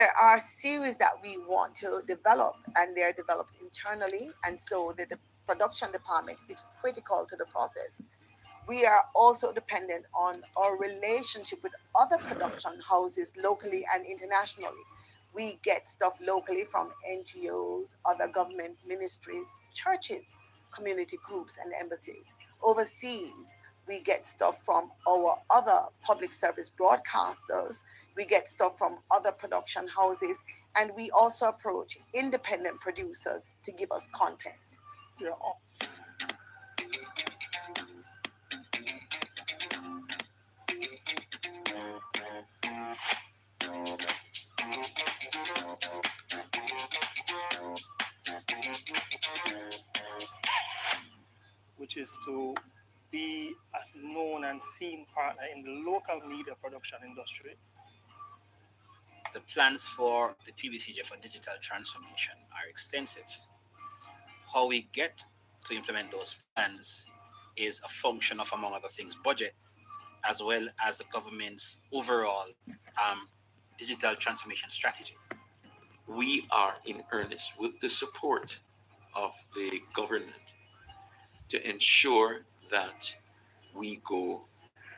There are series that we want to develop, and they're developed internally, and so the production department is critical to the process. We are also dependent on our relationship with other production houses locally and internationally. We get stuff locally from NGOs, other government ministries, churches, community groups, and embassies. Overseas, we get stuff from our other public service broadcasters. We get stuff from other production houses, and we also approach independent producers to give us content. Yeah. Which is to be as known and seen partner in the local media production industry. The plans for the PBCJ for digital transformation are extensive. How we get to implement those plans is a function of, among other things, budget, as well as the government's overall digital transformation strategy. We are in earnest with the support of the government to ensure that we go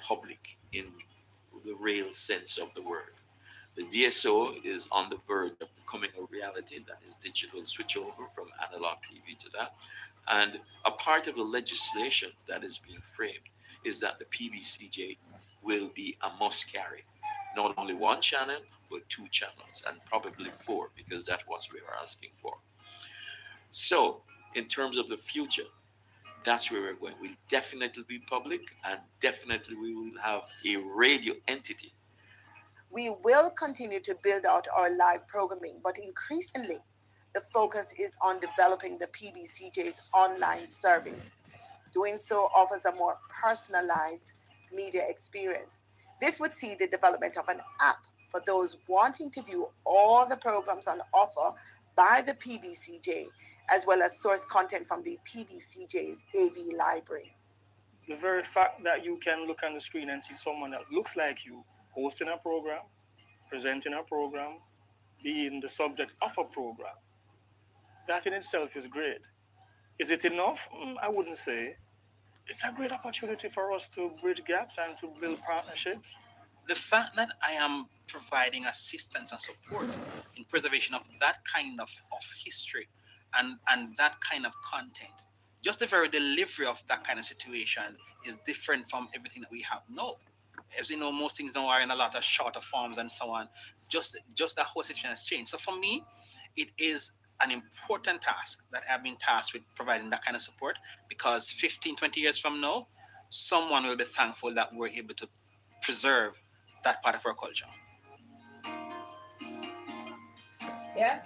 public in the real sense of the word. The DSO is on the verge of becoming a reality, that is digital switchover from analog TV to that. And a part of the legislation that is being framed is that the PBCJ will be a must carry. Not only one channel, but two channels, and probably four, because that's what we are asking for. So, in terms of the future, that's where we're going. We'll definitely be public, and definitely we will have a radio entity. We will continue to build out our live programming, but increasingly, the focus is on developing the PBCJ's online service. Doing so offers a more personalized media experience. This would see the development of an app for those wanting to view all the programs on offer by the PBCJ, as well as source content from the PBCJ's AV library. The very fact that you can look on the screen and see someone that looks like you hosting a program, presenting a program, being the subject of a program, that in itself is great. Is it enough? I wouldn't say. It's a great opportunity for us to bridge gaps and to build partnerships. The fact that I am providing assistance and support in preservation of that kind of history and that kind of content, just the very delivery of that kind of situation is different from everything that we have now. As you know, most things now are in a lot of shorter forms and so on. Just the whole situation has changed. So for me, it is an important task that I've been tasked with providing that kind of support, because 15, 20 years from now, someone will be thankful that we're able to preserve that part of our culture. Yeah.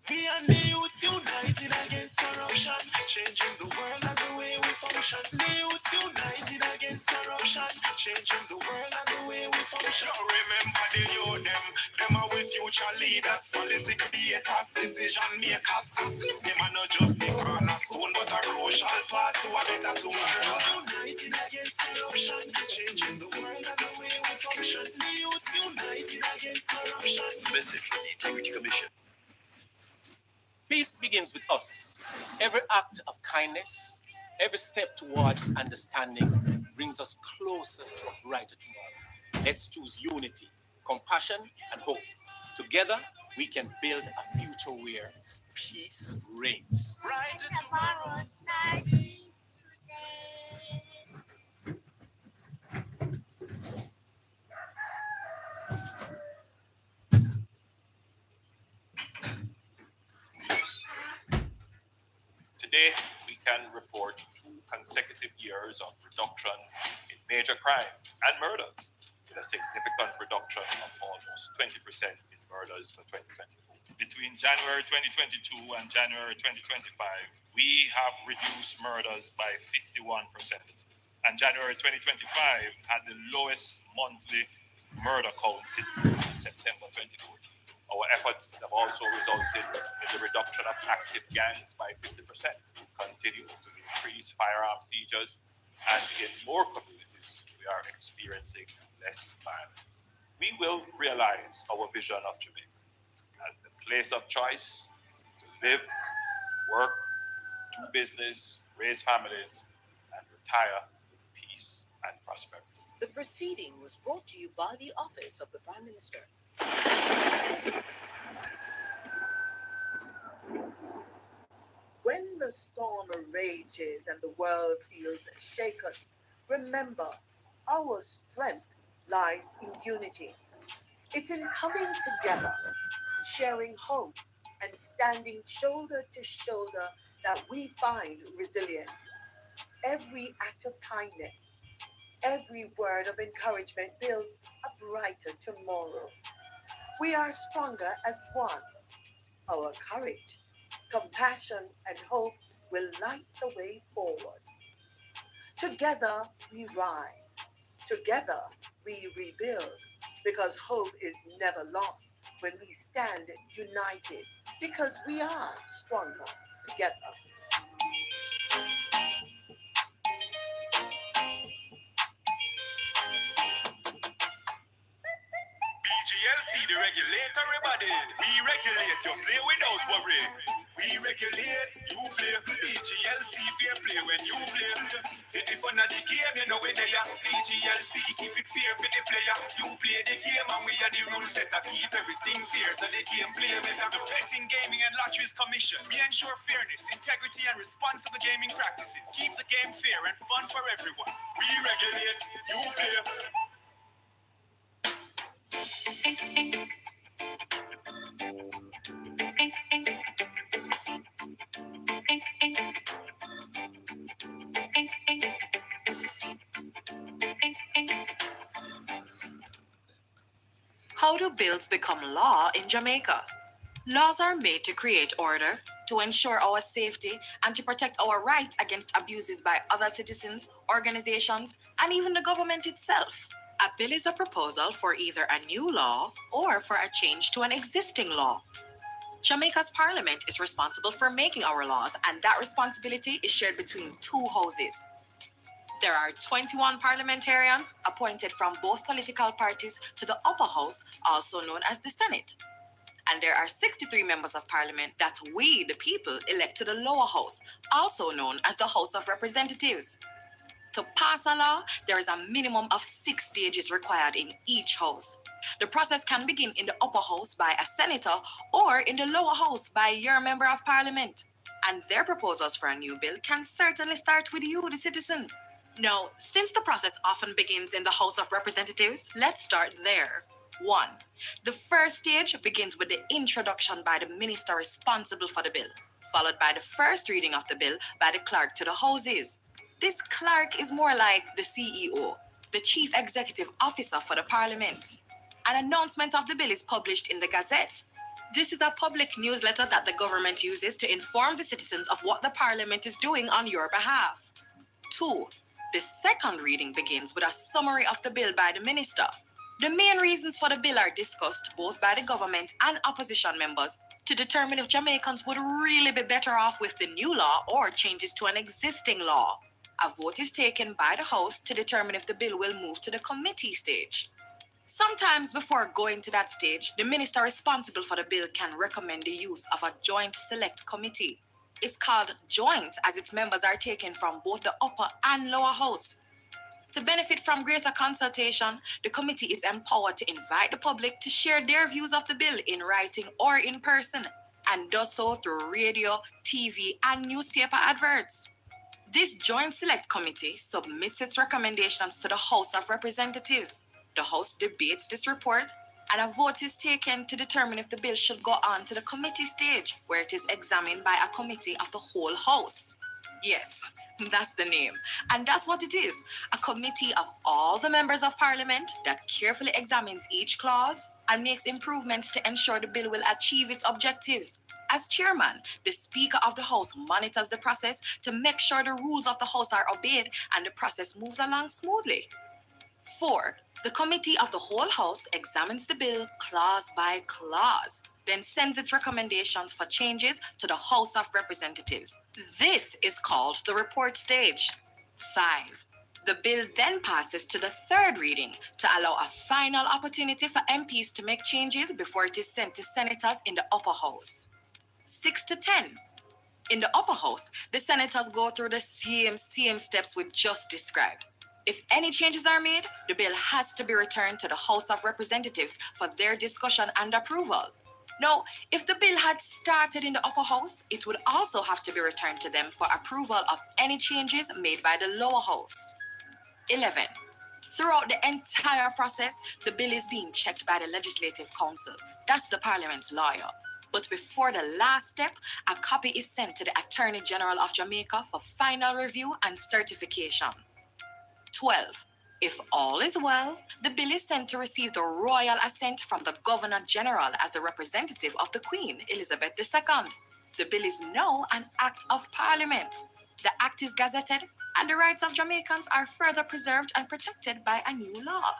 We and the youth united against corruption, changing the world and the way we function. The youth united against corruption, changing the world and the way we function. You remember the youth, them are with future leaders, policy creators, decision makers. As if them are not just the cornerstone, but a crucial part to a better tomorrow. United against corruption, changing the world and the way we function. The youth united against corruption. Message from the Integrity Commission. Peace begins with us. Every act of kindness, every step towards understanding brings us closer to a brighter tomorrow. Let's choose unity, compassion, and hope. Together, we can build a future where peace reigns. Brighter tomorrow. Today, we can report 2 consecutive years of reduction in major crimes and murders, with a significant reduction of almost 20% in murders for 2024. Between January 2022 and January 2025, we have reduced murders by 51%. And January 2025 had the lowest monthly murder count since September 2014. Our efforts have also resulted in the reduction of active gangs by 50%. We continue to increase firearm seizures, and in more communities, we are experiencing less violence. We will realize our vision of Jamaica as the place of choice to live, work, do business, raise families, and retire with peace and prosperity. The proceeding was brought to you by the Office of the Prime Minister. When the storm rages and the world feels shaken, remember our strength lies in unity. It's in coming together, sharing hope, and standing shoulder to shoulder that we find resilience. Every act of kindness, every word of encouragement builds a brighter tomorrow. We are stronger as one. Our courage, compassion, and hope will light the way forward. Together we rise. Together we rebuild. Because hope is never lost when we stand united. Because we are stronger together. BGLC, the regulator, everybody. We regulate, you play without worry. We regulate, you play. BGLC, fair play when you play. Fit the fun of the game, you know where they are. BGLC, keep it fair for the player. You play the game and we are the rules setter. Keep everything fair so the game play better. The Betting, Gaming and Lotteries Commission. We ensure fairness, integrity and responsible gaming practices. Keep the game fair and fun for everyone. We regulate, you play. How do bills become law in Jamaica? Laws are made to create order, to ensure our safety, and to protect our rights against abuses by other citizens, organizations, and even the government itself. A bill is a proposal for either a new law or for a change to an existing law. Jamaica's parliament is responsible for making our laws, and that responsibility is shared between two houses. There are 21 parliamentarians appointed from both political parties to the upper house, also known as the Senate. And there are 63 members of parliament that we, the people, elect to the lower house, also known as the House of Representatives. To pass a law, there is a minimum of 6 stages required in each house. The process can begin in the upper house by a senator or in the lower house by your member of parliament. And their proposals for a new bill can certainly start with you, the citizen. Now, since the process often begins in the House of Representatives, let's start there. 1. The first stage begins with the introduction by the minister responsible for the bill, followed by the first reading of the bill by the clerk to the houses. This clerk is more like the CEO, the Chief Executive Officer for the Parliament. An announcement of the bill is published in the Gazette. This is a public newsletter that the government uses to inform the citizens of what the Parliament is doing on your behalf. 2. The second reading begins with a summary of the bill by the minister. The main reasons for the bill are discussed both by the government and opposition members to determine if Jamaicans would really be better off with the new law or changes to an existing law. A vote is taken by the House to determine if the bill will move to the committee stage. Sometimes before going to that stage, the minister responsible for the bill can recommend the use of a joint select committee. It's called joint as its members are taken from both the upper and lower house. To benefit from greater consultation, the committee is empowered to invite the public to share their views of the bill in writing or in person. and does so through radio, TV, and newspaper adverts. This Joint Select Committee submits its recommendations to the House of Representatives. The House debates this report, and a vote is taken to determine if the bill should go on to the committee stage, where it is examined by a committee of the whole House. Yes, that's the name. And that's what it is, a committee of all the members of Parliament that carefully examines each clause and makes improvements to ensure the bill will achieve its objectives. As chairman, the Speaker of the House monitors the process to make sure the rules of the House are obeyed and the process moves along smoothly. 4. The Committee of the whole House examines the bill clause by clause, then sends its recommendations for changes to the House of Representatives. This is called the report stage. 5. The bill then passes to the third reading to allow a final opportunity for MPs to make changes before it is sent to senators in the upper house. 6 to 10. In the upper house, the senators go through the same steps we just described. If any changes are made, the bill has to be returned to the House of Representatives for their discussion and approval. Now, if the bill had started in the upper house, it would also have to be returned to them for approval of any changes made by the lower house. 11. Throughout the entire process, the bill is being checked by the Legislative Council. That's the Parliament's lawyer. But before the last step, a copy is sent to the Attorney General of Jamaica for final review and certification. 12. If all is well, the bill is sent to receive the royal assent from the Governor General as the representative of the Queen, Elizabeth II. The bill is now an Act of Parliament. The Act is gazetted, and the rights of Jamaicans are further preserved and protected by a new law.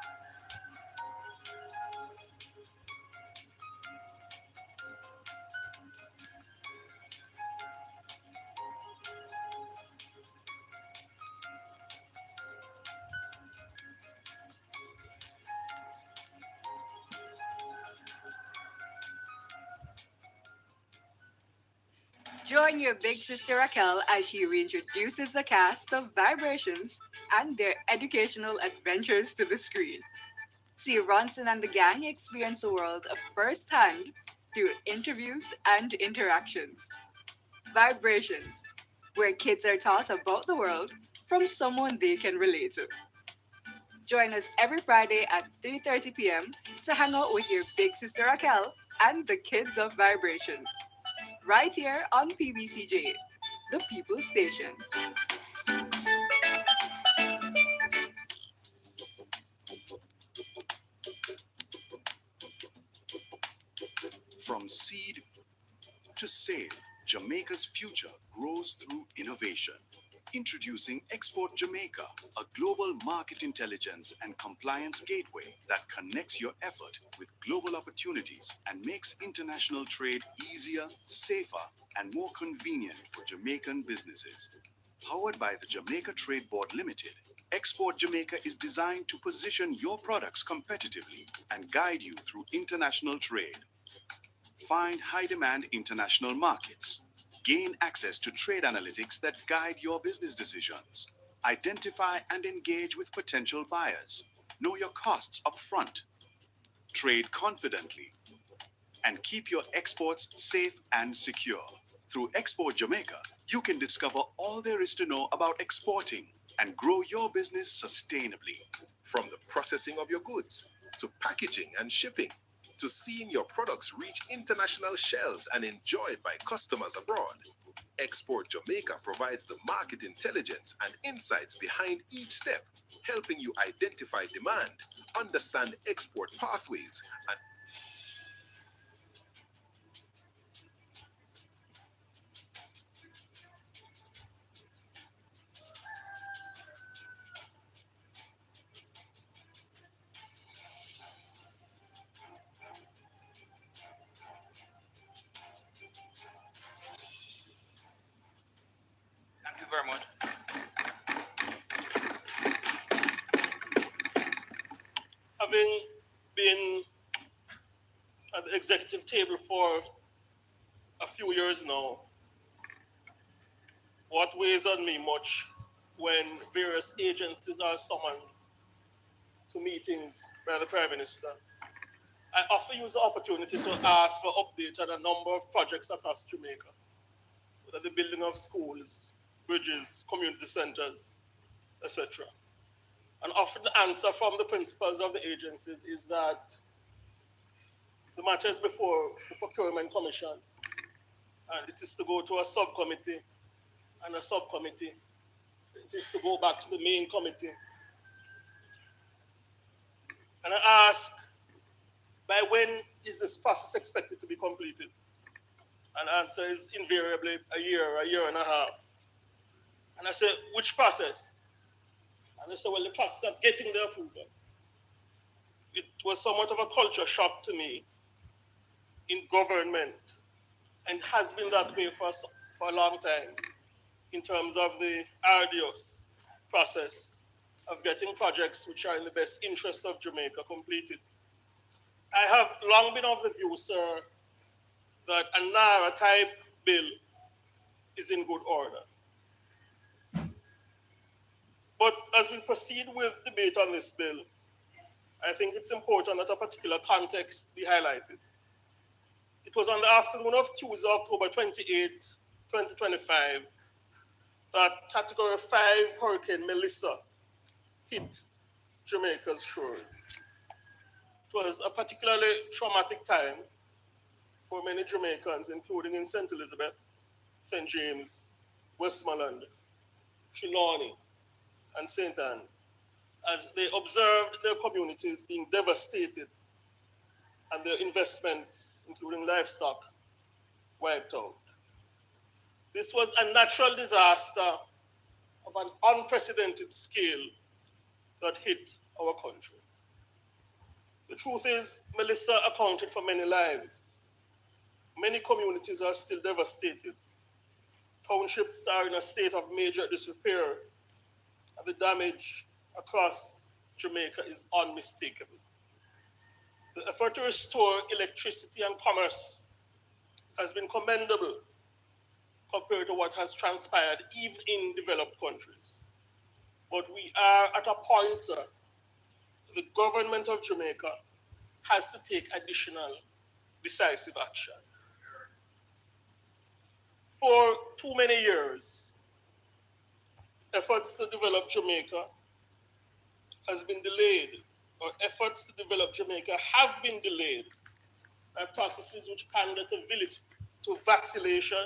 Join your big sister Raquel as she reintroduces the cast of Vibrations and their educational adventures to the screen. See Ronson and the gang experience the world of firsthand through interviews and interactions. Vibrations, where kids are taught about the world from someone they can relate to. Join us every Friday at 3:30 p.m. to hang out with your big sister Raquel and the kids of Vibrations. Right here on PBCJ, the People Station. From seed to sale, Jamaica's future grows through innovation. Introducing Export Jamaica, a global market intelligence and compliance gateway that connects your effort with global opportunities and makes international trade easier, safer, and more convenient for Jamaican businesses. Powered by the Jamaica Trade Board Limited, Export Jamaica is designed to position your products competitively and guide you through international trade. Find high-demand international markets. Gain access to trade analytics that guide your business decisions. Identify and engage with potential buyers. Know your costs up front. Trade confidently. And keep your exports safe and secure. Through Export Jamaica, you can discover all there is to know about exporting and grow your business sustainably. From the processing of your goods, to packaging and shipping, to seeing your products reach international shelves and enjoyed by customers abroad. Export Jamaica provides the market intelligence and insights behind each step, helping you identify demand, understand export pathways, and Thank you very much. Having been at the executive table for a few years now, what weighs on me much when various agencies are summoned to meetings by the Prime Minister I often use the opportunity to ask for updates on a number of projects across Jamaica, whether the building of schools, bridges, community centers, etc. And often the answer from the principals of the agencies is that the matter is before the Procurement Commission, and it is to go to a subcommittee, and a subcommittee, it is to go back to the main committee. And I ask, by when is this process expected to be completed? And the answer is invariably a year and a half. And I say, which process? And they say, well, the process of getting the approval. It was somewhat of a culture shock to me in government, and has been that way for a long time, in terms of the arduous process of getting projects which are in the best interest of Jamaica completed. I have long been of the view, sir, that a NARA type bill is in good order. But as we proceed with debate on this bill, I think it's important that a particular context be highlighted. It was on the afternoon of Tuesday, October 28, 2025, that Category 5 Hurricane Melissa hit Jamaica's shores. It was a particularly traumatic time for many Jamaicans, including in St. Elizabeth, St. James, Westmoreland, Trelawney, and St. Anne, as they observed their communities being devastated and their investments, including livestock, wiped out. This was a natural disaster of an unprecedented scale that hit our country. The truth is, Melissa accounted for many lives. Many communities are still devastated. Townships are in a state of major disrepair, and the damage across Jamaica is unmistakable. The effort to restore electricity and commerce has been commendable compared to what has transpired even in developed countries. But we are at a point, sir, the government of Jamaica has to take additional decisive action. For too many years, efforts to develop Jamaica has been delayed, or efforts to develop Jamaica have been delayed by processes which pander to vacillation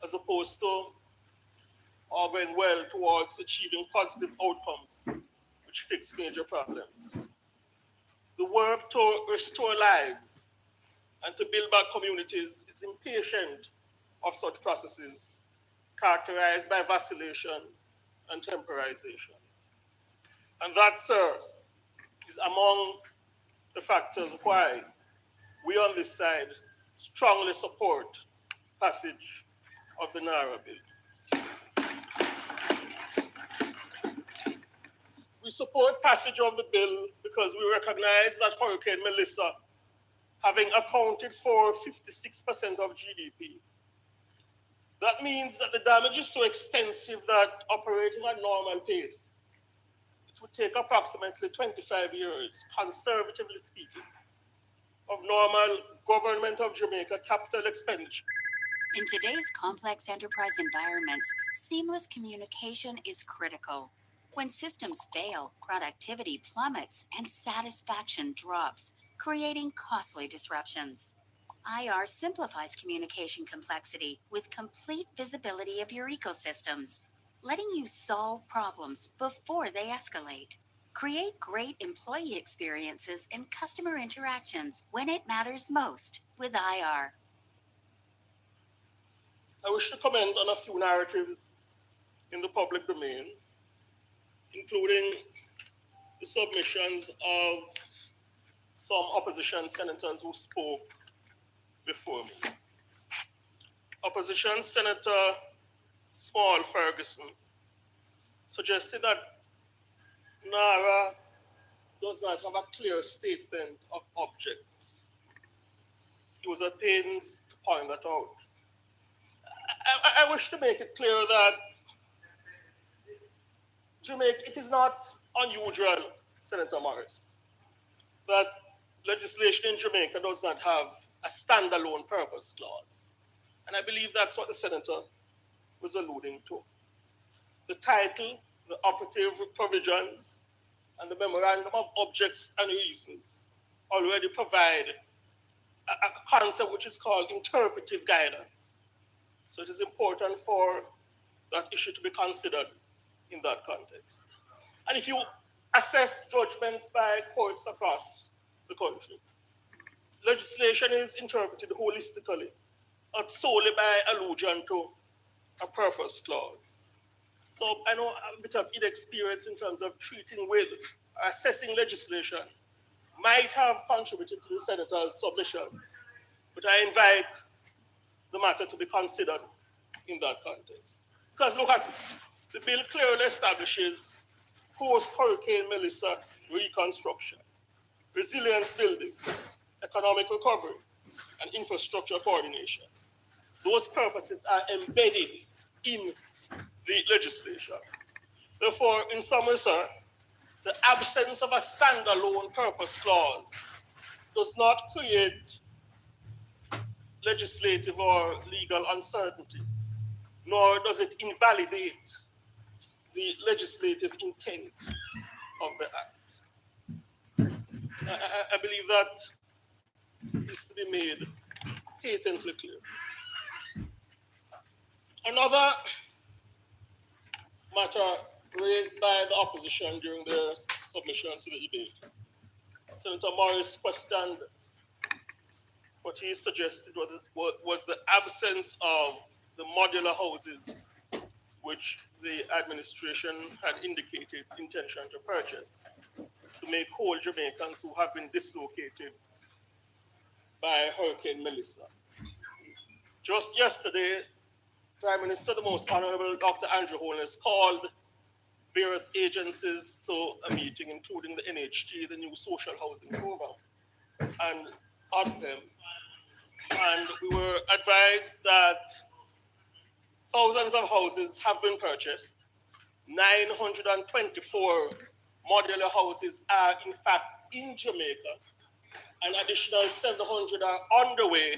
as opposed to going well towards achieving positive outcomes which fix major problems. The work to restore lives and to build back communities is impatient of such processes characterized by vacillation and temporization. And that, sir, is among the factors why we on this side strongly support passage of the NARA bill. We support passage of the bill because we recognize that Hurricane Melissa, having accounted for 56% of GDP, that means that the damage is so extensive that operating at normal pace, it would take approximately 25 years, conservatively speaking, of normal government of Jamaica capital expenditure. In today's complex enterprise environments, seamless communication is critical. When systems fail, productivity plummets and satisfaction drops, creating costly disruptions. IR simplifies communication complexity with complete visibility of your ecosystems, letting you solve problems before they escalate. Create great employee experiences and customer interactions when it matters most with IR. I wish to comment on a few narratives in the public domain, including the submissions of some opposition senators who spoke before me. Opposition Senator Small Ferguson suggested that NARA does not have a clear statement of objects. He was at pains to point that out. I wish to make it clear that Jamaica, it is not unusual, Senator Morris, that legislation in Jamaica does not have a standalone purpose clause. And I believe that's what the senator was alluding to. The title, the operative provisions, and the memorandum of objects and reasons already provide a concept which is called interpretive guidance. So it is important for that issue to be considered in that context. And if you assess judgments by courts across the country, legislation is interpreted holistically, not solely by allusion to a purpose clause. So I know a bit of inexperience in terms of treating with or assessing legislation might have contributed to the senator's submission, but I invite the matter to be considered in that context. Because look at it. The bill clearly establishes post-Hurricane Melissa reconstruction, resilience building, economic recovery, and infrastructure coordination. Those purposes are embedded in the legislation. Therefore, in summary, sir, the absence of a standalone purpose clause does not create legislative or legal uncertainty, nor does it invalidate the legislative intent of the act. I believe that is to be made patently clear. Another matter raised by the opposition during their submissions to the debate, Senator Morris questioned what he suggested was the absence of the modular houses which the administration had indicated intention to purchase to make whole Jamaicans who have been dislocated by Hurricane Melissa. Just yesterday, Prime Minister, the Most Honorable Dr. Andrew Holness, called various agencies to a meeting, including the NHT, the new social housing program, and on them. And we were advised that thousands of houses have been purchased. 924 modular houses are in fact in Jamaica. An additional 700 are on the way,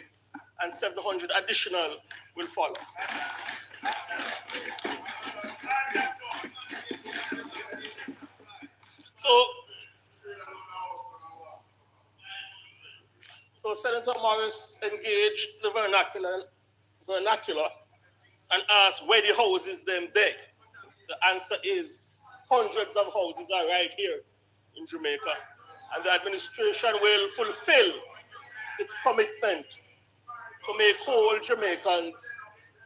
and 700 additional will follow. So Senator Morris engaged the vernacular and asked where the houses them there. The answer is hundreds of houses are right here in Jamaica, and the administration will fulfill its commitment to make whole Jamaicans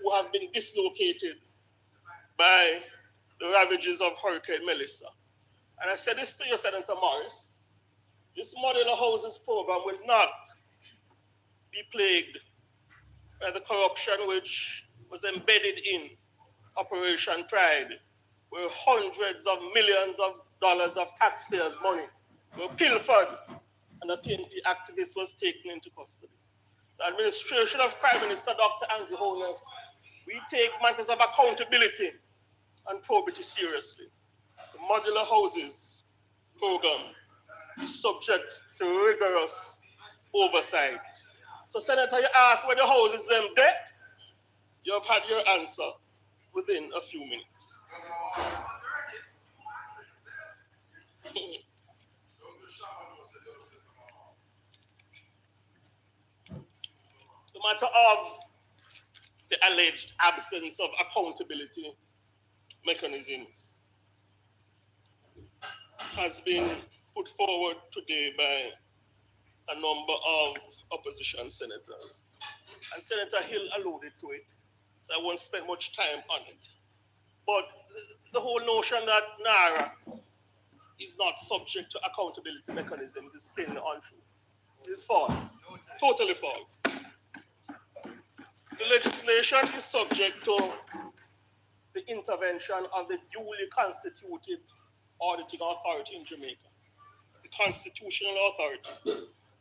who have been dislocated by the ravages of Hurricane Melissa. And I said this to you, Senator Morris, this modular houses program will not be plagued by the corruption which was embedded in Operation Pride, where hundreds of millions of dollars of taxpayers' money were pilfered and a PNP activist was taken into custody. The administration of Prime Minister Dr. Andrew Holness, we take matters of accountability and probity seriously. The modular houses program is subject to rigorous oversight. So, Senator, you asked where the houses them there. You have had your answer within a few minutes. The matter of the alleged absence of accountability mechanisms has been put forward today by a number of opposition senators. And Senator Hill alluded to it, so I won't spend much time on it. But the whole notion that NARA is not subject to accountability mechanisms is plainly untrue. It's false, totally false. The legislation is subject to the intervention of the duly constituted auditing authority in Jamaica, the constitutional authority,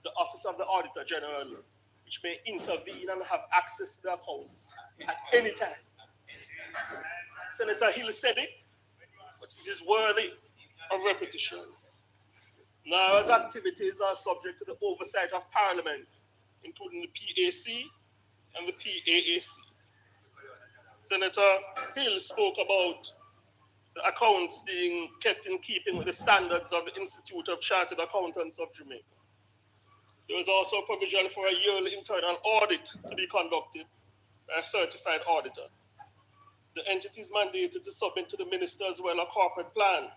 the Office of the Auditor General, which may intervene and have access to the accounts at any time. Senator Hill said it, but it is worthy of repetition. NARA's activities are subject to the oversight of Parliament, including the PAC and the PAAC. Senator Hill spoke about the accounts being kept in keeping with the standards of the Institute of Chartered Accountants of Jamaica. There was also a provision for a yearly internal audit to be conducted by a certified auditor. The entity is mandated to submit to the minister as well a corporate plan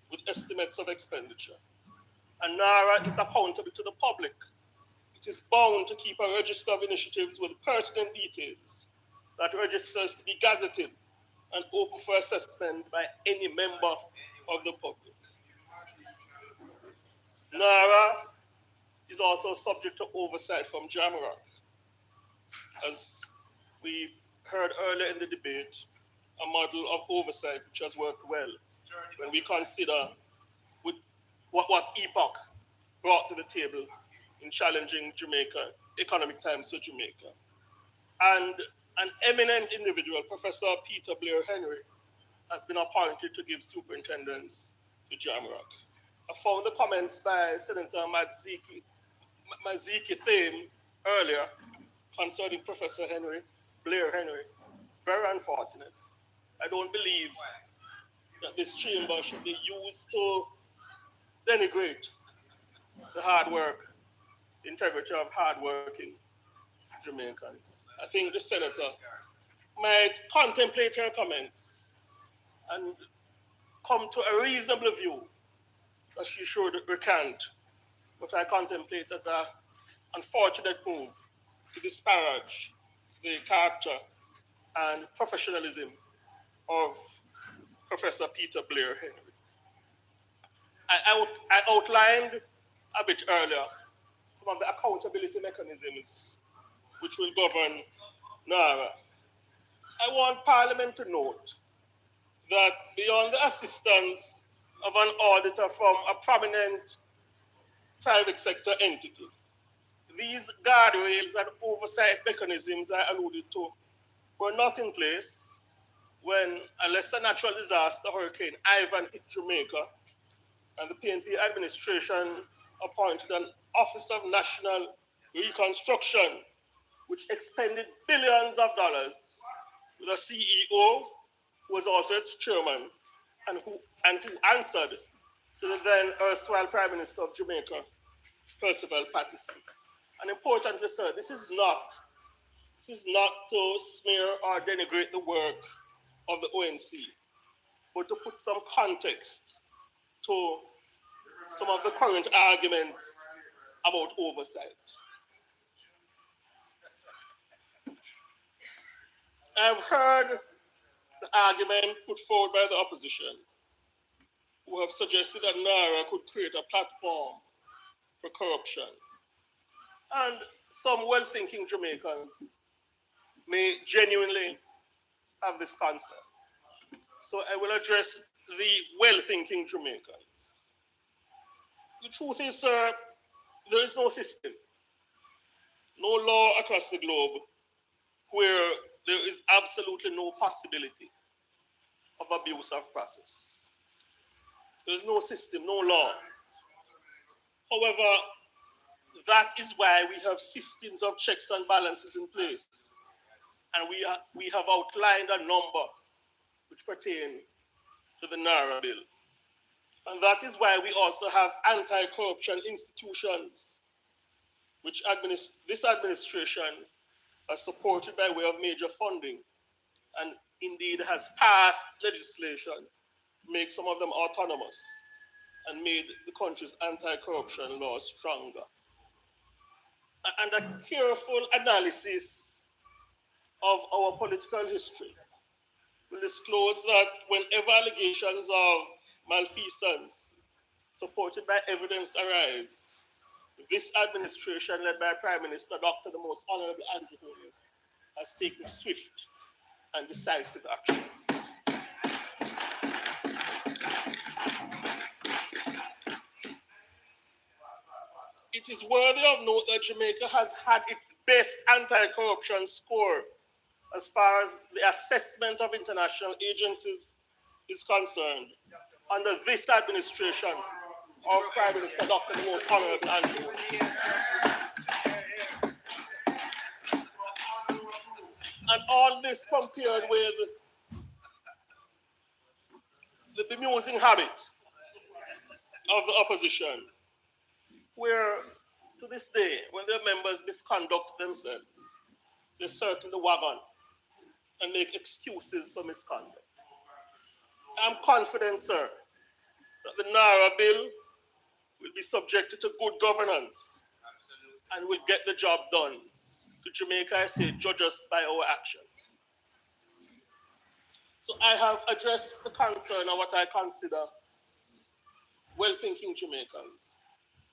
with estimates of expenditure. And NARA is accountable to the public. It is bound to keep a register of initiatives with pertinent details. That register is to be gazetted and open for assessment by any member of the public. NARA is also subject to oversight from JAMRAC. As we heard earlier in the debate, a model of oversight which has worked well when we consider what EPOC brought to the table in challenging Jamaica, economic times for Jamaica. And an eminent individual, Professor Peter Blair Henry, has been appointed to give superintendence to JAMRAC. I found the comments by Senator Maziki Thame earlier concerning Professor Blair Henry, very unfortunate. I don't believe that this chamber should be used to denigrate the hard work, integrity of hardworking Jamaicans. I think the senator might contemplate her comments and come to a reasonable view that she should recant what I contemplate as an unfortunate move to disparage the character and professionalism of Professor Peter Blair Henry. I outlined a bit earlier some of the accountability mechanisms which will govern NARA. I want Parliament to note that beyond the assistance of an auditor from a prominent private sector entity, these guardrails and oversight mechanisms I alluded to were not in place when a lesser natural disaster, Hurricane Ivan, hit Jamaica, and the PNP administration appointed an Office of National Reconstruction, which expended billions of dollars, with a CEO who was also its chairman and who answered to the then erstwhile Prime Minister of Jamaica, Percival Pattison. And importantly, sir, this is not to smear or denigrate the work of the ONC, but to put some context to some of the current arguments about oversight. I've heard the argument put forward by the opposition, who have suggested that NARA could create a platform for corruption. And some well-thinking Jamaicans may genuinely have this concern. So I will address the well-thinking Jamaicans. The truth is, sir, there is no system, no law across the globe where there is absolutely no possibility of abuse of process. There is no system, no law. However, that is why we have systems of checks and balances in place. And we have outlined a number which pertain to the NARA bill. And that is why we also have anti-corruption institutions, which this administration has supported by way of major funding, and indeed has passed legislation to make some of them autonomous and made the country's anti-corruption laws stronger. And a careful analysis of our political history will disclose that whenever allegations of malfeasance supported by evidence arise, this administration, led by Prime Minister Dr. the Most Honorable Andrew Holness, has taken swift and decisive action. It is worthy of note that Jamaica has had its best anti-corruption score as far as the assessment of international agencies is concerned under this administration of Prime Minister Dr. the Most Honorable Andrew. And all this compared with the bemusing habit of the opposition, where to this day, when their members misconduct themselves, they circle the wagon and make excuses for misconduct. I'm confident, sir, that the Naira bill will be subjected to good governance and will get the job done. To Jamaica, I say, judge us by our actions. So I have addressed the concern of what I consider well-thinking Jamaicans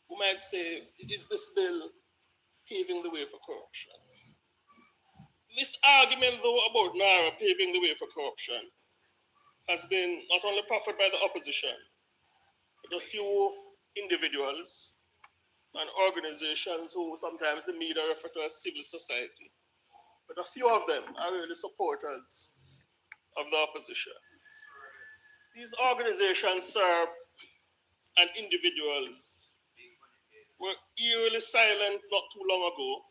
who might say, is this bill paving the way for corruption? This argument, though, about Naira paving the way for corruption has been not only proffered by the opposition, but a few individuals and organizations who sometimes the media refer to as civil society. But a few of them are really supporters of the opposition. These organizations, sir, and individuals were eerily silent not too long ago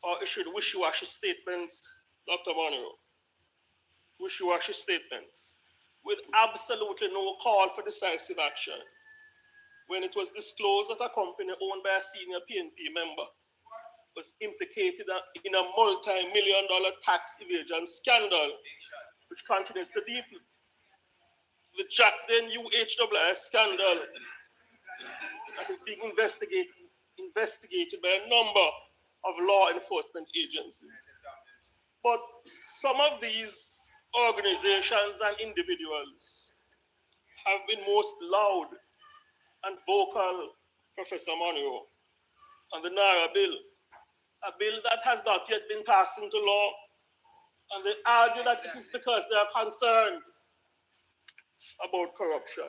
or issued wishy-washy statements, Dr. Monroe, wishy-washy statements with absolutely no call for decisive action when it was disclosed that a company owned by a senior PNP member was implicated in a multi-million-dollar tax evasion scandal, which continues to deepen. The Jack then UHWI scandal that is being investigated by a number of law enforcement agencies. But some of these organizations and individuals have been most loud and vocal, Professor Monroe, on the Naira bill, a bill that has not yet been passed into law, and they argue that it is because they are concerned about corruption.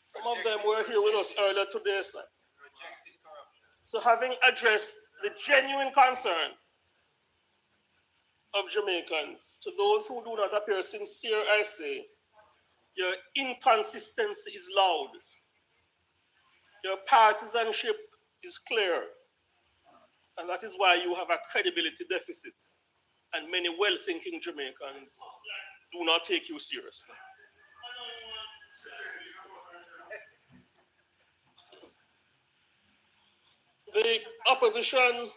Some of them were here with us earlier today, sir. So having addressed the genuine concern of Jamaicans, to those who do not appear sincere, I say, your inconsistency is loud. Your partisanship is clear. And that is why you have a credibility deficit. And many well-thinking Jamaicans do not take you seriously. The opposition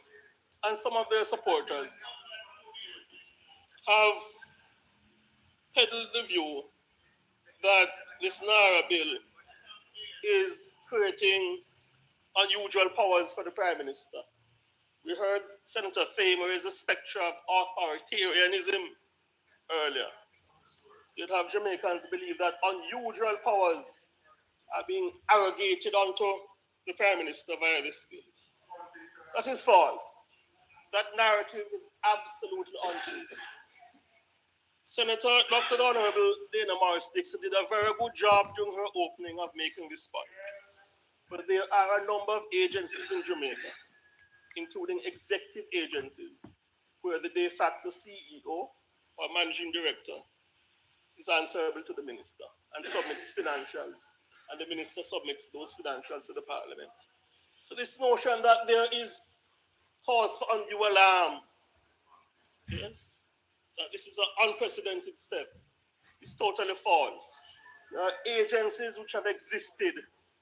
and some of their supporters have peddled the view that this Naira bill is creating unusual powers for the Prime Minister. We heard Senator Thamer raise a spectre of authoritarianism earlier. You'd have Jamaicans believe that unusual powers are being arrogated onto the Prime Minister via this bill. That is false. That narrative is absolutely untrue. Senator Dr. the Honorable Dana Morris-Dixon did a very good job during her opening of making this point. But there are a number of agencies in Jamaica, including executive agencies, where the de facto CEO or managing director is answerable to the minister and submits financials, and the minister submits those financials to the parliament. So this notion that there is cause for undue alarm, yes, that this is an unprecedented step, is totally false. There are agencies which have existed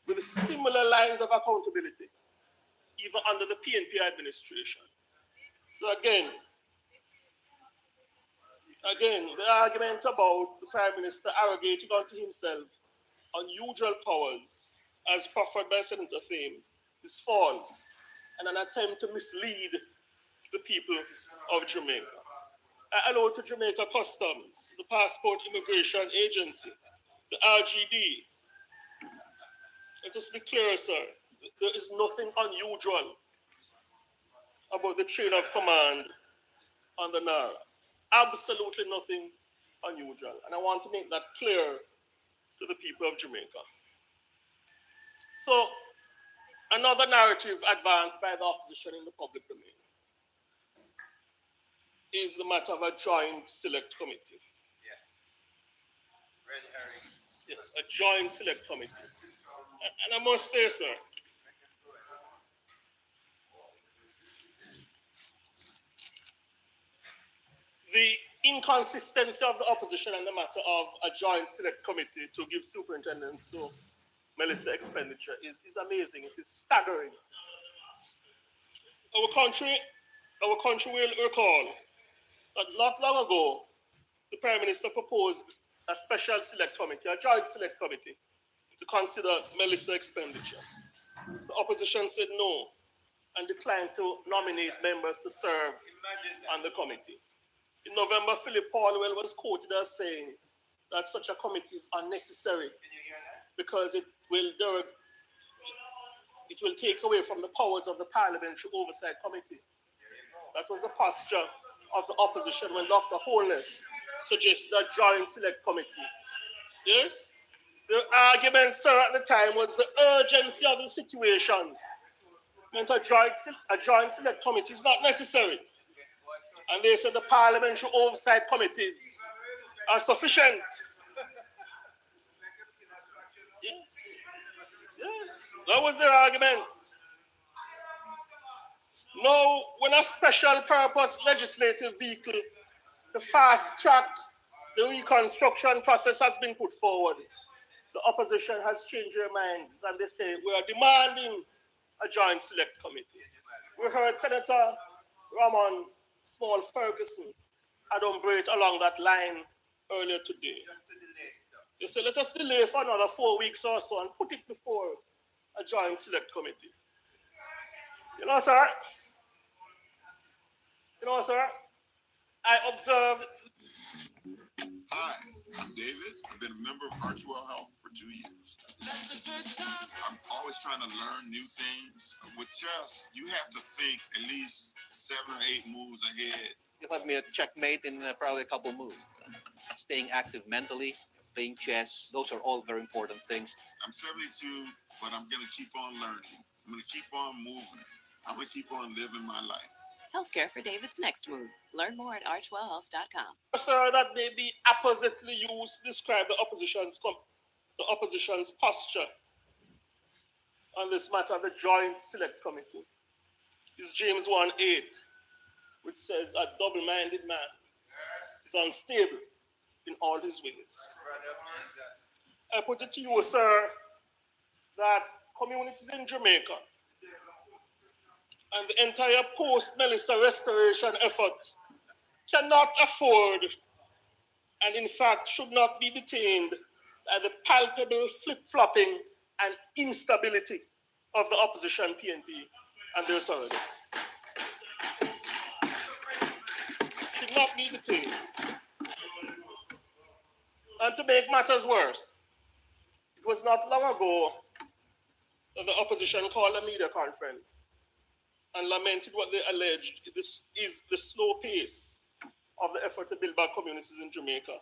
with similar lines of accountability, even under the PNP administration. So again, the argument about the Prime Minister arrogating onto himself unusual powers, as proffered by Senator Thamer, is false and an attempt to mislead the people of Jamaica. I allow to Jamaica Customs, the Passport Immigration Agency, the RGD. Let us be clear, sir. There is nothing unusual about the chain of command on the Naira. Absolutely nothing unusual. And I want to make that clear to the people of Jamaica. So, another narrative advanced by the opposition in the public domain is the matter of a joint select committee. Yes, a joint select committee. And I must say, sir, the inconsistency of the opposition on the matter of a joint select committee to give superintendence to Melissa expenditure is amazing. It is staggering. Our country will recall that not long ago, the Prime Minister proposed a special select committee, a joint select committee, to consider Melissa expenditure. The opposition said no and declined to nominate members to serve on the committee. In November, Philip Paulwell was quoted as saying that such a committee is unnecessary because it will take away from the powers of the Parliamentary Oversight Committee. That was the posture of the opposition when Dr. Holness suggested a joint select committee. Yes? The argument, sir, at the time was the urgency of the situation meant a joint select committee is not necessary. And they said the Parliamentary Oversight Committees are sufficient. Yes, that was their argument. Now, when a special purpose legislative vehicle to fast track the reconstruction process has been put forward, the opposition has changed their minds and they say we are demanding a joint select committee. We heard Senator Ramon Small Ferguson adumbrate along that line earlier today. They say let us delay for another 4 weeks or so and put it before a joint select committee. You know, sir, I observed. Hi, I'm David. I've been a member of Archwell Health for 2 years. I'm always trying to learn new things. With chess, you have to think at least 7 or 8 moves ahead. You'll have me a checkmate in probably a couple moves. Staying active mentally, playing chess, those are all very important things. I'm 72, but I'm going to keep on learning. I'm going to keep on moving. I'm going to keep on living my life. Healthcare for David's next move. Learn more at archwellhealth.com. Sir, that may be appositely used to describe the opposition's posture on this matter of the joint select committee is James 1:8, which says a double-minded man is unstable in all his ways. I put it to you, sir, that communities in Jamaica and the entire post-Melissa restoration effort cannot afford and in fact should not be detained by the palpable flip-flopping and instability of the opposition PNP and their surrogates. Should not be detained. And to make matters worse, it was not long ago that the opposition called a media conference and lamented what they alleged is the slow pace of the effort to build back communities in Jamaica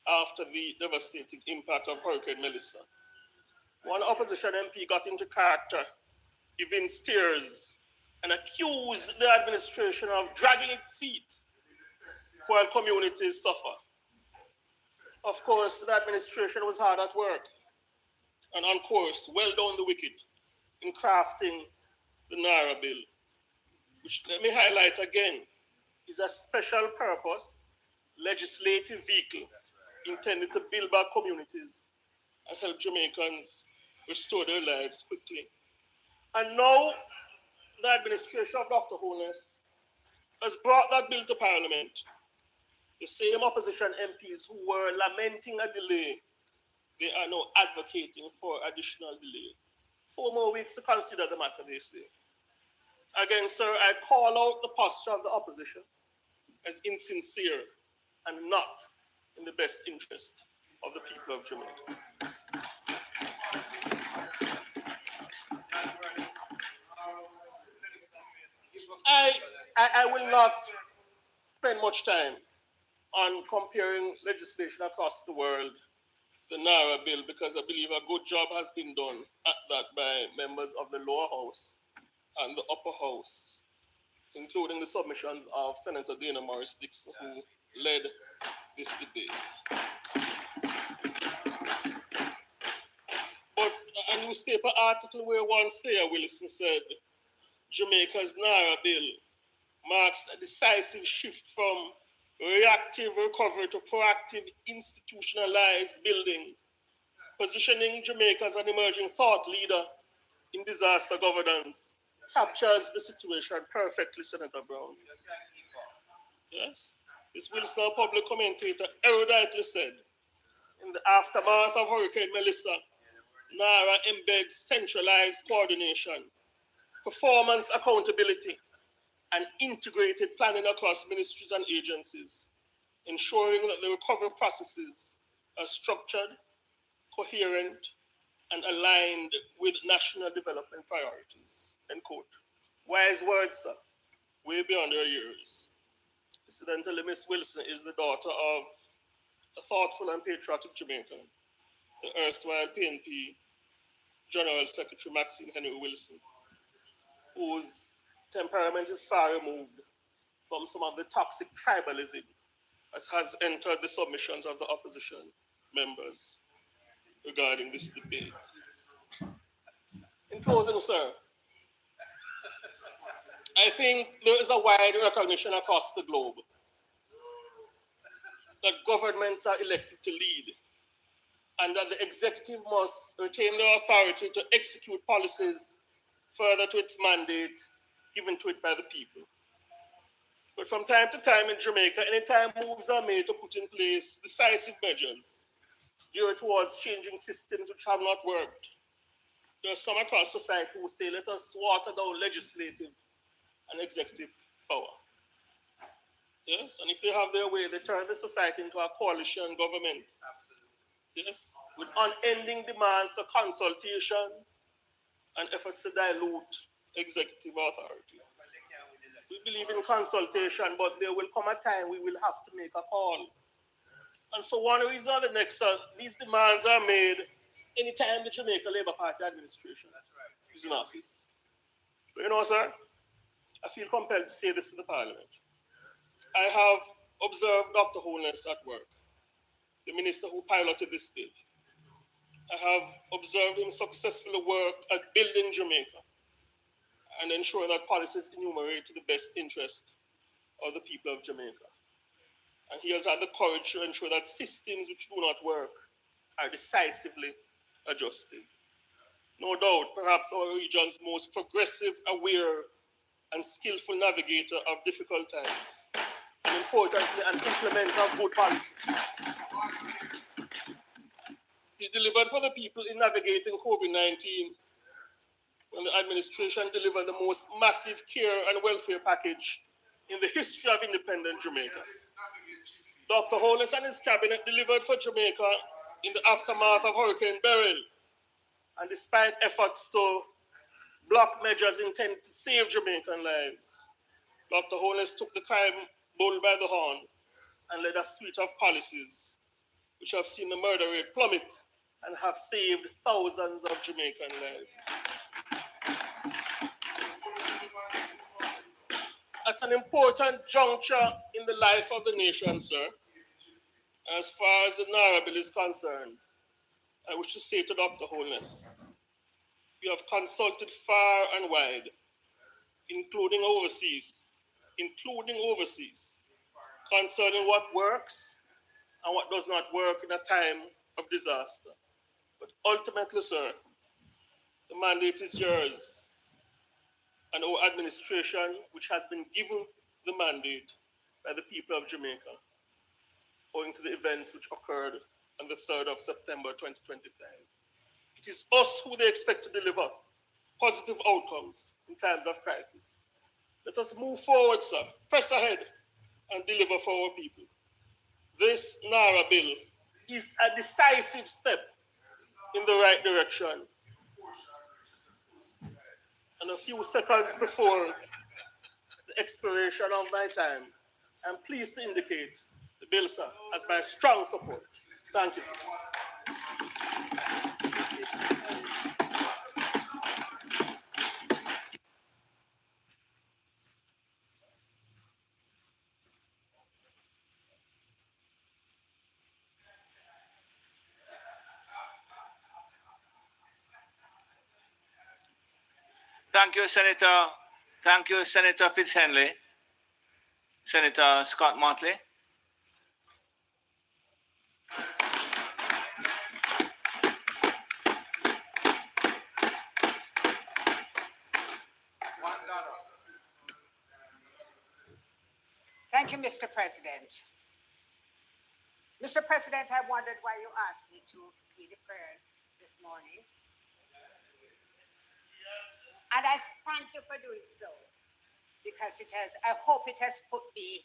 after the devastating impact of Hurricane Melissa. One opposition MP got into character, evinced tears, and accused the administration of dragging its feet while communities suffer. Of course, the administration was hard at work and on course, well down the wicket in crafting the Naira bill, which, let me highlight again, is a special purpose legislative vehicle intended to build back communities and help Jamaicans restore their lives quickly. And now, the administration of Dr. Holness has brought that bill to Parliament. The same opposition MPs who were lamenting a delay, they are now advocating for additional delay. 4 more weeks to consider the matter, they say. Again, sir, I call out the posture of the opposition as insincere and not in the best interest of the people of Jamaica. I will not spend much time on comparing legislation across the world, the Naira bill, because I believe a good job has been done at that by members of the lower house and the upper house, including the submissions of Senator Dana Morris Dixon, who led this debate. But, and newspaper article where one Sayer Wilson said Jamaica's Naira bill marks a decisive shift from reactive recovery to proactive institutionalized building, positioning Jamaica as an emerging thought leader in disaster governance. Captures the situation perfectly, Senator Brown. Yes? This Wilson public commentator eruditely said, in the aftermath of Hurricane Melissa, NARA embeds centralized coordination, performance accountability, and integrated planning across ministries and agencies, ensuring that the recovery processes are structured, coherent, and aligned with national development priorities. End quote. Wise words, sir, way beyond their years. Incidentally, Miss Wilson is the daughter of a thoughtful and patriotic Jamaican, the erstwhile PNP General Secretary Maxine Henry Wilson, whose temperament is far removed from some of the toxic tribalism that has entered the submissions of the opposition members regarding this debate. In closing, sir, I think there is a wide recognition across the globe that governments are elected to lead and that the executive must retain their authority to execute policies further to its mandate given to it by the people. But from time to time in Jamaica, anytime moves are made to put in place decisive measures geared towards changing systems which have not worked, there are some across society who say, let us water down legislative and executive power. Yes, and if they have their way, they turn the society into a coalition government. Yes, with unending demands for consultation and efforts to dilute executive authority. We believe in consultation, but there will come a time we will have to make a call. And for one reason or the next, these demands are made anytime the Jamaica Labour Party administration is in office. But you know, sir, I feel compelled to say this to the Parliament. I have observed Dr. Holness at work, the minister who piloted this bill. I have observed him successfully work at building Jamaica and ensuring that policies enumerate to the best interest of the people of Jamaica. And he has had the courage to ensure that systems which do not work are decisively adjusted. No doubt, perhaps our region's most progressive, aware, and skillful navigator of difficult times, and importantly, an implementer of good policy. He delivered for the people in navigating COVID-19 when the administration delivered the most massive care and welfare package in the history of independent Jamaica. Dr. Holness and his cabinet delivered for Jamaica in the aftermath of Hurricane Beryl, and despite efforts to block measures intended to save Jamaican lives, Dr. Holness took the crime bull by the horn and led a suite of policies which have seen the murder rate plummet and have saved thousands of Jamaican lives. At an important juncture in the life of the nation, sir, as far as the Naira bill is concerned, I wish to say to Dr. Holness, we have consulted far and wide, including overseas, concerning what works and what does not work in a time of disaster. But ultimately, sir, the mandate is yours, and our administration, which has been given the mandate by the people of Jamaica, owing to the events which occurred on the 3rd of September 2025. It is us who they expect to deliver positive outcomes in times of crisis. Let us move forward, sir, press ahead, and deliver for our people. This Naira bill is a decisive step in the right direction. And a few seconds before the expiration of my time, I'm pleased to indicate the bill, sir, has my strong support. Thank you. Thank you, Senator. Thank you, Senator Fitzhenley. Senator Scott Motley. Thank you, Mr. President. Mr. President, I wondered why you asked me to lead the prayers this morning. And I thank you for doing so, because I hope it has put me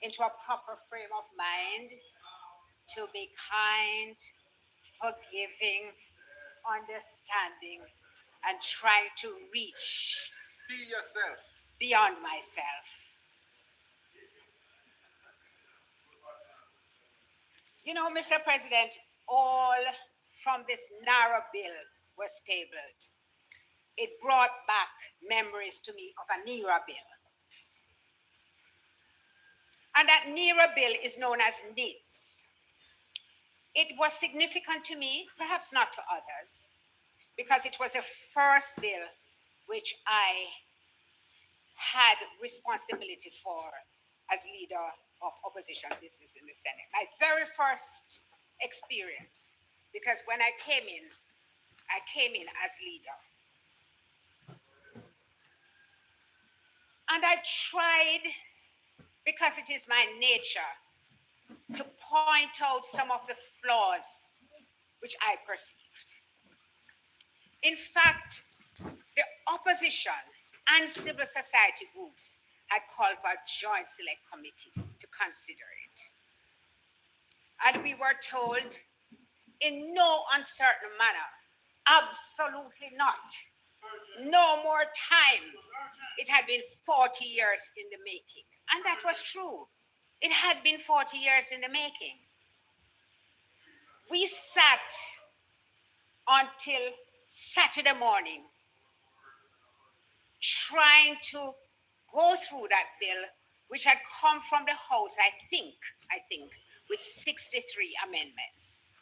into a proper frame of mind to be kind, forgiving, understanding, and trying to reach beyond myself. You know, Mr. President, all from this narrow bill was tabled. It brought back memories to me of a NERA bill. And that NERA bill is known as NIDS. It was significant to me, perhaps not to others, because it was the first bill which I had responsibility for as leader of opposition business in the Senate. My very first experience, because when I came in as leader. And I tried, because it is my nature, to point out some of the flaws which I perceived. In fact, the opposition and civil society groups had called for a joint select committee to consider it. And we were told, in no uncertain manner, absolutely not, no more time. It had been 40 years in the making. And that was true. It had been 40 years in the making. We sat until Saturday morning trying to go through that bill, which had come from the House, I think, with 63 amendments.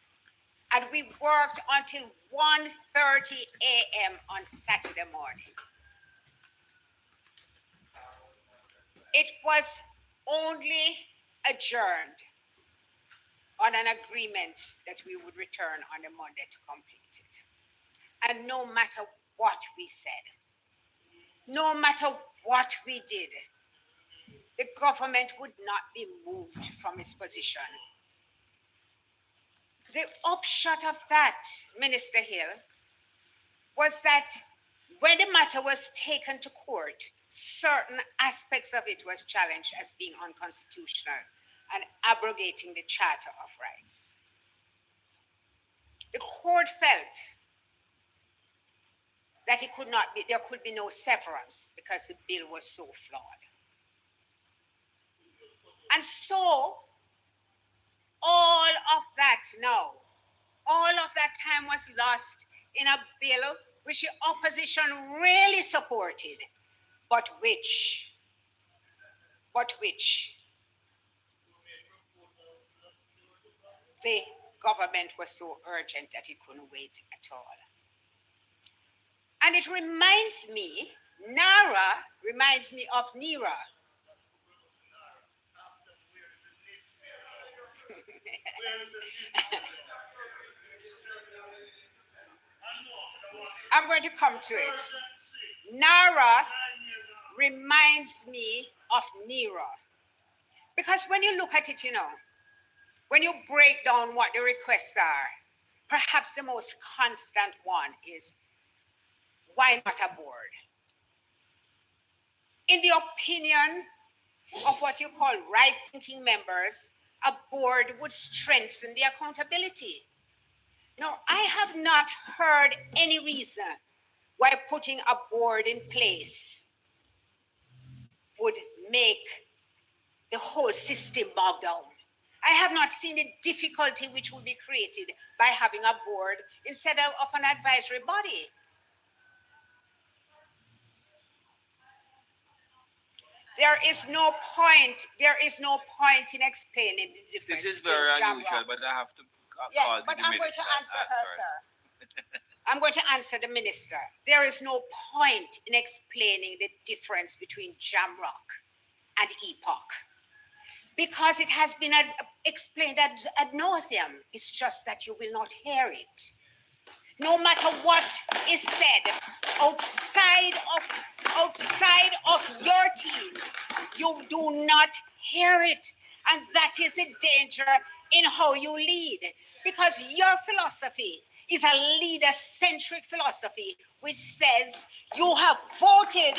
And we worked until 1:30 a.m. on Saturday morning. It was only adjourned on an agreement that we would return on a Monday to complete it. And no matter what we said, no matter what we did, the government would not be moved from its position. The upshot of that, Minister Hill, was that when the matter was taken to court, certain aspects of it was challenged as being unconstitutional and abrogating the Charter of Rights. The court felt that there could be no severance because the bill was so flawed. And so, all of that time was lost in a bill which the opposition really supported, but which the government was so urgent that it couldn't wait at all. And it reminds me, NARA reminds me of NERA. I'm going to come to it. NARA reminds me of NERA. Because when you look at it, when you break down what the requests are, perhaps the most constant one is, why not a board? In the opinion of what you call right-thinking members, a board would strengthen the accountability. Now, I have not heard any reason why putting a board in place would make the whole system bog down. I have not seen the difficulty which would be created by having a board instead of an advisory body. There is no point in explaining the difference. This is very unusual, but I have to call but I'm going to answer her, sir. I'm going to answer the minister. There is no point in explaining the difference between Jamrock and Epoch because it has been explained ad nauseum. It's just that you will not hear it. No matter what is said outside of your team, you do not hear it. And that is a danger in how you lead, because your philosophy is a leader-centric philosophy, which says you have voted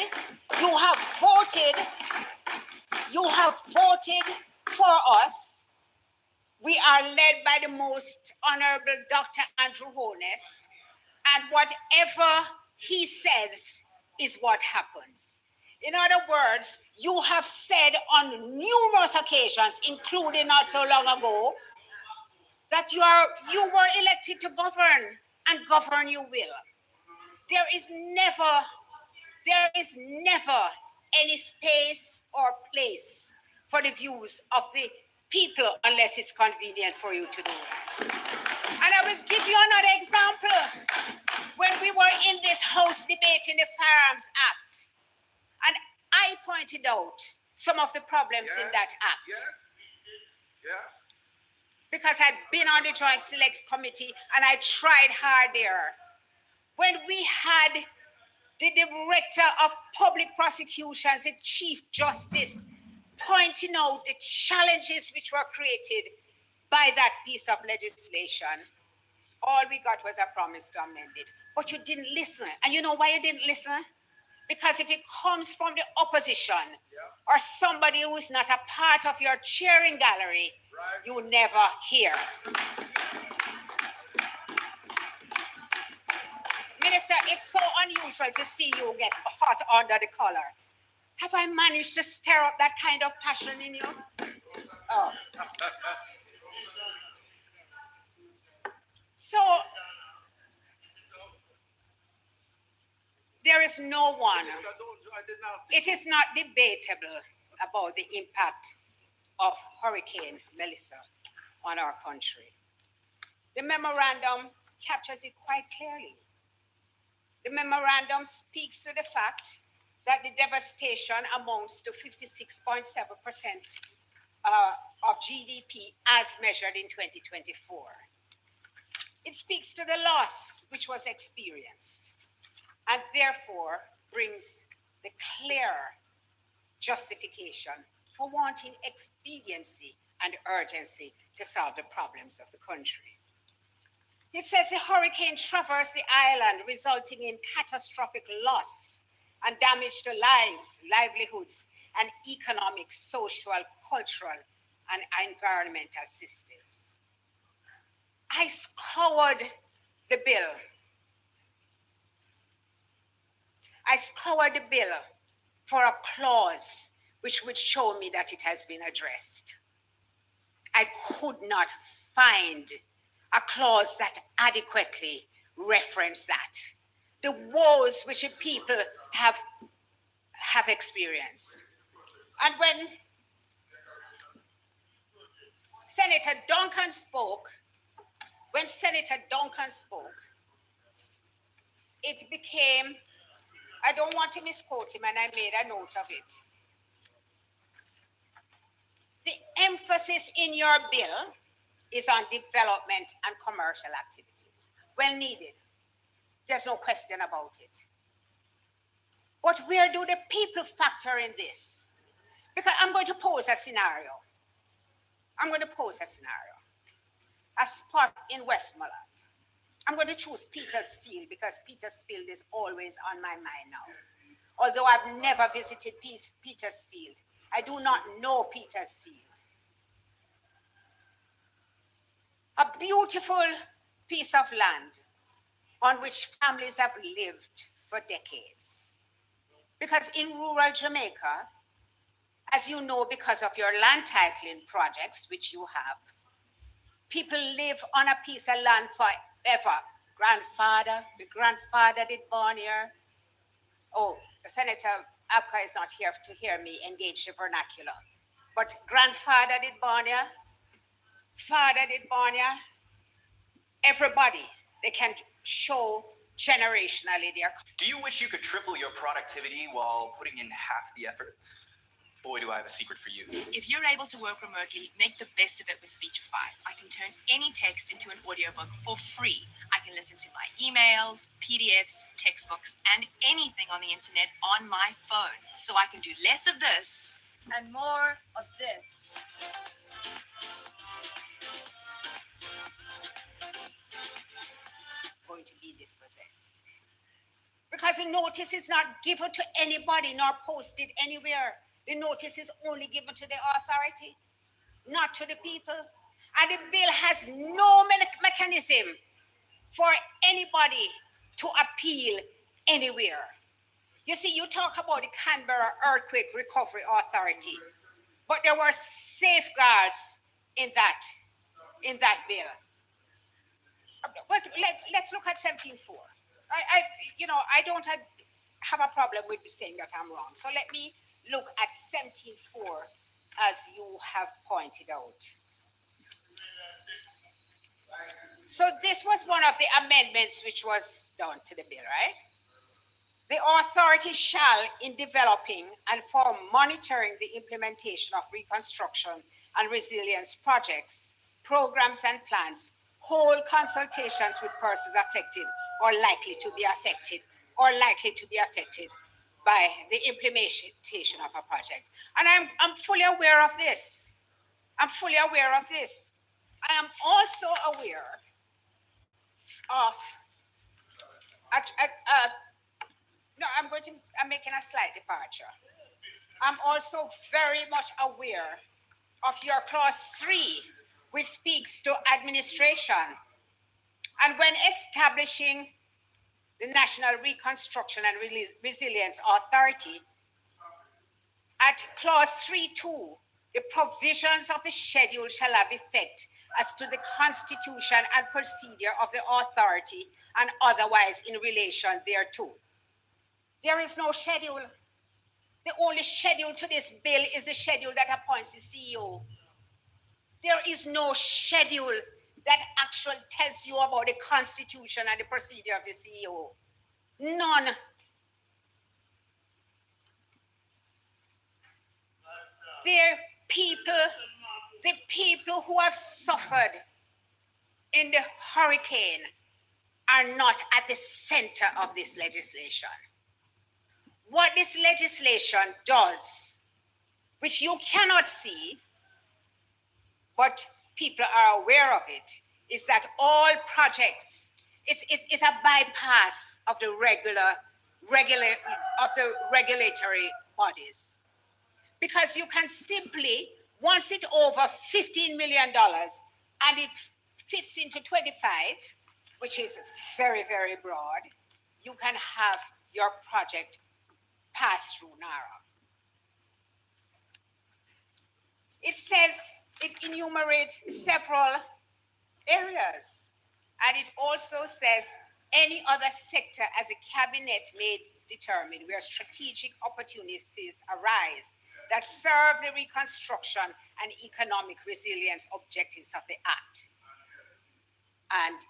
for us. We are led by the most honorable Dr. Andrew Holness, and whatever he says is what happens. In other words, you have said on numerous occasions, including not so long ago, that you were elected to govern, and govern you will. There is never any space or place for the views of the people unless it's convenient for you to do that. And I will give you another example. When we were in this House debating the Firearms Act, and I pointed out some of the problems in that act. Because I'd been on the Joint Select Committee and I tried hard there. When we had the Director of Public Prosecutions, the Chief Justice, pointing out the challenges which were created by that piece of legislation, all we got was a promise to amend it. But you didn't listen. And you know why you didn't listen? Because if it comes from the opposition or somebody who is not a part of your cheering gallery, you never hear. Minister, it's so unusual to see you get hot under the collar. Have I managed to stir up that kind of passion in you? Oh. So, there is no one. It is not debatable about the impact of Hurricane Melissa on our country. The memorandum captures it quite clearly. The memorandum speaks to the fact that the devastation amounts to 56.7% of GDP as measured in 2024. It speaks to the loss which was experienced, and therefore brings the clear justification for wanting expediency and urgency to solve the problems of the country. It says the hurricane traversed the island, resulting in catastrophic loss and damage to lives, livelihoods, and economic, social, cultural, and environmental systems. I scoured the bill. I scoured the bill for a clause which would show me that it has been addressed. I could not find a clause that adequately referenced that. The woes which the people have experienced. And when Senator Duncan spoke, it became, I don't want to misquote him, and I made a note of it. The emphasis in your bill is on development and commercial activities. Well needed. There's no question about it. But where do the people factor in this? Because I'm going to pose a scenario. A spot in Westmoreland. I'm going to choose Petersfield because Petersfield is always on my mind now. Although I've never visited Petersfield, I do not know Petersfield. A beautiful piece of land on which families have lived for decades. Because in rural Jamaica, as you know, because of your land titling projects, which you have, people live on a piece of land forever. The grandfather did born here. Oh, Senator Abka is not here to hear me engage the vernacular. But grandfather did born here. Father did born here. Everybody, they can show generationally their. Do you wish you could triple your productivity while putting in half the effort? Boy, do I have a secret for you. If you're able to work remotely, make the best of it with Speechify. I can turn any text into an audiobook for free. I can listen to my emails, PDFs, textbooks, and anything on the internet on my phone. So I can do less of this and more of this. Going to be dispossessed. Because the notice is not given to anybody nor posted anywhere. The notice is only given to the authority, not to the people. And the bill has no mechanism for anybody to appeal anywhere. You see, you talk about the Canberra Earthquake Recovery Authority, but there were safeguards in that bill. But let's look at 17.4. I don't have a problem with saying that I'm wrong. So let me look at 17.4 as you have pointed out. So this was one of the amendments which was done to the bill, right? The authority shall, in developing and for monitoring the implementation of reconstruction and resilience projects, programs and plans, hold consultations with persons affected or likely to be affected by the implementation of a project. And I'm fully aware of this. I am also aware of, I'm making a slight departure. I'm also very much aware of your clause 3, which speaks to administration. And when establishing the National Reconstruction and Resilience Authority, at clause 3.2, the provisions of the schedule shall have effect as to the constitution and procedure of the authority and otherwise in relation thereto. There is no schedule. The only schedule to this bill is the schedule that appoints the CEO. There is no schedule that actually tells you about the constitution and the procedure of the CEO. None. The people who have suffered in the hurricane are not at the center of this legislation. What this legislation does, which you cannot see, but people are aware of it, is that all projects, it's a bypass of the regulatory bodies. Because you can simply, once it's over $15 million and it fits into 25, which is very, very broad, you can have your project pass through NARA. It says, it enumerates several areas, and it also says any other sector as a cabinet may determine where strategic opportunities arise that serve the reconstruction and economic resilience objectives of the Act. And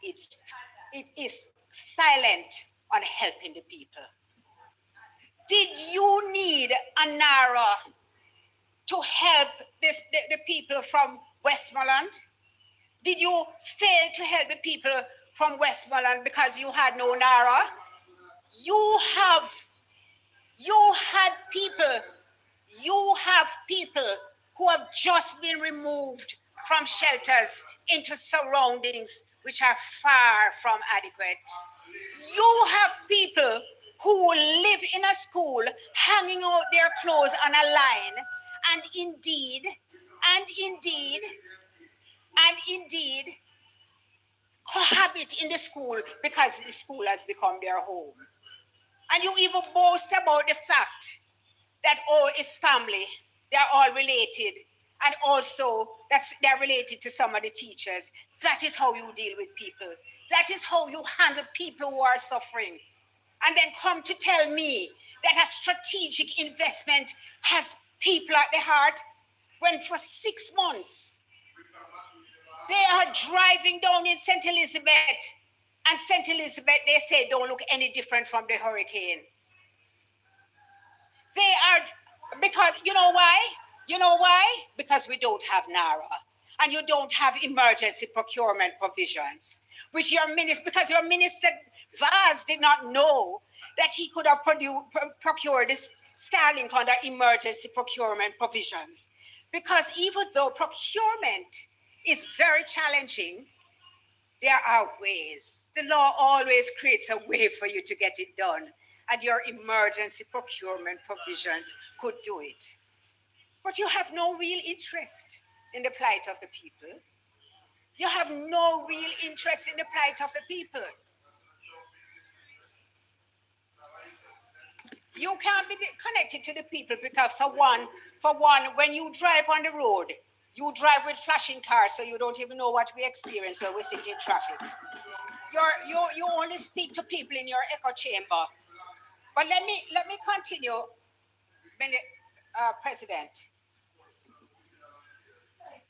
it is silent on helping the people. Did you need a NARA to help the people from Westmoreland? Did you fail to help the people from Westmoreland because you had no NARA? You have people who have just been removed from shelters into surroundings which are far from adequate. You have people who live in a school hanging out their clothes on a line and indeed cohabit in the school because the school has become their home. And you even boast about the fact that, oh, it's family, they're all related, and also they're related to some of the teachers. That is how you deal with people. That is how you handle people who are suffering. And then come to tell me that a strategic investment has people at the heart when for 6 months they are driving down in St. Elizabeth And St. Elizabeth, they say, don't look any different from the hurricane. They are, because, you know why? You know why? Because we don't have NARA. And you don't have emergency procurement provisions, which your minister, because your minister Vaz did not know that he could have procured this Starlink under emergency procurement provisions. Because even though procurement is very challenging, there are ways. The law always creates a way for you to get it done, and your emergency procurement provisions could do it. But you have no real interest in the plight of the people. You have no real interest in the plight of the people. You can't be connected to the people because for one, when you drive on the road, you drive with flashing cars, so you don't even know what we experience when we sit in traffic. You only speak to people in your echo chamber. But let me continue, President.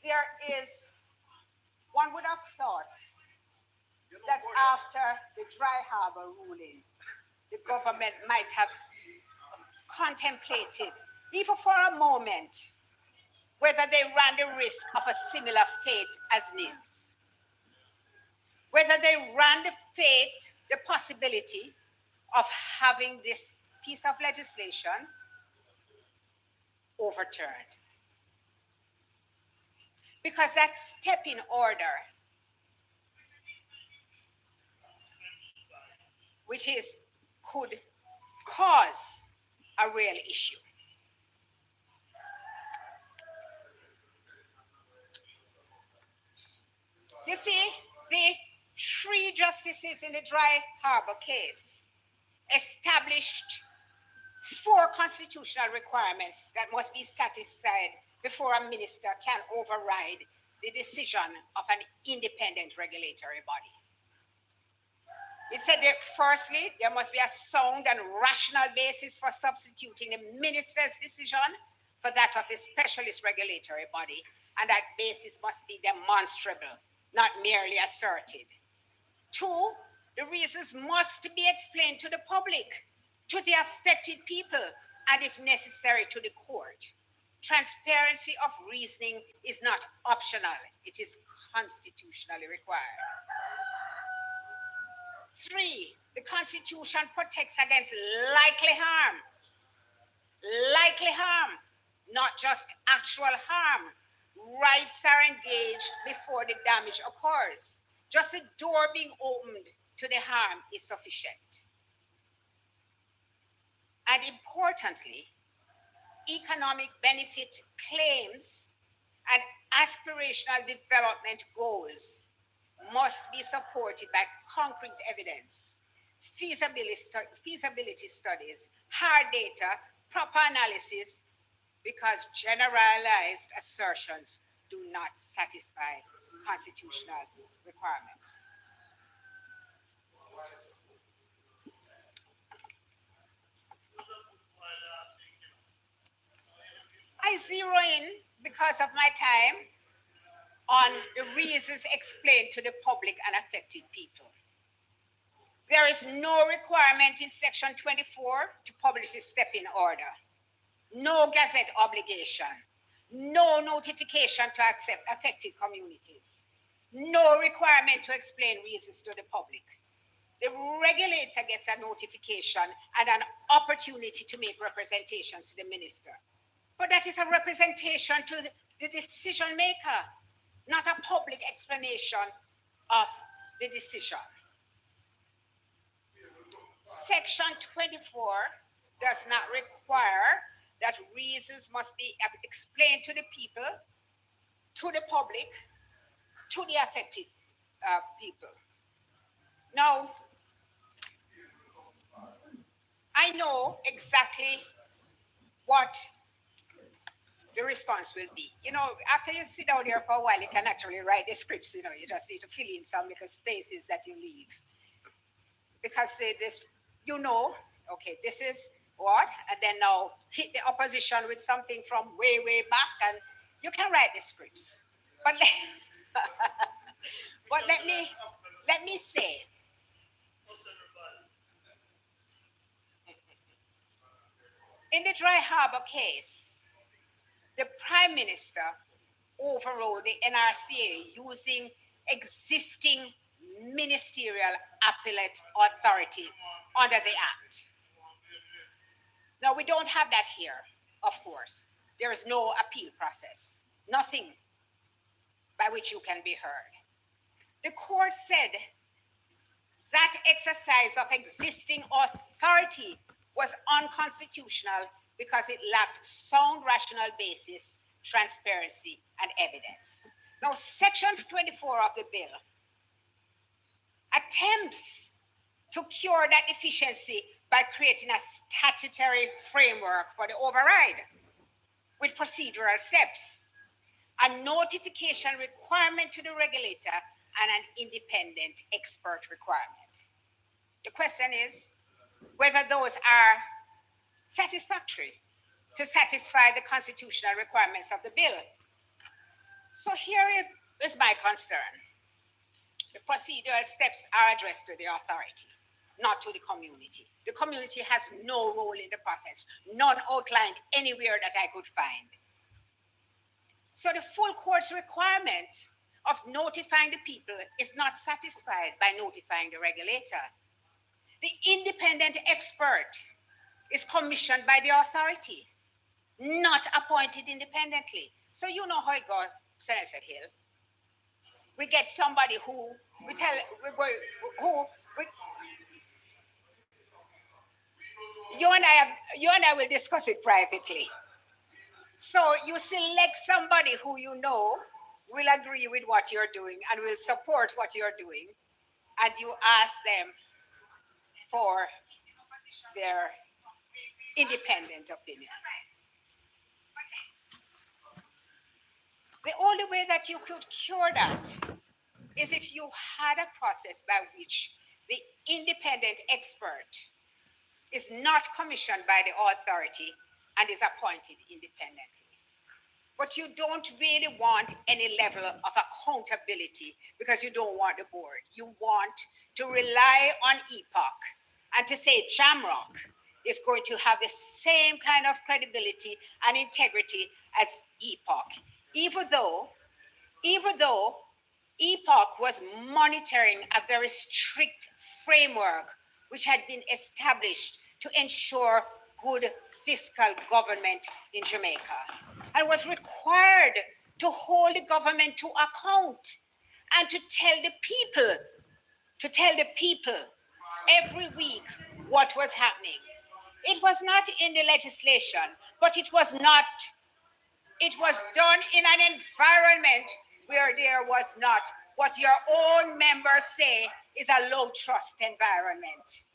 There is, one would have thought that after the dry harbor ruling, the government might have contemplated, even for a moment, whether they ran the risk of a similar fate as NIS. Whether they ran the possibility of having this piece of legislation overturned. Because that step in order, which could cause a real issue. You see, the 3 justices in the Dry Harbor case established 4 constitutional requirements that must be satisfied before a minister can override the decision of an independent regulatory body. It said that firstly, there must be a sound and rational basis for substituting the minister's decision for that of the specialist regulatory body, and that basis must be demonstrable, not merely asserted. 2, the reasons must be explained to the public, to the affected people, and if necessary, to the court. Transparency of reasoning is not optional, it is constitutionally required. 3, the Constitution protects against likely harm. Likely harm, not just actual harm. Rights are engaged before the damage occurs. Just a door being opened to the harm is sufficient. And importantly, economic benefit claims and aspirational development goals must be supported by concrete evidence, feasibility studies, hard data, proper analysis, because generalized assertions do not satisfy constitutional requirements. I zero in, because of my time, on the reasons explained to the public and affected people. There is no requirement in Section 24 to publish a step-in order. No gazette obligation. No notification to affected communities. No requirement to explain reasons to the public. The regulator gets a notification and an opportunity to make representations to the minister. But that is a representation to the decision maker, not a public explanation of the decision. Section 24 does not require that reasons must be explained to the people, to the public, to the affected people. Now, I know exactly what the response will be. You know, after you sit down here for a while, you can actually write the scripts, you know, you just need to fill in some little spaces that you leave. Because you know, okay, this is what, and then now hit the opposition with something from way, way back, and you can write the scripts. But let me say In the Dry Harbor case, the Prime Minister overrode the NRCA using existing ministerial appellate authority under the Act. Now, we don't have that here, of course. There is no appeal process, nothing by which you can be heard. The court said that exercise of existing authority was unconstitutional because it lacked sound rational basis, transparency, and evidence. Now, Section 24 of the bill attempts to cure that deficiency by creating a statutory framework for the override with procedural steps, a notification requirement to the regulator, and an independent expert requirement. The question is whether those are satisfactory to satisfy the constitutional requirements of the bill. So here is my concern. The procedural steps are addressed to the authority, not to the community. The community has no role in the process, none outlined anywhere that I could find. So the full court's requirement of notifying the people is not satisfied by notifying the regulator. The independent expert is commissioned by the authority, not appointed independently. So you know how it goes, Senator Hill. We get somebody who you and I will discuss it privately. So you select somebody who you know will agree with what you're doing and will support what you're doing, and you ask them for their independent opinion. The only way that you could cure that is if you had a process by which the independent expert is not commissioned by the authority and is appointed independently. But you don't really want any level of accountability because you don't want the board. You want to rely on EPOC and to say Jamrock is going to have the same kind of credibility and integrity as EPOC, even though EPOC was monitoring a very strict framework which had been established to ensure good fiscal government in Jamaica, and was required to hold the government to account and to tell the people every week what was happening. It was not in the legislation, but it was done in an environment where there was not what your own members say is a low trust environment.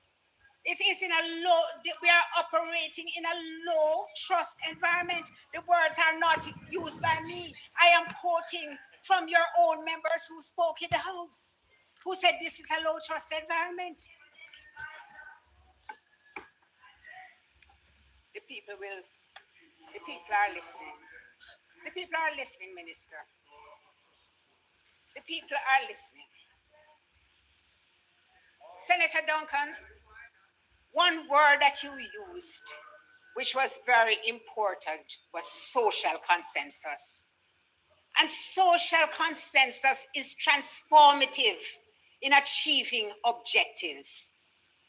It is we are operating in a low trust environment. The words are not used by me. I am quoting from your own members who spoke in the House, who said this is a low trust environment. The people are listening. The people are listening, Minister. The people are listening. Senator Duncan, one word that you used, which was very important, was social consensus. And social consensus is transformative in achieving objectives.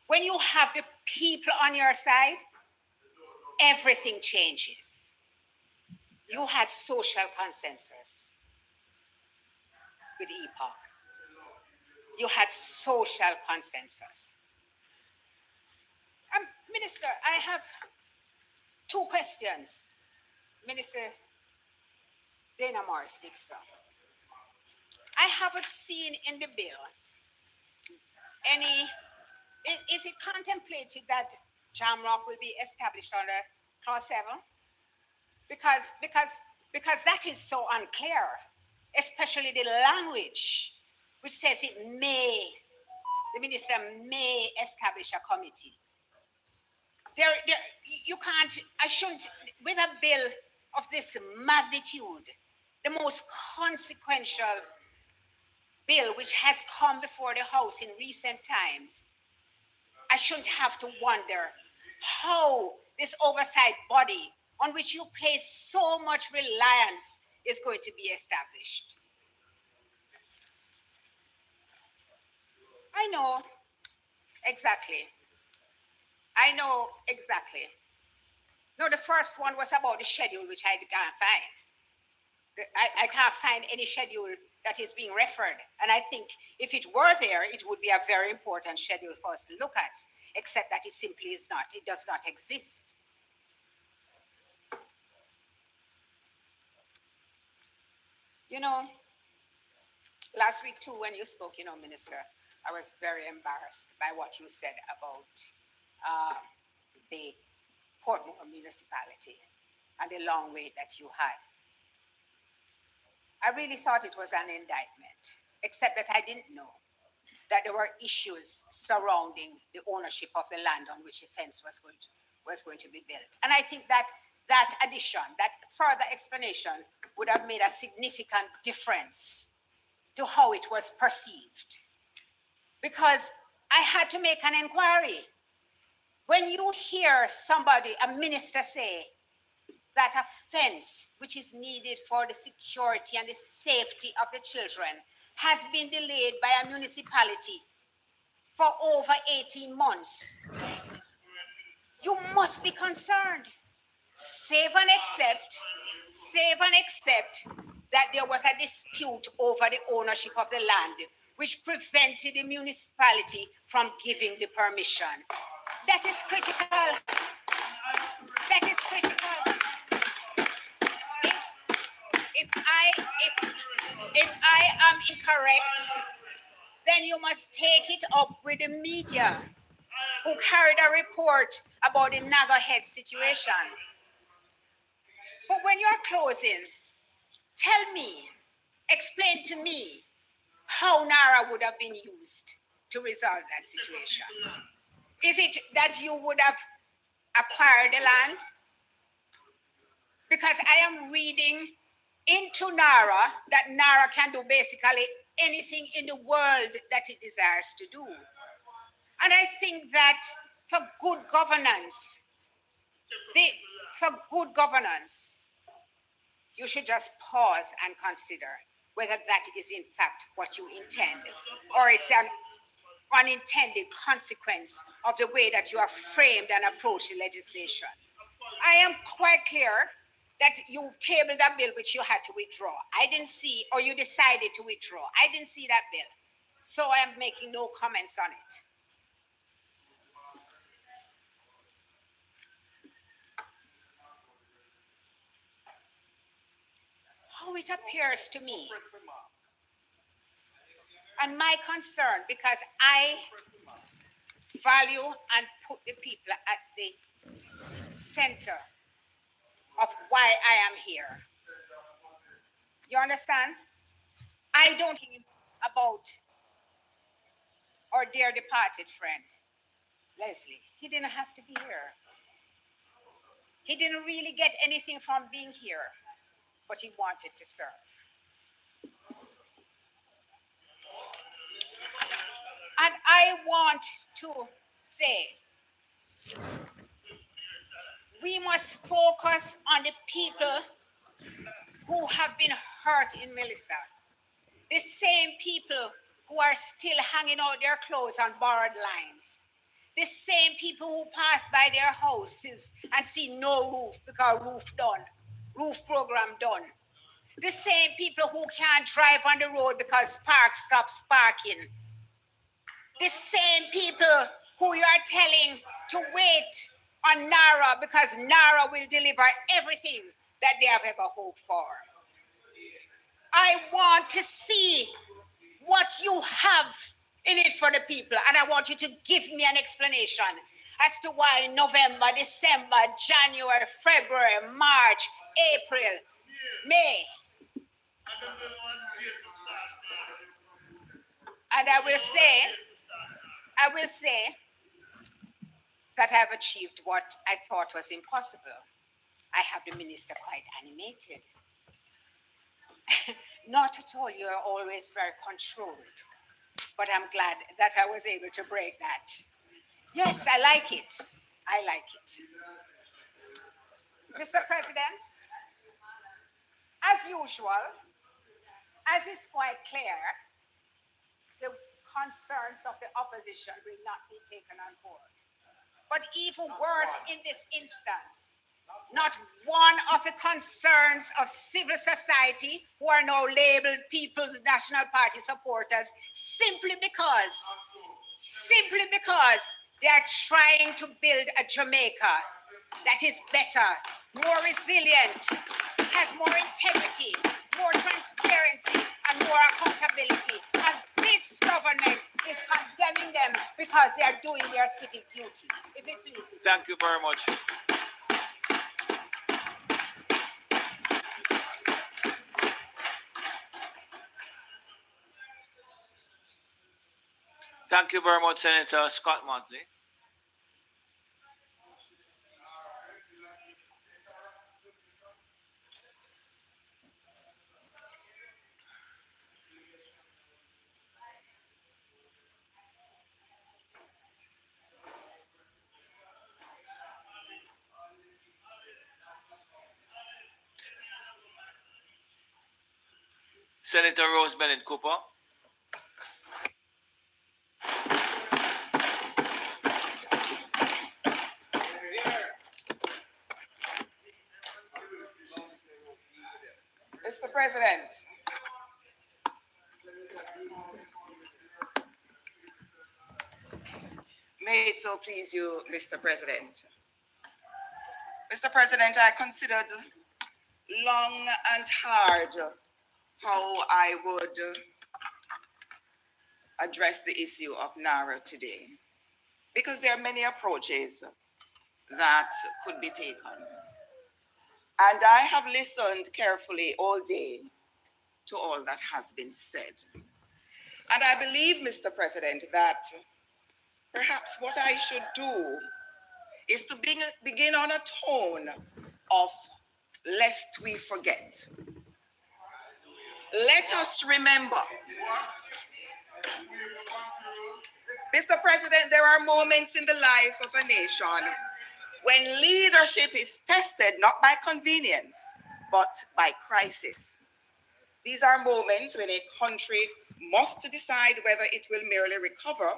When you have the people on your side, everything changes. You had social consensus with EPOC. You had social consensus. Minister, I have two questions. Minister Dana Morris Dixon. I haven't seen in the bill is it contemplated that Jamrock will be established under Clause 7? Because that is so unclear, especially the language, which says the minister may establish a committee. With a bill of this magnitude, the most consequential bill which has come before the House in recent times, I shouldn't have to wonder how this oversight body on which you place so much reliance is going to be established. I know exactly. I know exactly. No, the first one was about the schedule, which I can't find. I can't find any schedule that is being referred. And I think if it were there, it would be a very important schedule for us to look at, except that it simply is not. It does not exist. You know, last week too, when you spoke, Minister, I was very embarrassed by what you said about the Portmore municipality and the long wait that you had. I really thought it was an indictment, except that I didn't know that there were issues surrounding the ownership of the land on which the fence was going to be built. And I think that that addition, that further explanation would have made a significant difference to how it was perceived. Because I had to make an inquiry. When you hear somebody, a minister, say that a fence which is needed for the security and the safety of the children has been delayed by a municipality for over 18 months, you must be concerned. Save and accept that there was a dispute over the ownership of the land, which prevented the municipality from giving the permission. That is critical. That is critical. If I am incorrect, then you must take it up with the media who carried a report about the Nagahead situation. But when you're closing, tell me, explain to me how NARA would have been used to resolve that situation. Is it that you would have acquired the land? Because I am reading into NARA that NARA can do basically anything in the world that it desires to do. And I think that for good governance, you should just pause and consider whether that is in fact what you intend, or it's an unintended consequence of the way that you have framed and approached the legislation. I am quite clear that you tabled a bill which you had to withdraw. I didn't see, or you decided to withdraw. I didn't see that bill. So I am making no comments on it. How it appears to me, and my concern, because I value and put the people at the center of why I am here. You understand? I don't think about our dear departed friend, Leslie. He didn't have to be here. He didn't really get anything from being here, but he wanted to serve. And I want to say, we must focus on the people who have been hurt in Melissa. The same people who are still hanging out their clothes on borrowed lines. The same people who pass by their houses and see no roof because roof program done. The same people who can't drive on the road because Spark stops sparking. The same people who you are telling to wait on NARA because NARA will deliver everything that they have ever hoped for. I want to see what you have in it for the people, and I want you to give me an explanation as to why November, December, January, February, March, April, May. And I will say that I've achieved what I thought was impossible. I have the minister quite animated. Not at all, you're always very controlled. But I'm glad that I was able to break that. Yes, I like it. I like it. Mr. President, as usual, as is quite clear, the concerns of the opposition will not be taken on board. But even worse in this instance, not one of the concerns of civil society who are now labeled People's National Party supporters simply because they are trying to build a Jamaica that is better, more resilient, has more integrity, more transparency, and more accountability. And this government is condemning them because they are doing their civic duty. If it pleases. Thank you very much. Thank you very much, Senator Scott Motley. Senator Rose Bennett Cooper. Mr. President, may it so please you, Mr. President. Mr. President, I considered long and hard how I would address the issue of NARA today, because there are many approaches that could be taken. And I have listened carefully all day to all that has been said. And I believe, Mr. President, that perhaps what I should do is to begin on a tone of lest we forget. Let us remember. Mr. President, there are moments in the life of a nation when leadership is tested not by convenience, but by crisis. These are moments when a country must decide whether it will merely recover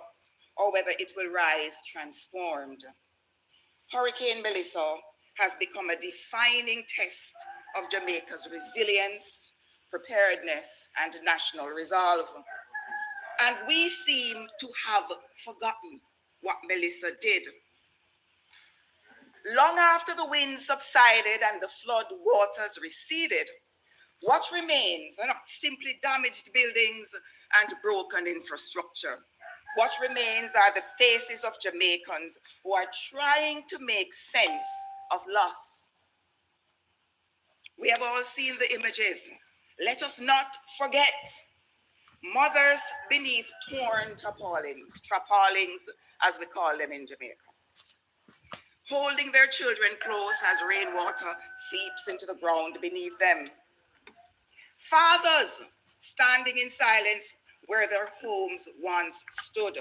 or whether it will rise transformed. Hurricane Melissa has become a defining test of Jamaica's resilience, preparedness, and national resolve. And we seem to have forgotten what Melissa did. Long after the winds subsided and the flood waters receded, what remains are not simply damaged buildings and broken infrastructure. What remains are the faces of Jamaicans who are trying to make sense of loss. We have all seen the images. Let us not forget mothers beneath torn tarpaulins, as we call them in Jamaica, holding their children close as rainwater seeps into the ground beneath them. Fathers standing in silence where their homes once stood.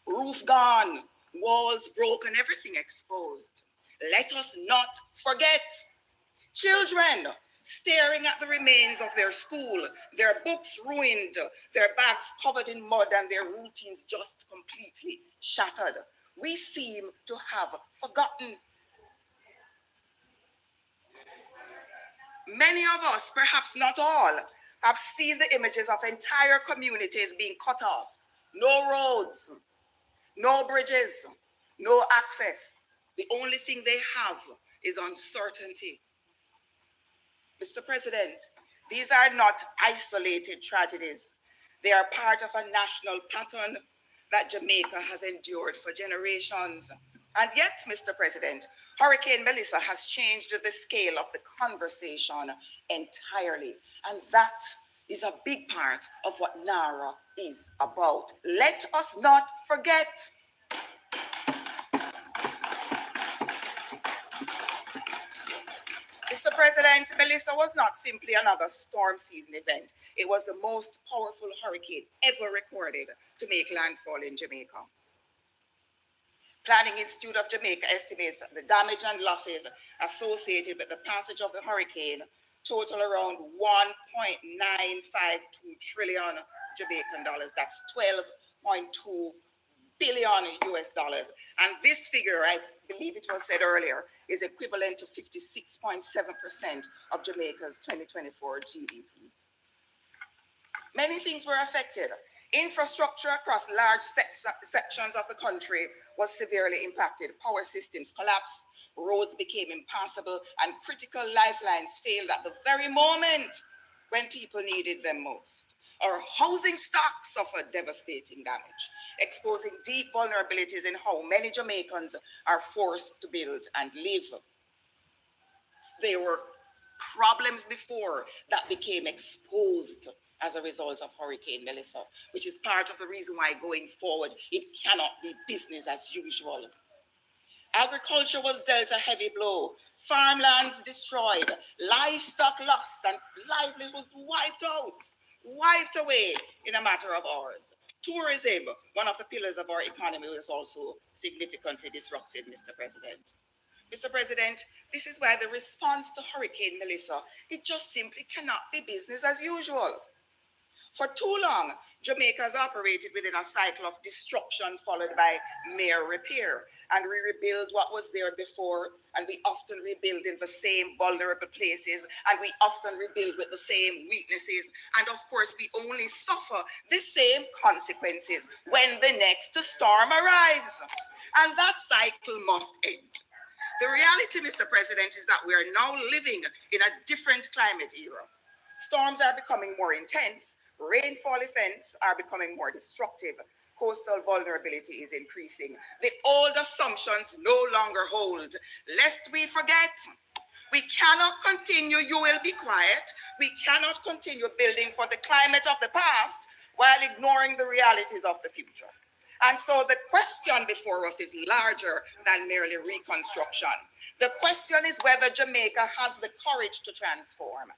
Roof gone, walls broken, everything exposed. Let us not forget. Children staring at the remains of their school, their books ruined, their bags covered in mud, and their routines just completely shattered. We seem to have forgotten. Many of us, perhaps not all, have seen the images of entire communities being cut off. No roads, no bridges, no access. The only thing they have is uncertainty. Mr. President, these are not isolated tragedies. They are part of a national pattern that Jamaica has endured for generations. And yet, Mr. President, Hurricane Melissa has changed the scale of the conversation entirely. And that is a big part of what NARA is about. Let us not forget. Mr. President, Melissa was not simply another storm season event. It was the most powerful hurricane ever recorded to make landfall in Jamaica. Planning Institute of Jamaica estimates that the damage and losses associated with the passage of the hurricane total around 1.952 trillion Jamaican dollars. That's 12.2 billion US dollars. And this figure, I believe it was said earlier, is equivalent to 56.7% of Jamaica's 2024 GDP. Many things were affected. Infrastructure across large sections of the country was severely impacted. Power systems collapsed, roads became impassable, and critical lifelines failed at the very moment when people needed them most. Our housing stock suffered devastating damage, exposing deep vulnerabilities in how many Jamaicans are forced to build and live. There were problems before that became exposed as a result of Hurricane Melissa, which is part of the reason why going forward, it cannot be business as usual. Agriculture was dealt a heavy blow, farmlands destroyed, livestock lost, and livelihoods wiped away in a matter of hours. Tourism, one of the pillars of our economy, was also significantly disrupted, Mr. President. Mr. President, this is why the response to Hurricane Melissa, it just simply cannot be business as usual. For too long, Jamaica has operated within a cycle of destruction followed by mere repair. And we rebuild what was there before, and we often rebuild in the same vulnerable places, and we often rebuild with the same weaknesses. And of course, we only suffer the same consequences when the next storm arrives. And that cycle must end. The reality, Mr. President, is that we are now living in a different climate era. Storms are becoming more intense, rainfall events are becoming more destructive, coastal vulnerability is increasing. The old assumptions no longer hold. Lest we forget, we cannot continue, you will be quiet, we cannot continue building for the climate of the past while ignoring the realities of the future. And so the question before us is larger than merely reconstruction. The question is whether Jamaica has the courage to transform.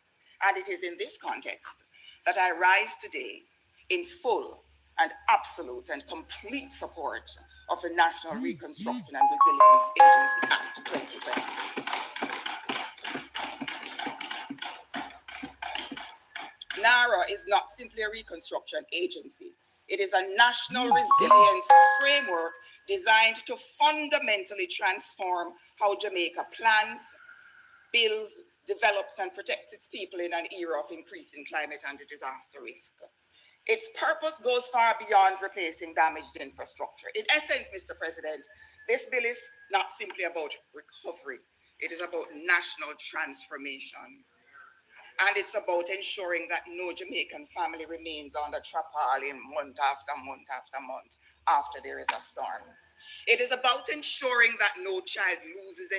And it is in this context that I rise today in full and absolute and complete support of the National Reconstruction and Resilience Agency Act 2026. NARA is not simply a reconstruction agency. It is a national resilience framework designed to fundamentally transform how Jamaica plans, builds, develops, and protects its people in an era of increasing climate and disaster risk. Its purpose goes far beyond replacing damaged infrastructure. In essence, Mr. President, this bill is not simply about recovery. It is about national transformation. And it's about ensuring that no Jamaican family remains under tarpaulin month after month after month after there is a storm. It is about ensuring that no child loses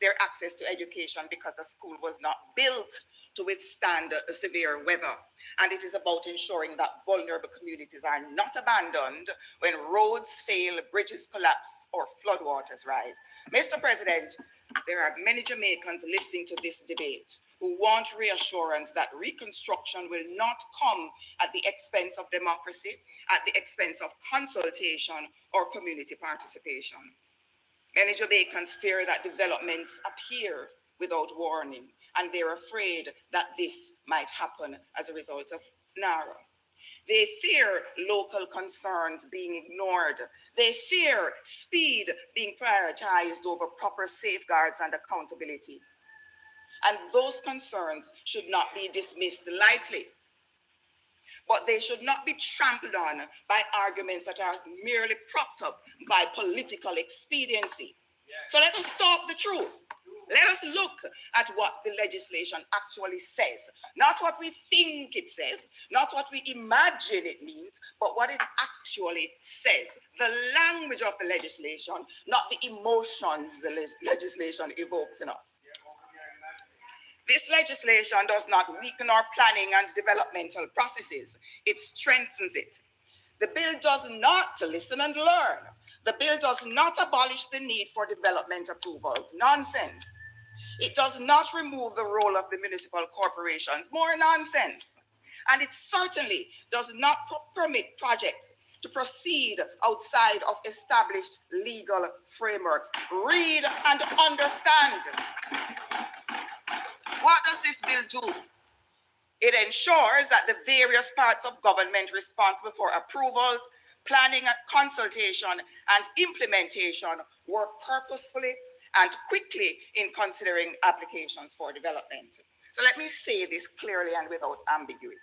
their access to education because the school was not built to withstand severe weather. And it is about ensuring that vulnerable communities are not abandoned when roads fail, bridges collapse, or floodwaters rise. Mr. President, there are many Jamaicans listening to this debate who want reassurance that reconstruction will not come at the expense of democracy, at the expense of consultation or community participation. Many Jamaicans fear that developments appear without warning, and they're afraid that this might happen as a result of NARA. They fear local concerns being ignored. They fear speed being prioritized over proper safeguards and accountability. And those concerns should not be dismissed lightly. But they should not be trampled on by arguments that are merely propped up by political expediency. So let us talk the truth. Let us look at what the legislation actually says. Not what we think it says, not what we imagine it means, but what it actually says. The language of the legislation, not the emotions the legislation evokes in us. This legislation does not weaken our planning and developmental processes. It strengthens it. The bill does not listen and learn. The bill does not abolish the need for development approvals. Nonsense. It does not remove the role of the municipal corporations. More nonsense. And it certainly does not permit projects to proceed outside of established legal frameworks. Read and understand. What does this bill do? It ensures that the various parts of government responsible for approvals, planning, consultation, and implementation work purposefully and quickly in considering applications for development. So let me say this clearly and without ambiguity.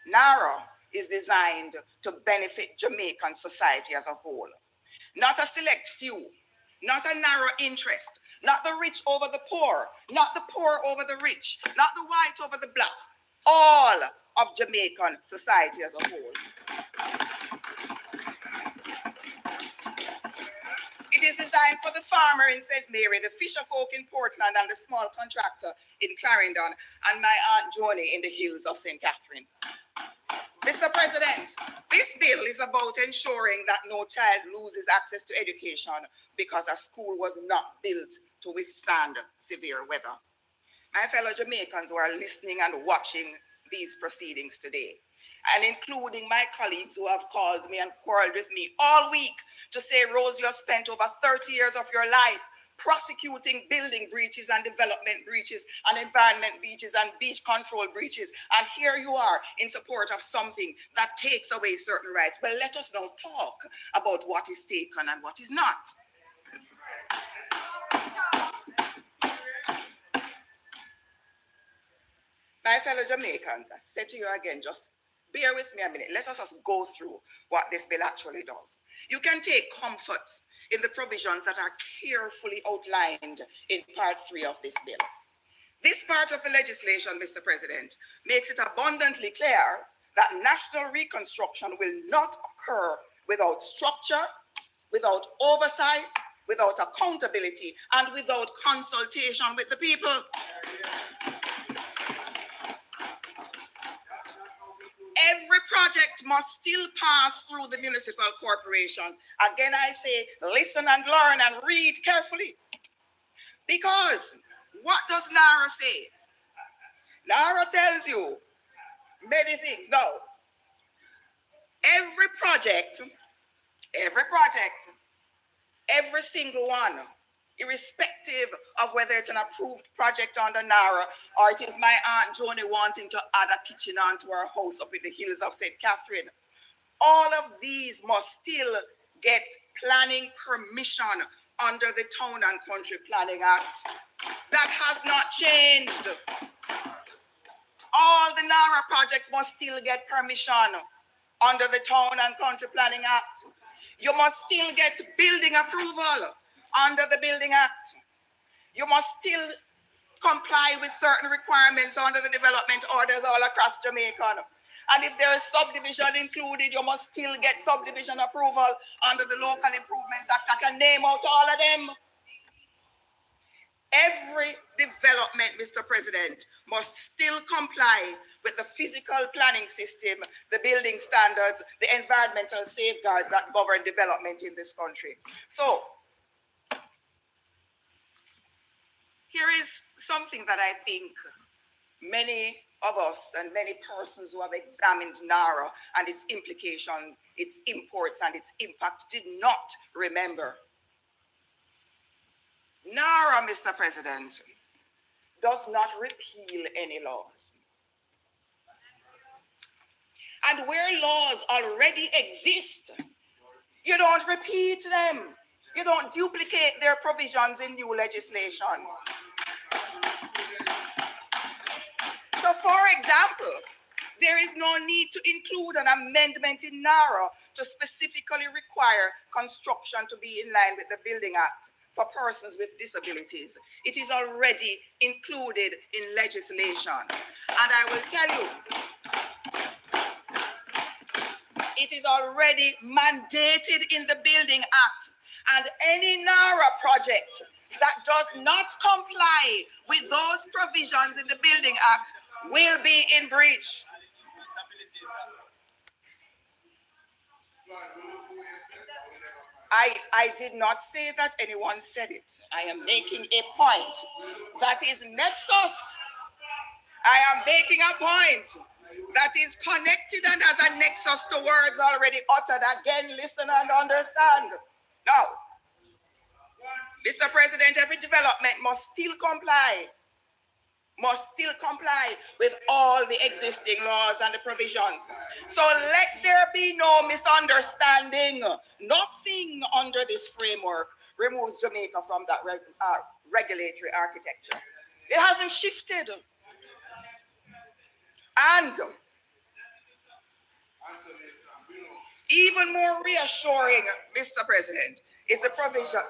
NARA is designed to benefit Jamaican society as a whole. Not a select few, not a narrow interest, not the rich over the poor, not the poor over the rich, not the white over the black, all of Jamaican society as a whole. It is designed for the farmer in St. Mary, the fisher folk in Portland, and the small contractor in Clarendon, and my Aunt Joni in the hills of St. Catherine. Mr. President, this bill is about ensuring that no child loses access to education because a school was not built to withstand severe weather. My fellow Jamaicans who are listening and watching these proceedings today, and including my colleagues who have called me and quarreled with me all week to say, Rose, you have spent over 30 years of your life prosecuting building breaches and development breaches and environment breaches and beach control breaches. And here you are in support of something that takes away certain rights. Well, let us now talk about what is taken and what is not. My fellow Jamaicans, I say to you again, just bear with me a minute. Let us just go through what this bill actually does. You can take comfort in the provisions that are carefully outlined in Part 3 of this bill. This part of the legislation, Mr. President, makes it abundantly clear that national reconstruction will not occur without structure, without oversight, without accountability, and without consultation with the people. Every project must still pass through the municipal corporations. Again, I say, listen and learn and read carefully. Because what does NARA say? NARA tells you many things. No. Every project, every single one, irrespective of whether it's an approved project under NARA or it is my Aunt Joni wanting to add a kitchen onto her house up in the hills of St. Catherine, all of these must still get planning permission under the Town and Country Planning Act. That has not changed. All the NARA projects must still get permission under the Town and Country Planning Act. You must still get building approval under the Building Act. You must still comply with certain requirements under the development orders all across Jamaica. And if there is subdivision included, you must still get subdivision approval under the Local Improvements Act. I can name out all of them. Every development, Mr. President, must still comply with the physical planning system, the building standards, the environmental safeguards that govern development in this country. So, here is something that I think many of us and many persons who have examined NARA and its implications, its imports and its impact did not remember. NARA, Mr. President, does not repeal any laws. And where laws already exist, you don't repeat them. You don't duplicate their provisions in new legislation. So, for example, there is no need to include an amendment in NARA to specifically require construction to be in line with the Building Act for persons with disabilities. It is already included in legislation. And I will tell you, it is already mandated in the Building Act. And any NARA project that does not comply with those provisions in the Building Act will be in breach. I did not say that anyone said it. I am making a point that is nexus. I am making a point that is connected and has a nexus to words already uttered. Again, listen and understand. Now, Mr. President, every development must still comply with all the existing laws and the provisions. So let there be no misunderstanding. Nothing under this framework removes Jamaica from that regulatory architecture. It hasn't shifted. And even more reassuring, Mr. President, is the provision.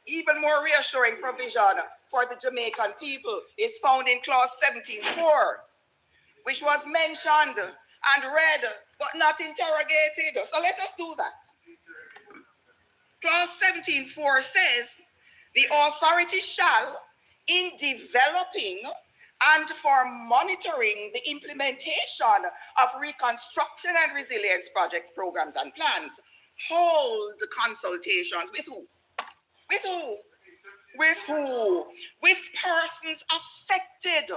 Even more reassuring provision for the Jamaican people is found in clause 17.4, which was mentioned and read but not interrogated. So let us do that. Clause 17.4 says, the authority shall, in developing and for monitoring the implementation of reconstruction and resilience projects, programs, and plans, hold consultations with who? With who? With who? With persons affected.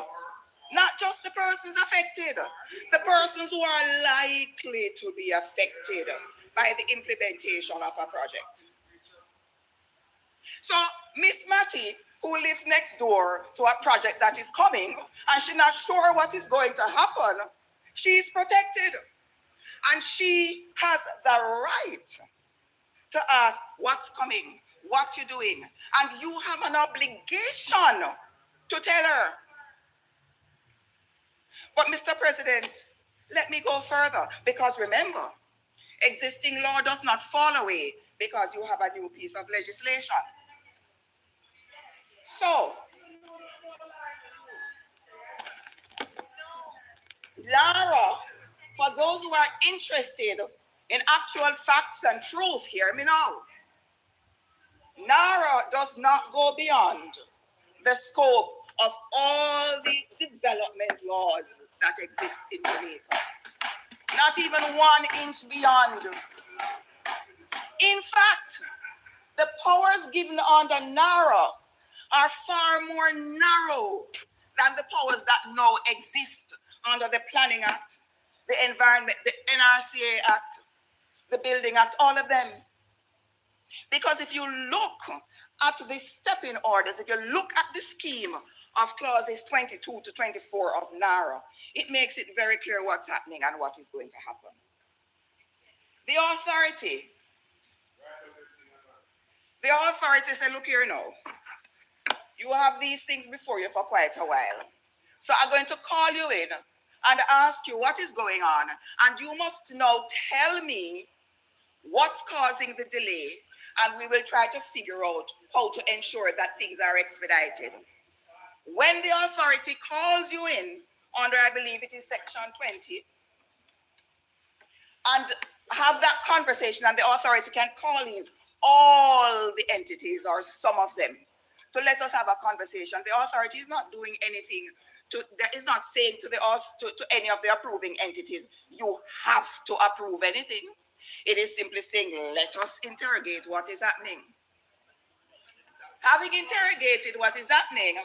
Not just the persons affected, the persons who are likely to be affected by the implementation of a project. So Miss Matty, who lives next door to a project that is coming, and she's not sure what is going to happen, she's protected. And she has the right to ask what's coming, what you're doing, and you have an obligation to tell her. But Mr. President, let me go further, because remember, existing law does not fall away because you have a new piece of legislation. So, Lara, for those who are interested in actual facts and truth, hear me now. NARA does not go beyond the scope of all the development laws that exist in Jamaica. Not even 1 inch beyond. In fact, the powers given under NARA are far more narrow than the powers that now exist under the Planning Act, the Environment, the NRCA Act, the Building Act, all of them. Because if you look at the stepping orders, if you look at the scheme of clauses 22 to 24 of NARA, it makes it very clear what's happening and what is going to happen. The authority said, look here now, you have these things before you for quite a while. So I'm going to call you in and ask you what is going on, and you must now tell me what's causing the delay, and we will try to figure out how to ensure that things are expedited. When the authority calls you in, under, I believe it is section 20, and have that conversation, and the authority can call in all the entities or some of them to let us have a conversation. The authority is not doing anything is not saying to any of the approving entities, you have to approve anything. It is simply saying, let us interrogate what is happening. Having interrogated what is happening,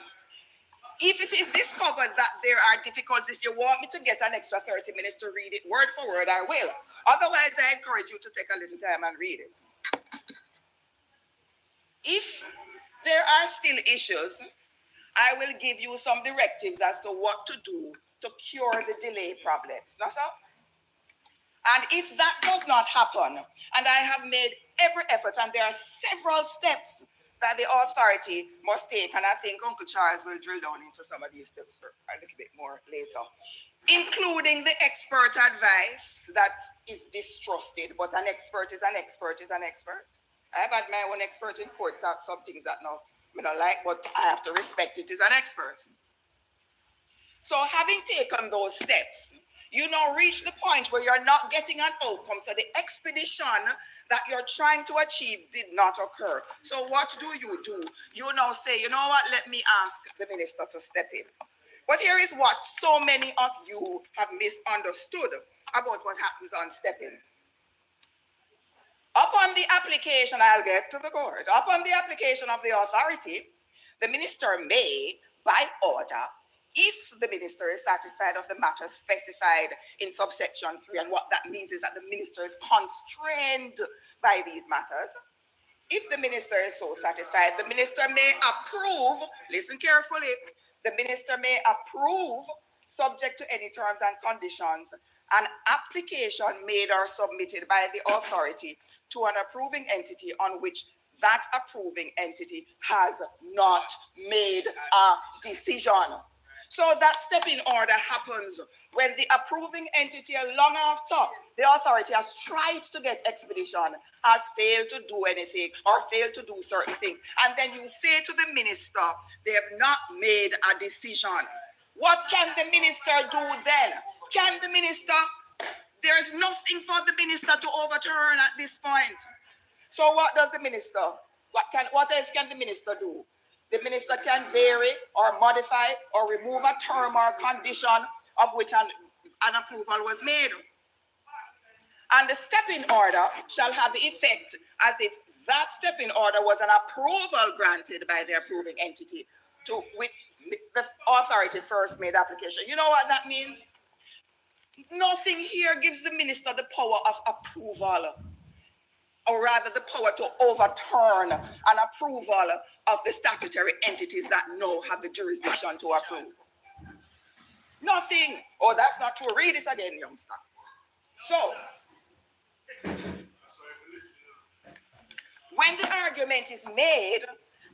if it is discovered that there are difficulties, if you want me to get an extra 30 minutes to read it word for word, I will. Otherwise, I encourage you to take a little time and read it. If there are still issues, I will give you some directives as to what to do to cure the delay problems. That's all. And if that does not happen, and I have made every effort, and there are several steps that the authority must take, and I think Uncle Charles will drill down into some of these steps a little bit more later, including the expert advice that is distrusted, but an expert is an expert is an expert. I've had my own expert in court talk some things that now I don't like, but I have to respect it as an expert. So having taken those steps, you now reach the point where you're not getting an outcome. So the expedition that you're trying to achieve did not occur. So what do? You now say, you know what, let me ask the minister to step in. But here is what so many of you have misunderstood about what happens on stepping. Upon the application, I'll get to the court. Upon the application of the authority, the minister may, by order, if the minister is satisfied of the matter specified in subsection 3, and what that means is that the minister is constrained by these matters. If the minister is so satisfied, the minister may approve, listen carefully, the minister may approve, subject to any terms and conditions, an application made or submitted by the authority to an approving entity on which that approving entity has not made a decision. So that step-in order happens when the approving entity, long after the authority has tried to get expedition, has failed to do anything or failed to do certain things. And then you say to the minister, they have not made a decision. What can the minister do then? Can the minister, there is nothing for the minister to overturn at this point. So what does the minister, what else can the minister do? The minister can vary or modify or remove a term or condition of which an approval was made. And the step-in order shall have effect as if that step-in order was an approval granted by the approving entity to which the authority first made application. You know what that means? Nothing here gives the minister the power of approval, or rather the power to overturn an approval of the statutory entities that now have the jurisdiction to approve. Nothing. Oh, that's not true. Read this again, youngster. So, when the argument is made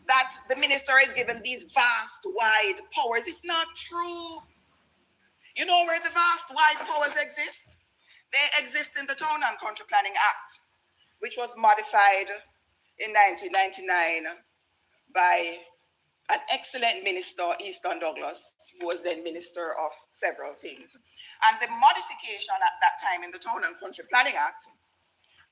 that the minister is given these vast, wide powers, it's not true. You know where the vast, wide powers exist? They exist in the Town and Country Planning Act, which was modified in 1999 by an excellent minister, Easton Douglas, who was then minister of several things. And the modification at that time in the Town and Country Planning Act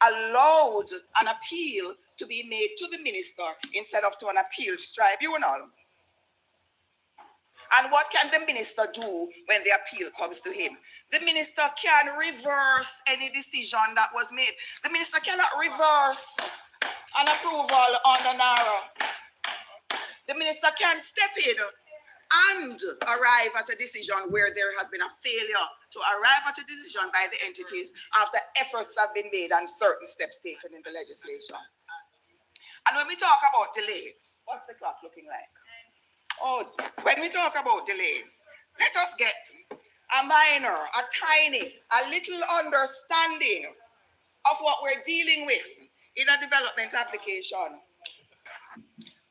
allowed an appeal to be made to the minister instead of to an appeals tribunal. And what can the minister do when the appeal comes to him? The minister can reverse any decision that was made. The minister cannot reverse an approval on the narrow. The minister can step in and arrive at a decision where there has been a failure to arrive at a decision by the entities after efforts have been made and certain steps taken in the legislation. And when we talk about delay, what's the clock looking like? Oh, when we talk about delay, let us get a minor, a tiny, a little understanding of what we're dealing with in a development application.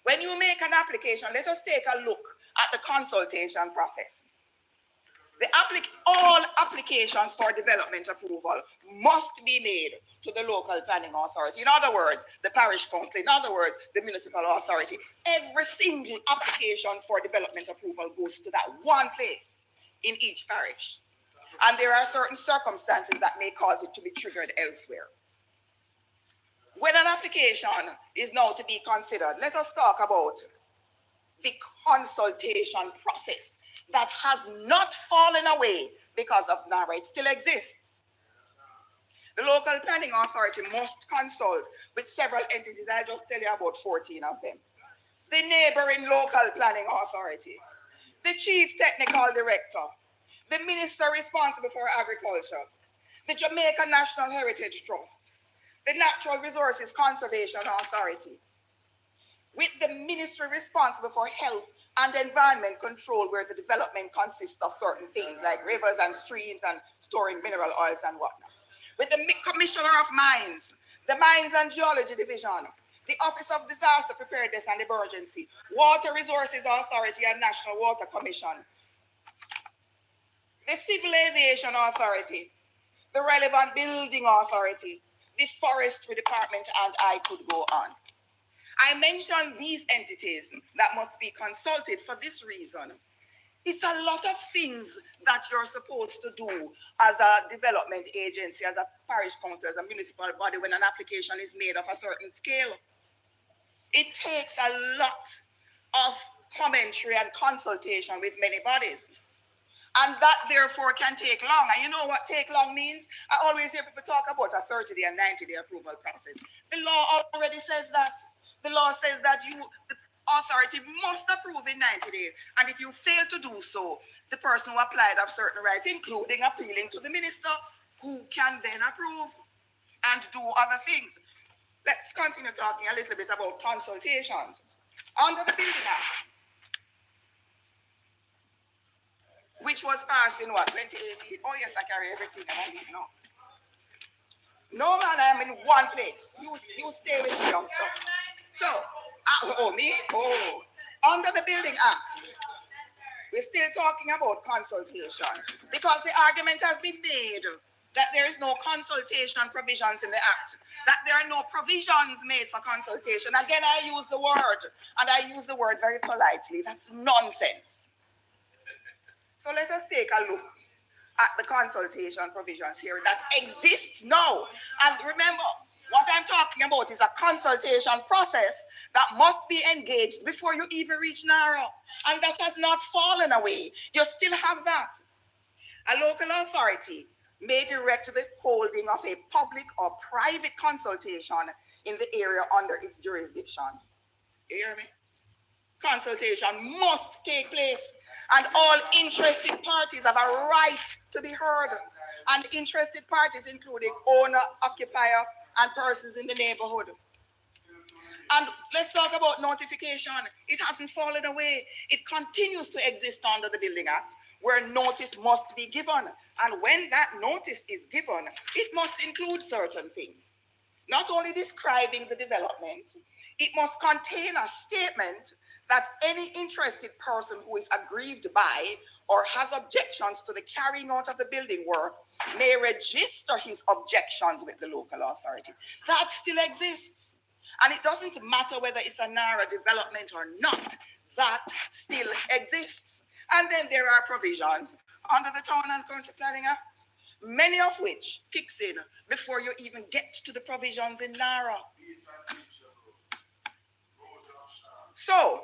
When you make an application, let us take a look at the consultation process. All applications for development approval must be made to the local planning authority. In other words, the parish council, in other words, the municipal authority. Every single application for development approval goes to that one place in each parish. And there are certain circumstances that may cause it to be triggered elsewhere. When an application is now to be considered, let us talk about the consultation process that has not fallen away because of NARA. It still exists. The local planning authority must consult with several entities. I'll just tell you about 14 of them. The neighboring local planning authority, the chief technical director, the minister responsible for agriculture, the Jamaica National Heritage Trust, the Natural Resources Conservation Authority, with the ministry responsible for health and environment control, where the development consists of certain things like rivers and streams and storing mineral oils and whatnot. With the commissioner of mines, the Mines and Geology Division, the Office of Disaster Preparedness and Emergency, Water Resources Authority and National Water Commission, the Civil Aviation Authority, the Relevant Building Authority, the Forestry Department, and I could go on. I mentioned these entities that must be consulted for this reason. It's a lot of things that you're supposed to do as a development agency, as a parish council, as a municipal body when an application is made of a certain scale. It takes a lot of commentary and consultation with many bodies. And that therefore can take long. And you know what take long means? I always hear people talk about a 30-day and 90-day approval process. The law already says that. The law says that the authority must approve in 90 days. And if you fail to do so, the person who applied have certain rights, including appealing to the minister, who can then approve and do other things. Let's continue talking a little bit about consultations. Under the Building Act, which was passed in what, 2018? Oh yes, I carry everything and I didn't know. No man, I'm in one place. You stay with me, youngster. So, me? Oh, under the Building Act, we're still talking about consultation because the argument has been made that there is no consultation provisions in the Act, that there are no provisions made for consultation. Again, I use the word, and I use the word very politely. That's nonsense. So let us take a look at the consultation provisions here that exists now. And remember, what I'm talking about is a consultation process that must be engaged before you even reach NARA. And that has not fallen away. You still have that. A local authority may direct the holding of a public or private consultation in the area under its jurisdiction. You hear me? Consultation must take place, and all interested parties have a right to be heard. And interested parties including owner, occupier, and persons in the neighborhood. And let's talk about notification. It hasn't fallen away. It continues to exist under the Building Act, where notice must be given. And when that notice is given, it must include certain things. Not only describing the development, it must contain a statement that any interested person who is aggrieved by or has objections to the carrying out of the building work may register his objections with the local authority. That still exists. And it doesn't matter whether it's a NARA development or not, that still exists. And then there are provisions under the Town and Country Planning Act, many of which kicks in before you even get to the provisions in NARA. So,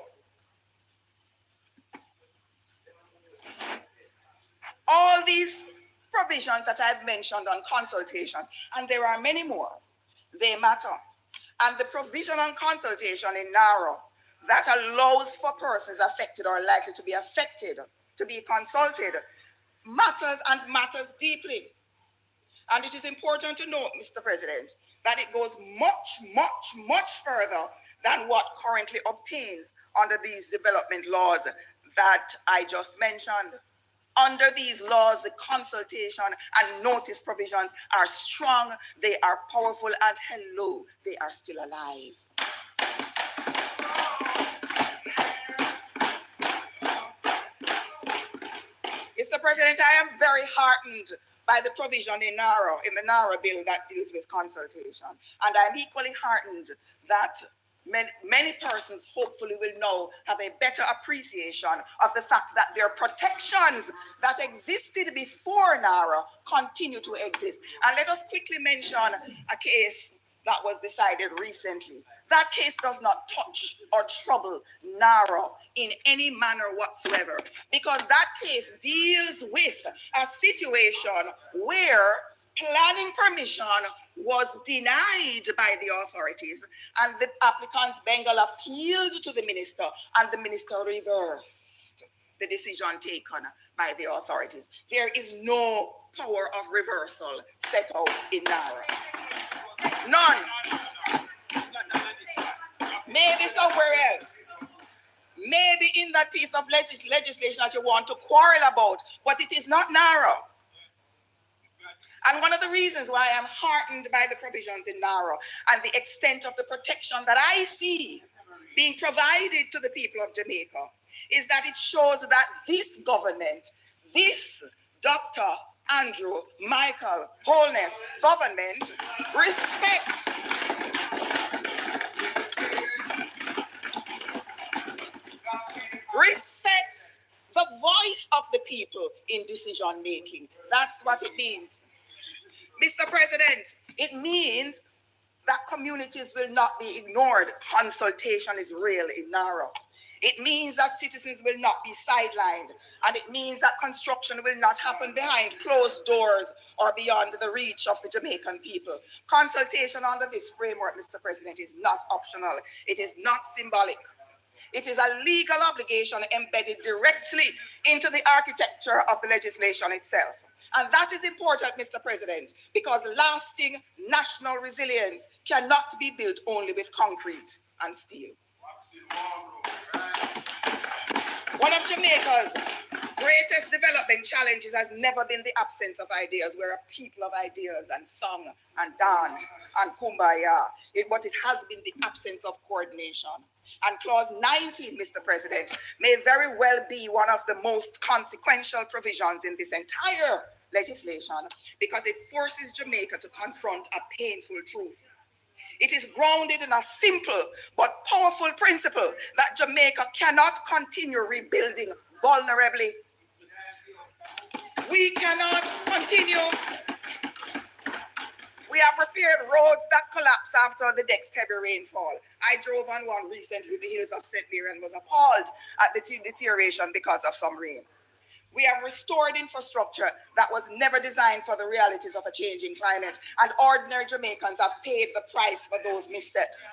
all these provisions that I've mentioned on consultations, and there are many more, they matter. And the provision on consultation in NARA that allows for persons affected or likely to be affected to be consulted matters and matters deeply. And it is important to note, Mr. President, that it goes much further than what currently obtains under these development laws that I just mentioned. Under these laws, the consultation and notice provisions are strong, they are powerful, and hello, they are still alive. Mr. President, I am very heartened by the provision in the NARA bill that deals with consultation. And I'm equally heartened that many persons hopefully will now have a better appreciation of the fact that their protections that existed before NARA continue to exist. And let us quickly mention a case that was decided recently. That case does not touch or trouble NARA in any manner whatsoever, because that case deals with a situation where planning permission was denied by the authorities, and the applicant Bengal appealed to the minister, and the minister reversed the decision taken by the authorities. There is no power of reversal set out in NARA. None. Maybe somewhere else. Maybe in that piece of legislation that you want to quarrel about, but it is not NARA. And one of the reasons why I'm heartened by the provisions in NARA and the extent of the protection that I see being provided to the people of Jamaica is that it shows that this government, this Dr. Andrew Michael Holness government respects the voice of the people in decision making. That's what it means. Mr. President, it means that communities will not be ignored. Consultation is real in NARA. It means that citizens will not be sidelined. And it means that construction will not happen behind closed doors or beyond the reach of the Jamaican people. Consultation under this framework, Mr. President, is not optional. It is not symbolic. It is a legal obligation embedded directly into the architecture of the legislation itself. And that is important, Mr. President, because lasting national resilience cannot be built only with concrete and steel. One of Jamaica's greatest development challenges has never been the absence of ideas. We're a people of ideas and song and dance and kumbaya, but it has been the absence of coordination. And clause 19, Mr. President, may very well be one of the most consequential provisions in this entire legislation because it forces Jamaica to confront a painful truth. It is grounded in a simple but powerful principle that Jamaica cannot continue rebuilding vulnerably. We cannot continue. We have repaired roads that collapse after the next heavy rainfall. I drove on one recently in the hills of St. Mary and was appalled at the deterioration because of some rain. We have restored infrastructure that was never designed for the realities of a changing climate, and ordinary Jamaicans have paid the price for those missteps.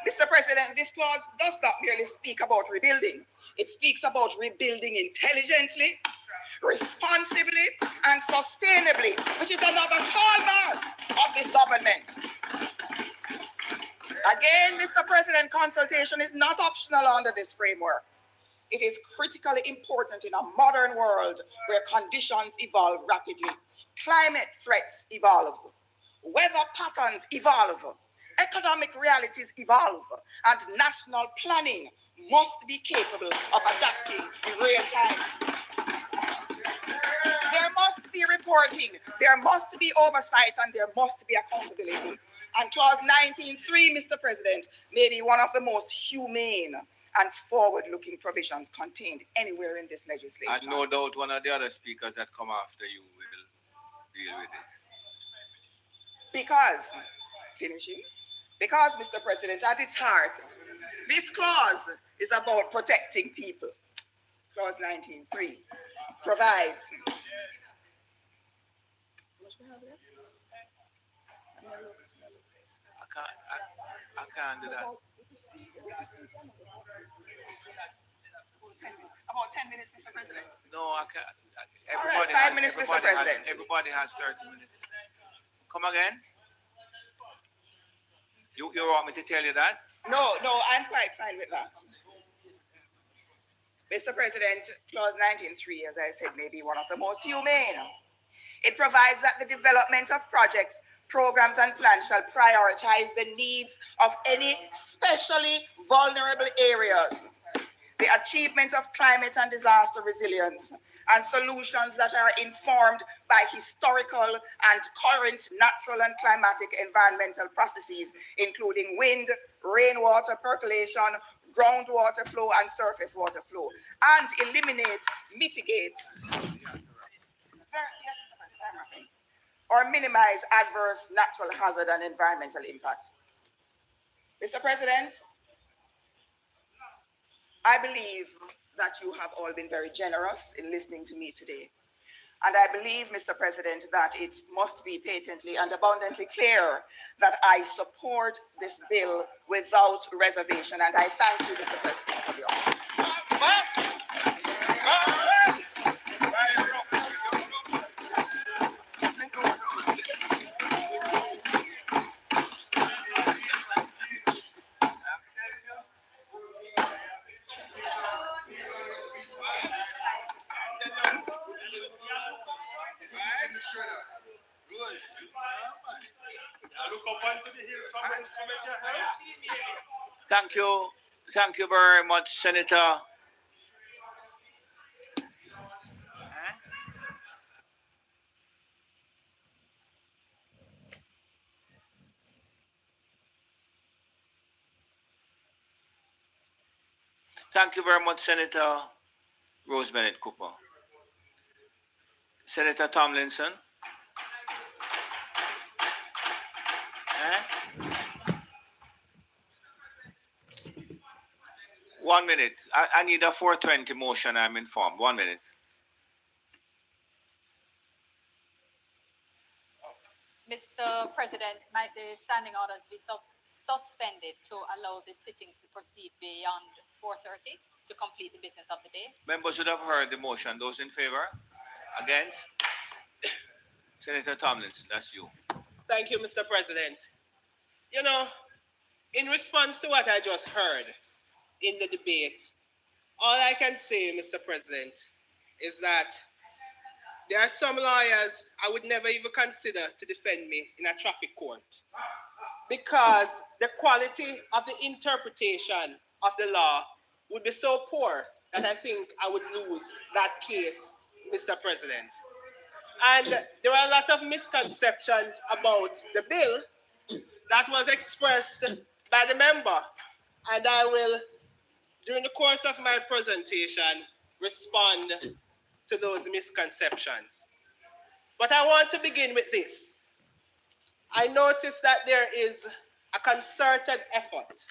Mr. President, this clause does not merely speak about rebuilding. It speaks about rebuilding intelligently, responsibly, and sustainably, which is another hallmark of this government. Again, Mr. President, consultation is not optional under this framework. It is critically important in a modern world where conditions evolve rapidly. Climate threats evolve, weather patterns evolve, economic realities evolve, and national planning must be capable of adapting in real time. There must be reporting, there must be oversight, and there must be accountability. And clause 19.3, Mr. President, may be one of the most humane and forward-looking provisions contained anywhere in this legislation. And no doubt one of the other speakers that come after you will deal with it. Because, Mr. President, at its heart, this clause is about protecting people. Clause 19.3 provides. I can't do that. About 10 minutes, Mr. President. No, I can't. All right, 5 minutes, Mr. President. Everybody has 30 minutes. Come again? You want me to tell you that? No, I'm quite fine with that. Mr. President, clause 19.3, as I said, may be one of the most humane. It provides that the development of projects, programs, and plans shall prioritize the needs of any specially vulnerable areas, the achievement of climate and disaster resilience, and solutions that are informed by historical and current natural and climatic environmental processes, including wind, rainwater percolation, groundwater flow, and surface water flow, and mitigate, or minimize adverse natural hazard and environmental impact. Mr. President, I believe that you have all been very generous in listening to me today. And I believe, Mr. President, that it must be patently and abundantly clear that I support this bill without reservation. And I thank you, Mr. President, for the honor. Thank you very much, Senator. Thank you very much, Senator Rose Bennett Cooper. Senator Tomlinson. 1 minute. I need a 420 motion, I'm informed. 1 minute. Mr. President, might the standing orders be suspended to allow the sitting to proceed beyond 4:30 to complete the business of the day. Members should have heard the motion. Those in favor? Against? Senator Tomlinson, that's you. Thank you, Mr. President. You know, in response to what I just heard in the debate, all I can say, Mr. President, is that there are some lawyers I would never even consider to defend me in a traffic court because the quality of the interpretation of the law would be so poor that I think I would lose that case, Mr. President. And there are a lot of misconceptions about the bill that was expressed by the member. And I will, during the course of my presentation, respond to those misconceptions. But I want to begin with this. I noticed that there is a concerted effort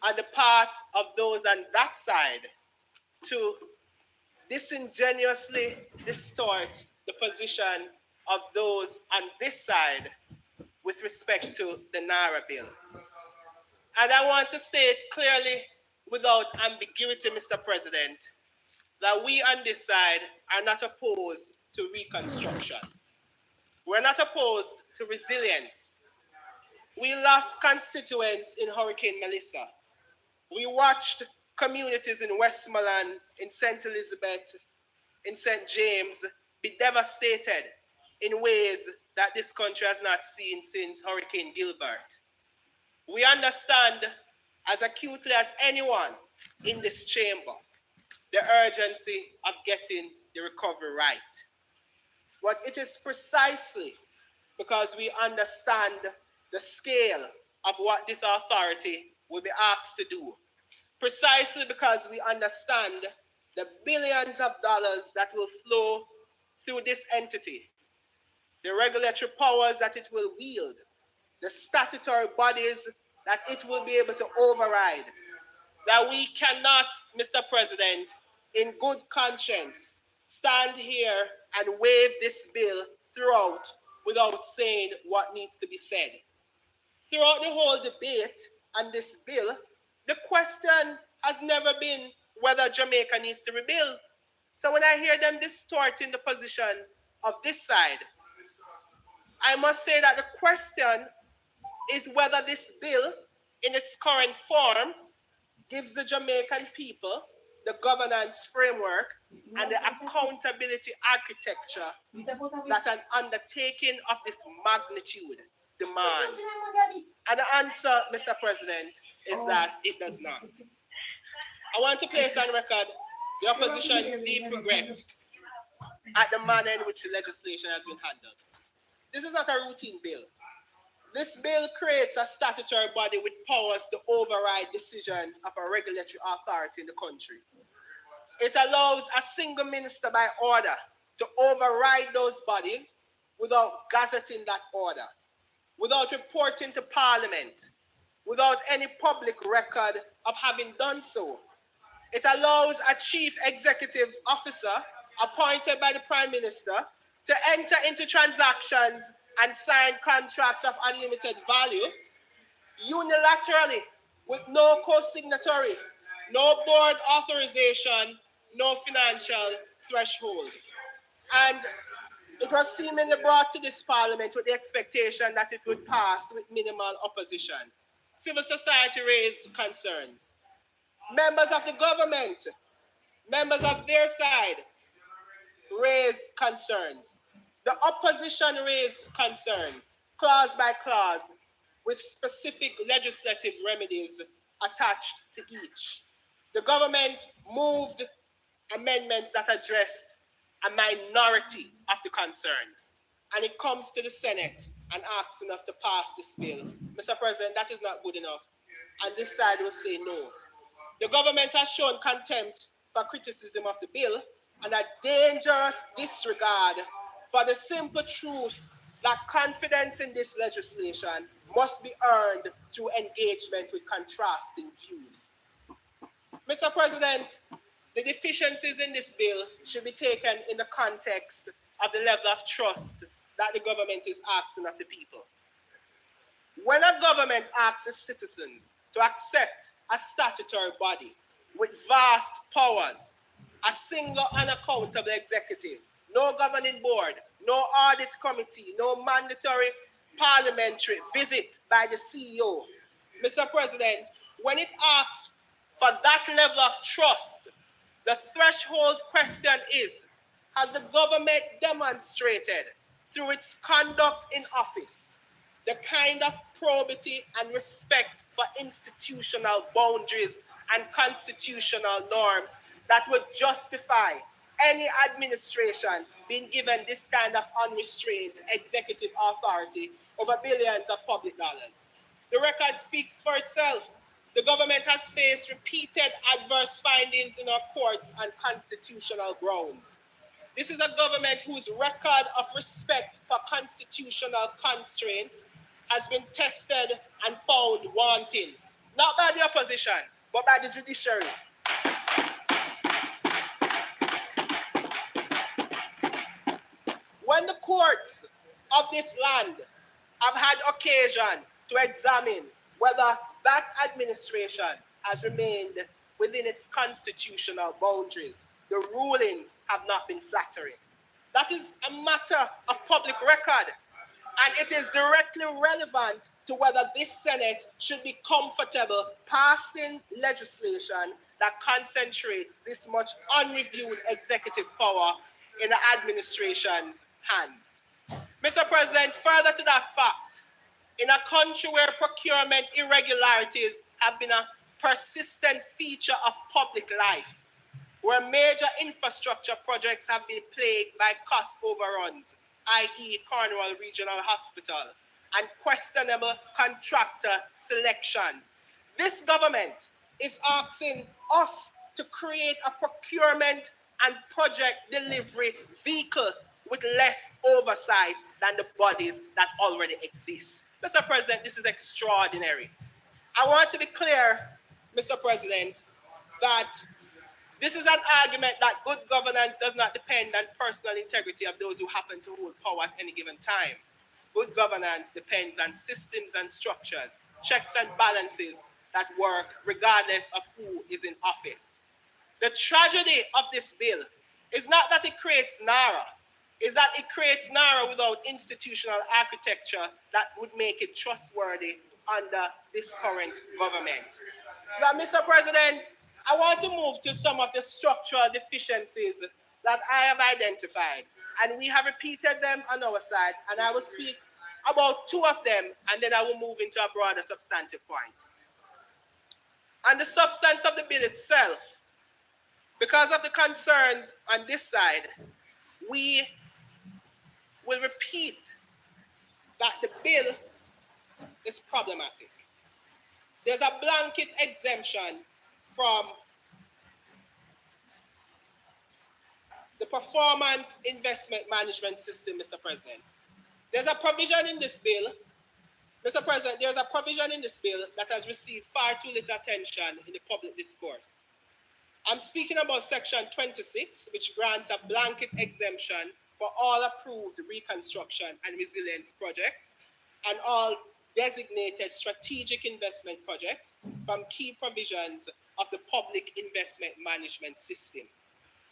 on the part of those on that side to disingenuously distort the position of those on this side with respect to the Naira bill. And I want to state clearly, without ambiguity, Mr. President, that we on this side are not opposed to reconstruction. We're not opposed to resilience. We lost constituents in Hurricane Melissa. We watched communities in Westmoreland, in St. Elizabeth, in St. James be devastated in ways that this country has not seen since Hurricane Gilbert. We understand as acutely as anyone in this chamber the urgency of getting the recovery right. But it is precisely because we understand the scale of what this authority will be asked to do, precisely because we understand the billions of dollars that will flow through this entity, the regulatory powers that it will wield, the statutory bodies that it will be able to override, that we cannot, Mr. President, in good conscience, stand here and wave this bill throughout without saying what needs to be said. Throughout the whole debate on this bill, the question has never been whether Jamaica needs to rebuild. So when I hear them distorting the position of this side, I must say that the question is whether this bill, in its current form, gives the Jamaican people the governance framework and the accountability architecture that an undertaking of this magnitude demands. And the answer, Mr. President, is that it does not. I want to place on record the opposition's deep regret at the manner in which the legislation has been handled. This is not a routine bill. This bill creates a statutory body with powers to override decisions of a regulatory authority in the country. It allows a single minister by order to override those bodies without gazetting that order, without reporting to Parliament, without any public record of having done so. It allows a chief executive officer appointed by the Prime Minister to enter into transactions and sign contracts of unlimited value unilaterally with no co-signatory, no board authorization, no financial threshold. And it was seemingly brought to this Parliament with the expectation that it would pass with minimal opposition. Civil society raised concerns. Members of the government, members of their side, raised concerns. The opposition raised concerns, clause by clause, with specific legislative remedies attached to each. The government moved amendments that addressed a minority of the concerns. And it comes to the Senate and asking us to pass this bill. Mr. President, that is not good enough. And this side will say no. The government has shown contempt for criticism of the bill and a dangerous disregard for the simple truth that confidence in this legislation must be earned through engagement with contrasting views. Mr. President, the deficiencies in this bill should be taken in the context of the level of trust that the government is asking of the people. When a government asks its citizens to accept a statutory body with vast powers, a single unaccountable executive, no governing board, no audit committee, no mandatory parliamentary visit by the CEO, Mr. President, when it asks for that level of trust, the threshold question is, has the government demonstrated through its conduct in office the kind of probity and respect for institutional boundaries and constitutional norms that would justify any administration being given this kind of unrestrained executive authority over billions of public dollars? The record speaks for itself. The government has faced repeated adverse findings in our courts on constitutional grounds. This is a government whose record of respect for constitutional constraints has been tested and found wanting, not by the opposition, but by the judiciary. When the courts of this land have had occasion to examine whether that administration has remained within its constitutional boundaries, the rulings have not been flattering. That is a matter of public record, and it is directly relevant to whether this Senate should be comfortable passing legislation that concentrates this much unreviewed executive power in the administration's hands. Mr. President, further to that fact, in a country where procurement irregularities have been a persistent feature of public life, where major infrastructure projects have been plagued by cost overruns, i.e. Cornwall Regional Hospital, and questionable contractor selections, this government is asking us to create a procurement and project delivery vehicle with less oversight than the bodies that already exist. Mr. President, this is extraordinary. I want to be clear, Mr. President, that this is an argument that good governance does not depend on personal integrity of those who happen to hold power at any given time. Good governance depends on systems and structures, checks and balances that work regardless of who is in office. The tragedy of this bill is not that it creates NARA, is that it creates NARA without institutional architecture that would make it trustworthy under this current government. Now, Mr. President, I want to move to some of the structural deficiencies that I have identified, and we have repeated them on our side, and I will speak about two of them, and then I will move into a broader substantive point. On the substance of the bill itself, because of the concerns on this side, we will repeat that the bill is problematic. There's a blanket exemption from the performance investment management system, Mr. President. There's a provision in this bill, Mr. President, there's a provision in this bill that has received far too little attention in the public discourse. I'm speaking about Section 26, which grants a blanket exemption for all approved reconstruction and resilience projects and all designated strategic investment projects from key provisions of the public investment management system.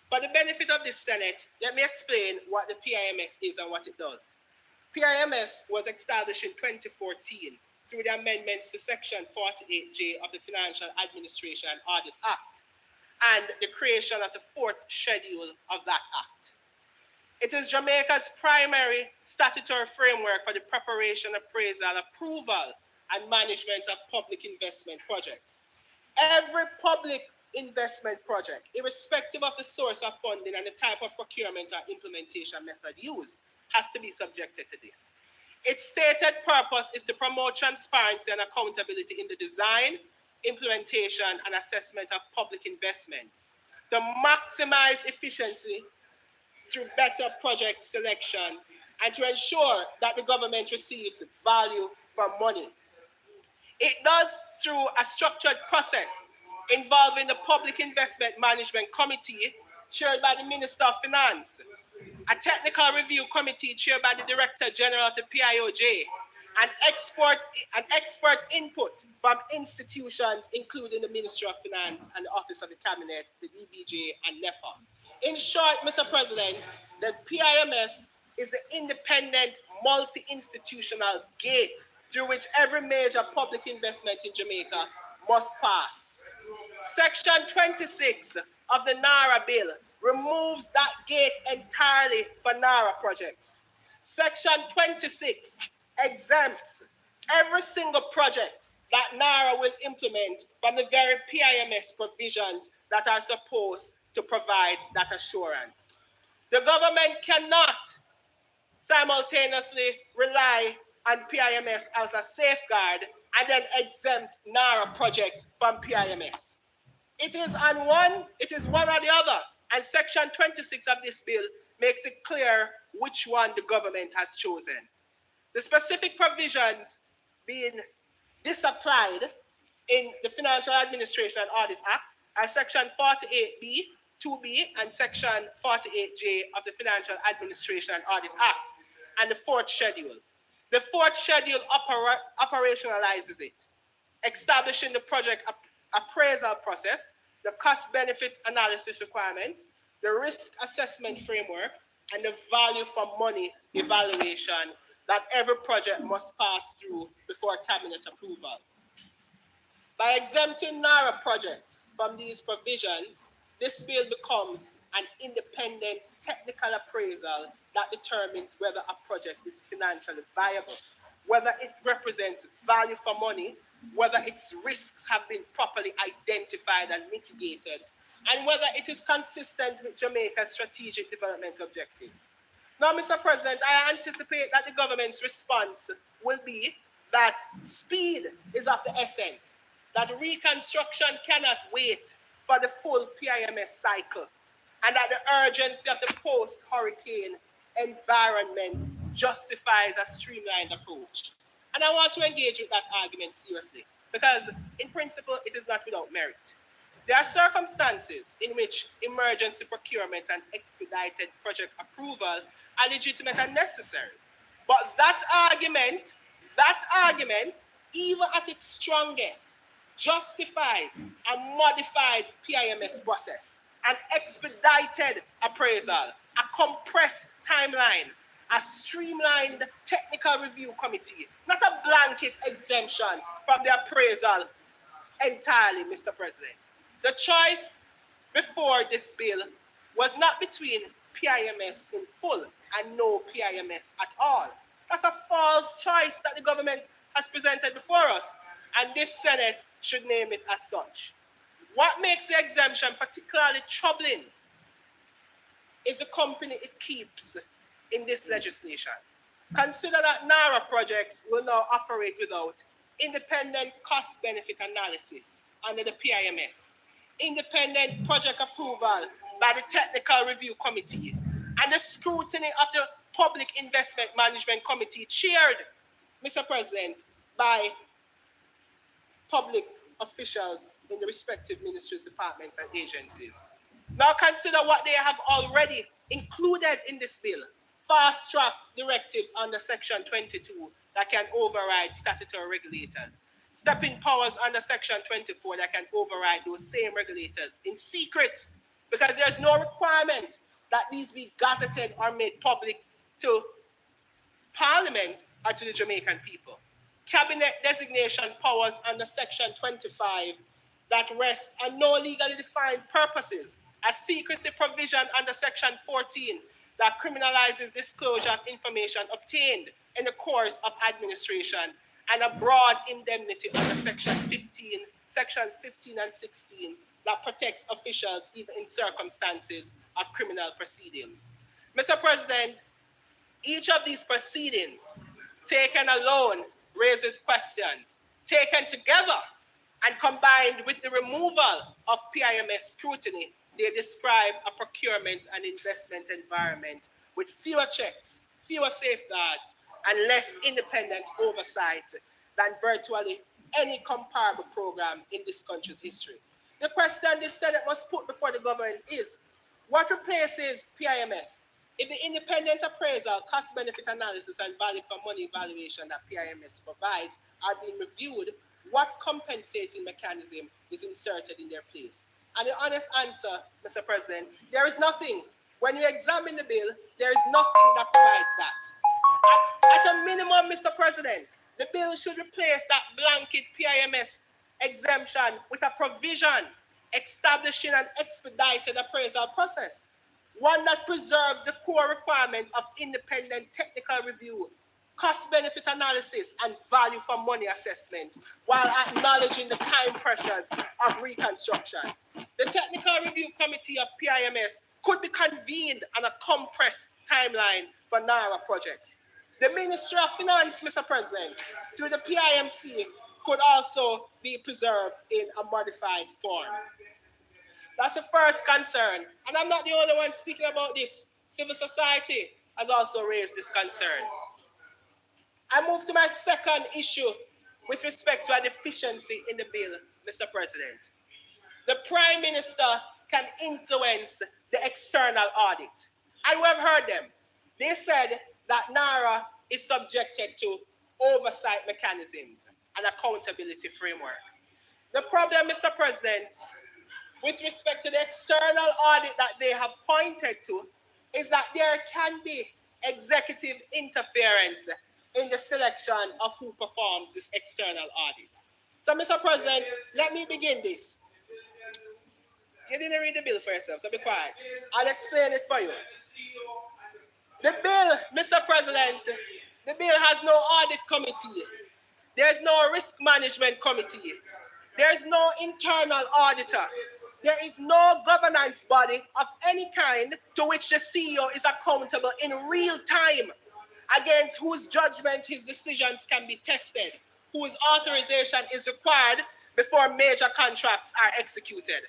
For the benefit of the Senate, let me explain what the PIMS is and what it does. PIMS was established in 2014 through the amendments to Section 48J of the Financial Administration and Audit Act and the creation of the fourth schedule of that act. It is Jamaica's primary statutory framework for the preparation, appraisal, approval, and management of public investment projects. Every public investment project, irrespective of the source of funding and the type of procurement or implementation method used, has to be subjected to this. Its stated purpose is to promote transparency and accountability in the design, implementation, and assessment of public investments, to maximize efficiency through better project selection, and to ensure that the government receives value for money. It does through a structured process involving the Public Investment Management Committee, chaired by the Minister of Finance, a technical review committee chaired by the Director General of the PIOJ, and expert input from institutions including the Ministry of Finance and the Office of the Cabinet, the DBJ, and NEPA. In short, Mr. President, the PIMS is an independent, multi-institutional gate through which every major public investment in Jamaica must pass. Section 26 of the NARA bill removes that gate entirely for NARA projects. Section 26 exempts every single project that NARA will implement from the very PIMS provisions that are supposed to provide that assurance. The government cannot simultaneously rely on PIMS as a safeguard and then exempt NARA projects from PIMS. It is one or the other. And Section 26 of this bill makes it clear which one the government has chosen. The specific provisions being disapplied in the Financial Administration and Audit Act are Section 48B, 2B, and Section 48J of the Financial Administration and Audit Act, and the fourth schedule. The fourth schedule operationalizes it, establishing the project appraisal process, the cost-benefit analysis requirements, the risk assessment framework, and the value for money evaluation that every project must pass through before cabinet approval. By exempting NARA projects from these provisions, this bill becomes an independent technical appraisal that determines whether a project is financially viable, whether it represents value for money, whether its risks have been properly identified and mitigated, and whether it is consistent with Jamaica's strategic development objectives. Now, Mr. President, I anticipate that the government's response will be that speed is of the essence, that reconstruction cannot wait for the full PIMS cycle, and that the urgency of the post-hurricane environment justifies a streamlined approach. And I want to engage with that argument seriously, because in principle, it is not without merit. There are circumstances in which emergency procurement and expedited project approval are legitimate and necessary. But that argument, even at its strongest, justifies a modified PIMS process, an expedited appraisal, a compressed timeline, a streamlined technical review committee, not a blanket exemption from the appraisal entirely, Mr. President. The choice before this bill was not between PIMS in full and no PIMS at all. That's a false choice that the government has presented before us, and this Senate should name it as such. What makes the exemption particularly troubling is the company it keeps in this legislation. Consider that NARA projects will now operate without independent cost-benefit analysis under the PIMS, independent project approval by the Technical Review Committee, and the scrutiny of the Public Investment Management Committee chaired, Mr. President, by public officials in the respective ministries, departments, and agencies. Now consider what they have already included in this bill. Fast-track directives under Section 22 that can override statutory regulators. Stepping powers under Section 24 that can override those same regulators in secret, because there's no requirement that these be gazetted or made public to Parliament or to the Jamaican people. Cabinet designation powers under Section 25 that rest on no legally defined purposes. A secrecy provision under Section 14 that criminalizes disclosure of information obtained in the course of administration, and a broad indemnity under Sections 15 and 16 that protects officials even in circumstances of criminal proceedings. Mr. President, each of these proceedings, taken alone, raises questions. Taken together and combined with the removal of PIMS scrutiny, they describe a procurement and investment environment with fewer checks, fewer safeguards, and less independent oversight than virtually any comparable program in this country's history. The question the Senate must put before the government is, what replaces PIMS? If the independent appraisal, cost benefit analysis, and value for money evaluation that PIMS provides are being reviewed, what compensating mechanism is inserted in their place? And the honest answer, Mr. President, there is nothing. When you examine the bill, there is nothing that provides that. At a minimum, Mr. President, the bill should replace that blanket PIMS exemption with a provision establishing an expedited appraisal process, one that preserves the core requirements of independent technical review, cost-benefit analysis, and value for money assessment, while acknowledging the time pressures of reconstruction. The Technical Review Committee of PIMS could be convened on a compressed timeline for NARA projects. The Ministry of Finance, Mr. President, through the PIMC, could also be preserved in a modified form. That's the first concern. And I'm not the only one speaking about this. Civil society has also raised this concern. I move to my second issue with respect to a deficiency in the bill, Mr. President. The Prime Minister can influence the external audit. And we have heard them. They said that NARA is subjected to oversight mechanisms and accountability framework. The problem, Mr. President, with respect to the external audit that they have pointed to, is that there can be executive interference in the selection of who performs this external audit. So, Mr. President, let me begin this. You didn't read the bill for yourself, so be quiet. I'll explain it for you. The bill, Mr. President, the bill has no audit committee. There's no risk management committee. There's no internal auditor. There is no governance body of any kind to which the CEO is accountable in real time, against whose judgment his decisions can be tested, whose authorization is required before major contracts are executed.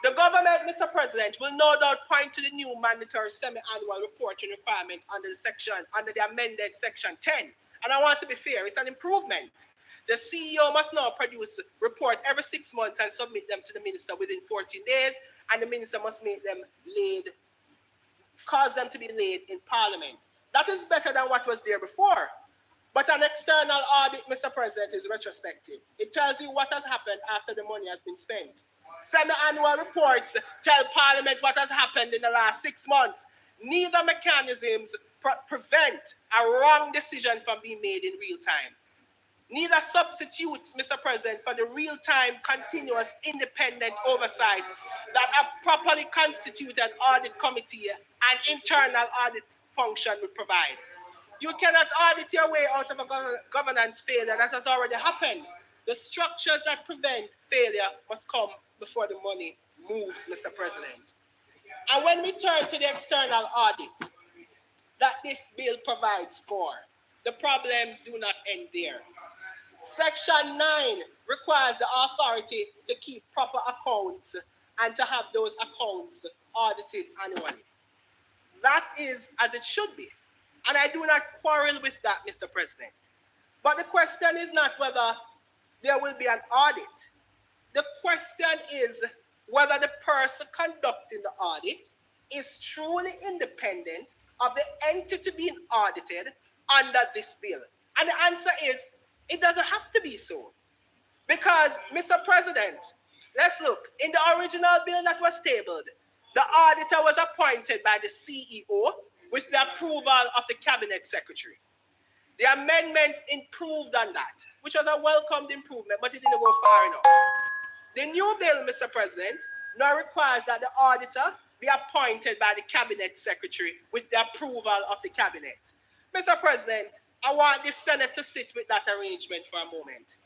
The government, Mr. President, will no doubt point to the new mandatory semi-annual reporting requirement under the amended Section 10. And I want to be fair, it's an improvement. The CEO must now produce a report every 6 months and submit them to the minister within 14 days, and the minister must make them cause them to be laid in Parliament. That is better than what was there before. But an external audit, Mr. President, is retrospective. It tells you what has happened after the money has been spent. Semi-annual reports tell Parliament what has happened in the last 6 months. Neither mechanisms prevent a wrong decision from being made in real time. Neither substitutes, Mr. President, for the real-time, continuous, independent oversight that a properly constituted audit committee and internal audit function would provide. You cannot audit your way out of a governance failure that has already happened. The structures that prevent failure must come before the money moves, Mr. President. And when we turn to the external audit that this bill provides for, the problems do not end there. Section 9 requires the authority to keep proper accounts and to have those accounts audited annually. That is as it should be. And I do not quarrel with that, Mr. President. But the question is not whether there will be an audit. The question is whether the person conducting the audit is truly independent of the entity being audited under this bill. And the answer is, it doesn't have to be so. Because, Mr. President, let's look. In the original bill that was tabled, the auditor was appointed by the CEO with the approval of the Cabinet Secretary. The amendment improved on that, which was a welcomed improvement, but it didn't go far enough. The new bill, Mr. President, now requires that the auditor be appointed by the Cabinet Secretary with the approval of the Cabinet. Mr. President, I want the Senate to sit with that arrangement for a moment.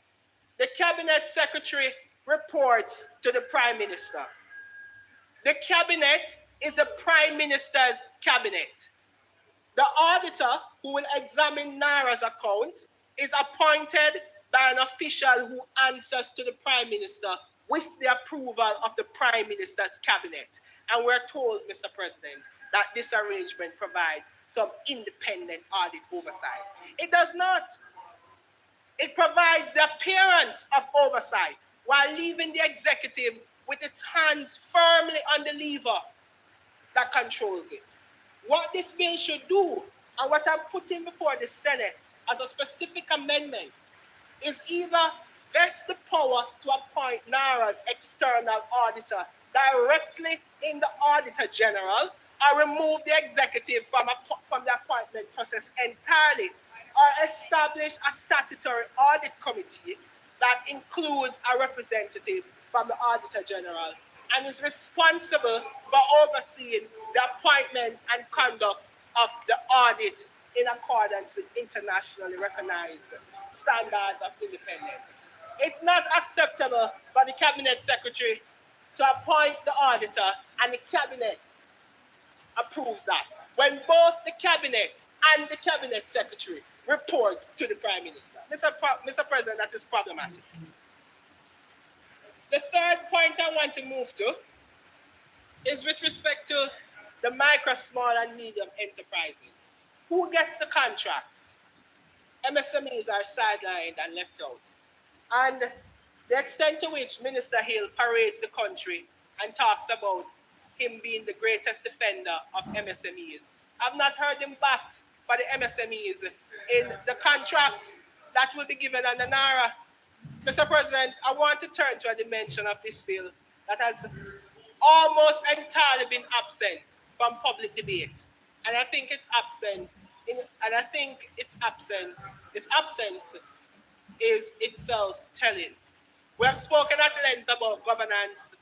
The Cabinet Secretary reports to the Prime Minister. The Cabinet is the Prime Minister's Cabinet. The auditor who will examine NARA's accounts is appointed by an official who answers to the Prime Minister with the approval of the Prime Minister's Cabinet. And we're told, Mr. President, that this arrangement provides some independent audit oversight. It does not. It provides the appearance of oversight while leaving the executive with its hands firmly on the lever that controls it. What this bill should do, and what I'm putting before the Senate as a specific amendment, is either vest the power to appoint NARA's external auditor directly in the Auditor General, or remove the executive from the appointment process entirely, or establish a statutory audit committee that includes a representative from the Auditor General and is responsible for overseeing the appointment and conduct of the audit in accordance with internationally recognized standards of independence. It's not acceptable for the Cabinet Secretary to appoint the auditor and the Cabinet approves that, when both the Cabinet and the Cabinet Secretary report to the Prime Minister. Mr. President, that is problematic. The third point I want to move to is with respect to the micro, small, and medium enterprises. Who gets the contracts? MSMEs are sidelined and left out. And the extent to which Minister Hill parades the country and talks about him being the greatest defender of MSMEs, I've not heard him backed by the MSMEs in the contracts that will be given under NARA. Mr. President, I want to turn to a dimension of this bill that has almost entirely been absent from public debate. And I think its absence is itself telling. We have spoken at length about governance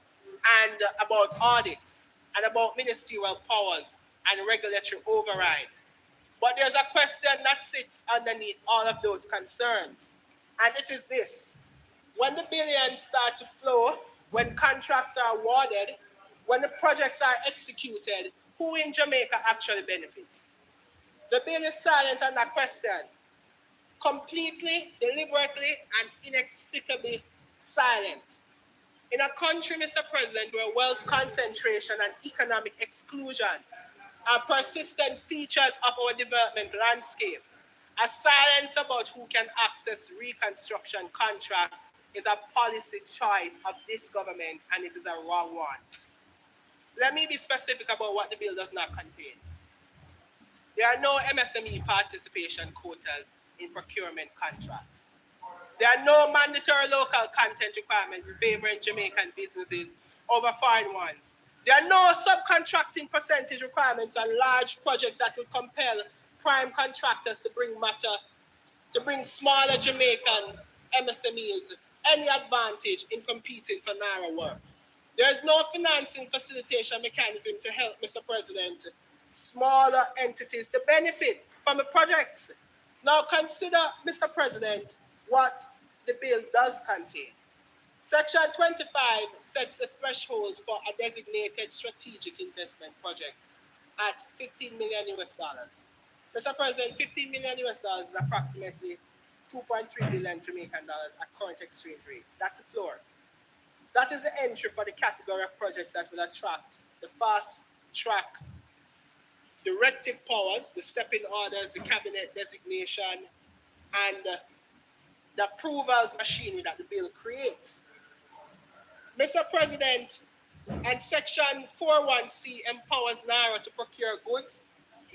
and about audit and about ministerial powers and regulatory override. But there's a question that sits underneath all of those concerns. And it is this: when the billions start to flow, when contracts are awarded, when the projects are executed, who in Jamaica actually benefits? The bill is silent on that question. Completely, deliberately, and inexplicably silent. In a country, Mr. President, where wealth concentration and economic exclusion are persistent features of our development landscape, a silence about who can access reconstruction contracts is a policy choice of this government, and it is a wrong one. Let me be specific about what the bill does not contain. There are no MSME participation quotas in procurement contracts. There are no mandatory local content requirements favoring Jamaican businesses over foreign ones. There are no subcontracting percentage requirements on large projects that would compel prime contractors to bring smaller Jamaican MSMEs any advantage in competing for NARA work. There is no financing facilitation mechanism to help, Mr. President, smaller entities to benefit from the projects. Now consider, Mr. President, what the bill does contain. Section 25 sets a threshold for a designated strategic investment project at $15 million US. Mr. President, $15 million US is approximately 2.3 billion Jamaican dollars at current exchange rates. That's the floor. That is the entry for the category of projects that will attract the fast track directive powers, the stepping orders, the cabinet designation, and the approvals machinery that the bill creates. Mr. President, and Section 41C empowers NARA to procure goods,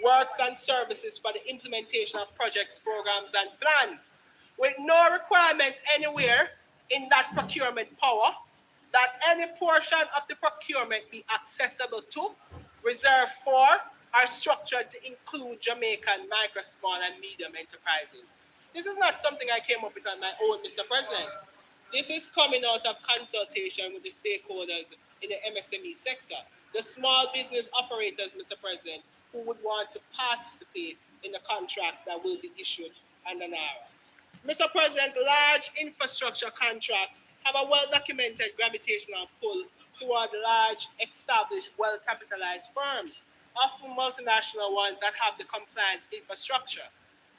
works, and services for the implementation of projects, programs, and plans, with no requirement anywhere in that procurement power that any portion of the procurement be accessible to, reserved for, or structured to include Jamaican micro, small, and medium enterprises. This is not something I came up with on my own, Mr. President. This is coming out of consultation with the stakeholders in the MSME sector, the small business operators, Mr. President, who would want to participate in the contracts that will be issued under NARA. Mr. President, large infrastructure contracts have a well-documented gravitational pull toward large, established, well-capitalized firms, often multinational ones that have the compliance infrastructure,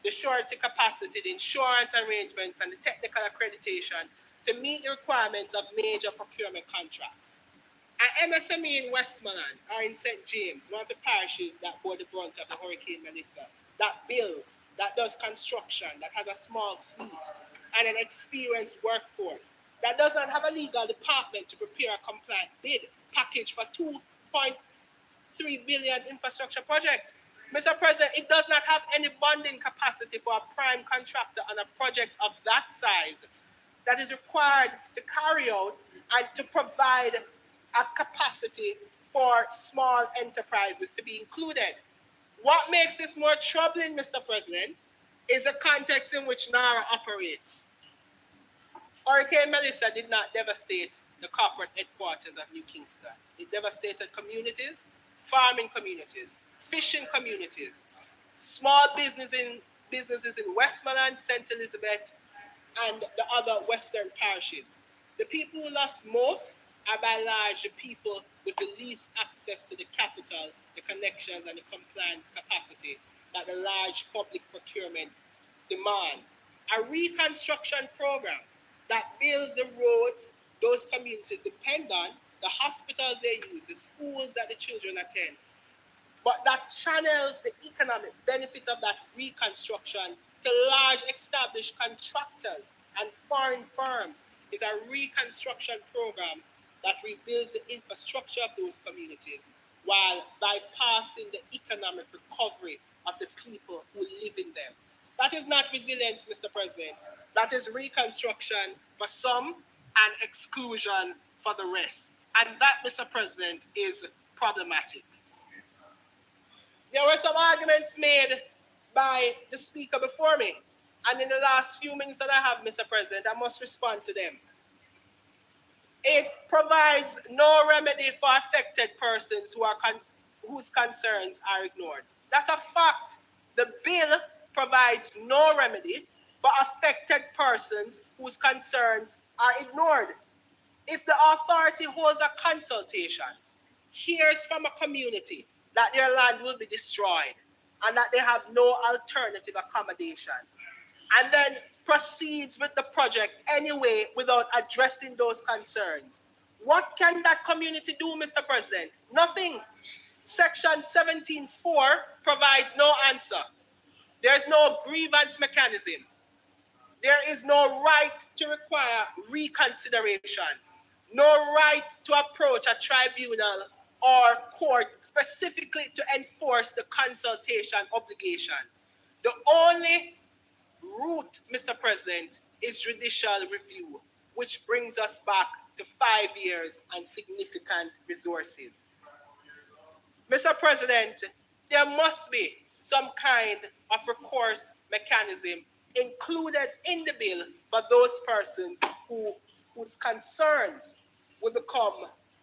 the surety capacity, the insurance arrangements, and the technical accreditation to meet the requirements of major procurement contracts. An MSME in Westmoreland or in St. James, one of the parishes that bore the brunt of the Hurricane Melissa, that builds, that does construction, that has a small fleet and an experienced workforce, that does not have a legal department to prepare a compliant bid package for $2.3 billion infrastructure project. Mr. President, it does not have any bonding capacity for a prime contractor on a project of that size that is required to carry out and to provide a capacity for small enterprises to be included. What makes this more troubling, Mr. President, is the context in which NARA operates. Hurricane Melissa did not devastate the corporate headquarters of New Kingston. It devastated communities, farming communities, fishing communities, small businesses in Westmoreland, St. Elizabeth, and the other western parishes. The people who lost most are by and large the people with the least access to the capital, the connections, and the compliance capacity that the large public procurement demands. A reconstruction program that builds the roads those communities depend on, the hospitals they use, the schools that the children attend, but that channels the economic benefit of that reconstruction to large established contractors and foreign firms is a reconstruction program that rebuilds the infrastructure of those communities while bypassing the economic recovery of the people who live in them. That is not resilience, Mr. President. That is reconstruction for some and exclusion for the rest. And that, Mr. President, is problematic. There were some arguments made by the speaker before me. And in the last few minutes that I have, Mr. President, I must respond to them. It provides no remedy for affected persons whose concerns are ignored. That's a fact. The bill provides no remedy for affected persons whose concerns are ignored. If the authority holds a consultation, hears from a community that their land will be destroyed and that they have no alternative accommodation, and then proceeds with the project anyway without addressing those concerns, what can that community do, Mr. President? Nothing. Section 17.4 provides no answer. There's no grievance mechanism. There is no right to require reconsideration, no right to approach a tribunal or court specifically to enforce the consultation obligation. The only route, Mr. President, is judicial review, which brings us back to 5 years and significant resources. Mr. President, there must be some kind of recourse mechanism included in the bill for those persons whose concerns will become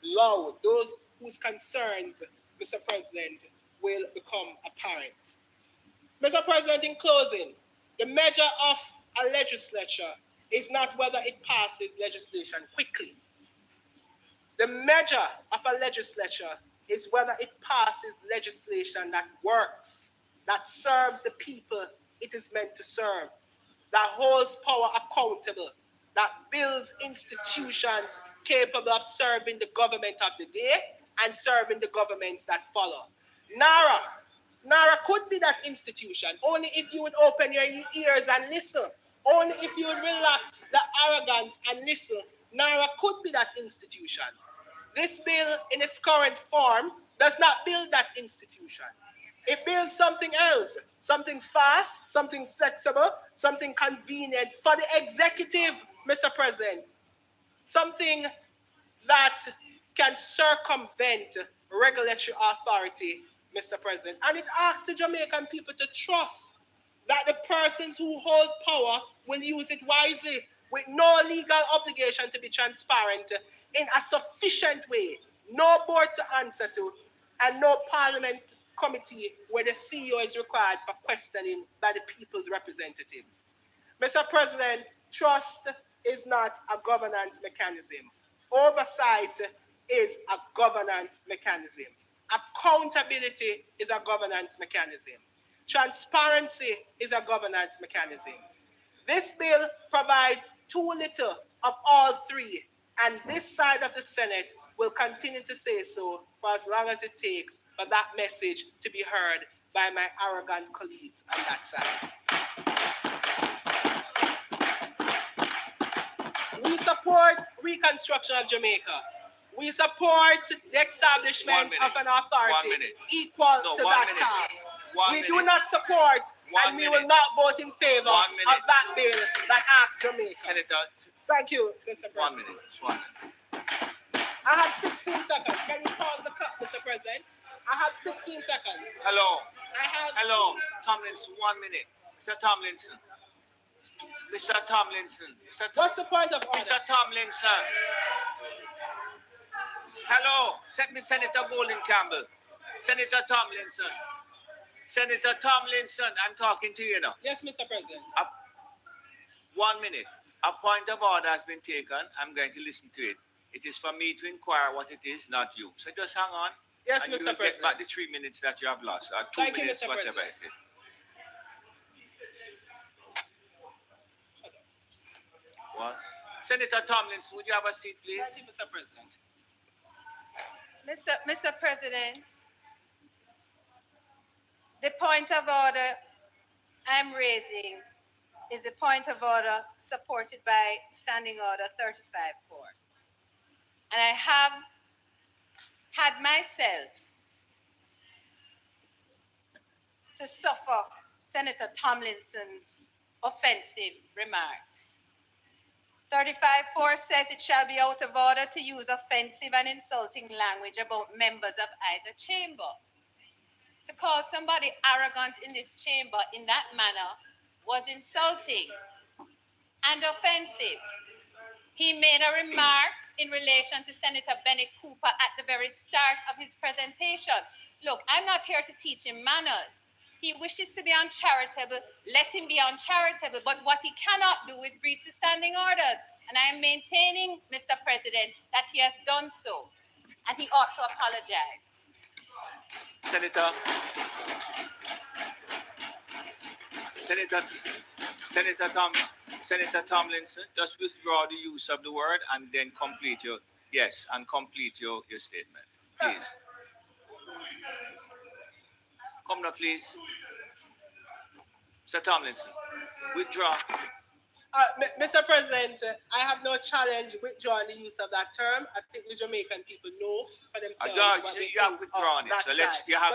loud, those whose concerns, Mr. President, will become apparent. Mr. President, in closing, the measure of a legislature is not whether it passes legislation quickly. The measure of a legislature is whether it passes legislation that works, that serves the people it is meant to serve, that holds power accountable, that builds institutions capable of serving the government of the day and serving the governments that follow. NARA could be that institution, only if you would open your ears and listen. Only if you would relax the arrogance and listen, NARA could be that institution. This bill, in its current form, does not build that institution. It builds something else, something fast, something flexible, something convenient for the executive, Mr. President. Something that can circumvent regulatory authority, Mr. President. And it asks the Jamaican people to trust that the persons who hold power will use it wisely with no legal obligation to be transparent in a sufficient way, no board to answer to, and no parliament committee where the CEO is required for questioning by the people's representatives. Mr. President, trust is not a governance mechanism. Oversight is a governance mechanism. Accountability is a governance mechanism. Transparency is a governance mechanism. This bill provides too little of all three, and this side of the Senate will continue to say so for as long as it takes for that message to be heard by my arrogant colleagues on that side. We support Reconstruction of Jamaica. We support the establishment of an authority equal to that task. We do not support and we will not vote in favor of that bill that asks Jamaica. Senator, Thank you, Mr. President. 1 minute. 1 minute. I have 16 seconds. Can you pause the clock, Mr. President? I have 16 seconds. Hello. I have. Hello. Tomlinson, 1 minute. Mr. Tomlinson. Mr. Tomlinson. What's the point of order? Mr. Tomlinson. Hello. Senator Golden Campbell. Senator Tomlinson. Senator Tomlinson, I'm talking to you now. Yes, Mr. President. 1 minute. A point of order has been taken. I'm going to listen to it. It is for me to inquire what it is, not you. So just hang on. Yes, and Mr. you will President. get back the 3 minutes that you have lost. Or 2 Thank you, minutes, Mr. whatever President. it is. What? Senator Tomlinson, would you have a seat, please? Thank you, Mr. President. Mr. President, the point of order I'm raising is a point of order supported by Standing Order 35-4. And I have had myself to suffer Senator Tomlinson's offensive remarks. 35-4 says it shall be out of order to use offensive and insulting language about members of either chamber. To call somebody arrogant in this chamber in that manner was insulting and offensive. He made a remark in relation to Senator Bennett Cooper at the very start of his presentation. Look, I'm not here to teach him manners. He wishes to be uncharitable, let him be uncharitable, but what he cannot do is breach the standing orders. And I am maintaining, Mr. President, that he has done so, and he ought to apologize. Senator Tomlinson, just withdraw the use of the word and then complete your statement, please. Come now, please. Mr. Tomlinson, withdraw. Mr. President, I have no challenge withdrawing the use of that term. I think the Jamaican people know for themselves. George, you have withdrawn it. So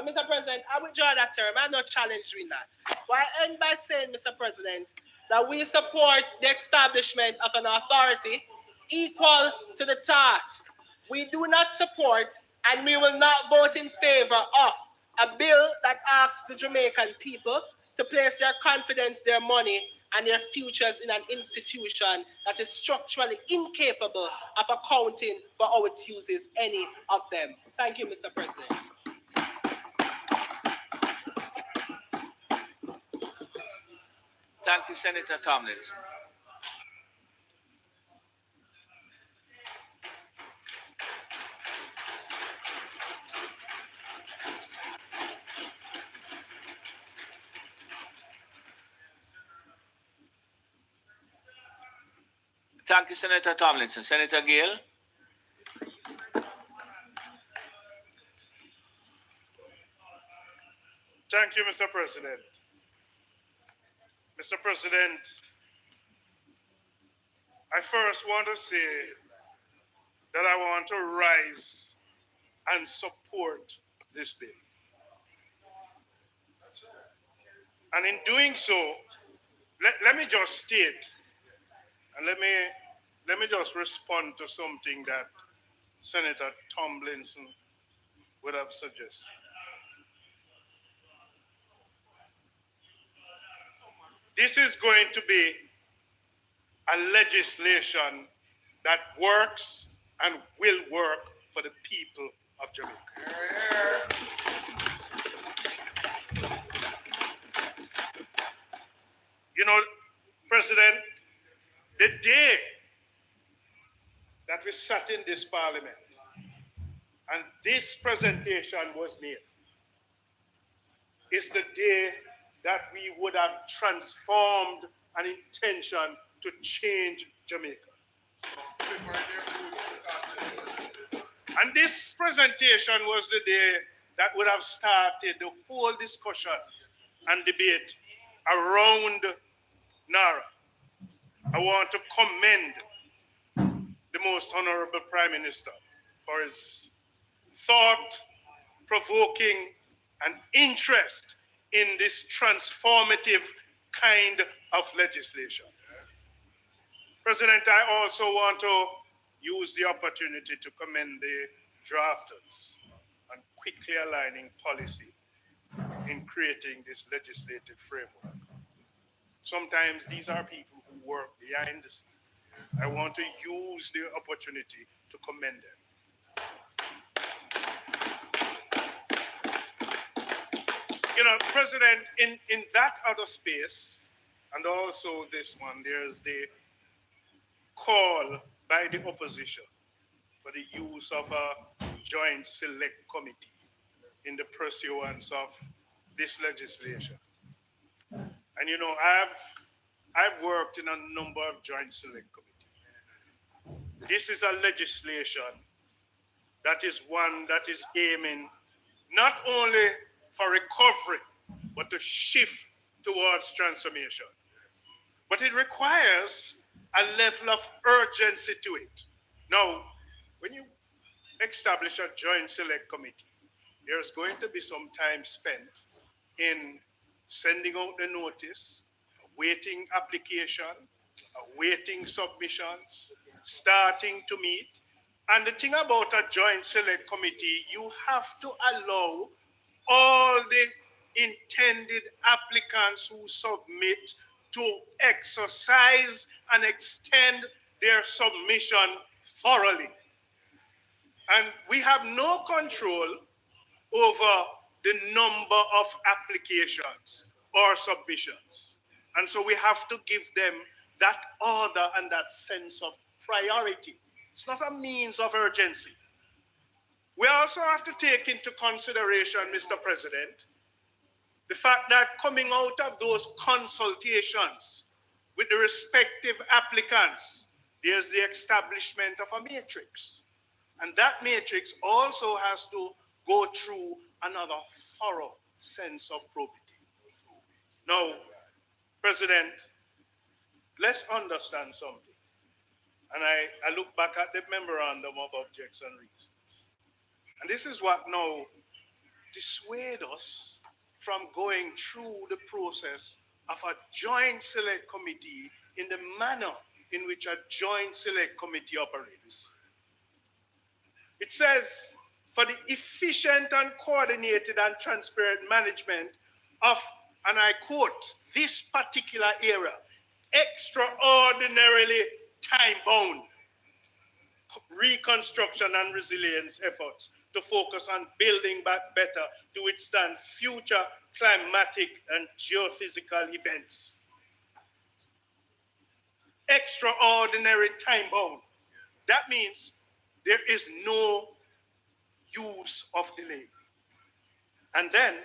Mr. President, I withdraw that term. I have no challenge doing that. But I end by saying, Mr. President, that we support the establishment of an authority equal to the task. We do not support and we will not vote in favor of a bill that asks the Jamaican people to place their confidence, their money, and their futures in an institution that is structurally incapable of accounting for how it uses any of them. Thank you, Mr. President. Thank you, Senator Tomlinson. Thank you, Senator Tomlinson. Senator Gill. Thank you, Mr. President. Mr. President, I first want to say that I want to rise and support this bill. And in doing so, let me just state, and let me just respond to something that Senator Tomlinson would have suggested. This is going to be a legislation that works and will work for the people of Jamaica. You know, President, the day that we sat in this parliament and this presentation was made is the day that we would have transformed an intention to change Jamaica. And this presentation was the day that would have started the whole discussion and debate around NARA. I want to commend the most honorable Prime Minister for his thought-provoking and interest in this transformative kind of legislation. President, I also want to use the opportunity to commend the drafters on quickly aligning policy in creating this legislative framework. Sometimes these are people who work behind the scenes. I want to use the opportunity to commend them. You know, President, in that other space, and also this one, there's the call by the opposition for the use of a joint select committee in the pursuance of this legislation. And you know, I've worked in a number of joint select committees. This is a legislation that is one that is aiming not only for recovery, but to shift towards transformation. But it requires a level of urgency to it. Now, when you establish a joint select committee, there's going to be some time spent in sending out the notice, awaiting application, awaiting submissions, starting to meet. And the thing about a joint select committee, you have to allow all the intended applicants who submit to exercise and extend their submission thoroughly. And we have no control over the number of applications or submissions. And so we have to give them that order and that sense of priority. It's not a means of urgency. We also have to take into consideration, Mr. President, the fact that coming out of those consultations with the respective applicants, there's the establishment of a matrix. And that matrix also has to go through another thorough sense of probity. Now, President, let's understand something. And I look back at the memorandum of objects and reasons. And this is what now dissuades us from going through the process of a joint select committee in the manner in which a joint select committee operates. It says, for the efficient and coordinated and transparent management of, and I quote, this particular area, extraordinarily time-bound reconstruction and resilience efforts to focus on building back better to withstand future climatic and geophysical events. Extraordinary time-bound. That means there is no use of delay. And then,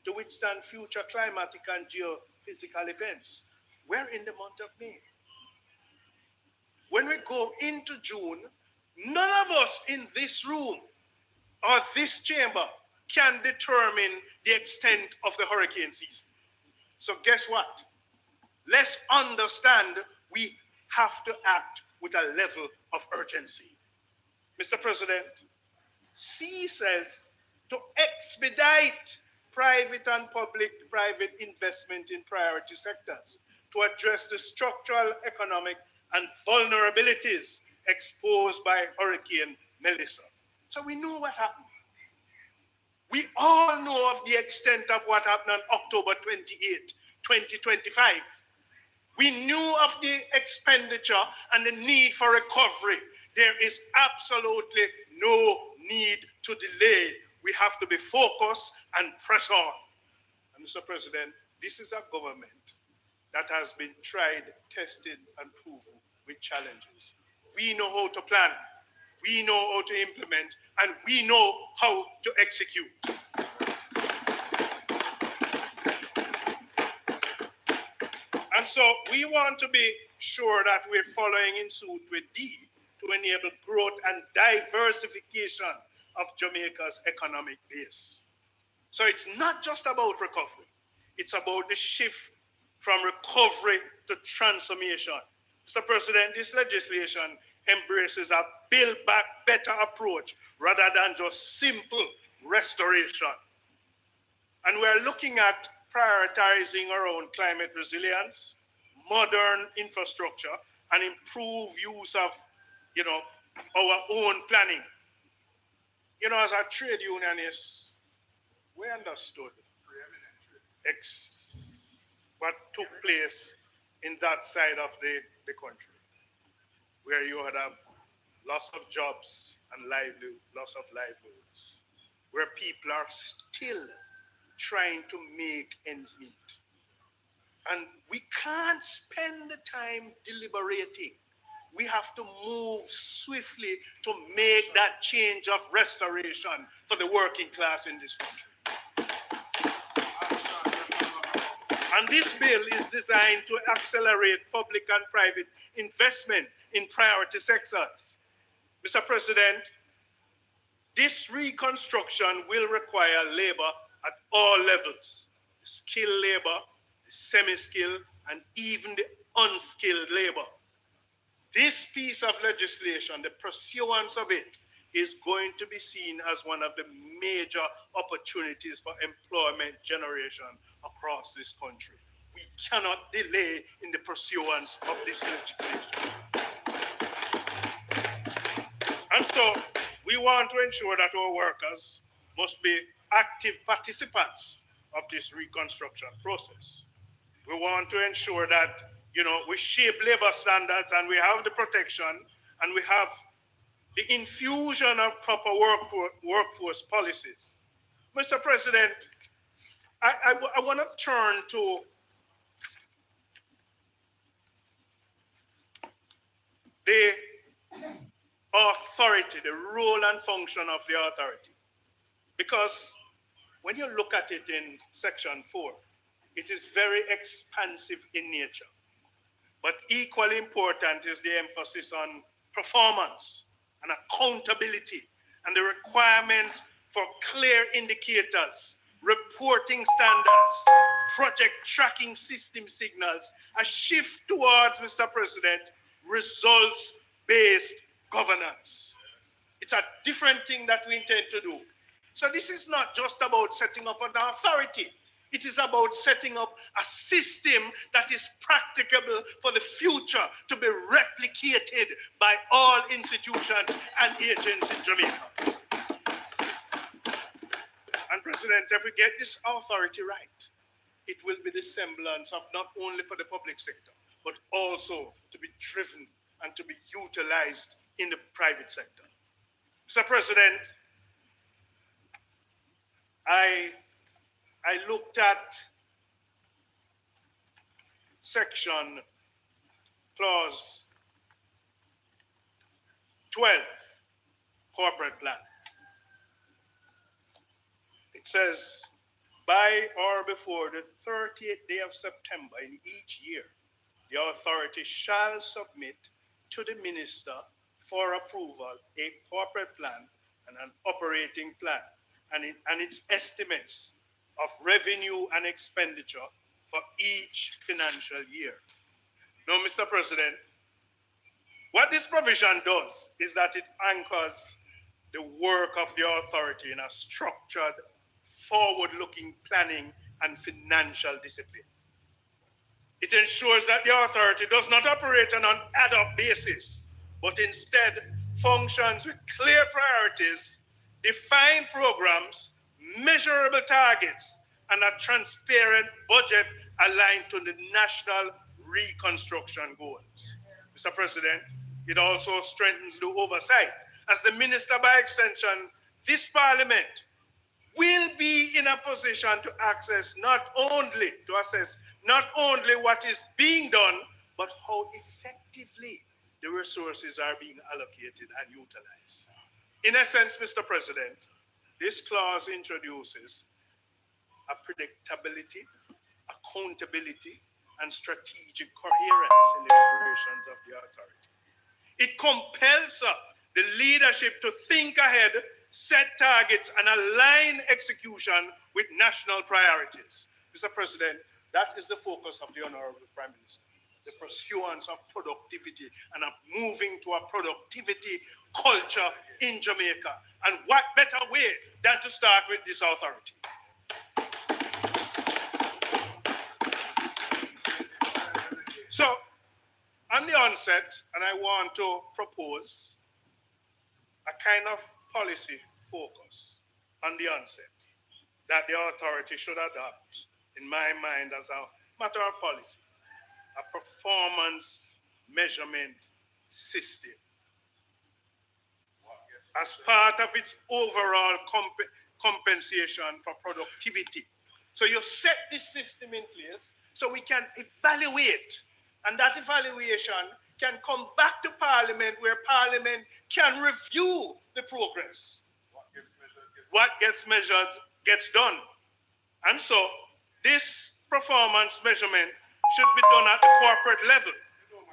to withstand future climatic and geophysical events, we're in the month of May. When we go into June, none of us in this room or this chamber can determine the extent of the hurricane season. So guess what? Let's understand we have to act with a level of urgency. Mr. President, C says to expedite private and public-private investment in priority sectors to address the structural, economic, and vulnerabilities exposed by Hurricane Melissa. So we know what happened. We all know of the extent of what happened on October 28, 2025. We knew of the expenditure and the need for recovery. There is absolutely no need to delay. We have to be focused and press on. And Mr. President, this is a government that has been tried, tested, and proven with challenges. We know how to plan, we know how to implement, and we know how to execute. And so we want to be sure that we're following in suit with D to enable growth and diversification of Jamaica's economic base. So it's not just about recovery. It's about the shift from recovery to transformation. Mr. President, this legislation embraces a build back better approach rather than just simple restoration. And we're looking at prioritizing around climate resilience, modern infrastructure, and improve use of, our own planning. As a trade unionist, we understood what took place in that side of the country, where you had loss of jobs and loss of livelihoods, where people are still trying to make ends meet. And we can't spend the time deliberating. We have to move swiftly to make that change of restoration for the working class in this country. And this bill is designed to accelerate public and private investment in priority sectors. Mr. President, this reconstruction will require labor at all levels: skilled labor, semi-skilled, and even the unskilled labor. This piece of legislation, the pursuance of it, is going to be seen as one of the major opportunities for employment generation across this country. We cannot delay in the pursuance of this legislation. And so we want to ensure that our workers must be active participants of this reconstruction process. We want to ensure that, we shape labor standards and we have the protection and we have the infusion of proper workforce policies. Mr. President, I want to turn to the authority, the role and function of the authority. Because when you look at it in section 4, it is very expansive in nature. But equally important is the emphasis on performance and accountability and the requirement for clear indicators, reporting standards, project tracking system signals, a shift towards, Mr. President, results-based governance. It's a different thing that we intend to do. So this is not just about setting up an authority. It is about setting up a system that is practicable for the future to be replicated by all institutions and agents in Jamaica. And President, if we get this authority right, it will be the semblance of not only for the public sector, but also to be driven and to be utilized in the private sector. Mr. President, I looked at section clause 12, corporate plan. It says, by or before the 30th day of September in each year, the authority shall submit to the minister for approval a corporate plan and an operating plan and its estimates of revenue and expenditure for each financial year. Now, Mr. President, what this provision does is that it anchors the work of the authority in a structured, forward-looking planning and financial discipline. It ensures that the authority does not operate on an ad hoc basis, but instead functions with clear priorities, defined programs, measurable targets, and a transparent budget aligned to the national reconstruction goals. Mr. President, it also strengthens the oversight. As the minister, by extension, this parliament will be in a position to assess not only what is being done, but how effectively the resources are being allocated and utilized. In essence, Mr. President, this clause introduces a predictability, accountability, and strategic coherence in the operations of the authority. It compels the leadership to think ahead, set targets, and align execution with national priorities. Mr. President, that is the focus of the Honorable Prime Minister, the pursuance of productivity and of moving to a productivity culture in Jamaica. And what better way than to start with this authority? So, on the onset, and I want to propose a kind of policy focus on the onset that the authority should adopt, in my mind, as a matter of policy, a performance measurement system as part of its overall compensation for productivity. So you set this system in place so we can evaluate, and that evaluation can come back to Parliament, where Parliament can review the progress. What gets measured gets done. And so this performance measurement should be done at the corporate level,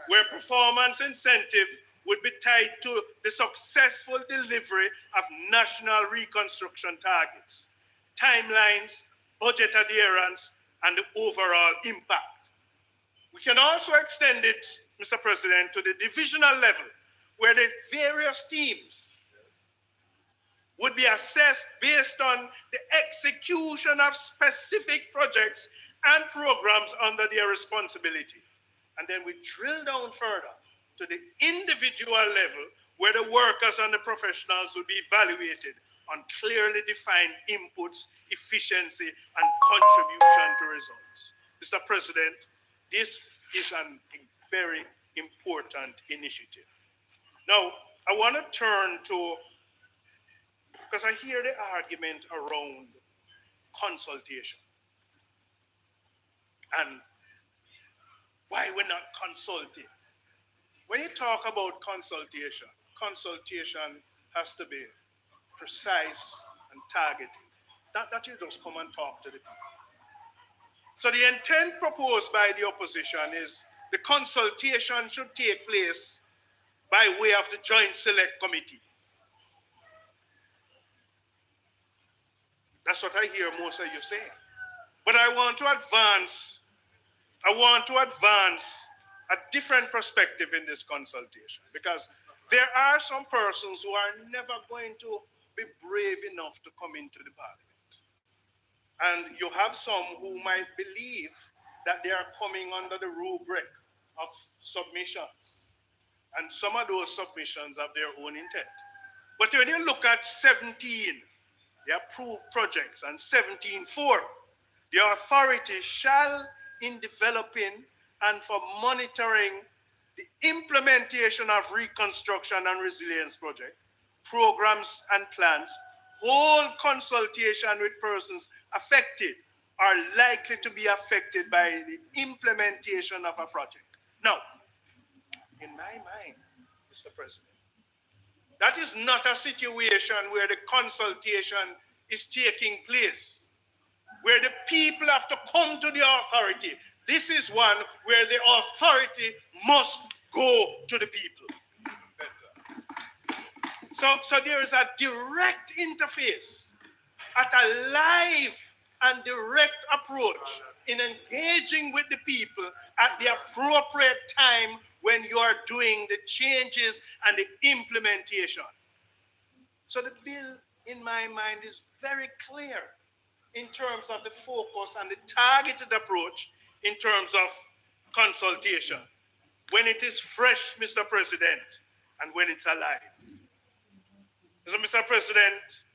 where performance incentive would be tied to the successful delivery of national reconstruction targets, timelines, budget adherence, and the overall impact. We can also extend it, Mr. President, to the divisional level, where the various teams would be assessed based on the execution of specific projects and programs under their responsibility. And then we drill down further to the individual level, where the workers and the professionals will be evaluated on clearly defined inputs, efficiency, and contribution to results. Mr. President, this is a very important initiative. Now, I want to turn to, because I hear the argument around consultation and why we're not consulting. When you talk about consultation, consultation has to be precise and targeted. Not that you just come and talk to the people. So the intent proposed by the opposition is the consultation should take place by way of the Joint Select Committee. That's what I hear most of you saying. But I want to advance a different perspective in this consultation, because there are some persons who are never going to be brave enough to come into the Parliament. And you have some who might believe that they are coming under the rubric of submissions. And some of those submissions have their own intent. But when you look at 17, the approved projects, and 17.4, the authority shall, in developing and for monitoring the implementation of reconstruction and resilience project, programs and plans, hold consultation with persons affected are likely to be affected by the implementation of a project. Now, in my mind, Mr. President, that is not a situation where the consultation is taking place, where the people have to come to the authority. This is one where the authority must go to the people. So there is a direct interface, at a live and direct approach in engaging with the people at the appropriate time when you are doing the changes and the implementation. So the bill, in my mind, is very clear in terms of the focus and the targeted approach in terms of consultation, when it is fresh, Mr. President, and when it's alive. So, Mr. President,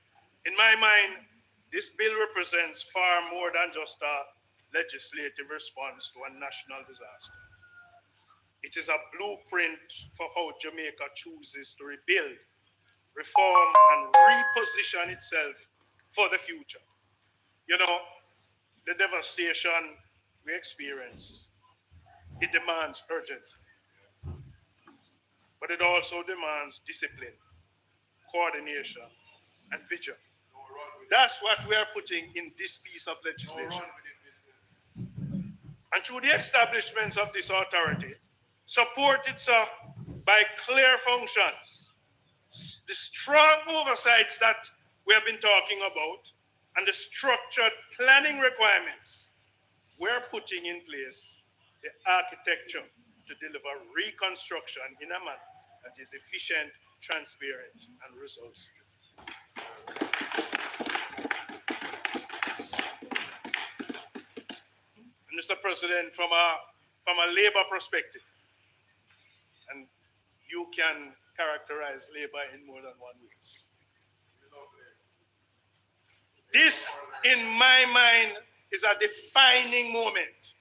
in my mind, this bill represents far more than just a legislative response to a national disaster. It is a blueprint for how Jamaica chooses to rebuild, reform, and reposition itself for the future. You know, the devastation we experience, it demands urgency, but it also demands discipline, coordination, and vision. That's what we are putting in this piece of legislation. And through the establishments of this authority, supported, sir, by clear functions, the strong oversights that we have been talking about, and the structured planning requirements, we're putting in place the architecture to deliver reconstruction in a manner that is efficient, transparent, and results. Mr. President, from a from a labor perspective. And you can characterize labor in more than one way. This, in my mind, is a defining moment.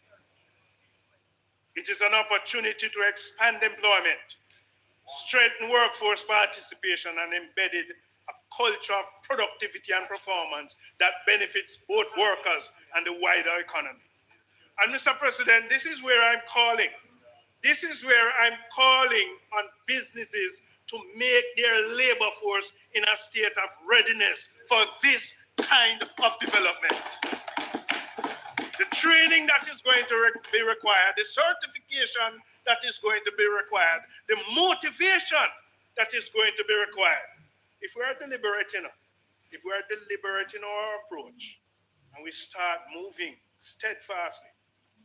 It is an opportunity to expand employment, strengthen workforce participation, and embedded a culture of productivity and performance that benefits both workers and the wider economy. And Mr. President, this is where I'm calling. This is where I'm calling on businesses to make their labor force in a state of readiness for this kind of development. The training that is going to be required, the certification that is going to be required, the motivation that is going to be required. If we are deliberate enough, if we are deliberate in our approach, and we start moving steadfastly,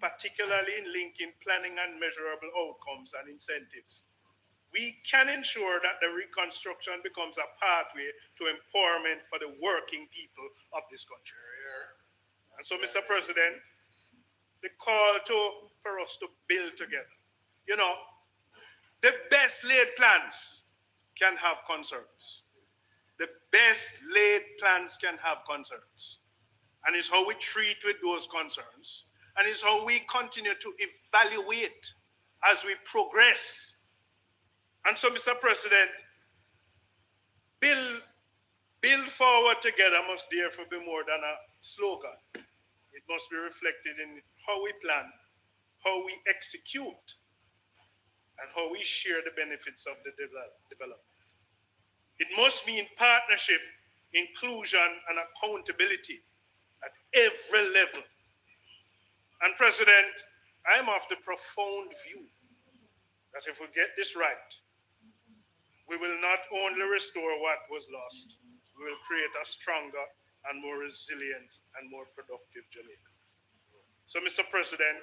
particularly in linking planning and measurable outcomes and incentives, we can ensure that the reconstruction becomes a pathway to empowerment for the working people of this country. And so, Mr. President, the call for us to build together. You know, the best laid plans can have concerns. The best laid plans can have concerns. And it's how we treat with those concerns. And it's how we continue to evaluate as we progress. And so, Mr. President, build forward together must therefore be more than a slogan. It must be reflected in how we plan, how we execute, and how we share the benefits of the development. It must mean partnership, inclusion, and accountability at every level. And President, I am of the profound view that if we get this right, we will not only restore what was lost, we will create a stronger and more resilient and more productive Jamaica. So, Mr. President,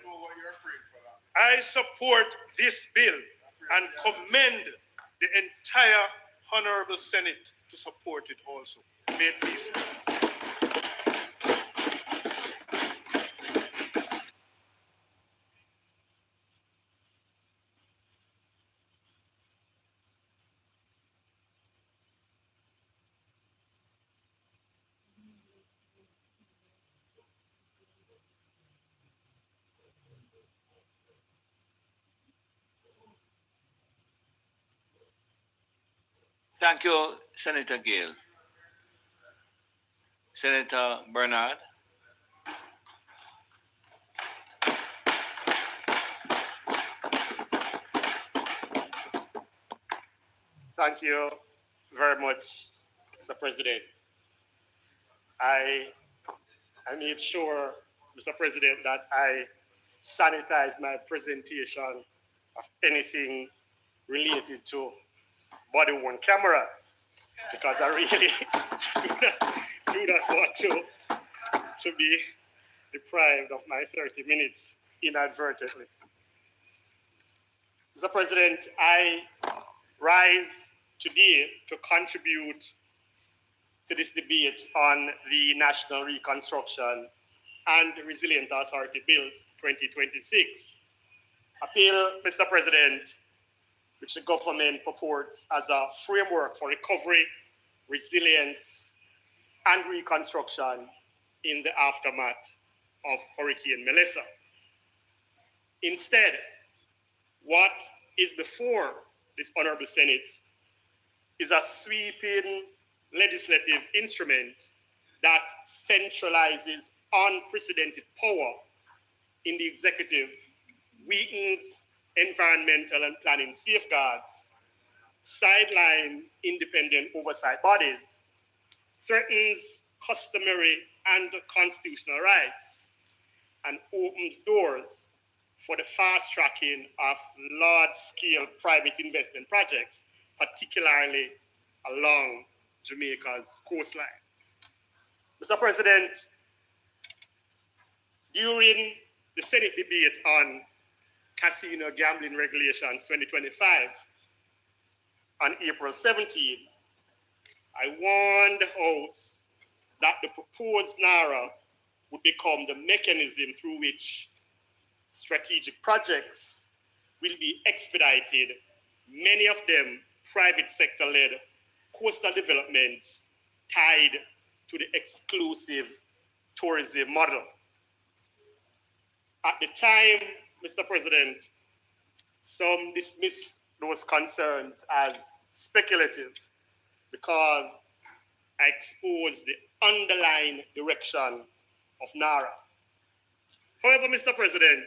I support this bill and commend the entire Honorable Senate to support it also. May it please. Thank you, Senator Gale. Senator Bernard. Thank you very much, Mr. President. I made sure, Mr. President, that I sanitize my presentation of anything related to body-worn cameras, because I really do not want to be deprived of my 30 minutes inadvertently. Mr. President, I rise today to contribute to this debate on the National Reconstruction and Resilient Authority Bill 2026. A bill, Mr. President, which the government purports as a framework for recovery, resilience, and reconstruction in the aftermath of Hurricane Melissa. Instead, what is before this Honorable Senate is a sweeping legislative instrument that centralizes unprecedented power in the executive, weakens environmental and planning safeguards, sideline independent oversight bodies, threatens customary and constitutional rights, and opens doors for the fast tracking of large-scale private investment projects, particularly along Jamaica's coastline. Mr. President, during the Senate debate on Casino Gambling Regulations 2025 on April 17, I warned the House that the proposed NARA would become the mechanism through which strategic projects will be expedited, many of them private sector-led coastal developments tied to the exclusive tourism model. At the time, Mr. President, some dismissed those concerns as speculative because I exposed the underlying direction of NARA. However, Mr. President,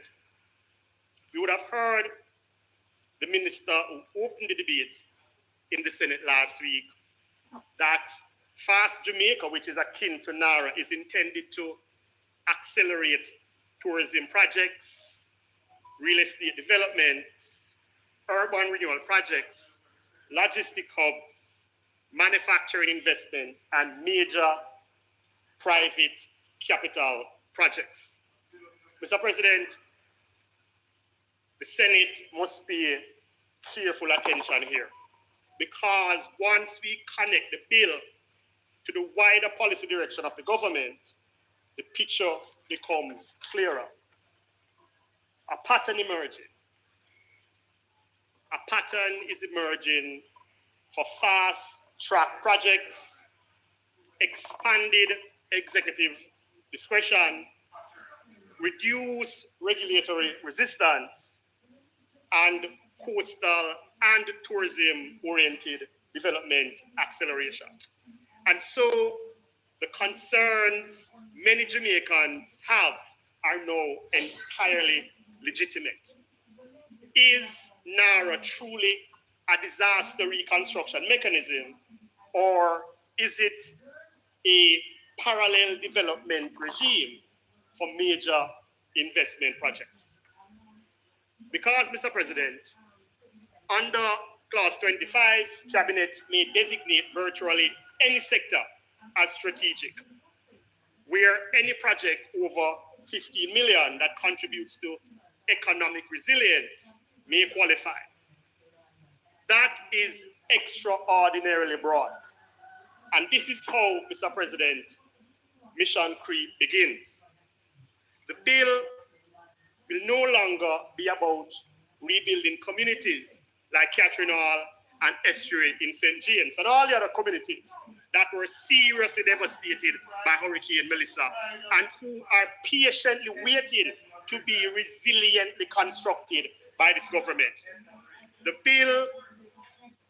we would have heard the minister who opened the debate in the Senate last week that Fast Jamaica, which is akin to NARA, is intended to accelerate tourism projects, real estate developments, urban renewal projects, logistic hubs, manufacturing investments, and major private capital projects. Mr. President, the Senate must pay careful attention here, because once we connect the bill to the wider policy direction of the government, the picture becomes clearer. A pattern emerging. A pattern is emerging for fast-track projects, expanded executive discretion, reduced regulatory resistance, and coastal and tourism-oriented development acceleration. And so the concerns many Jamaicans have are now entirely legitimate. Is NARA truly a disaster reconstruction mechanism, or is it a parallel development regime for major investment projects? Because, Mr. President, under Clause 25, Cabinet may designate virtually any sector as strategic, where any project over 15 million that contributes to economic resilience may qualify. That is extraordinarily broad. And this is how, Mr. President, mission creep begins. The bill will no longer be about rebuilding communities like Catherine Hall and Estuary in St. James and all the other communities that were seriously devastated by Hurricane Melissa and who are patiently waiting to be resiliently constructed by this government. The bill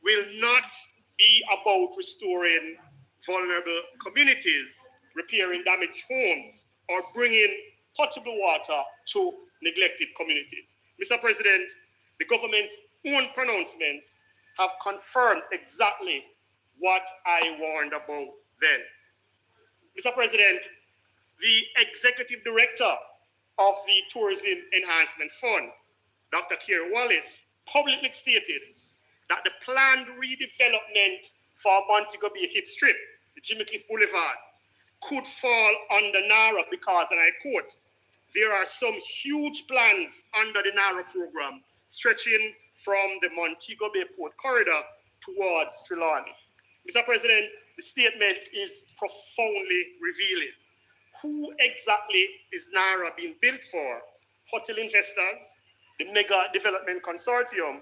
will not be about restoring vulnerable communities, repairing damaged homes, or bringing potable water to neglected communities. Mr. President, the government's own pronouncements have confirmed exactly what I warned about then. Mr. President, the executive director of the Tourism Enhancement Fund, Dr. Kerry Wallace, publicly stated that the planned redevelopment for Montego Bay Hip Strip, the Jimmy Cliff Boulevard, could fall under NARA because, and I quote, there are some huge plans under the NARA program stretching from the Montego Bay Port Corridor towards Trelawney. Mr. President, the statement is profoundly revealing. Who exactly is NARA being built for? Hotel investors, the mega development consortium,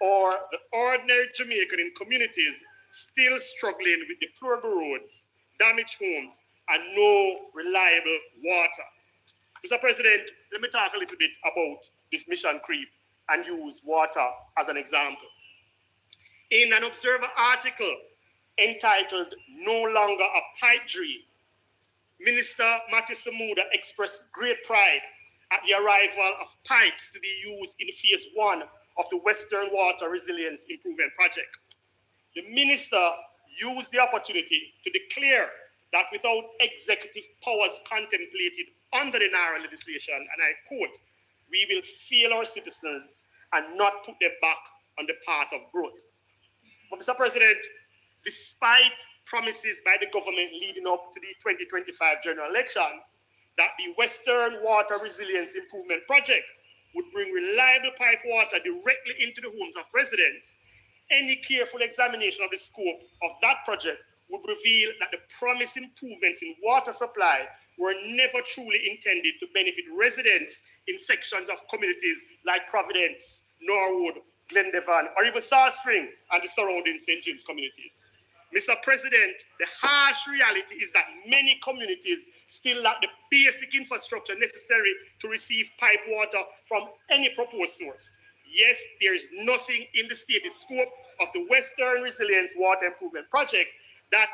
or the ordinary Jamaican in communities still struggling with deplorable roads, damaged homes, and no reliable water? Mr. President, let me talk a little bit about this mission creep and use water as an example. In an Observer article entitled "No Longer a Pipe Dream," Minister Matthew Samuda expressed great pride at the arrival of pipes to be used in phase 1 of the Western Water Resilience Improvement Project. The minister used the opportunity to declare that without executive powers contemplated under the NARA legislation, and I quote, we will fail our citizens and not put them back on the path of growth. But Mr. President, despite promises by the government leading up to the 2025 general election that the Western Water Resilience Improvement Project would bring reliable pipe water directly into the homes of residents, any careful examination of the scope of that project would reveal that the promised improvements in water supply were never truly intended to benefit residents in sections of communities like Providence, Norwood, Glendevon, or even Salt Spring and the surrounding St. James communities. Mr. President, the harsh reality is that many communities still lack the basic infrastructure necessary to receive pipe water from any proposed source. Yes, there is nothing in the stated scope of the Western Resilience Water Improvement Project that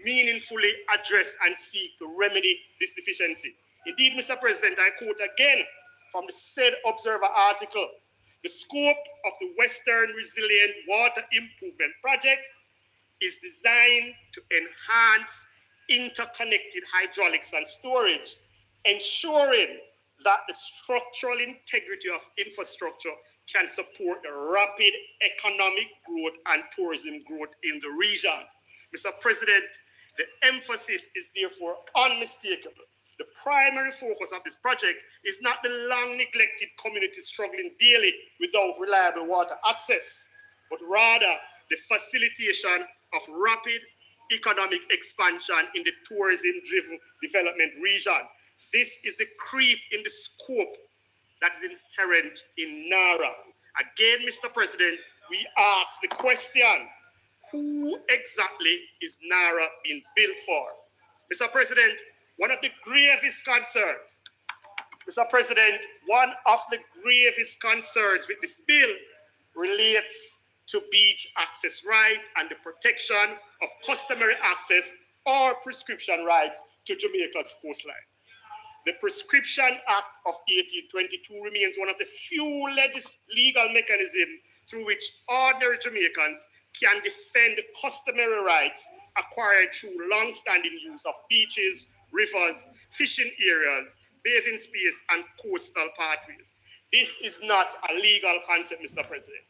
meaningfully address and seek to remedy this deficiency. Indeed, Mr. President, I quote again from the said Observer article, the scope of the Western Resilient Water Improvement Project is designed to enhance interconnected hydraulics and storage, ensuring that the structural integrity of infrastructure can support the rapid economic growth and tourism growth in the region. Mr. President, the emphasis is therefore unmistakable. The primary focus of this project is not the long neglected communities struggling daily without reliable water access, but rather the facilitation of rapid economic expansion in the tourism-driven development region. This is the creep in the scope that is inherent in NARA. Again, Mr. President, we ask the question, who exactly is NARA being built for? Mr. President, one of the gravest concerns, Mr. President, one of the gravest concerns with this bill relates to beach access right and the protection of customary access or prescription rights to Jamaica's coastline. The Prescription Act of 1822 remains one of the few legal mechanisms through which ordinary Jamaicans can defend customary rights acquired through long-standing use of beaches, rivers, fishing areas, bathing space, and coastal pathways. This is not a legal concept, Mr. President.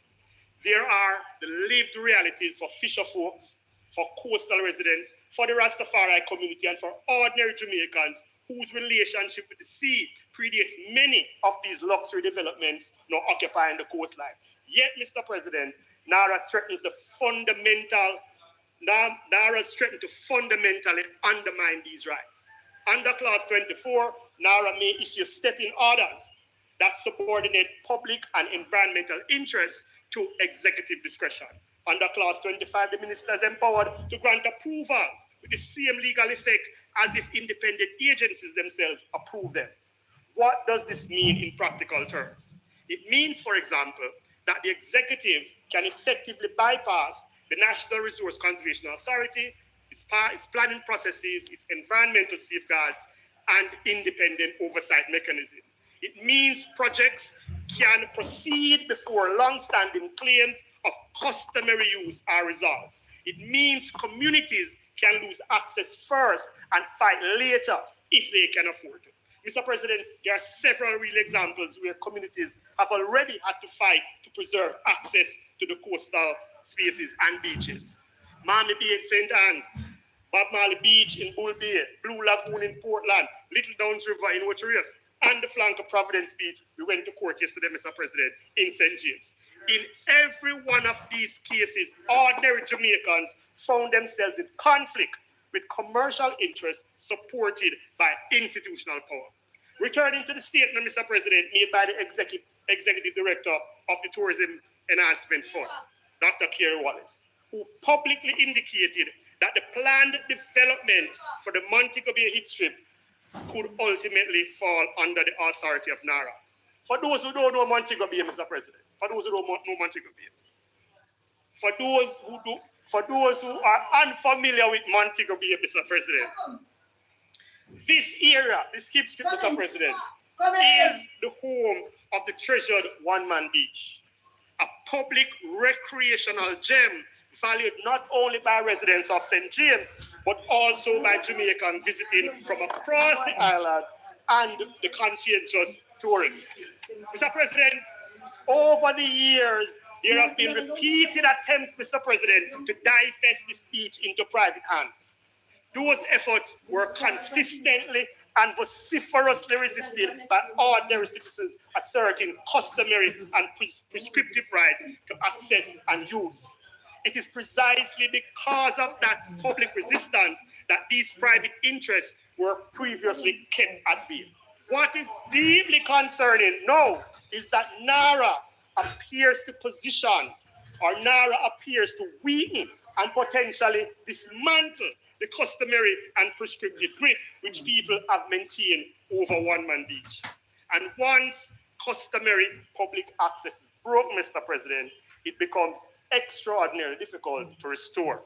There are the lived realities for fisher folks, for coastal residents, for the Rastafari community, and for ordinary Jamaicans whose relationship with the sea predates many of these luxury developments now occupying the coastline. Yet, Mr. President, NARA threatens to fundamentally undermine these rights. Under Clause 24, NARA may issue stepping orders that subordinate public and environmental interests to executive discretion. Under Clause 25, the minister is empowered to grant approvals with the same legal effect as if independent agencies themselves approve them. What does this mean in practical terms? It means, for example, that the executive can effectively bypass the National Resource Conservation Authority, its planning processes, its environmental safeguards, and independent oversight mechanism. It means projects can proceed before long-standing claims of customary use are resolved. It means communities can lose access first and fight later if they can afford it. Mr. President, there are several real examples where communities have already had to fight to preserve access to the coastal spaces and beaches. Miami Bay in St. Anne, Bob Marley Beach in Bull Bay, Blue Lagoon in Portland, Little Downs River in Waterreef, and the flank of Providence Beach. We went to court yesterday, Mr. President, in St. James. In every one of these cases, ordinary Jamaicans found themselves in conflict with commercial interests supported by institutional power. Returning to the statement, Mr. President, made by the Executive Director of the Tourism Enhancement Fund, Dr. Kerry Wallace, who publicly indicated that the planned development for the Montego Bay Heat Strip could ultimately fall under the authority of NARA. For those who don't know Montego Bay, Mr. President, for those who don't know Montego Bay, for those who are unfamiliar with Montego Bay, Mr. President, this area, this Heat Strip, Mr. President, is the home of the treasured one-man beach, a public recreational gem valued not only by residents of St. James, but also by Jamaicans visiting from across the island and the conscientious tourists. Mr. President, over the years, there have been repeated attempts, Mr. President, to divest this beach into private hands. Those efforts were consistently and vociferously resisted by ordinary citizens asserting customary and prescriptive rights to access and use. It is precisely because of that public resistance that these private interests were previously kept at bay. What is deeply concerning now is that NARA appears to position, or NARA appears to weaken and potentially dismantle the customary and prescriptive grip which people have maintained over one-man beach. And once customary public access is broke, Mr. President, it becomes extraordinarily difficult to restore.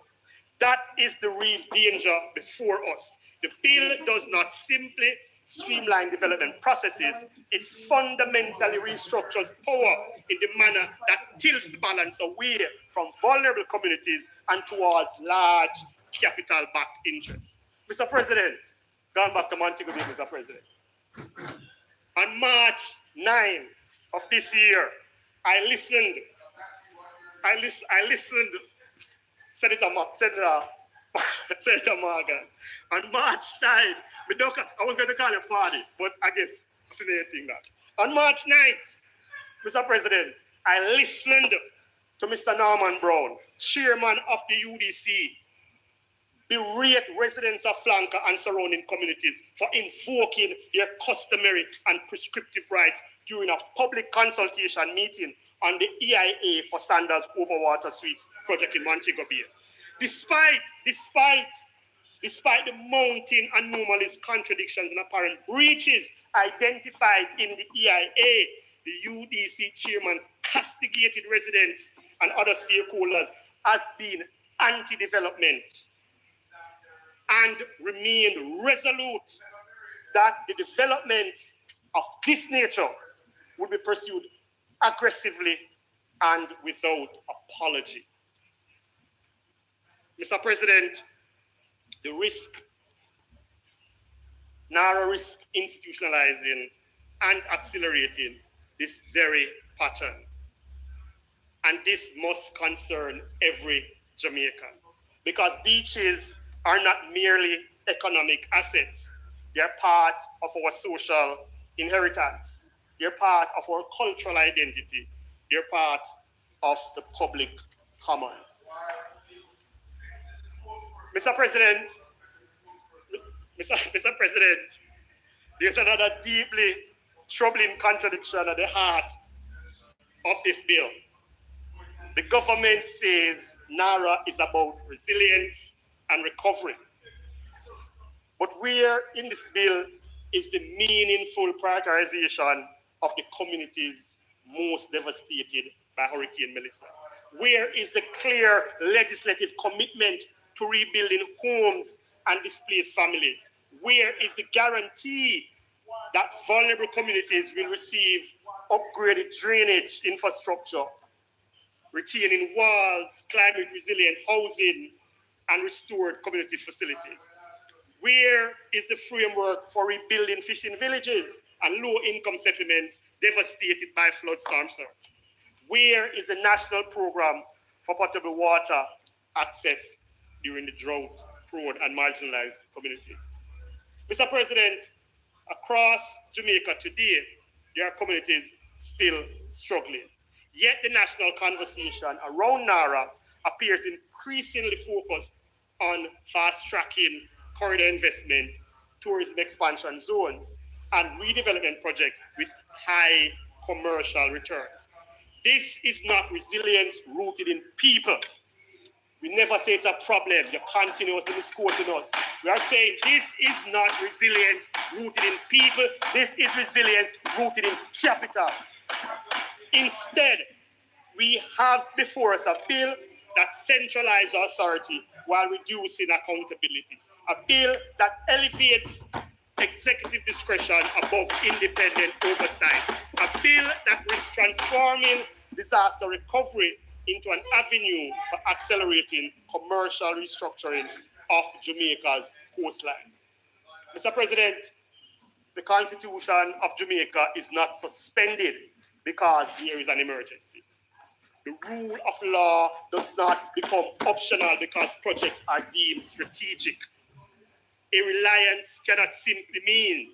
That is the real danger before us. The bill does not simply streamline development processes, it fundamentally restructures power in the manner that tilts the balance away from vulnerable communities and towards large capital-backed interests. Mr. President, going back to Montego Bay, Mr. President. On March 9 of this year, I listened, Senator Morgan. On March 9, I was going to call it a party, but I guess I didn't think that. On March 9th, Mr. President, I listened to Mr. Norman Brown, chairman of the UDC, berate residents of Flanker and surrounding communities for invoking their customary and prescriptive rights during a public consultation meeting on the EIA for Sandals Overwater Suites project in Montego Bay. Despite the mounting anomalous contradictions and apparent breaches identified in the EIA, the UDC chairman castigated residents and other stakeholders as being anti-development and remained resolute that the developments of this nature would be pursued aggressively and without apology. Mr. President, the risk, narrow risk institutionalizing and accelerating this very pattern. And this must concern every Jamaican, because beaches are not merely economic assets. They're part of our social inheritance. They're part of our cultural identity. They're part of the public commons. Mr. President, there's another deeply troubling contradiction at the heart of this bill. The government says NARA is about resilience and recovery. But where in this bill is the meaningful prioritization of the communities most devastated by Hurricane Melissa? Where is the clear legislative commitment to rebuilding homes and displaced families? Where is the guarantee that vulnerable communities will receive upgraded drainage infrastructure, retaining walls, climate resilient housing, and restored community facilities? Where is the framework for rebuilding fishing villages and low-income settlements devastated by flood storm surge? Where is the national program for potable water access during the drought-prone and marginalized communities? Mr. President, across Jamaica today, there are communities still struggling. Yet the national conversation around NARA appears increasingly focused on fast-tracking corridor investment, tourism expansion zones, and redevelopment projects with high commercial returns. This is not resilience rooted in people. We never say it's a problem. You're continuously misquoting us. We are saying this is not resilience rooted in people. This is resilience rooted in capital. Instead, we have before us a bill that centralizes authority while reducing accountability. A bill that elevates executive discretion above independent oversight. A bill that is transforming disaster recovery into an avenue for accelerating commercial restructuring of Jamaica's coastline. Mr. President, the Constitution of Jamaica is not suspended because there is an emergency. The rule of law does not become optional because projects are deemed strategic. A reliance cannot simply mean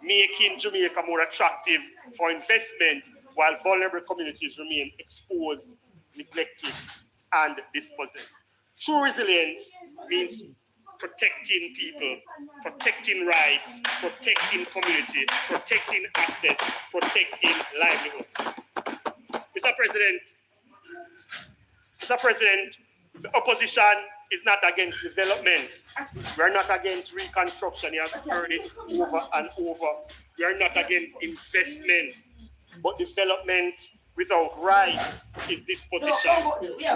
making Jamaica more attractive for investment while vulnerable communities remain exposed, neglected, and dispossessed. True resilience means protecting people, protecting rights, protecting community, protecting access, protecting livelihood. Mr. President, the opposition is not against development. We are not against reconstruction. You have heard it over and over. We are not against investment, but development without rights is disposition.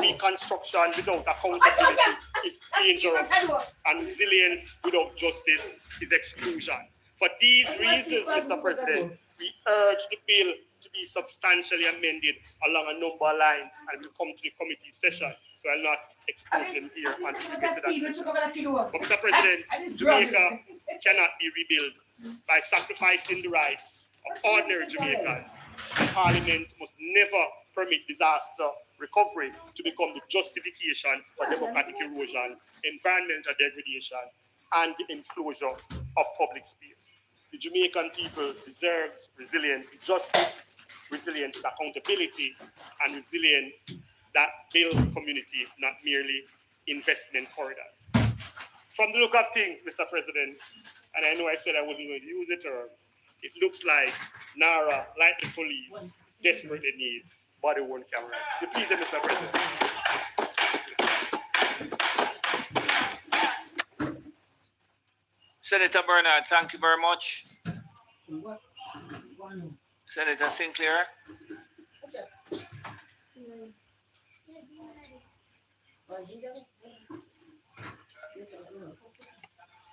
Reconstruction without accountability is dangerous. And resilience without justice is exclusion. For these reasons, Mr. President, we urge the bill to be substantially amended along a number of lines, and we'll come to the committee session, so I'll not expose them here until we get to that session. But Mr. President, Jamaica cannot be rebuilt by sacrificing the rights of ordinary Jamaicans. Parliament must never permit disaster recovery to become the justification for democratic erosion, environmental degradation, and the enclosure of public space. The Jamaican people deserves resilience with justice, resilience with accountability, and resilience that builds community, not merely investment corridors. From the look of things, Mr. President, and I know I said I wasn't going to use the term, it looks like NARA, like the police, desperately needs body-worn camera. The please, Mr. President. Senator Bernard, thank you very much. Senator Sinclair.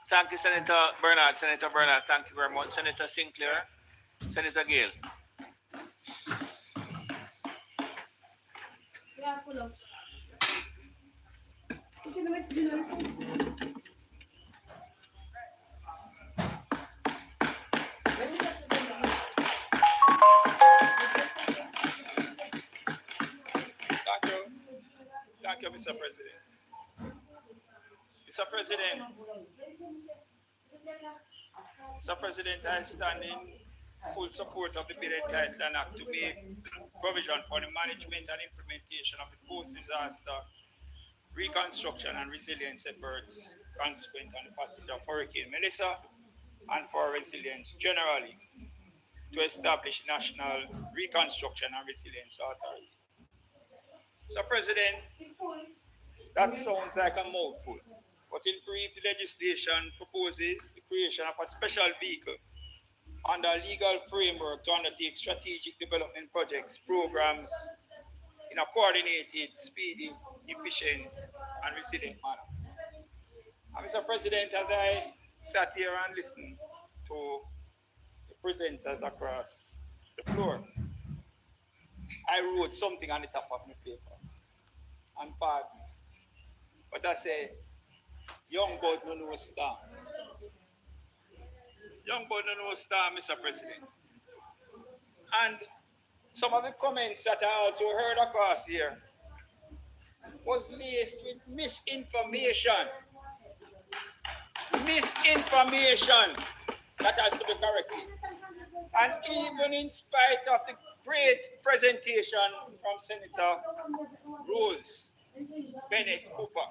Thank you, Senator Bernard. Senator Bernard, thank you very much. Senator Sinclair. Senator Gale. Thank you, Mr. President. Mr. President, I stand in full support of the bill entitled an act to make provision for the management and implementation of the post-disaster reconstruction and resilience efforts consequent on the passage of Hurricane Melissa and for resilience generally to establish National Reconstruction and Resilience Authority. So, President, that sounds like a mouthful, but in brief, the legislation proposes the creation of a special vehicle under a legal framework to undertake strategic development projects, programs in a coordinated, speedy, efficient, and resilient manner. And Mr. President, as I sat here and listened to the presenters across the floor, I wrote something on the top of my paper. And pardon me. But I say, young boy no know star. Young boy no know star, Mr. President. And some of the comments that I also heard across here was laced with misinformation. Misinformation that has to be corrected. And even in spite of the great presentation from Senator Rose Bennett Cooper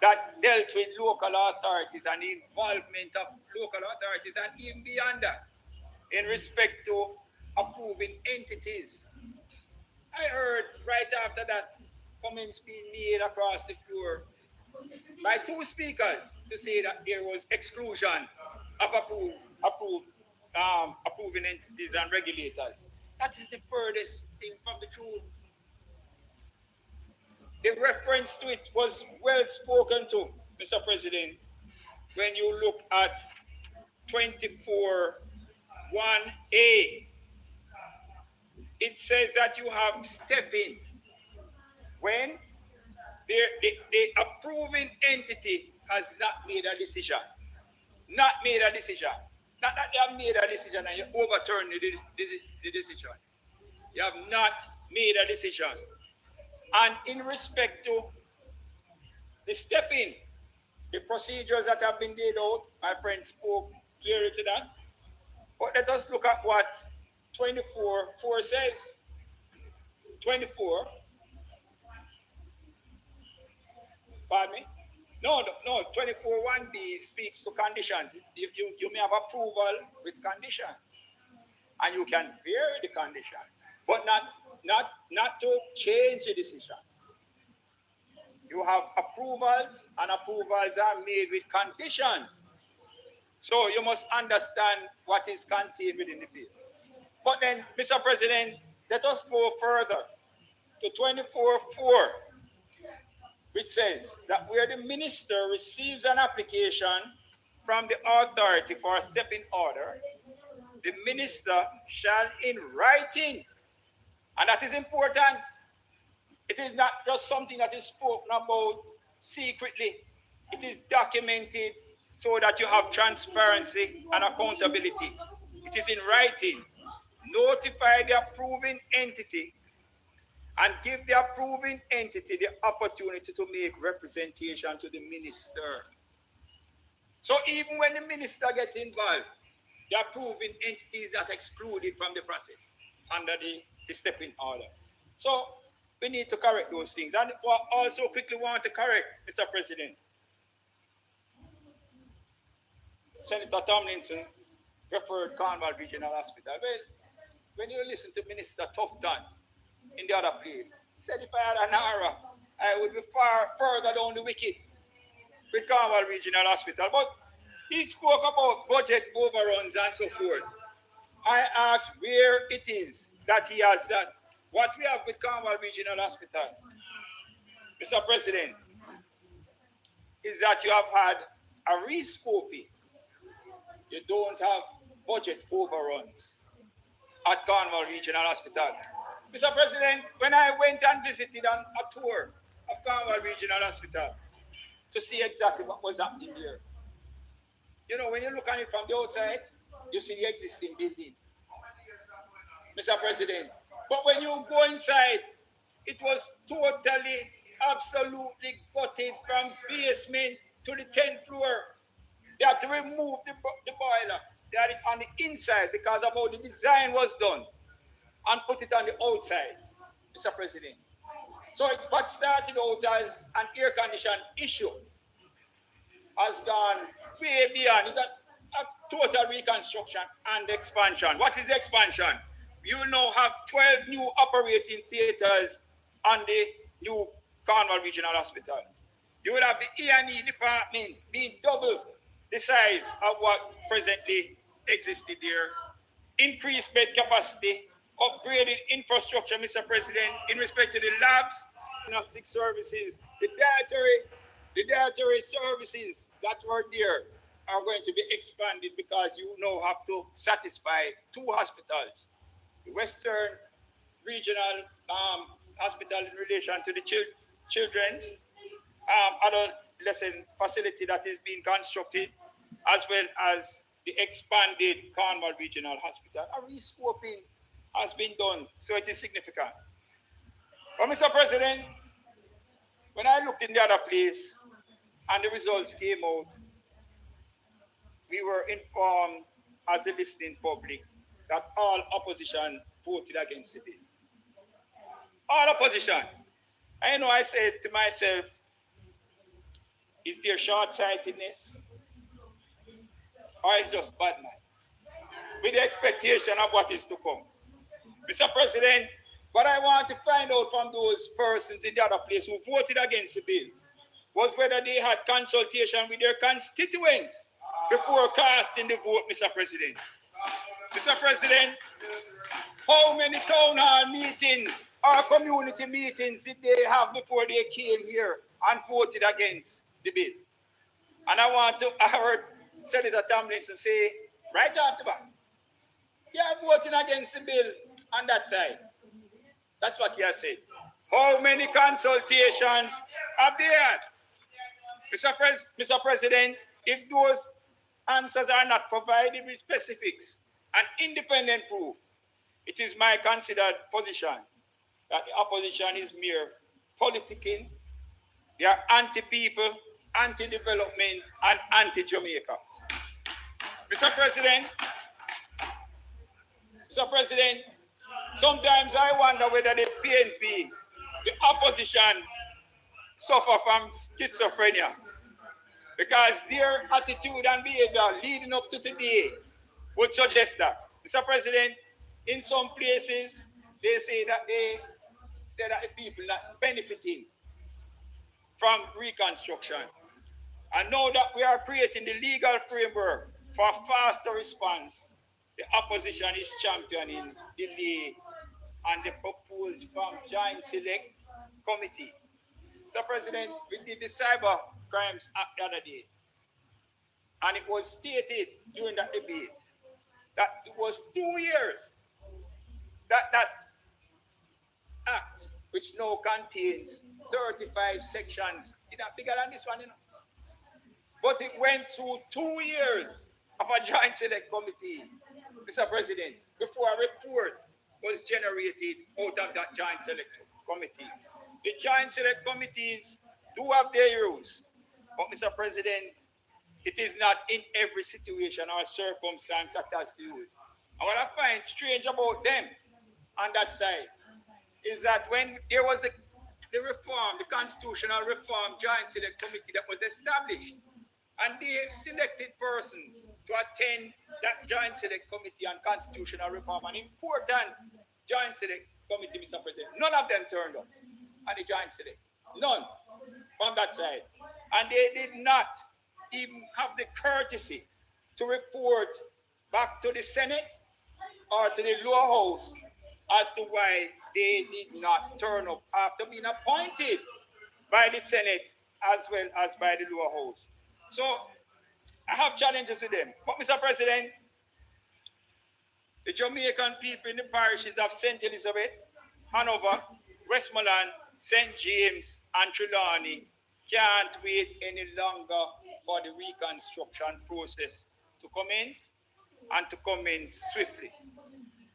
that dealt with local authorities and the involvement of local authorities and even beyond that in respect to approving entities. I heard right after that comments being made across the floor by two speakers to say that there was exclusion of approving entities and regulators. That is the furthest thing from the truth. The reference to it was well spoken to, Mr. President, when you look at 24(1)(a. It says that you have step-in when the approving entity has not made a decision. Not made a decision. Not that they have made a decision and you overturn the decision. You have not made a decision. And in respect to the step-in, the procedures that have been laid out, my friend spoke clearly to that. But let us look at what 24(4) says. 24. Pardon me? No, 24(1)B speaks to conditions. You may have approval with conditions, and you can vary the conditions, but not to change the decision. You have approvals, and approvals are made with conditions. So you must understand what is contained within the bill. But then, Mr. President, let us go further to 24(4), which says that where the minister receives an application from the authority for a step-in order, the minister shall in writing, and that is important. It is not just something that is spoken about secretly. It is documented so that you have transparency and accountability. It is in writing. Notify the approving entity and give the approving entity the opportunity to make representation to the minister. So even when the minister gets involved, the approving entity is not excluded from the process under the stepping order. So we need to correct those things. And also quickly want to correct, Mr. President. Senator Tomlinson referred Cornwall Regional Hospital. Well, when you listen to Minister Tufton in the other place, he said if I had an hour, I would be far further down the wicket with Cornwall Regional Hospital. But he spoke about budget overruns and so forth. I asked where it is that he has that. What we have with Cornwall Regional Hospital, Mr. President, is that you have had a rescoping. You don't have budget overruns at Cornwall Regional Hospital. Mr. President, when I went and visited on a tour of Cornwall Regional Hospital to see exactly what was happening there, you know, when you look at it from the outside, you see the existing building, Mr. President. But when you go inside, it was totally, absolutely gutted from basement to the 10th floor. They had to remove the boiler. They had it on the inside because of how the design was done and put it on the outside, Mr. President. So what started out as an air condition issue has gone way beyond. It's a total reconstruction and expansion. What is the expansion? You will now have 12 new operating theaters on the new Cornwall Regional Hospital. You will have the E&E department being double the size of what presently existed there. Increased bed capacity, upgraded infrastructure, Mr. President, in respect to the labs, diagnostic services, the dietary services that were there are going to be expanded because you now have to satisfy 2 hospitals. The Western Regional Hospital in relation to the children's adolescent facility that is being constructed, as well as the expanded Cornwall Regional Hospital. A rescoping has been done, so it is significant. But Mr. President, when I looked in the other place and the results came out, we were informed as a listening public that all opposition voted against the bill. All opposition. I know I said to myself, is there short-sightedness? Or is it just bad mind? With the expectation of what is to come. Mr. President, what I want to find out from those persons in the other place who voted against the bill was whether they had consultation with their constituents before casting the vote, Mr. President. Mr. President, how many town hall meetings or community meetings did they have before they came here and voted against the bill? And I heard Senator Tomlinson say right off the bat, they are voting against the bill on that side. That's what he has said. How many consultations have they had? Mr. President, if those answers are not provided with specifics and independent proof, it is my considered position that the opposition is mere politicking. They are anti-people, anti-development, and anti-Jamaica. Mr. President, sometimes I wonder whether the PNP, the opposition, suffer from schizophrenia. because their attitude and behavior leading up to today would suggest that. Mr. President, in some places, they say that the people not benefiting from reconstruction. And now that we are creating the legal framework for faster response, the opposition is championing delay and the proposed from Joint Select Committee. So, President, we did the Cyber Crimes Act the other day, and it was stated during that debate that it was 2 years that act, which now contains 35 sections, it's not bigger than this one, you know. But it went through 2 years of a Joint Select Committee, Mr. President, before a report was generated out of that Joint Select Committee. The Joint Select Committees do have their rules, but Mr. President, it is not in every situation or circumstance that has to use. And what I find strange about them on that side is that when there was the reform, the constitutional reform Joint Select Committee that was established, and they selected persons to attend that Joint Select Committee on constitutional reform, an important Joint Select Committee, Mr. President. None of them turned up at the Joint Select. None from that side. And they did not even have the courtesy to report back to the Senate or to the lower house as to why they did not turn up after being appointed by the Senate as well as by the lower house. So I have challenges with them. But Mr. President, the Jamaican people in the parishes of St. Elizabeth, Hanover, Westmoreland, St. James, and Trelawney can't wait any longer for the reconstruction process to commence and to commence swiftly.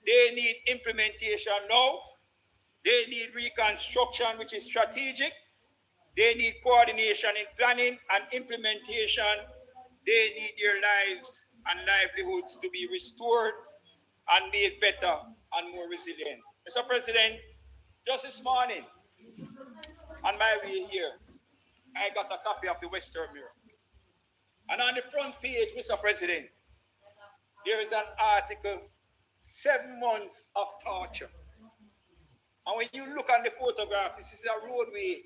They need implementation now. They need reconstruction, which is strategic. They need coordination in planning and implementation. They need their lives and livelihoods to be restored and made better and more resilient. Mr. President, just this morning, on my way here, I got a copy of the Western Mirror. And on the front page, Mr. President, there is an article, 7 months of torture. And when you look on the photograph, this is a roadway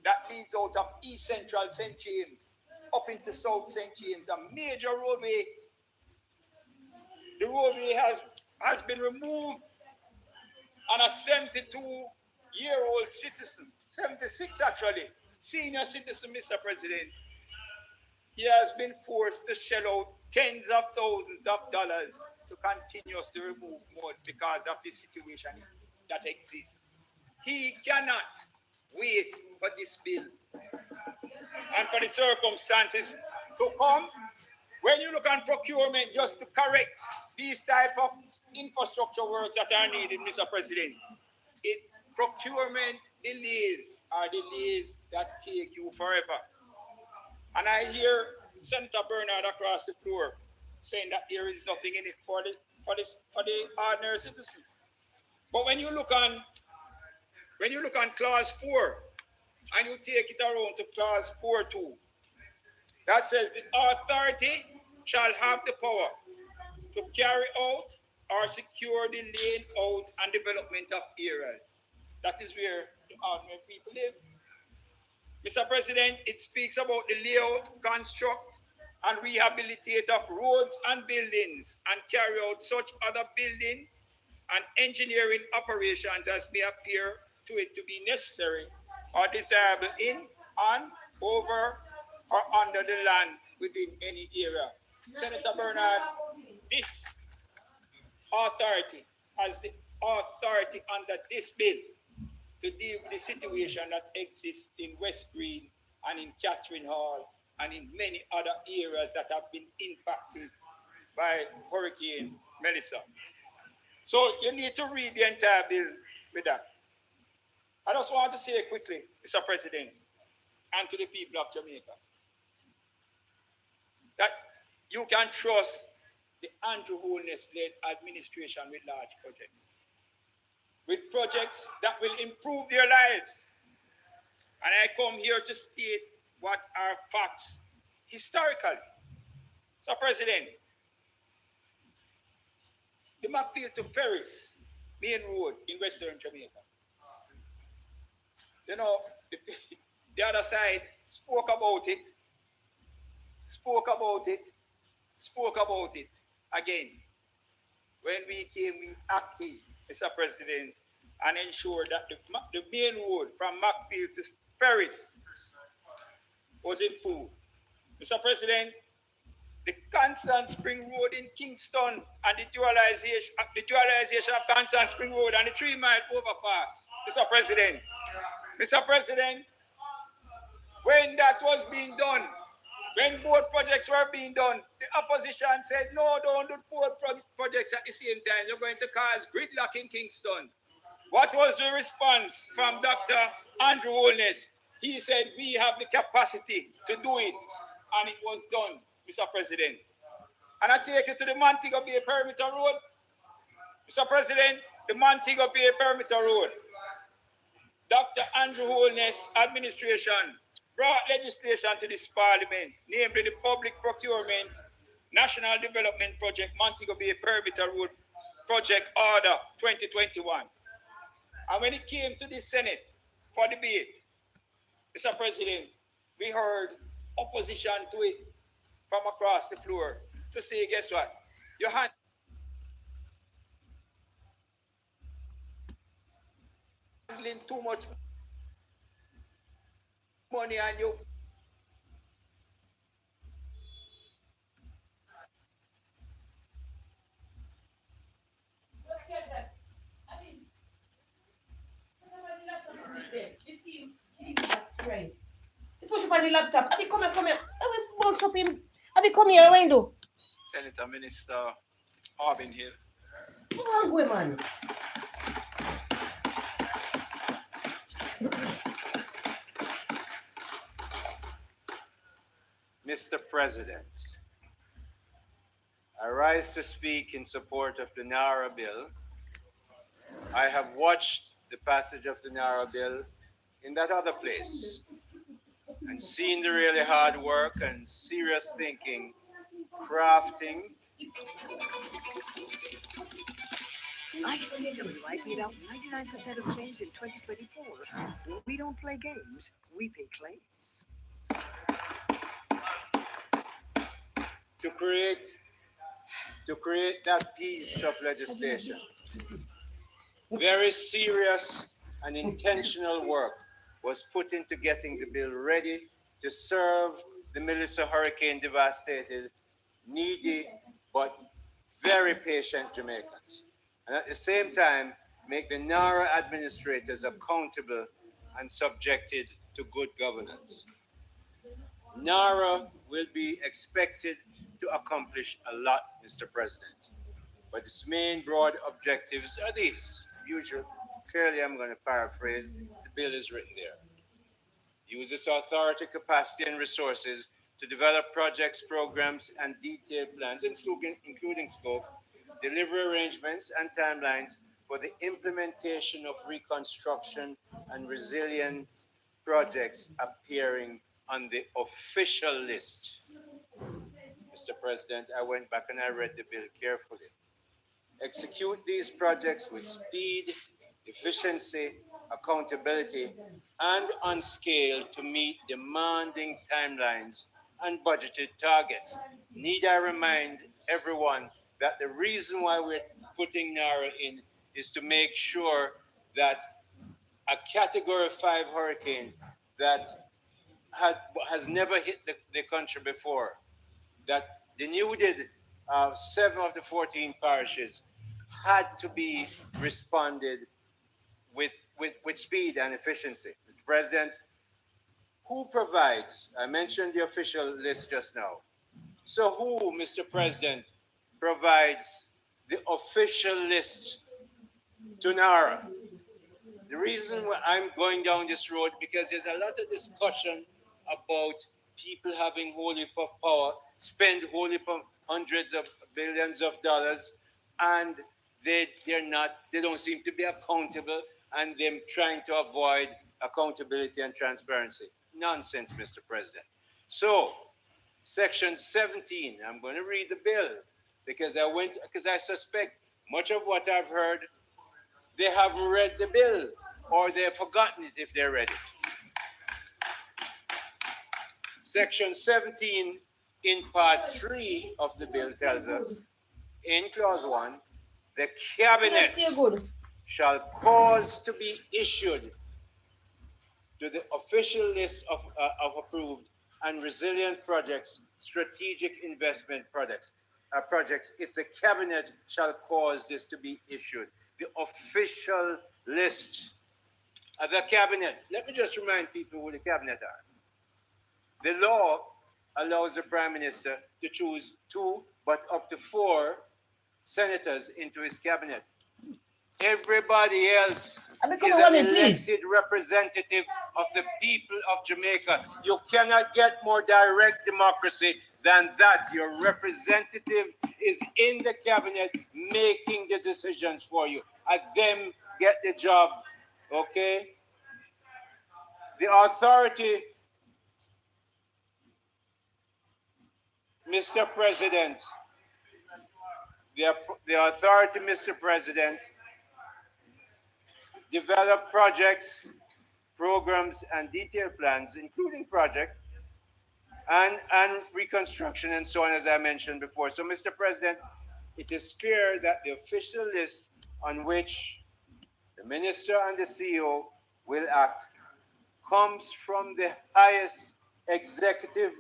that leads out of East Central St. James up into South St. James, a major roadway. The roadway has been removed, and a 72-year-old citizen, 76 actually, senior citizen, Mr. President, he has been forced to shell out tens of thousands of dollars to continuously remove mud because of the situation that exists. He cannot wait for this bill and for the circumstances to come. When you look at procurement, just to correct these type of infrastructure works that are needed, Mr. President, procurement delays are delays that take you forever. And I hear Senator Bernard across the floor saying that there is nothing in it for the ordinary citizen. But when you look on clause 4 and you take it around to clause 4.2, that says the authority shall have the power to carry out or secure the laying out and development of areas. That is where the ordinary people live. Mr. President, it speaks about the layout, construct, and rehabilitate of roads and buildings and carry out such other building and engineering operations as may appear to it to be necessary or desirable in, on, over, or under the land within any area. Senator Bernard, this authority has the authority under this bill to deal with the situation that exists in West Green and in Catherine Hall and in many other areas that have been impacted by Hurricane Melissa. So you need to read the entire bill with that. I just want to say quickly, Mr. President, and to the people of Jamaica, that you can trust the Andrew Holness-led administration with large projects, with projects that will improve their lives. And I come here to state what are facts historically. So, President, the McPhail to Ferris main road in Western Jamaica. You know, the other side spoke about it, spoke about it, spoke about it again. When we came, we acted, Mr. President, and ensured that the main road from McPhail to Ferris was improved. Mr. President, the Constant Spring Road in Kingston and the dualization of Constant Spring Road and the 3 Mile overpass, Mr. President. Mr. President, when that was being done, when both projects were being done, the opposition said, no, don't do both projects at the same time. You're going to cause gridlock in Kingston. What was the response from Dr. Andrew Holness? He said, we have the capacity to do it. And it was done, Mr. President. And I take you to the Montego Bay Perimeter Road. Mr. President, the Montego Bay Perimeter Road. Dr. Andrew Holness administration brought legislation to this parliament, namely the Public Procurement National Development Project Montego Bay Perimeter Road Project Order 2021. And when it came to the Senate for debate, Mr. President, we heard opposition to it from across the floor to say, guess what? You had handling too much money and you Push up on the laptop. Abi, come here. Abi, bounce up him. Abi, come here, what you do? Senator Minister Harbin Hill. Come on, go, man. Mr. President, I rise to speak in support of the NARA bill. I have watched the passage of the NARA bill in that other place and seen the really hard work and serious thinking, crafting. ICWI paid out 99% of claims in 2024. We don't play games, we pay claims. To create that piece of legislation, very serious and intentional work was put into getting the bill ready to serve the Melissa hurricane devastated, needy, but very patient Jamaicans. And at the same time, make the NARA administrators accountable and subjected to good governance. NARA will be expected to accomplish a lot, Mr. President. But its main broad objectives are these. Clearly, I'm going to paraphrase, the bill is written there. Use its authority, capacity, and resources to develop projects, programs, and detailed plans, including scope, delivery arrangements, and timelines for the implementation of reconstruction and resilience projects appearing on the official list. Mr. President, I went back and I read the bill carefully. Execute these projects with speed, efficiency, accountability, and on scale to meet demanding timelines and budgeted targets. Need I remind everyone that the reason why we're putting NARA in is to make sure that a Category 5 hurricane that has never hit the country before, that denuded 7 of the 14 parishes, had to be responded with speed and efficiency. Mr. President, who provides, I mentioned the official list just now. So who, Mr. President, provides the official list to NARA? The reason why I'm going down this road, because there's a lot of discussion about people having whole heap of power, spend whole heap of hundreds of billions of dollars, and they don't seem to be accountable, and them trying to avoid accountability and transparency. Nonsense, Mr. President. So Section 17. I'm going to read the bill because I suspect much of what I've heard, they haven't read the bill or they've forgotten it if they read it. Section 17 in part 3 of the bill tells us, in clause 1, the cabinet shall cause to be issued to the official list of approved and resilient projects, strategic investment projects. It's a cabinet shall cause this to be issued. The official list of the cabinet. Let me just remind people who the cabinet are. The law allows the prime minister to choose 2, but up to 4 senators into his cabinet. Everybody else is an elected representative of the people of Jamaica. You cannot get more direct democracy than that. Your representative is in the cabinet making the decisions for you. And them get the job, okay? The authority, Mr. President, the authority, Mr. President, develop projects, programs, and detailed plans, including project and reconstruction and so on, as I mentioned before. So, Mr. President, it is clear that the official list on which the minister and the CEO will act comes from the highest executive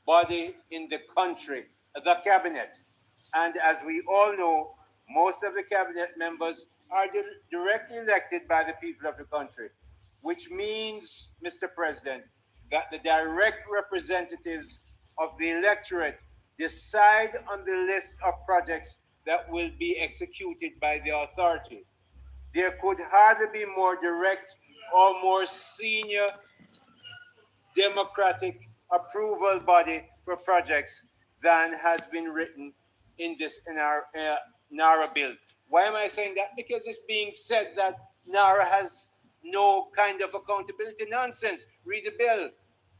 body in the country, the cabinet. And as we all know, most of the cabinet members are directly elected by the people of the country, which means, Mr. President, that the direct representatives of the electorate decide on the list of projects that will be executed by the authority. There could hardly be more direct or more senior democratic approval body for projects than has been written in this NARA bill. Why am I saying that? Because it's being said that NARA has no kind of accountability. Nonsense. Read the bill.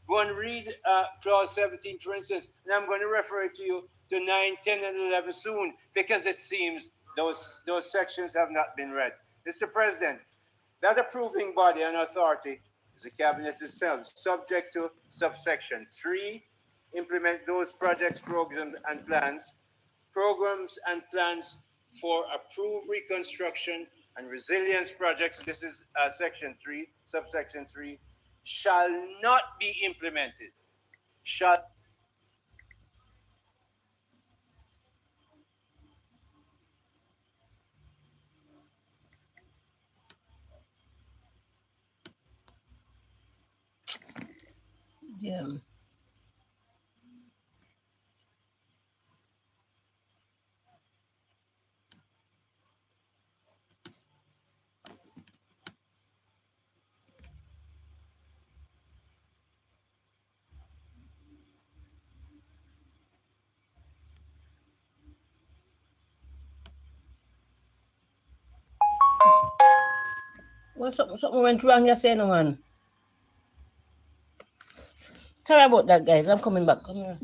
Go and read clause 17, for instance, and I'm going to refer to you to 9, 10, and 11 soon, because it seems those sections have not been read. Mr. President, that approving body and authority is the cabinet itself, subject to subsection 3, implement those projects, programs, and plans for approved reconstruction and resilience projects. This is section 3, subsection 3, shall not be implemented. Shall Yeah. Well, something went wrong, you say, no, man. Sorry about that, guys. I'm coming back. Come here.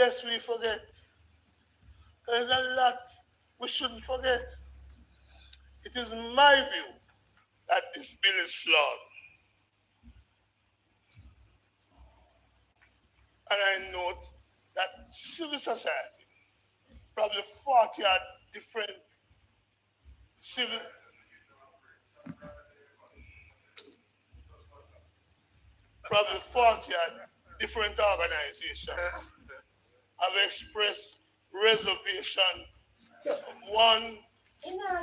lest we forget. There's a lot we shouldn't forget. It is my view that this bill is flawed. And I note that civil society, probably 40 odd different civil probably 40 odd different organizations have expressed reservation of one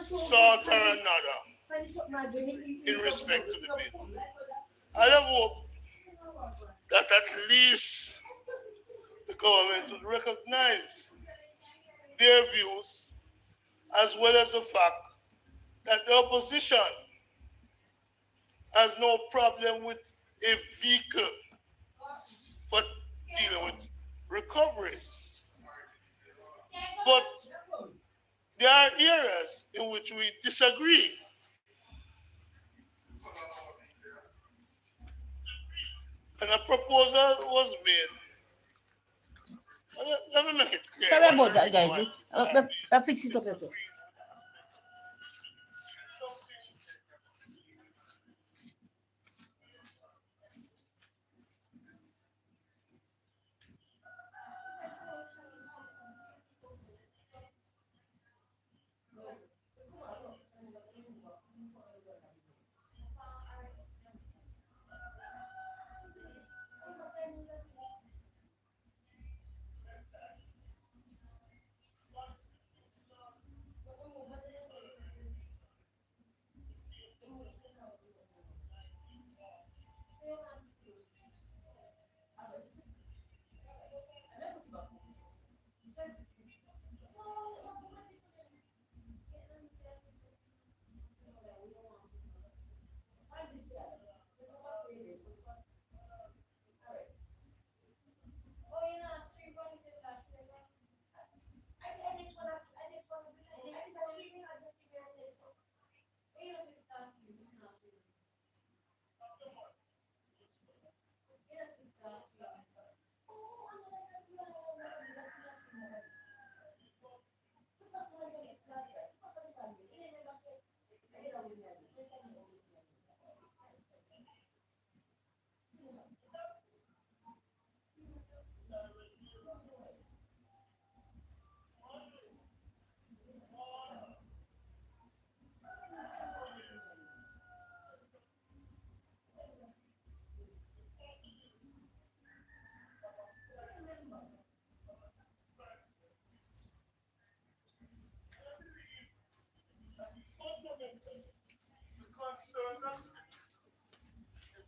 sort or another in respect to the bill. I hope that at least the government would recognize their views as well as the fact that the opposition has no problem with a vehicle for dealing with recovery. But there are areas in which we disagree. And a proposal was made. Let me make it clear. Sorry about that, guys. I'll fix it up later.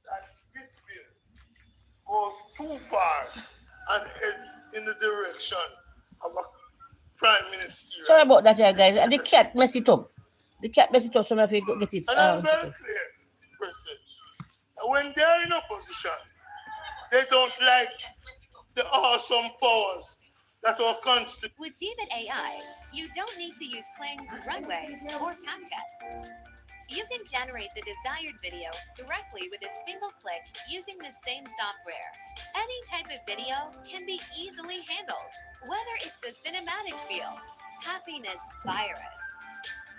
That this bill goes too far and heads in the direction of a prime minister. Sorry about that, guys. And the cat mess it up. The cat mess it up, so I have to go get it. And I'm very clear, President. When they're in opposition, they don't like the awesome powers that are constant. With David AI, you don't need to use Kling, Runway, or CapCut. You can generate the desired video directly with a single click using the same software. Any type of video can be easily handled, whether it's the cinematic feel, happiness virus,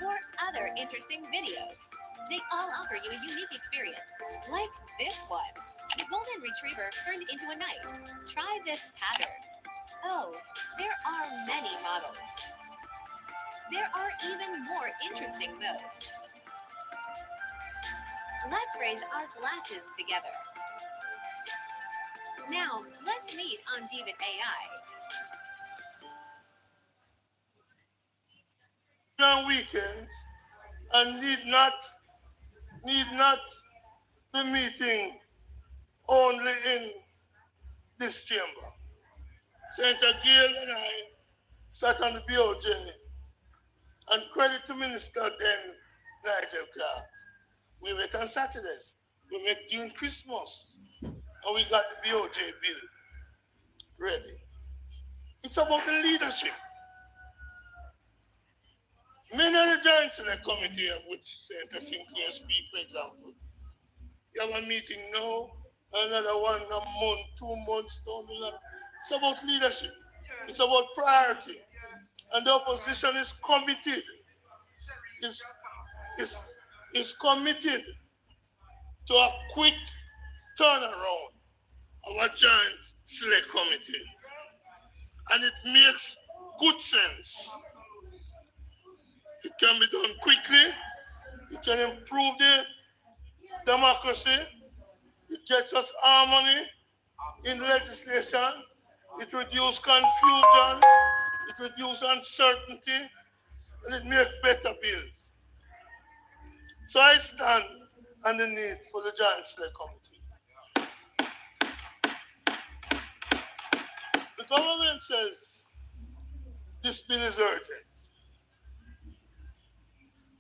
or other interesting videos. They all offer you a unique experience, like this one. The golden retriever turned into a knight. Try this pattern. Oh, there are many models. There are even more interesting modes. Let's raise our glasses together. Now, let's meet on David AI. On weekends and need not be meeting only in this chamber. Senator Gill and I sat on the BOJ, and credit to Minister then Nigel Clark. We met on Saturdays. We met during Christmas, and we got the BOJ bill ready. It's about the leadership. Many of the Joint Select Committee, of which Senator Sinclair speaks, for example, you have a meeting now, another one a month, 2 months down the line. It's about leadership. It's about priority. And the opposition is committed. Is committed to a quick turnaround of a joint select committee. And it makes good sense. It can be done quickly. It can improve the democracy. It gets us harmony in legislation. It reduces confusion. It reduces uncertainty. And it makes better bills. So I stand on the need for the Joint Select Committee. The government says this bill is urgent.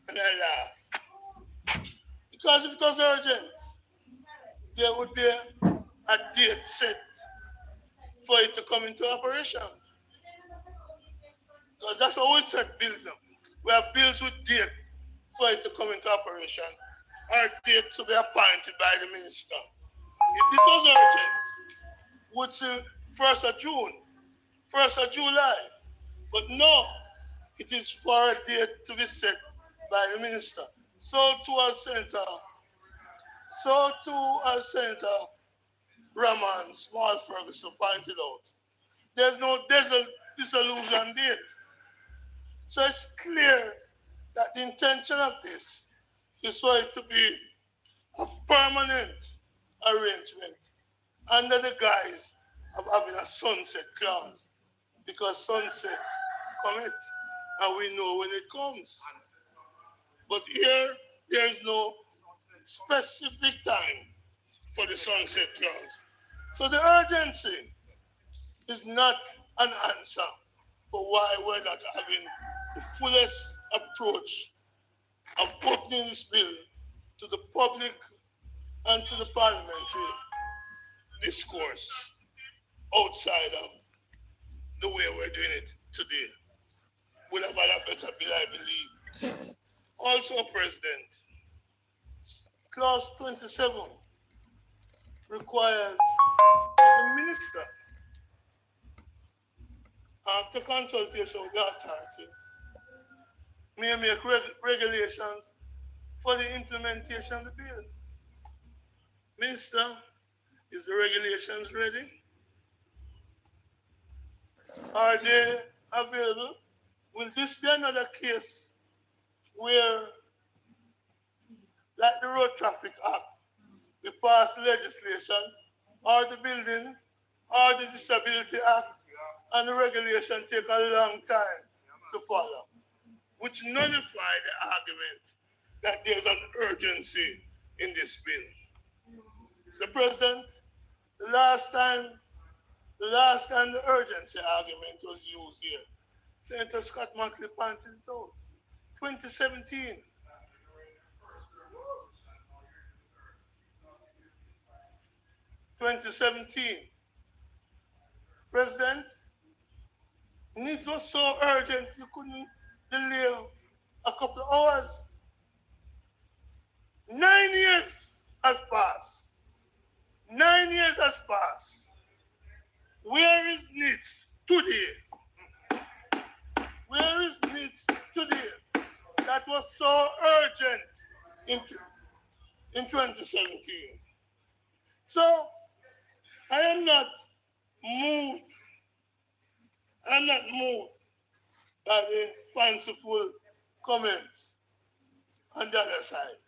And I laugh. Because if it was urgent, there would be a date set for it to come into operation. Because that's how we set bills up. We have bills with date for it to come into operation, or date to be appointed by the minister. If this was urgent, would say 1st of June, 1st of July. But no, it is for a date to be set by the minister. So to our Senator Rahman Small Ferguson pointed out, there's no dissolution date. So it's clear that the intention of this is for it to be a permanent arrangement under the guise of having a sunset clause, because sunset cometh and we know when it comes. But here, there is no specific time for the sunset clause. So the urgency is not an answer for why we're not having the fullest approach of opening this bill to the public and to the parliamentary discourse outside of the way we're doing it today. We'll have a better bill, I believe. Also, President, Clause 27 requires that the minister, after consultation with the authority, may make regulations for the implementation of the bill. Minister, is the regulations ready? Are they available? Will this be another case where, like the Road Traffic Act, we pass legislation, or the Building, or the Disability Act, and the regulation take a long time to follow, which nullify the argument that there's an urgency in this bill. Mr. President, the last time the urgency argument was used here, Senator Scott Motley pointed it out. 2017. President, it was so urgent you couldn't delay a couple of hours. 9 years has passed. 9 years has passed. Where is NITS today? Where is NITS today? That was so urgent in 2017. So I am not moved. I'm not moved by the fanciful comments on the other side.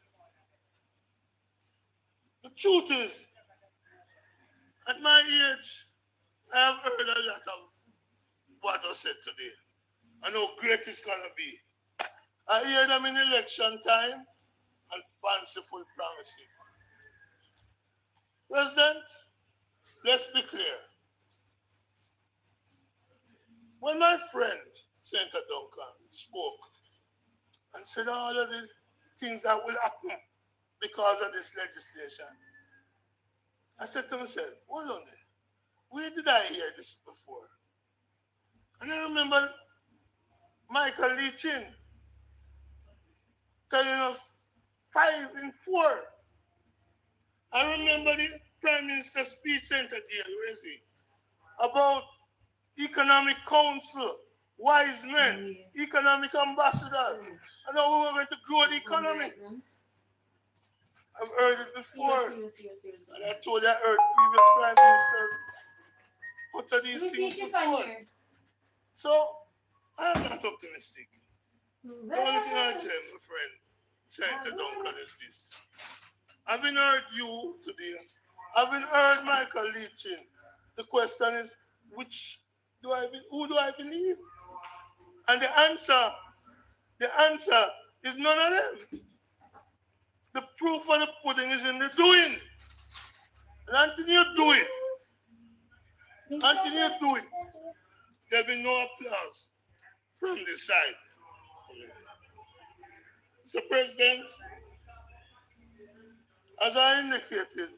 The truth is, at my age, I have heard a lot of what was said today and how great it's going to be. I hear them in election time and fanciful promises. President, let's be clear. When my friend, Senator Duncan, spoke and said all of the things that will happen because of this legislation, I said to myself, hold on there. Where did I hear this before? And I remember Michael Lee Chin telling us 5 in 4. I remember the Prime Minister's speech, Senator Gale, where is he? About economic council, wise men, economic ambassadors. And now we're going to grow the economy. I've heard it before. And I told you I heard previous prime ministers utter these things before. So I'm not optimistic. The only thing I tell my friend, Senator Duncan, is this. Having heard you today, having heard Michael Leachin, the question is, who do I believe? And the answer is none of them. The proof of the pudding is in the doing. And until you do it, there'll be no applause from this side. Mr. President, as I indicated,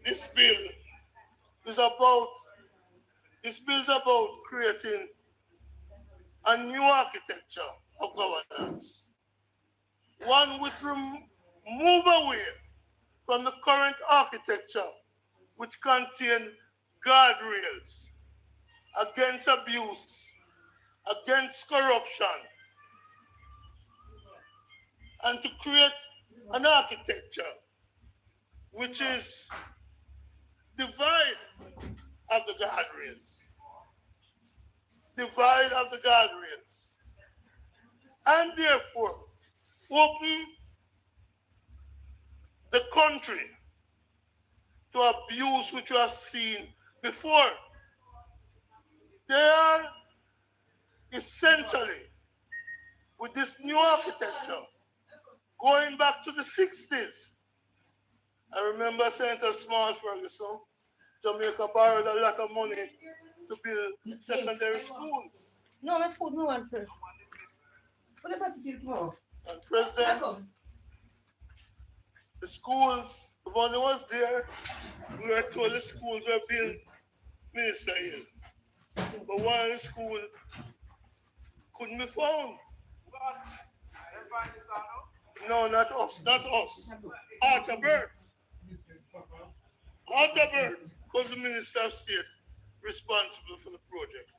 this bill is about creating a new architecture of governance. One which move away from the current architecture which contain guardrails against abuse, against corruption, and to create an architecture which is divide of the guardrails. Divide of the guardrails. And therefore, open the country to abuse which we have seen before. They are essentially, with this new architecture, going back to the 60s. I remember Senator Small Ferguson, Jamaica borrowed a lot of money to build secondary schools. No, my food, no one first. What about the tomorrow? And President, the schools, the money was there. We were told the schools were built, Minister Hill. But one of the schools couldn't be found. No, not us. Arthur Bird was the Minister of State responsible for the project.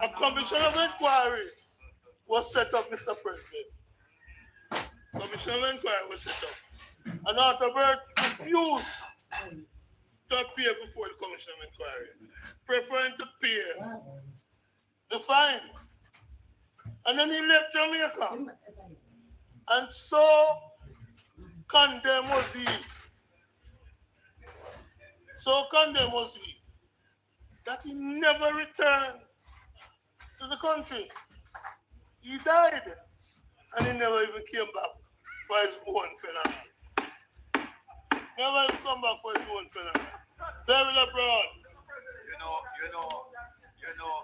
A commission of inquiry was set up, Mr. President. Commission of inquiry was set up. And Arthur Bird refused to appear before the commission of inquiry, preferring to pay the fine. And then he left Jamaica. And so condemned was he. That he never returned to the country. He died. And he never even came back for his own funeral. Never even come back for his own funeral. Buried abroad. You know,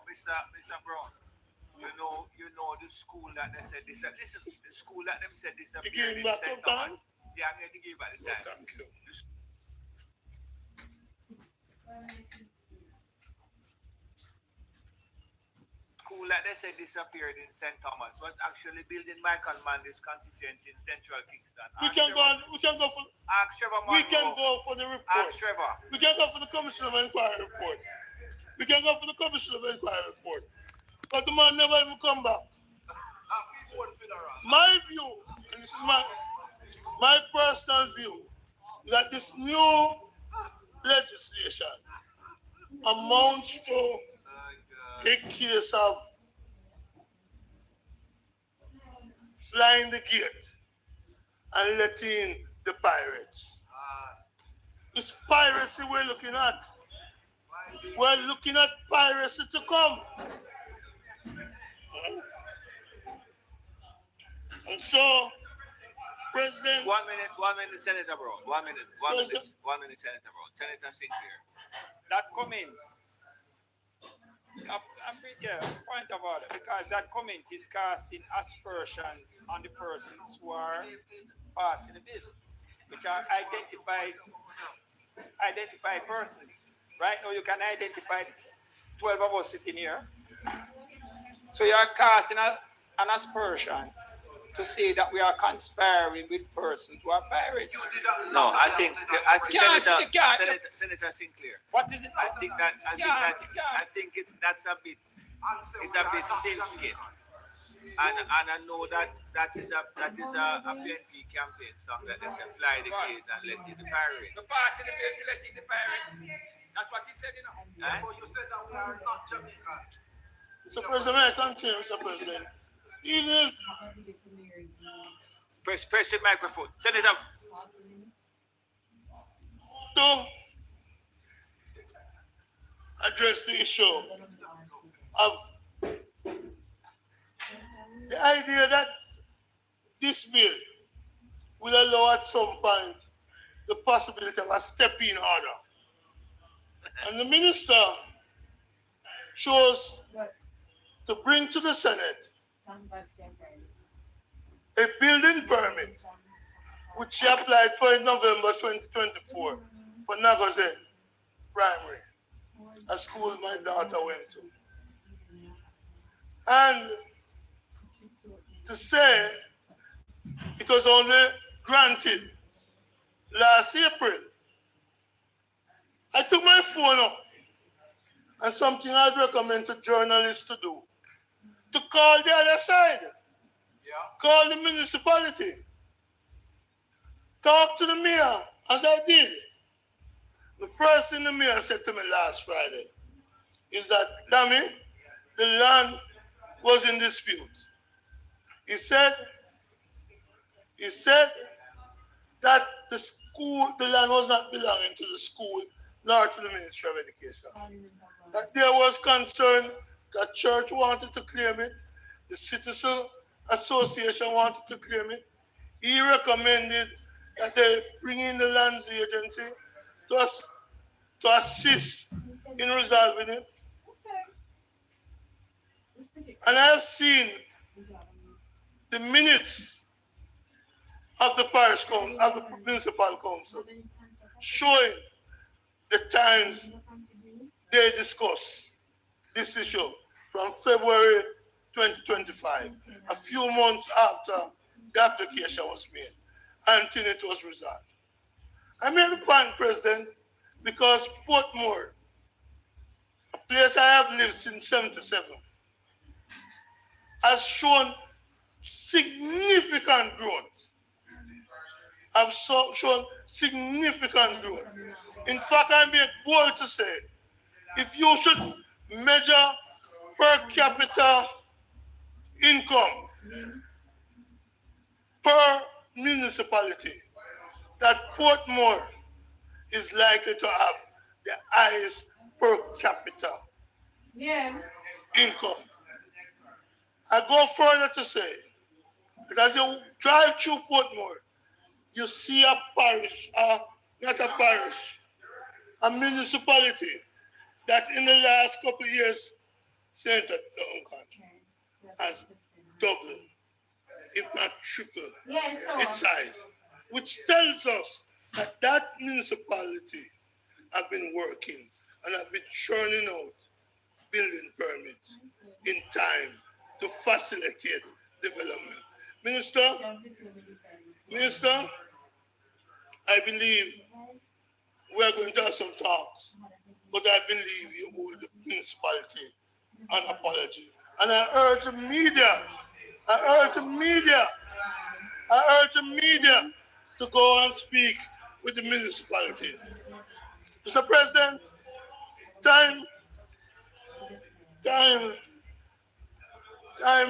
Mr. Brown. You know the school that they said this. Listen, the school that them said this. You give him back some time? Yeah, I'm going to give you back the time. Thank you. School that they said disappeared in St. Thomas was actually built in Michael Mandy's constituency in Central Kingston. We can go for the report. Ask Trevor. We can go for the commission of inquiry report. But the man never even come back. My view, and this is my personal view, is that this new legislation amounts to a case of flying the gate and letting the pirates. It's piracy we're looking at. We're looking at piracy to come. And so, President... One minute, Senator Brown. One minute, Senator Brown. Senator Sinclair. That comment, point of order, because that comment is casting aspersions on the persons who are passing the bill, which are identified persons. Right now, you can identify 12 of us sitting here. So you are casting an aspersion to say that we are conspiring with persons who are pirates. No, I think Can't- can't- Senator Sinclair. What is it? I think that's a bit thin skin. And I know that is a PNP campaign song that they say fly the cage and let in the pirate. The pass in the bill to let in the pirate. That's what he said, you know. Eh? You said that we are not Jamaican. Mr. President, I continue, Mr. President. Even Press the microphone. Senator. to address the issue of the idea that this bill will allow at some point the possibility of a step-in order. And the minister chose to bring to the Senate a building permit which she applied for in November 2024 for Nagozet Primary, a school my daughter went to. And to say it was only granted last April, I took my phone up, and something I'd recommend to journalists to do, to call the other side, call the municipality, talk to the mayor, as I did. The first thing the mayor said to me last Friday is that, Dammy, the land was in dispute. He said that the land was not belonging to the school nor to the Ministry of Education. That there was concern that church wanted to claim it, the Citizen Association wanted to claim it. He recommended that they bring in the lands agency to assist in resolving it. And I have seen the minutes of the parish council, of the municipal council, showing the times they discuss this issue from February 2025, a few months after the application was made, until it was resolved. I made the point, President, because Portmore, a place I have lived since 1977, has shown significant growth. Shown significant growth. In fact, I make bold to say, if you should measure per capita income per municipality, that Portmore is likely to have the highest per capita income. I go further to say that as you drive through Portmore, you see a parish, not a parish, a municipality that in the last couple of years, Senator Duncan has doubled, if not tripled, its size, which tells us that that municipality have been working and have been churning out building permits in time to facilitate development. Minister, I believe we are going to have some talks, but I believe you owe the municipality an apology. And I urge the media to go and speak with the municipality. Mr. President, time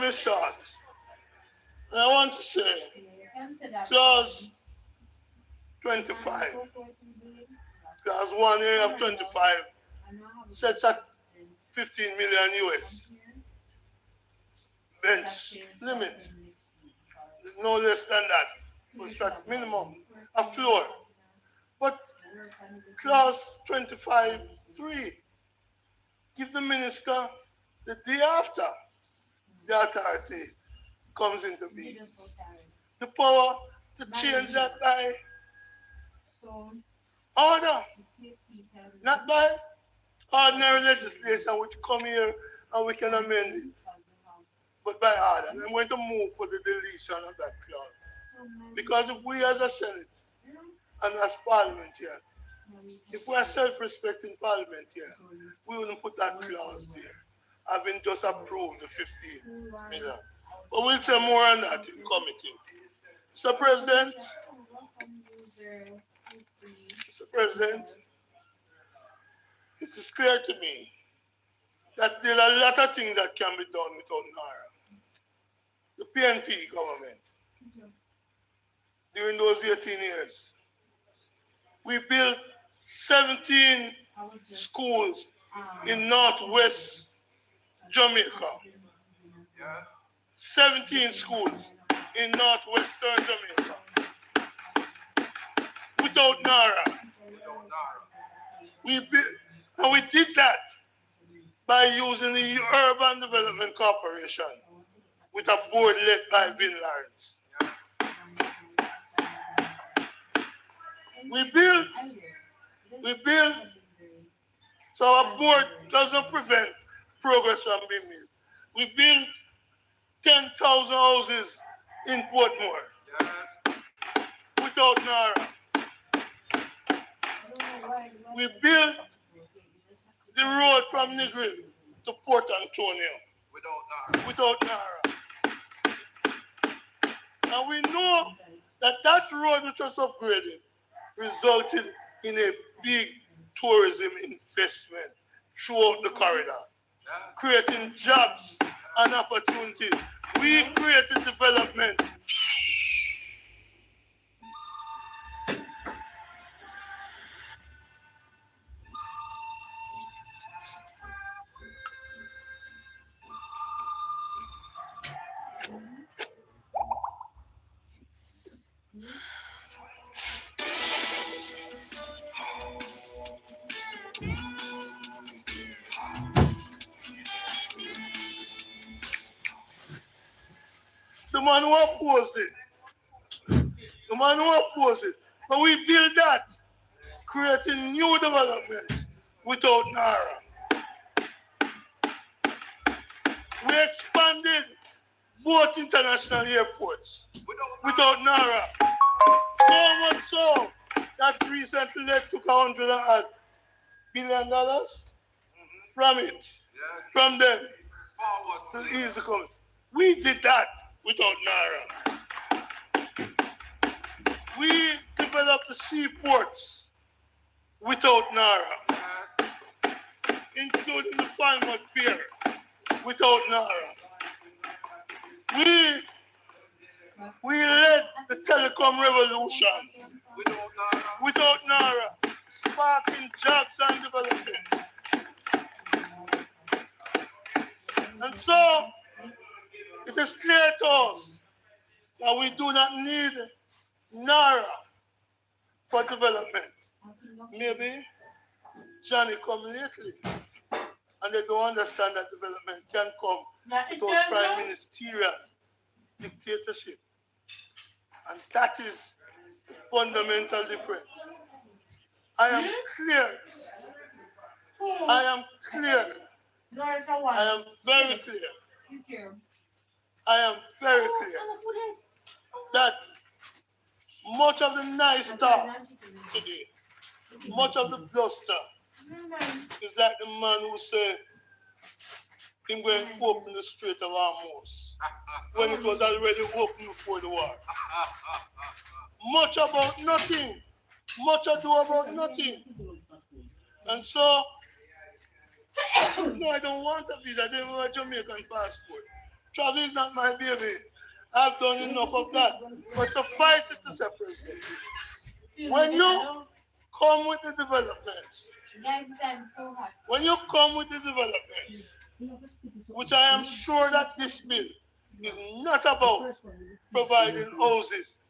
is short. And I want to say, clause 25, clause 1A of 25, sets at 15 million US. Bench limit. No less than that. Was that minimum, a floor. But clause 25.3 give the minister the day after the authority comes into being the power to change that by order, not by ordinary legislation which come here and we can amend it. but by order. And I'm going to move for the deletion of that clause. Because if we as a Senate and as Parliament here, if we are self-respecting Parliament here, we wouldn't put that clause there, having just approved the 15 million. But we'll say more on that in committee. Mr. President, it is clear to me that there are a lot of things that can be done without NARA. The PNP government, during those 18 years, we built 17 schools in northwest Jamaica. 17 schools in northwestern Jamaica. Without NARA. We did that by using the Urban Development Corporation with a board led by Vin Lawrence. We build, so our board doesn't prevent progress from being made. We built 10,000 houses in Portmore without NARA. We built the road from Negril to Port Antonio without NARA. And we know that that road which was upgraded resulted in a big tourism investment throughout the corridor, creating jobs and opportunities. We created development. The man who opposed it. But we built that, creating new developments without NARA. We expanded both international airports without NARA. So much so that recently they took $100 billion from it, from them. To ease the coming. We did that without NARA. We developed the seaports without NARA, including the Falmouth Pier without NARA. We led the telecom revolution without NARA, sparking jobs and development. And so, it is clear to us that we do not need NARA for development. Maybe Johnny come lately, and they don't understand that development can come without prime ministerial dictatorship. And that is the fundamental difference. I am clear. I am very clear. I am very clear that much of the nice talk today, much of the bluster, is like the man who said he's going to open the Strait of Hormuz when it was already open before the war. Much about nothing. Much ado about nothing. And so, no, I don't want a visa. I don't want a Jamaican passport. Travel is not my baby. I've done enough of that. But suffice it to say, President, when you come with the developments, when you come with the developments, which I am sure that this bill is not about providing houses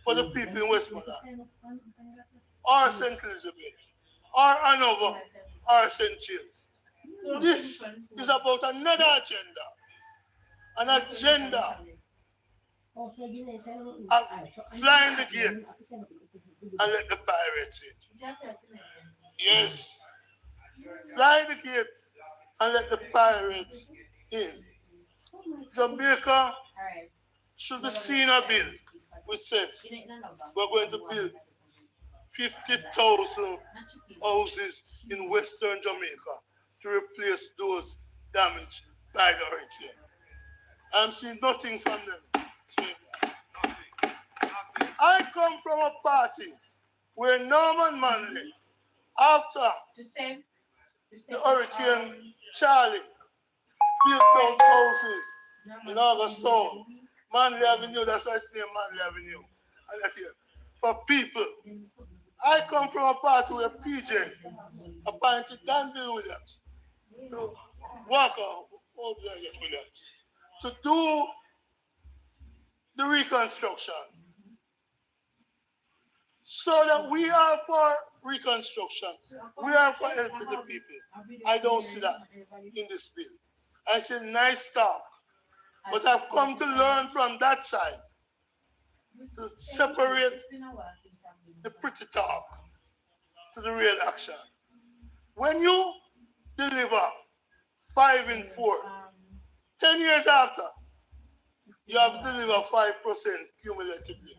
for the people in Westmoreland, or St. Elizabeth, or Hanover, or St. James. This is about another agenda. An agenda of flying the gate and let the pirates in. Yes. Fly the gate and let the pirates in. Jamaica should be seeing a bill which says we're going to build 50,000 houses in Western Jamaica to replace those damaged by the hurricane. I'm seeing nothing from them saying that. I come from a party where Norman Manley, after the Hurricane Charlie, built down houses in Augustown, Manley Avenue, that's why it's named Manley Avenue, and that here, for people. I come from a party where PJ appointed Danville Williams to Walker, Williams, to do the reconstruction. So that we are for reconstruction. We are for helping the people. I don't see that in this bill. I say nice talk. But I've come to learn from that side to separate the pretty talk to the real action. When you deliver 5 in 4, 10 years after, you have delivered 5% cumulatively,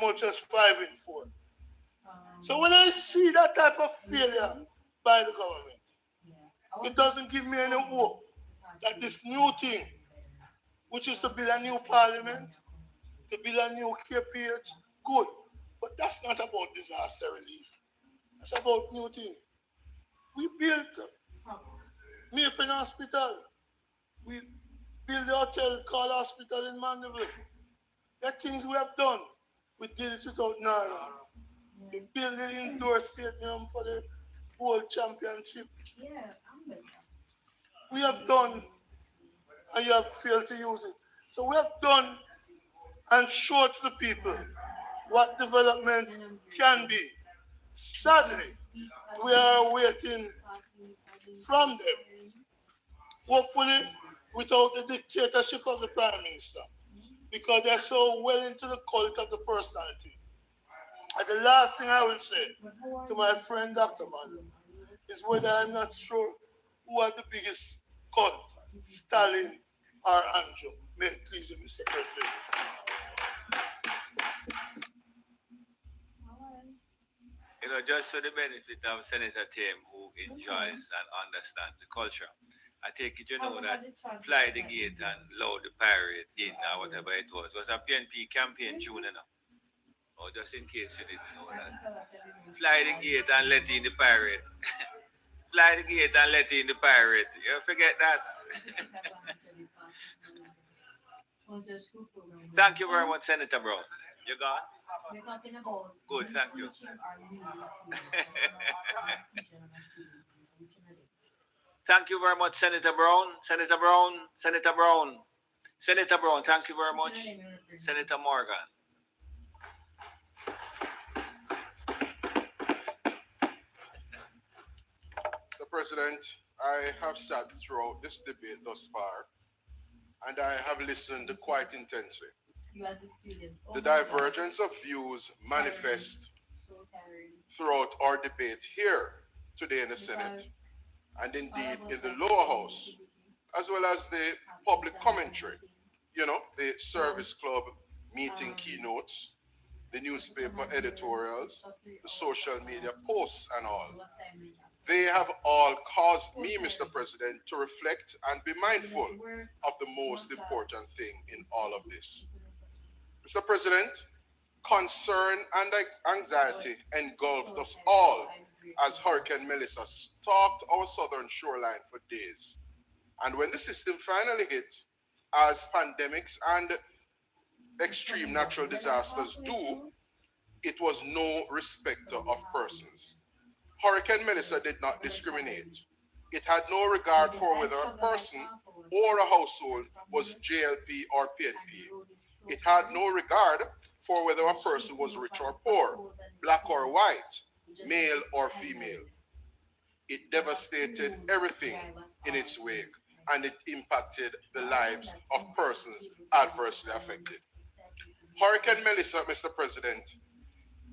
much as 5 in 4. So when I see that type of failure by the government, it doesn't give me any hope that this new thing, which is to build a new parliament, to build a new KPH, good. But that's not about disaster relief. That's about new things. We built Maple Hospital. We built the hotel called Hospital in Mandeville. There are things we have done. We did it without Nara. We built the indoor stadium for the World Championship. We have done, and you have failed to use it. So we have done and showed to the people what development can be. Sadly, we are waiting from them. Hopefully, without the dictatorship of the Prime Minister, because they're so well into the cult of the personality. And the last thing I will say to my friend Dr. Manu is whether I'm not sure who are the biggest cult, Stalin or Andrew. May it please you, Mr. President. You know, just for the benefit of Senator Tim, who enjoys and understands the culture, I take it you know that Fly the Gate and Load the Pirate in or whatever it was a PNP campaign tune, you know. Or just in case you didn't know that. Fly the Gate and Let in the Pirate. Fly the Gate and Let in the Pirate. You forget that. Thank you very much, Senator Brown. You gone? We're talking about good, thank you. Thank you very much, Senator Brown. Senator Brown. Senator Brown. Senator Brown, thank you very much. Senator Morgan. Mr. President, I have sat throughout this debate thus far, and I have listened quite intensely. You as a student. The divergence of views manifest throughout our debate here today in the Senate, and indeed in the lower house, as well as the public commentary, you know, the service club meeting keynotes, the newspaper editorials, the social media posts and all. They have all caused me, Mr. President, to reflect and be mindful of the most important thing in all of this. Mr. President, concern and anxiety engulfed us all as Hurricane Melissa stalked our southern shoreline for days. And when the system finally hit, as pandemics and extreme natural disasters do, it was no respecter of persons. Hurricane Melissa did not discriminate. It had no regard for whether a person or a household was JLP or PNP. It had no regard for whether a person was rich or poor, black or white, male or female. It devastated everything in its wake, and it impacted the lives of persons adversely affected. Hurricane Melissa, Mr. President,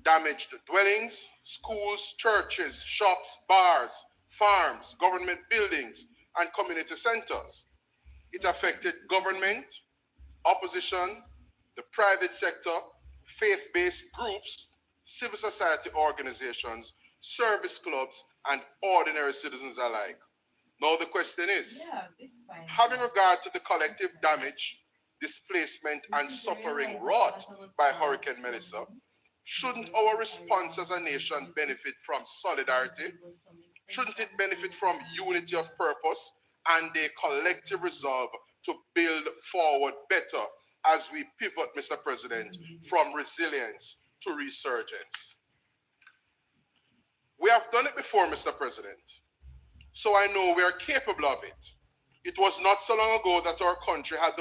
damaged dwellings, schools, churches, shops, bars, farms, government buildings, and community centers. It affected government, opposition, the private sector, faith-based groups, civil society organizations, service clubs, and ordinary citizens alike. Now the question is, having regard to the collective damage, displacement, and suffering wrought by Hurricane Melissa, shouldn't our response as a nation benefit from solidarity? Shouldn't it benefit from unity of purpose and a collective resolve to build forward better as we pivot, Mr. President, from resilience to resurgence? We have done it before, Mr. President, so I know we are capable of it. It was not so long ago that our country had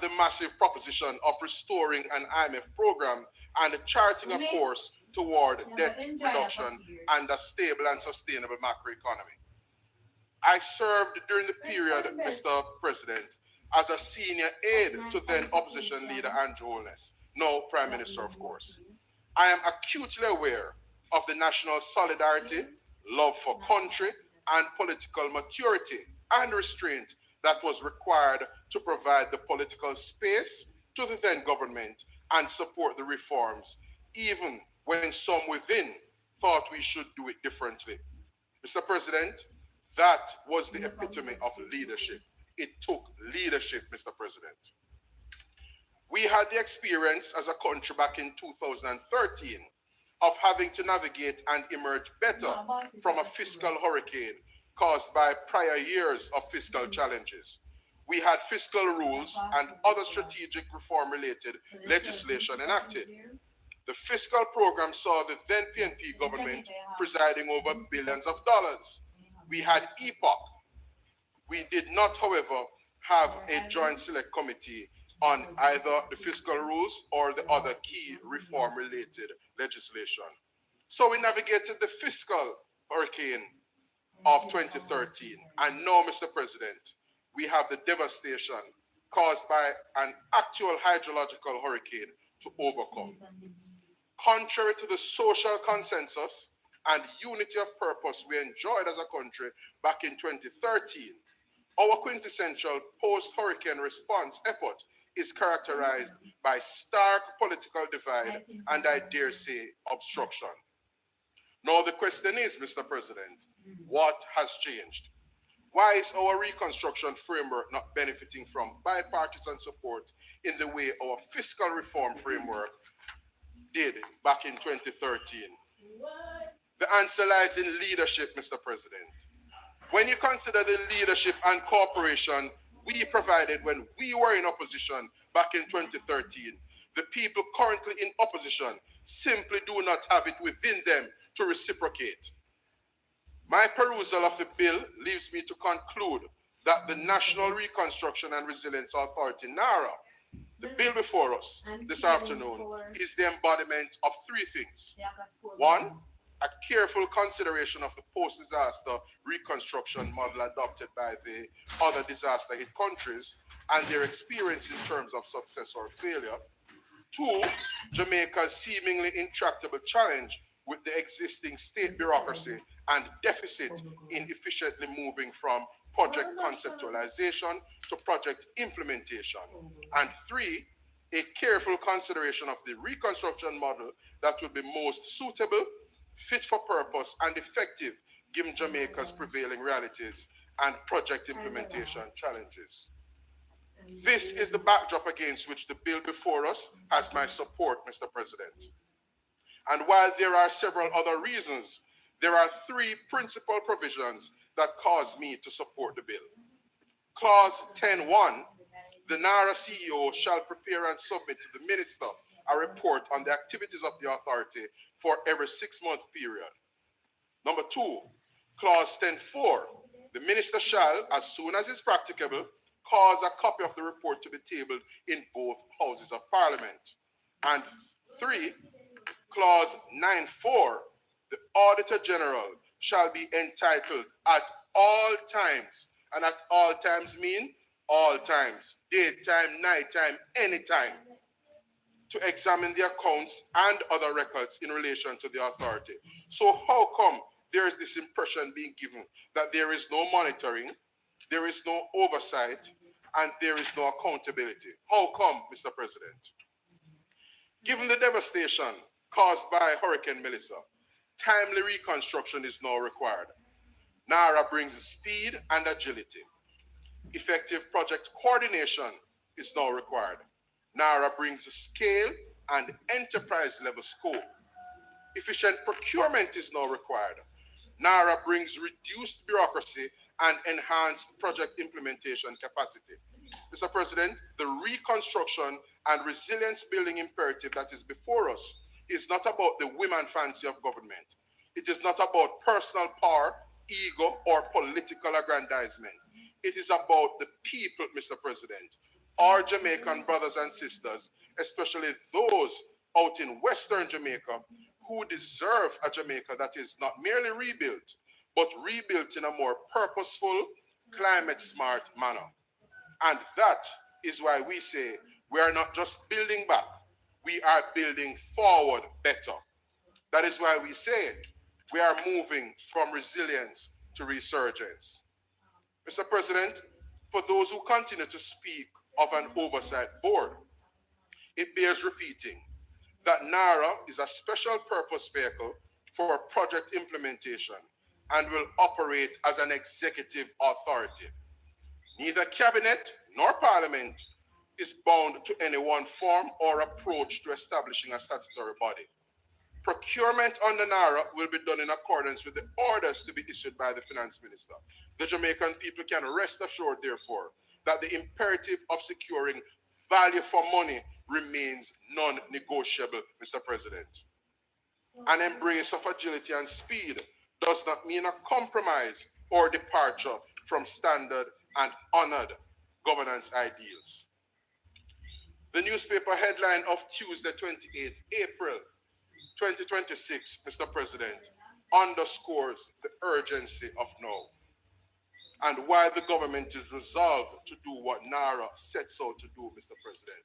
the massive proposition of restoring an IMF program and charting a course toward debt reduction and a stable and sustainable macroeconomy. I served during the period, Mr. President, as a senior aide to then opposition leader Andrew Holness, now Prime Minister, of course. I am acutely aware of the national solidarity, love for country, and political maturity and restraint that was required to provide the political space to the then government and support the reforms, even when some within thought we should do it differently. Mr. President, that was the epitome of leadership. It took leadership, Mr. President. We had the experience as a country back in 2013 of having to navigate and emerge better from a fiscal hurricane caused by prior years of fiscal challenges. We had fiscal rules and other strategic reform-related legislation enacted. The fiscal program saw the then PNP government presiding over billions of dollars. We had EPOC. We did not, however, have a joint select committee on either the fiscal rules or the other key reform-related legislation. So we navigated the fiscal hurricane of 2013. And now, Mr. President, we have the devastation caused by an actual hydrological hurricane to overcome. Contrary to the social consensus and unity of purpose we enjoyed as a country back in 2013, our quintessential post-hurricane response effort is characterized by stark political divide and, I dare say, obstruction. Now the question is, Mr. President, what has changed? Why is our reconstruction framework not benefiting from bipartisan support in the way our fiscal reform framework did back in 2013? The answer lies in leadership, Mr. President. When you consider the leadership and cooperation we provided when we were in opposition back in 2013, the people currently in opposition simply do not have it within them to reciprocate. My perusal of the bill leaves me to conclude that the National Reconstruction and Resilience Authority, NARA, the bill before us this afternoon, is the embodiment of three things. One, a careful consideration of the post-disaster reconstruction model adopted by the other disaster-hit countries and their experience in terms of success or failure. Two, Jamaica's seemingly intractable challenge with the existing state bureaucracy and deficit in efficiently moving from project conceptualization to project implementation. And three, a careful consideration of the reconstruction model that would be most suitable, fit for purpose, and effective given Jamaica's prevailing realities and project implementation challenges. This is the backdrop against which the bill before us has my support, Mr. President. And while there are several other reasons, there are three principal provisions that cause me to support the bill. Clause 10.1, the NARA CEO shall prepare and submit to the Minister a report on the activities of the authority for every 6-month period. Number 2, Clause 10.4, the Minister shall, as soon as is practicable, cause a copy of the report to be tabled in both Houses of Parliament. And 3, Clause 9.4, the Auditor General shall be entitled at all times, and at all times mean all times, daytime, nighttime, anytime, to examine the accounts and other records in relation to the authority. So how come there is this impression being given that there is no monitoring there is no oversight, and there is no accountability. How come, Mr. President? Given the devastation caused by Hurricane Melissa, timely reconstruction is now required. NARA brings speed and agility. Effective project coordination is now required. NARA brings scale and enterprise level scope. Efficient procurement is now required. NARA brings reduced bureaucracy and enhanced project implementation capacity. Mr. President, the reconstruction and resilience building imperative that is before us is not about the whim and fancy of government. It is not about personal power, ego, or political aggrandizement. It is about the people, Mr. President, our Jamaican brothers and sisters, especially those out in Western Jamaica who deserve a Jamaica that is not merely rebuilt, but rebuilt in a more purposeful, climate-smart manner. And that is why we say we are not just building back, we are building forward better. That is why we say we are moving from resilience to resurgence. Mr. President, for those who continue to speak of an oversight board, it bears repeating that NARA is a special purpose vehicle for project implementation and will operate as an executive authority. Neither cabinet nor parliament is bound to any one form or approach to establishing a statutory body. Procurement under NARA will be done in accordance with the orders to be issued by the finance minister. The Jamaican people can rest assured, therefore, that the imperative of securing value for money remains non-negotiable, Mr. President. An embrace of agility and speed does not mean a compromise or departure from standard and honored governance ideals. The newspaper headline of Tuesday, 28th April 2026, Mr. President, underscores the urgency of now and why the government is resolved to do what NARA sets out to do, Mr. President.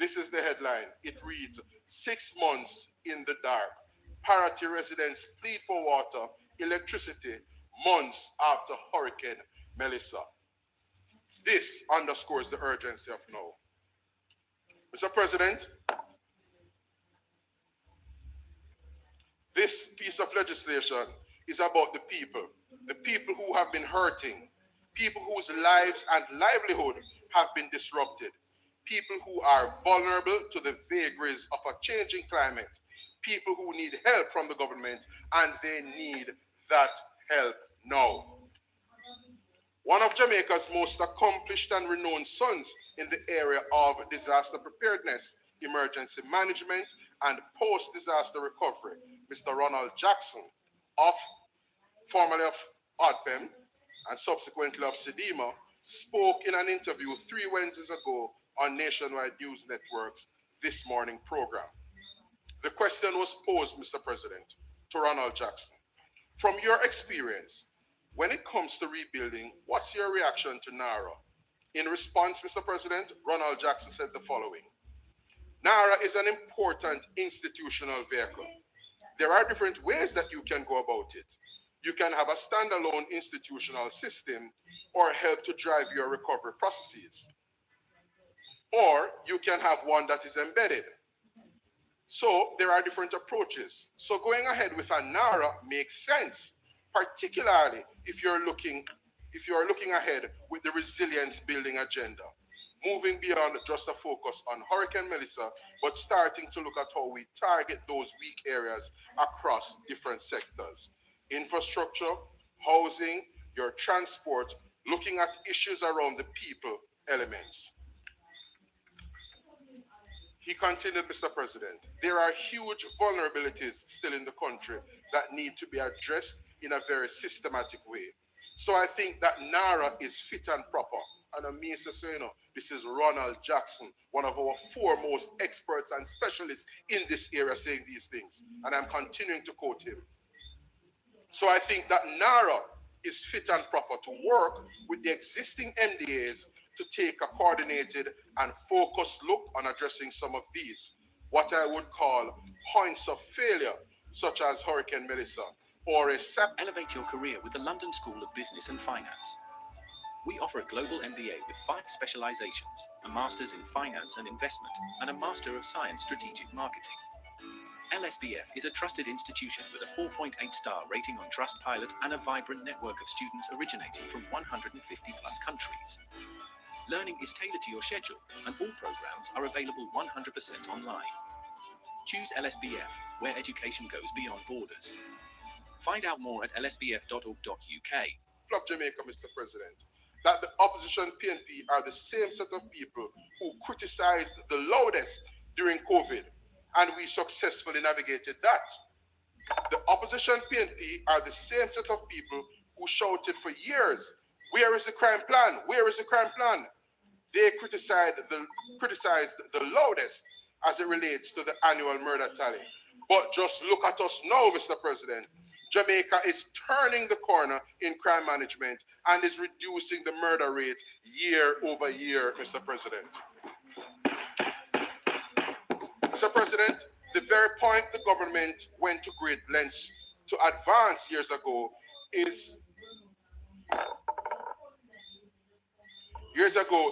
This is the headline. It reads, 6 months in the dark. Parity residents plead for water, electricity, months after Hurricane Melissa. This underscores the urgency of now. Mr. President, this piece of legislation is about the people who have been hurting, people whose lives and livelihood have been disrupted, people who are vulnerable to the vagaries of a changing climate, people who need help from the government, and they need that help now. One of Jamaica's most accomplished and renowned sons in the area of disaster preparedness, emergency management, and post-disaster recovery, Mr. Ronald Jackson, formerly of ODPEM and subsequently of SEDEMA, spoke in an interview 3 Wednesdays ago on Nationwide News Network's This Morning program. The question was posed, Mr. President, to Ronald Jackson. From your experience, when it comes to rebuilding, what's your reaction to NARA? In response, Mr. President, Ronald Jackson said the following. NARA is an important institutional vehicle. There are different ways that you can go about it. You can have a standalone institutional system or help to drive your recovery processes. Or you can have one that is embedded. So there are different approaches. So going ahead with a NARA makes sense, particularly if you're looking ahead with the resilience building agenda, moving beyond just a focus on Hurricane Melissa, but starting to look at how we target those weak areas across different sectors. Infrastructure, housing, your transport, looking at issues around the people elements. He continued, Mr. President, there are huge vulnerabilities still in the country that need to be addressed in a very systematic way. So I think that NARA is fit and proper. And I mean to say, this is Ronald Jackson, one of our foremost experts and specialists in this area saying these things. And I'm continuing to quote him. So I think that NARA is fit and proper to work with the existing MDAs to take a coordinated and focused look on addressing some of these, what I would call points of failure, such as Hurricane Melissa, or a... Elevate your career with the London School of Business and Finance. We offer a global MBA with 5 specializations, a master's in finance and investment, and a master of science strategic marketing. LSBF is a trusted institution with a 4.8-star rating on Trustpilot and a vibrant network of students originating from 150 plus countries. Learning is tailored to your schedule, and all programs are available 100% online. Choose LSBF, where education goes beyond borders. Find out more at lsbf.org.uk. Of Jamaica, Mr. President, that the opposition PNP are the same set of people who criticized the loudest during COVID, and we successfully navigated that. The opposition PNP are the same set of people who shouted for years, "Where is the crime plan? Where is the crime plan?" They criticized the loudest as it relates to the annual murder tally. But just look at us now, Mr. President. Jamaica is turning the corner in crime management and is reducing the murder rate year over year, Mr. President. Mr. President, the very point the government went to great lengths to advance years ago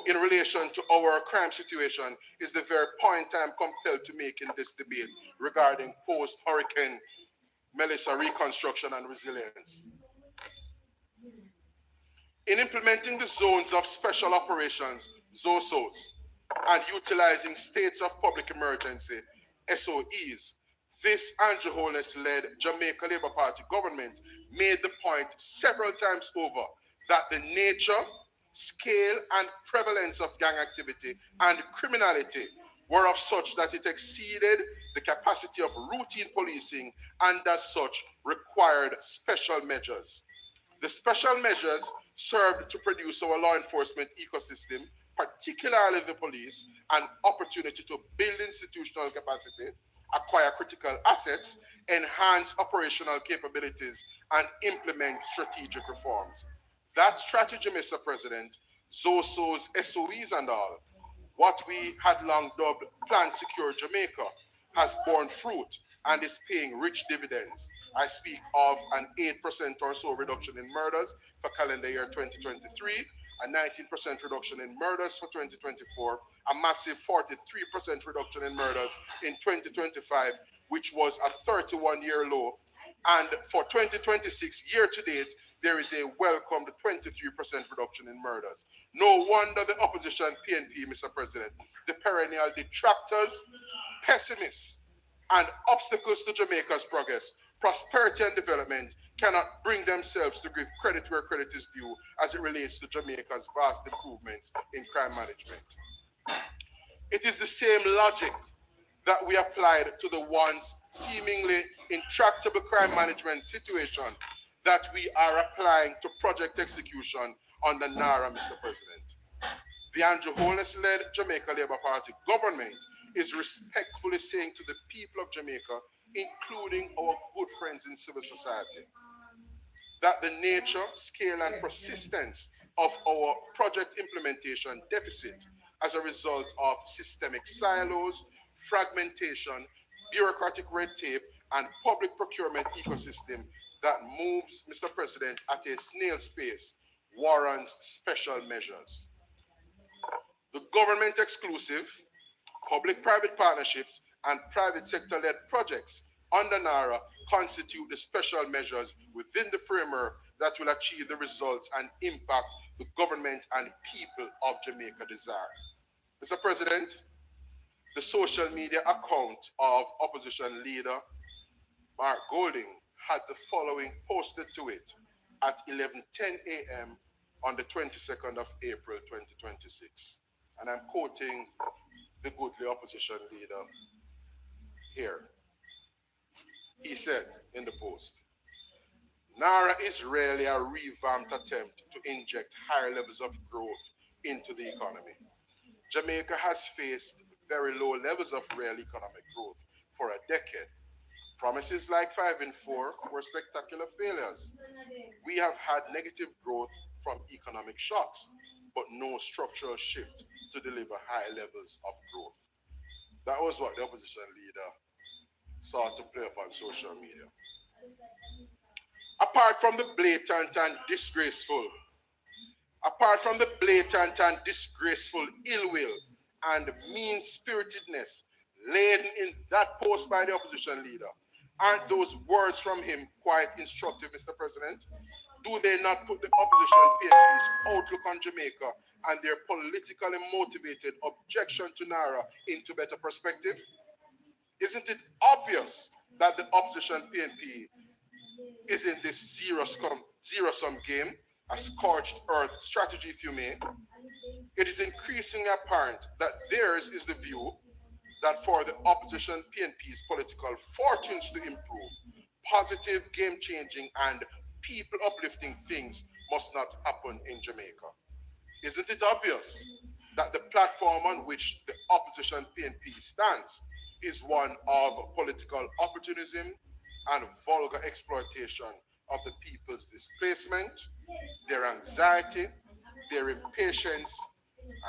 in relation to our crime situation is the very point I'm compelled to make in this debate regarding post-Hurricane Melissa reconstruction and resilience. In implementing the zones of special operations, ZOSOs, and utilizing states of public emergency, SOEs, this Andrew Holness-led Jamaica Labour Party government made the point several times over that the nature, scale, and prevalence of gang activity and criminality were of such that it exceeded the capacity of routine policing and as such required special measures. The special measures served to produce our law enforcement ecosystem, particularly the police, an opportunity to build institutional capacity, acquire critical assets, enhance operational capabilities, and implement strategic reforms. That strategy, Mr. President, ZOSOs, SOEs and all, what we had long dubbed Plan Secure Jamaica, has borne fruit and is paying rich dividends. I speak of an 8% or so reduction in murders for calendar year 2023, a 19% reduction in murders for 2024, a massive 43% reduction in murders in 2025, which was a 31-year low. And for 2026, year to date, there is a welcomed 23% reduction in murders. No wonder the opposition PNP, Mr. President, the perennial detractors, pessimists, and obstacles to Jamaica's progress, prosperity and development cannot bring themselves to give credit where credit is due as it relates to Jamaica's vast improvements in crime management. It is the same logic that we applied to the once seemingly intractable crime management situation that we are applying to project execution under NARA, Mr. President. The Andrew Holness-led Jamaica Labour Party government is respectfully saying to the people of Jamaica, including our good friends in civil society, that the nature, scale, and persistence of our project implementation deficit as a result of systemic silos, fragmentation, bureaucratic red tape, and public procurement ecosystem that moves, Mr. President, at a snail's pace warrants special measures. The government-exclusive, public-private partnerships, and private sector-led projects under NARA constitute the special measures within the framework that will achieve the results and impact the government and people of Jamaica desire. Mr. President, the social media account of opposition leader Mark Golding had the following posted to it at 11:10 a.m. on the 22nd of April 2026. And I'm quoting the goodly opposition leader here. He said in the post, "NARA is really a revamped attempt to inject higher levels of growth into the economy. Jamaica has faced very low levels of real economic growth for a decade. Promises like 5 in 4 were spectacular failures. We have had negative growth from economic shocks, but no structural shift to deliver high levels of growth." That was what the opposition leader sought to play up on social media. Apart from the blatant and disgraceful Apart from the blatant and disgraceful ill will and mean-spiritedness laden in that post by the opposition leader, aren't those words from him quite instructive, Mr. President? Do they not put the opposition PNP's outlook on Jamaica and their politically motivated objection to Naira into better perspective? Isn't it obvious that the opposition PNP is in this zero-sum game, a scorched earth strategy, if you may? It is increasingly apparent that theirs is the view that for the opposition PNP's political fortunes to improve, positive, game-changing, and people-uplifting things must not happen in Jamaica. Isn't it obvious that the platform on which the opposition PNP stands is one of political opportunism and vulgar exploitation of the people's displacement, their anxiety, their impatience,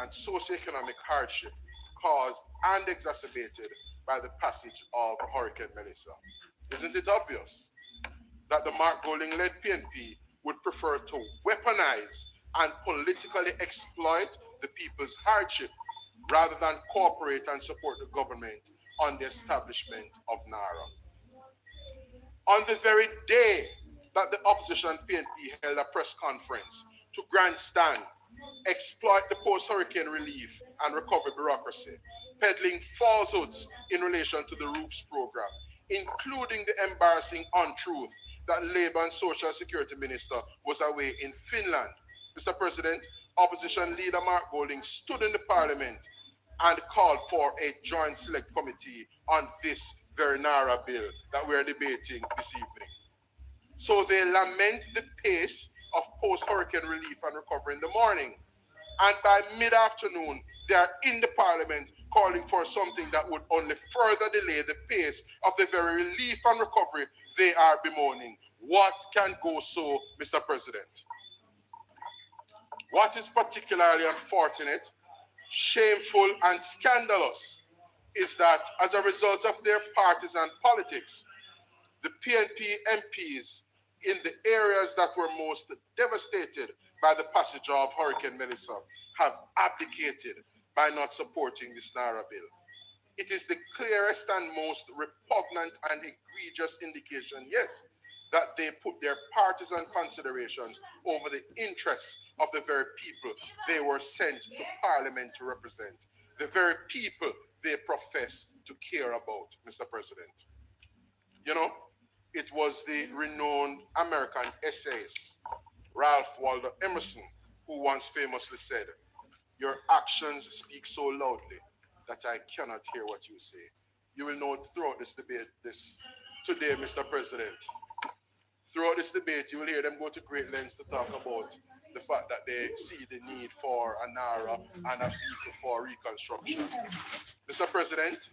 and socioeconomic hardship caused and exacerbated by the passage of Hurricane Melissa? Isn't it obvious that the Mark Golding-led PNP would prefer to weaponize and politically exploit the people's hardship rather than cooperate and support the government on the establishment of NARA? On the very day that the opposition PNP held a press conference to grandstand, exploit the post-hurricane relief and recovery bureaucracy, peddling falsehoods in relation to the ROOFs program, including the embarrassing untruth that Labour and Social Security Minister was away in Finland. Mr. President, opposition leader Mark Golding stood in the parliament and called for a joint select committee on this very NARA bill that we're debating this evening. So they lament the pace of post-hurricane relief and recovery in the morning. And by mid-afternoon, they are in the parliament calling for something that would only further delay the pace of the very relief and recovery they are bemoaning. What can go so, Mr. President? What is particularly unfortunate, shameful, and scandalous is that as a result of their partisan politics, the PNP MPs in the areas that were most devastated by the passage of Hurricane Melissa have abdicated by not supporting this NARA bill. It is the clearest and most repugnant and egregious indication yet that they put their partisan considerations over the interests of the very people they were sent to Parliament to represent, the very people they profess to care about, Mr. President. You know, it was the renowned American essayist Ralph Waldo Emerson who once famously said, "Your actions speak so loudly that I cannot hear what you say." You will know throughout this debate today, Mr. President, throughout this debate, you will hear them go to great lengths to talk about the fact that they see the need for a NARA and a vehicle for reconstruction. Mr. President,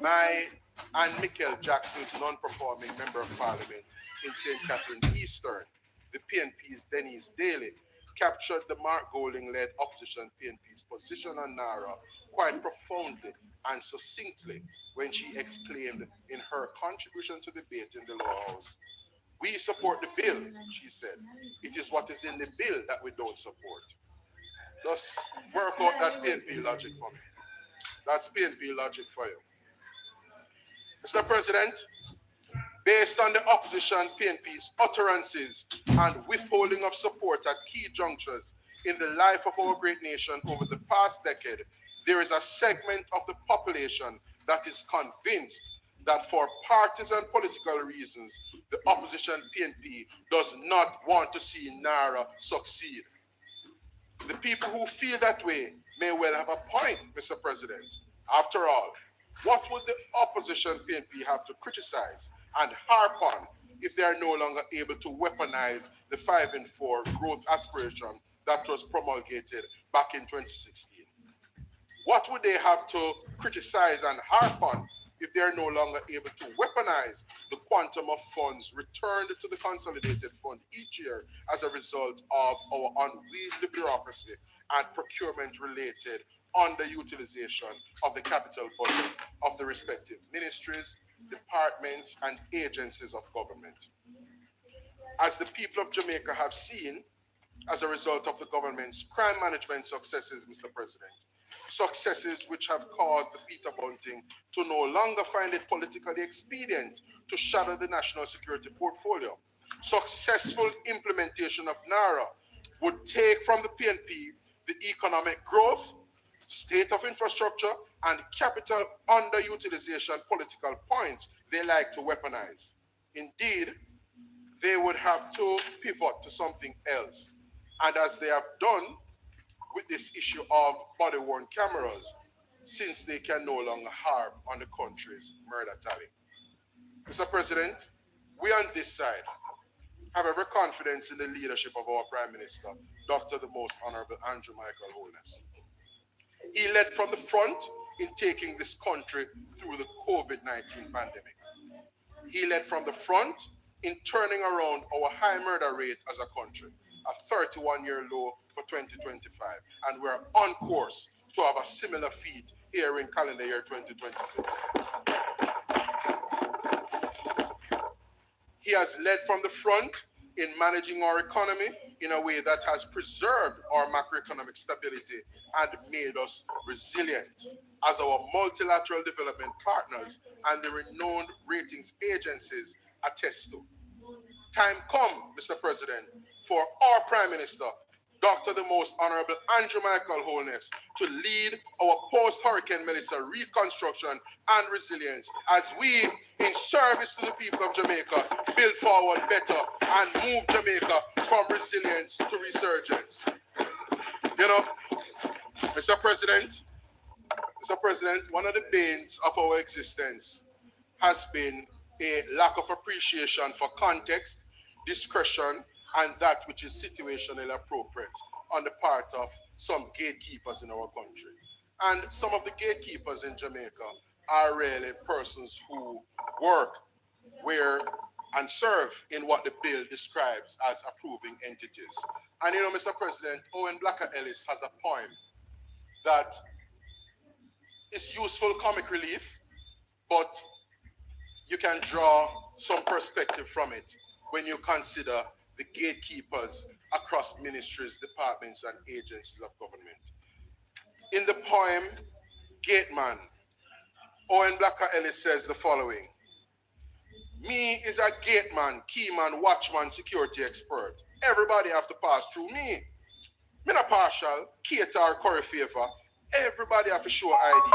my and Michael Jackson's non-performing Member of Parliament in St. Catherine Eastern, the PNP's Denise Daly, captured the Mark Golding-led opposition PNP's position on NARA quite profoundly and succinctly when she exclaimed in her contribution to the debate in the lower house, "We support the bill," she said. "It is what is in the bill that we don't support." Just work out that PNP logic for me. That's PNP logic for you. Mr. President, based on the opposition PNP's utterances and withholding of support at key junctures in the life of our great nation over the past decade, there is a segment of the population that is convinced that for partisan political reasons, the opposition PNP does not want to see NARA succeed. The people who feel that way may well have a point, Mr. President. After all, what would the opposition PNP have to criticize and harp on if they are no longer able to weaponize the 5 and 4 growth aspiration that was promulgated back in 2016? What would they have to criticize and harp on if they are no longer able to weaponize the quantum of funds returned to the consolidated fund each year as a result of our unwieldy bureaucracy and procurement-related underutilization of the capital budget of the respective ministries, departments, and agencies of government? As the people of Jamaica have seen, as a result of the government's crime management successes, Mr. President. Successes which have caused the Peter Bunting to no longer find it politically expedient to shadow the national security portfolio. Successful implementation of NARA would take from the PNP the economic growth, state of infrastructure, and capital underutilization political points they like to weaponize. Indeed, they would have to pivot to something else. And as they have done with this issue of body-worn cameras, since they can no longer harp on the country's murder tally. Mr. President, we on this side have every confidence in the leadership of our Prime Minister, Dr. the Most Honorable Andrew Michael Holness. He led from the front in taking this country through the COVID-19 pandemic. He led from the front in turning around our high murder rate as a country, a 31-year low for 2025, and we're on course to have a similar feat here in calendar year 2026. He has led from the front in managing our economy in a way that has preserved our macroeconomic stability and made us resilient. As our multilateral development partners and the renowned ratings agencies attest to. Time come, Mr. President, for our Prime Minister, Dr. the Most Honorable Andrew Michael Holness, to lead our post-Hurricane Melissa reconstruction and resilience as we, in service to the people of Jamaica, build forward better and move Jamaica from resilience to resurgence. You know, Mr. President, one of the banes of our existence has been a lack of appreciation for context, discretion, and that which is situationally appropriate on the part of some gatekeepers in our country. And some of the gatekeepers in Jamaica are really persons who work, wear, and serve in what the bill describes as approving entities. And you know, Mr. President, Owen Blacker Ellis has a poem that is useful comic relief, but you can draw some perspective from it when you consider the gatekeepers across ministries, departments, and agencies of government. In the poem, Gateman, Owen Blacker Ellis says the following: me is a gateman, keyman, watchman, security expert. Everybody have to pass through me. Me not partial, cater or curry favor. Everybody have to show ID.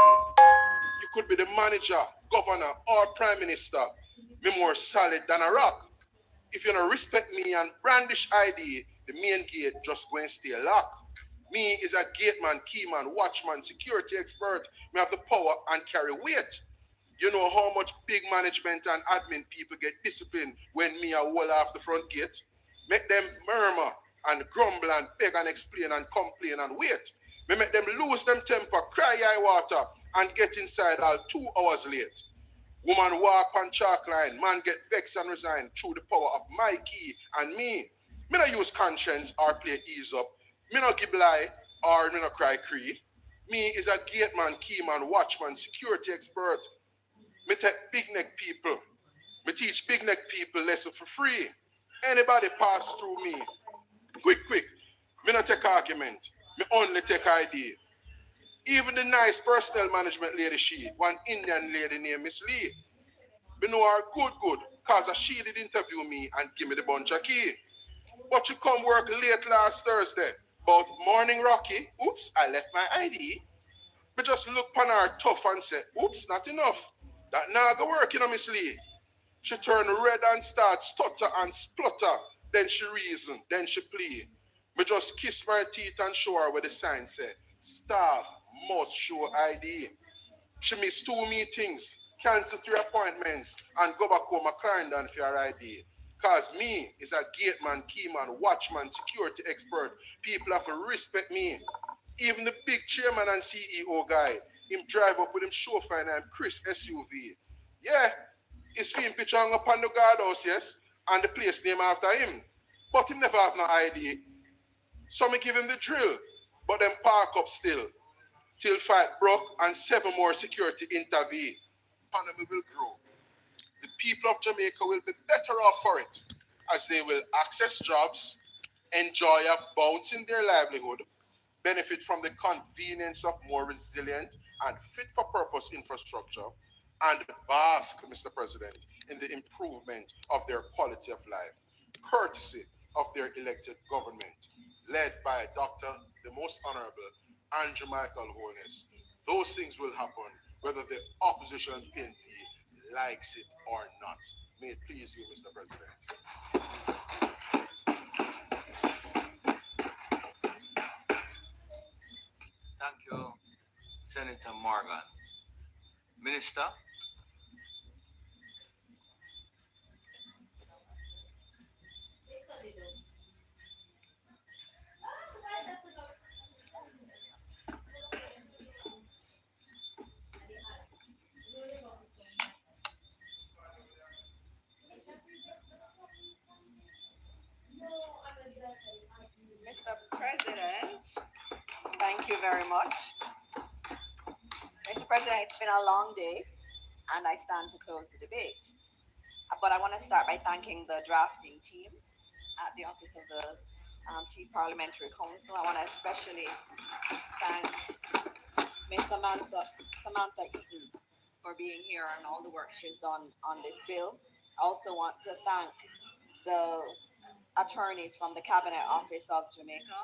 You could be the manager, governor, or prime minister. Me more solid than a rock. If you don't respect me and brandish ID, the main gate just go and stay locked. Me is a gateman, keyman, watchman, security expert. Me have the power and carry weight. You know how much big management and admin people get disciplined when me a wall off the front gate? Make them murmur and grumble and beg and explain and complain and wait. Me make them lose them temper, cry high water, and get inside all 2 hours late. Woman walk on chalk line, man get vexed and resign through the power of my key and me. Me not use conscience or play ease up. Me not give lie or me not cry cree. Me is a gateman, keyman, watchman, security expert. Me take big neck people. Me teach big neck people lesson for free. Anybody pass through me. Quick. Me not take argument. Me only take ID. Even the nice personnel management lady she, one Indian lady named Miss Lee. Me know her good, cause she did interview me and give me the bunch of key. But she come work late last Thursday. About morning Rocky, oops, I left my ID. Me just look upon her tough and say, oops, not enough. That now go work, you know, Miss Lee. She turn red and start stutter and splutter. Then she reason, then she plea. Me just kiss my teeth and show her where the sign say, staff must show ID. She missed 2 meetings, cancel 3 appointments, and go back home a Clarendon for her ID. Cause me is a gateman, keyman, watchman, security expert. People have to respect me. Even the big chairman and CEO guy, him drive up with him chauffeur named Chris SUV. Yeah, his film picture hung up on the guardhouse, yes, and the place named after him. But him never have no ID. So me give him the drill, but them park up still. Till fight broke and 7 more security intervene. Economy will grow. The people of Jamaica will be better off for it, as they will access jobs, enjoy a bounce in their livelihood, benefit from the convenience of more resilient and fit for purpose infrastructure, and bask, Mr. President, in the improvement of their quality of life, courtesy of their elected government, led by Dr. the Most Honorable Andrew Michael Holness. Those things will happen whether the opposition PNP likes it or not. May it please you, Mr. President. Thank you, Senator Morgan. Minister? Mr. President, thank you very much. Mr. President, it's been a long day, and I stand to close the debate. But I want to start by thanking the drafting team at the Office of the Chief Parliamentary Council. I want to especially thank Ms. Samantha Eaton for being here and all the work she's done on this bill. I also want to thank the attorneys from the Cabinet Office of Jamaica.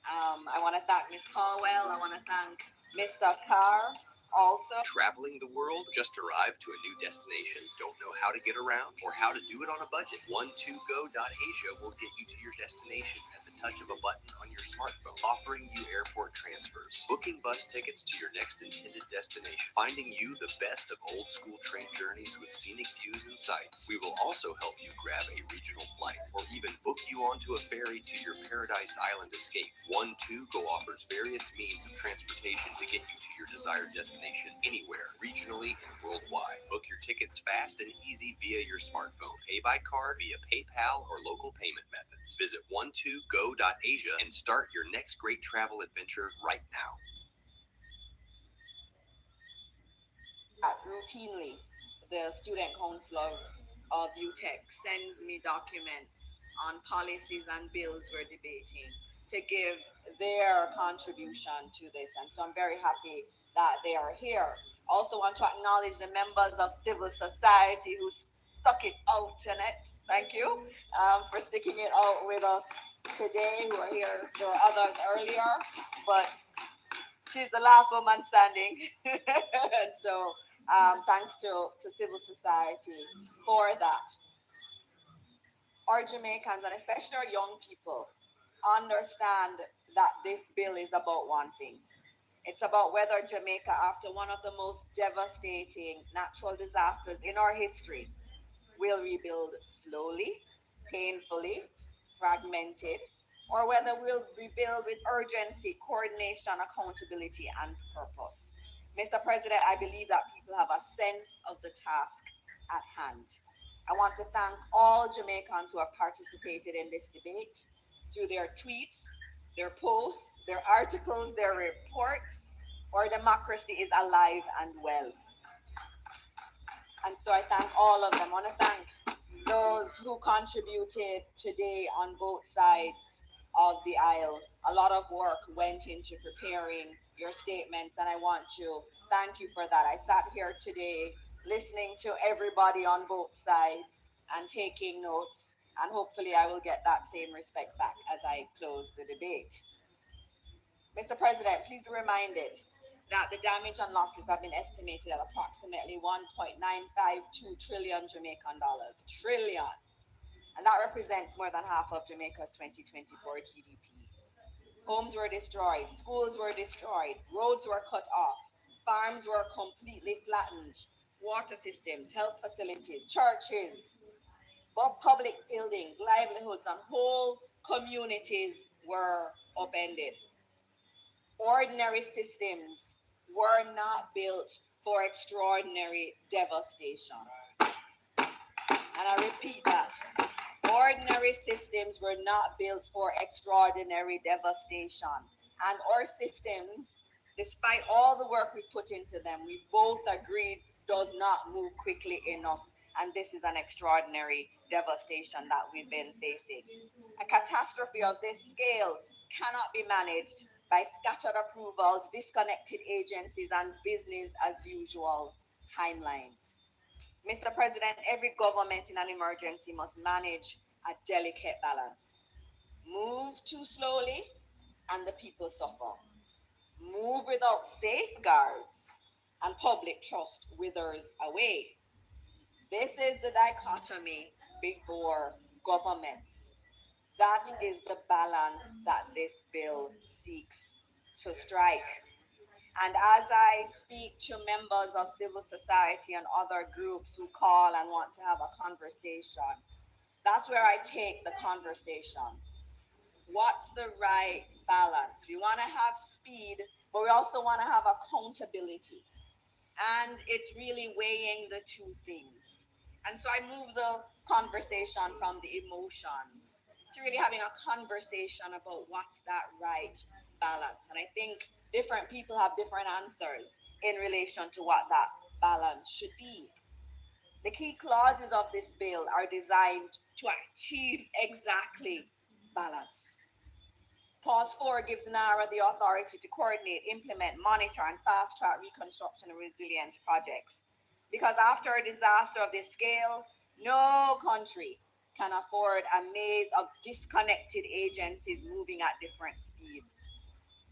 I want to thank Ms. Caldwell. I want to thank Mr. Carr also. Traveling the world, just arrived to a new destination, don't know how to get around or how to do it on a budget? 12go.asia will get you to your destination at the touch of a button on your smartphone, offering you airport transfers, booking bus tickets to your next intended destination, finding you the best of old school train journeys with scenic views and sights. We will also help you grab a regional flight or even book you onto a ferry to your Paradise Island escape. 12go offers various means of transportation to get you to your desired destination anywhere, regionally and worldwide. Book your tickets fast and easy via your smartphone. Pay by card, via PayPal, or local payment methods. Visit 12go.asia and start your next great travel adventure right now. Routinely, the Student Council of UTEC sends me documents on policies and bills we're debating to give their contribution to this. And so I'm very happy that they are here. Also want to acknowledge the members of civil society who stuck it out, Jeanette. Thank you for sticking it out with us today, who are here. There were others earlier, but she's the last woman standing. And so thanks to civil society for that. Our Jamaicans, and especially our young people, understand that this bill is about one thing. It's about whether Jamaica, after one of the most devastating natural disasters in our history, will rebuild slowly, painfully, fragmented, or whether we'll rebuild with urgency, coordination, accountability, and purpose. Mr. President, I believe that people have a sense of the task at hand. I want to thank all Jamaicans who have participated in this debate through their tweets, their posts, their articles, their reports. Our democracy is alive and well. And so I thank all of them. I want to thank those who contributed today on both sides of the aisle. A lot of work went into preparing your statements, and I want to thank you for that. I sat here today listening to everybody on both sides and taking notes, and hopefully I will get that same respect back as I close the debate. Mr. President, please be reminded that the damage and losses have been estimated at approximately 1.952 trillion Jamaican dollars. Trillion. And that represents more than half of Jamaica's 2024 GDP. Homes were destroyed, schools were destroyed, roads were cut off, farms were completely flattened, water systems, health facilities, churches, public buildings, livelihoods, and whole communities were upended. Ordinary systems were not built for extraordinary devastation. And I repeat that. Ordinary systems were not built for extraordinary devastation. And our systems, despite all the work we put into them, we both agreed does not move quickly enough. and this is an extraordinary devastation that we've been facing. A catastrophe of this scale cannot be managed by scattered approvals, disconnected agencies, and business as usual timelines. Mr. President, every government in an emergency must manage a delicate balance. Move too slowly and the people suffer. Move without safeguards and public trust withers away. This is the dichotomy before governments. That is the balance that this bill seeks to strike. And as I speak to members of civil society and other groups who call and want to have a conversation, that's where I take the conversation. What's the right balance? We want to have speed, but we also want to have accountability. And it's really weighing the two things. And so I move the conversation from the emotions to really having a conversation about what's that right balance. And I think different people have different answers in relation to what that balance should be. The key clauses of this bill are designed to achieve exactly balance. Clause 4 gives NARA the authority to coordinate, implement, monitor, and fast-track reconstruction and resilience projects. Because after a disaster of this scale, no country can afford a maze of disconnected agencies moving at different speeds.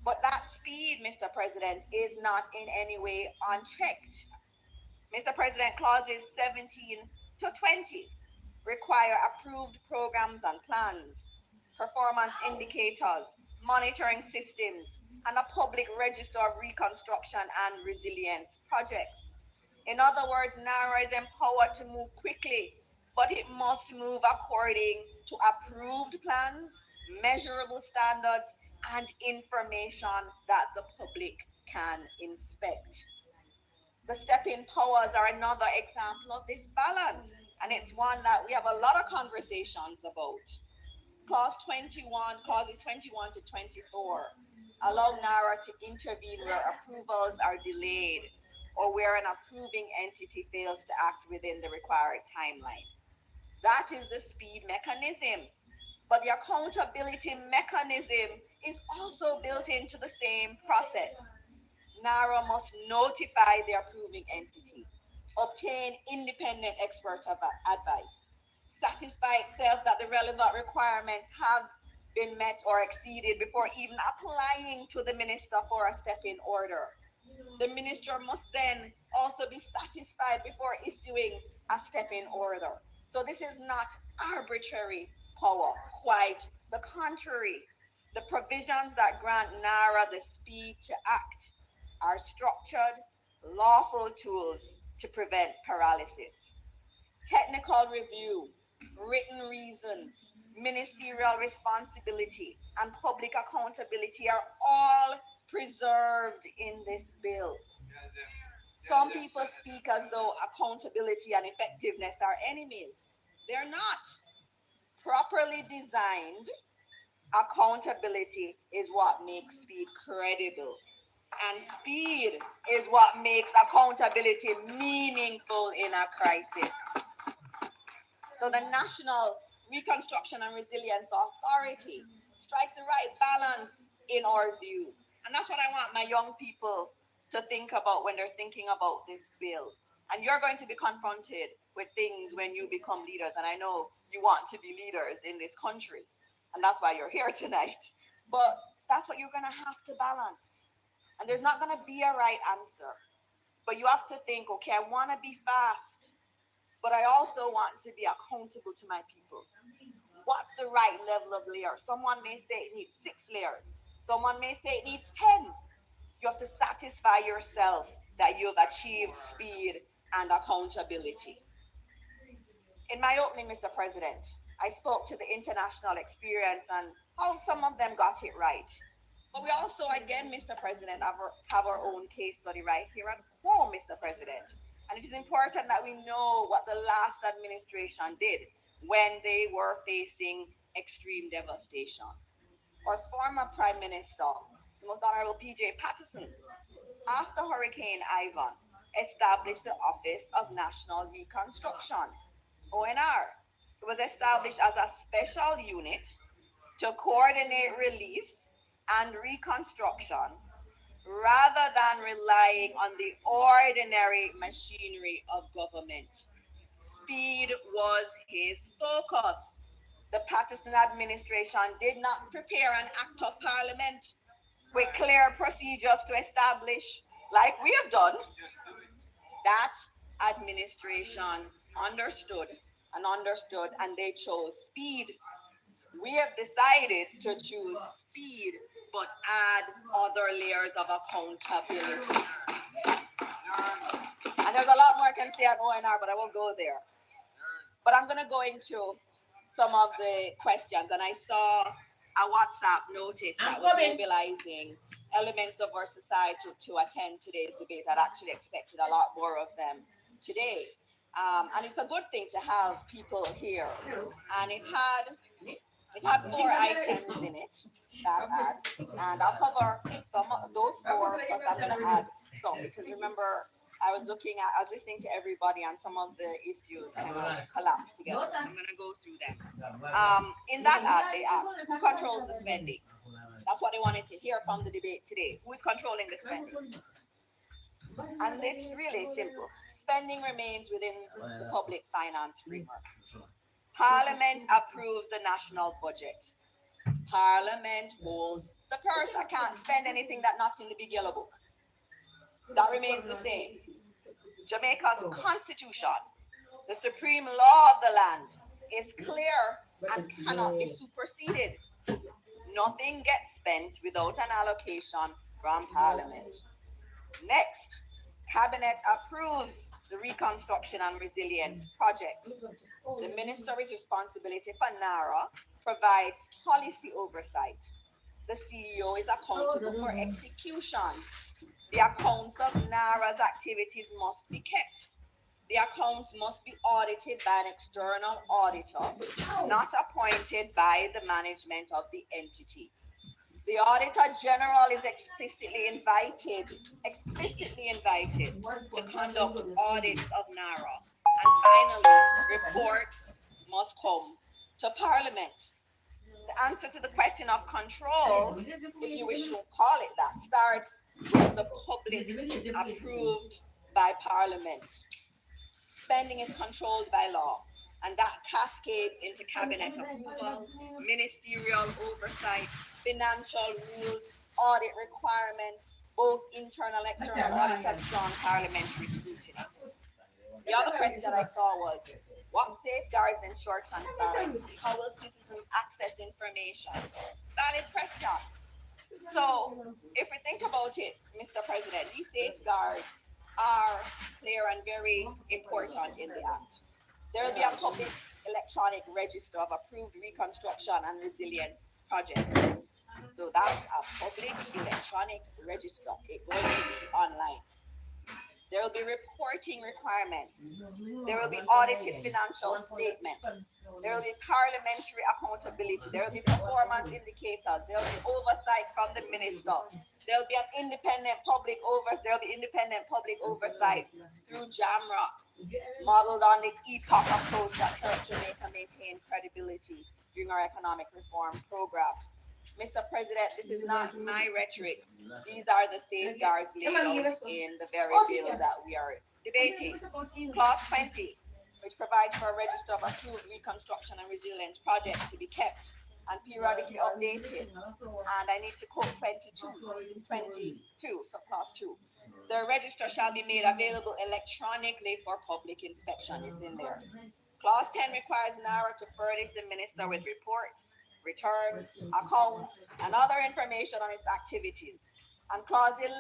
But that speed, Mr. President, is not in any way unchecked. Mr. President, clauses 17 to 20 require approved programs and plans, performance indicators, monitoring systems, and a public register of reconstruction and resilience projects. In other words, NARA is empowered to move quickly, but it must move according to approved plans, measurable standards, and information that the public can inspect. The step-in powers are another example of this balance, and it's one that we have a lot of conversations about. Clauses 21 to 24 allow NARA to intervene where approvals are delayed or where an approving entity fails to act within the required timeline. That is the speed mechanism. But the accountability mechanism is also built into the same process. NARA must notify the approving entity, obtain independent expert advice, satisfy itself that the relevant requirements have been met or exceeded before even applying to the minister for a step-in order. The minister must then also be satisfied before issuing a step-in order. So this is not arbitrary power, quite the contrary. The provisions that grant NARA the speed to act are structured, lawful tools to prevent paralysis. Technical review, written reasons, ministerial responsibility, and public accountability are all preserved in this bill. Some people speak as though accountability and effectiveness are enemies. They're not. Properly designed, accountability is what makes speed credible. And speed is what makes accountability meaningful in a crisis. So the National Reconstruction and Resilience Authority strikes the right balance in our view. And that's what I want my young people to think about when they're thinking about this bill. And you're going to be confronted with things when you become leaders. And I know you want to be leaders in this country. And that's why you're here tonight. But that's what you're going to have to balance. And there's not going to be a right answer. But you have to think, okay, I want to be fast, but I also want to be accountable to my people. What's the right level of layer? Someone may say it needs 6 layers. Someone may say it needs 10. You have to satisfy yourself that you've achieved speed and accountability. In my opening, Mr. President, I spoke to the international experience and how some of them got it right. But we also, again, Mr. President, have our own case study right here at home, Mr. President. And it is important that we know what the last administration did when they were facing extreme devastation. Our former Prime Minister, the most Honorable PJ Patterson, after Hurricane Ivan, established the Office of National Reconstruction, ONR. It was established as a special unit to coordinate relief and reconstruction rather than relying on the ordinary machinery of government. Speed was his focus. The Patterson administration did not prepare an act of parliament with clear procedures to establish, like we have done. That administration understood, and they chose speed. We have decided to choose speed, but add other layers of accountability. And there's a lot more I can say on ONR, but I won't go there. But I'm going to go into some of the questions, and I saw a WhatsApp notice that was mobilizing elements of our society to attend today's debate. I'd actually expected a lot more of them today. And it's a good thing to have people here. And it had 4 items in it, and I'll cover some of those 4, plus I'm going to add some, because remember, I was listening to everybody, and some of the issues kind of collapsed together. So I'm going to go through them. In that ad, they asked, who controls the spending? That's what they wanted to hear from the debate today. Who is controlling the spending? And it's really simple. Spending remains within the public finance framework. Parliament approves the national budget. Parliament holds the purse. I can't spend anything that's not in the big yellow book. That remains the same. Jamaica's constitution, the supreme law of the land, is clear and cannot be superseded. Nothing gets spent without an allocation from Parliament. Next, Cabinet approves the Reconstruction and Resilience project. The Minister's responsibility for NARA provides policy oversight. The CEO is accountable for execution. The accounts of NARA's activities must be kept. The accounts must be audited by an external auditor, not appointed by the management of the entity. The Auditor General is explicitly invited to conduct audits of NARA. And finally, reports must come to Parliament. The answer to the question of control, if you wish to call it that, starts with the public approved by Parliament. Spending is controlled by law, and that cascades into cabinet approval, ministerial oversight, financial rules, audit requirements, both internal and external audits have strong parliamentary scrutiny. The other question that I saw was, what safeguards ensure transparency? How will citizens access information? Valid question. So, if we think about it, Mr. President, these safeguards are clear and very important in the Act. There will be a public electronic register of approved reconstruction and resilience projects. So that's a public electronic register. It's going to be online. There will be reporting requirements. There will be audited financial statements. There will be parliamentary accountability. There will be performance indicators. There will be oversight from the minister. There will be an independent public oversight. There will be independent public oversight through JAMROC, modeled on the EPOC approach that helped Jamaica maintain credibility during our economic reform program. Mr. President, this is not my rhetoric. These are the safeguards laid out in the very bill that we are debating. Clause 20, which provides for a register of approved reconstruction and resilience projects to be kept and periodically updated. And I need to quote 22, subclause 2. The register shall be made available electronically for public inspection. It's in there. Clause 10 requires NARA to furnish the minister with reports, returns, accounts, and other information on its activities. And clause 11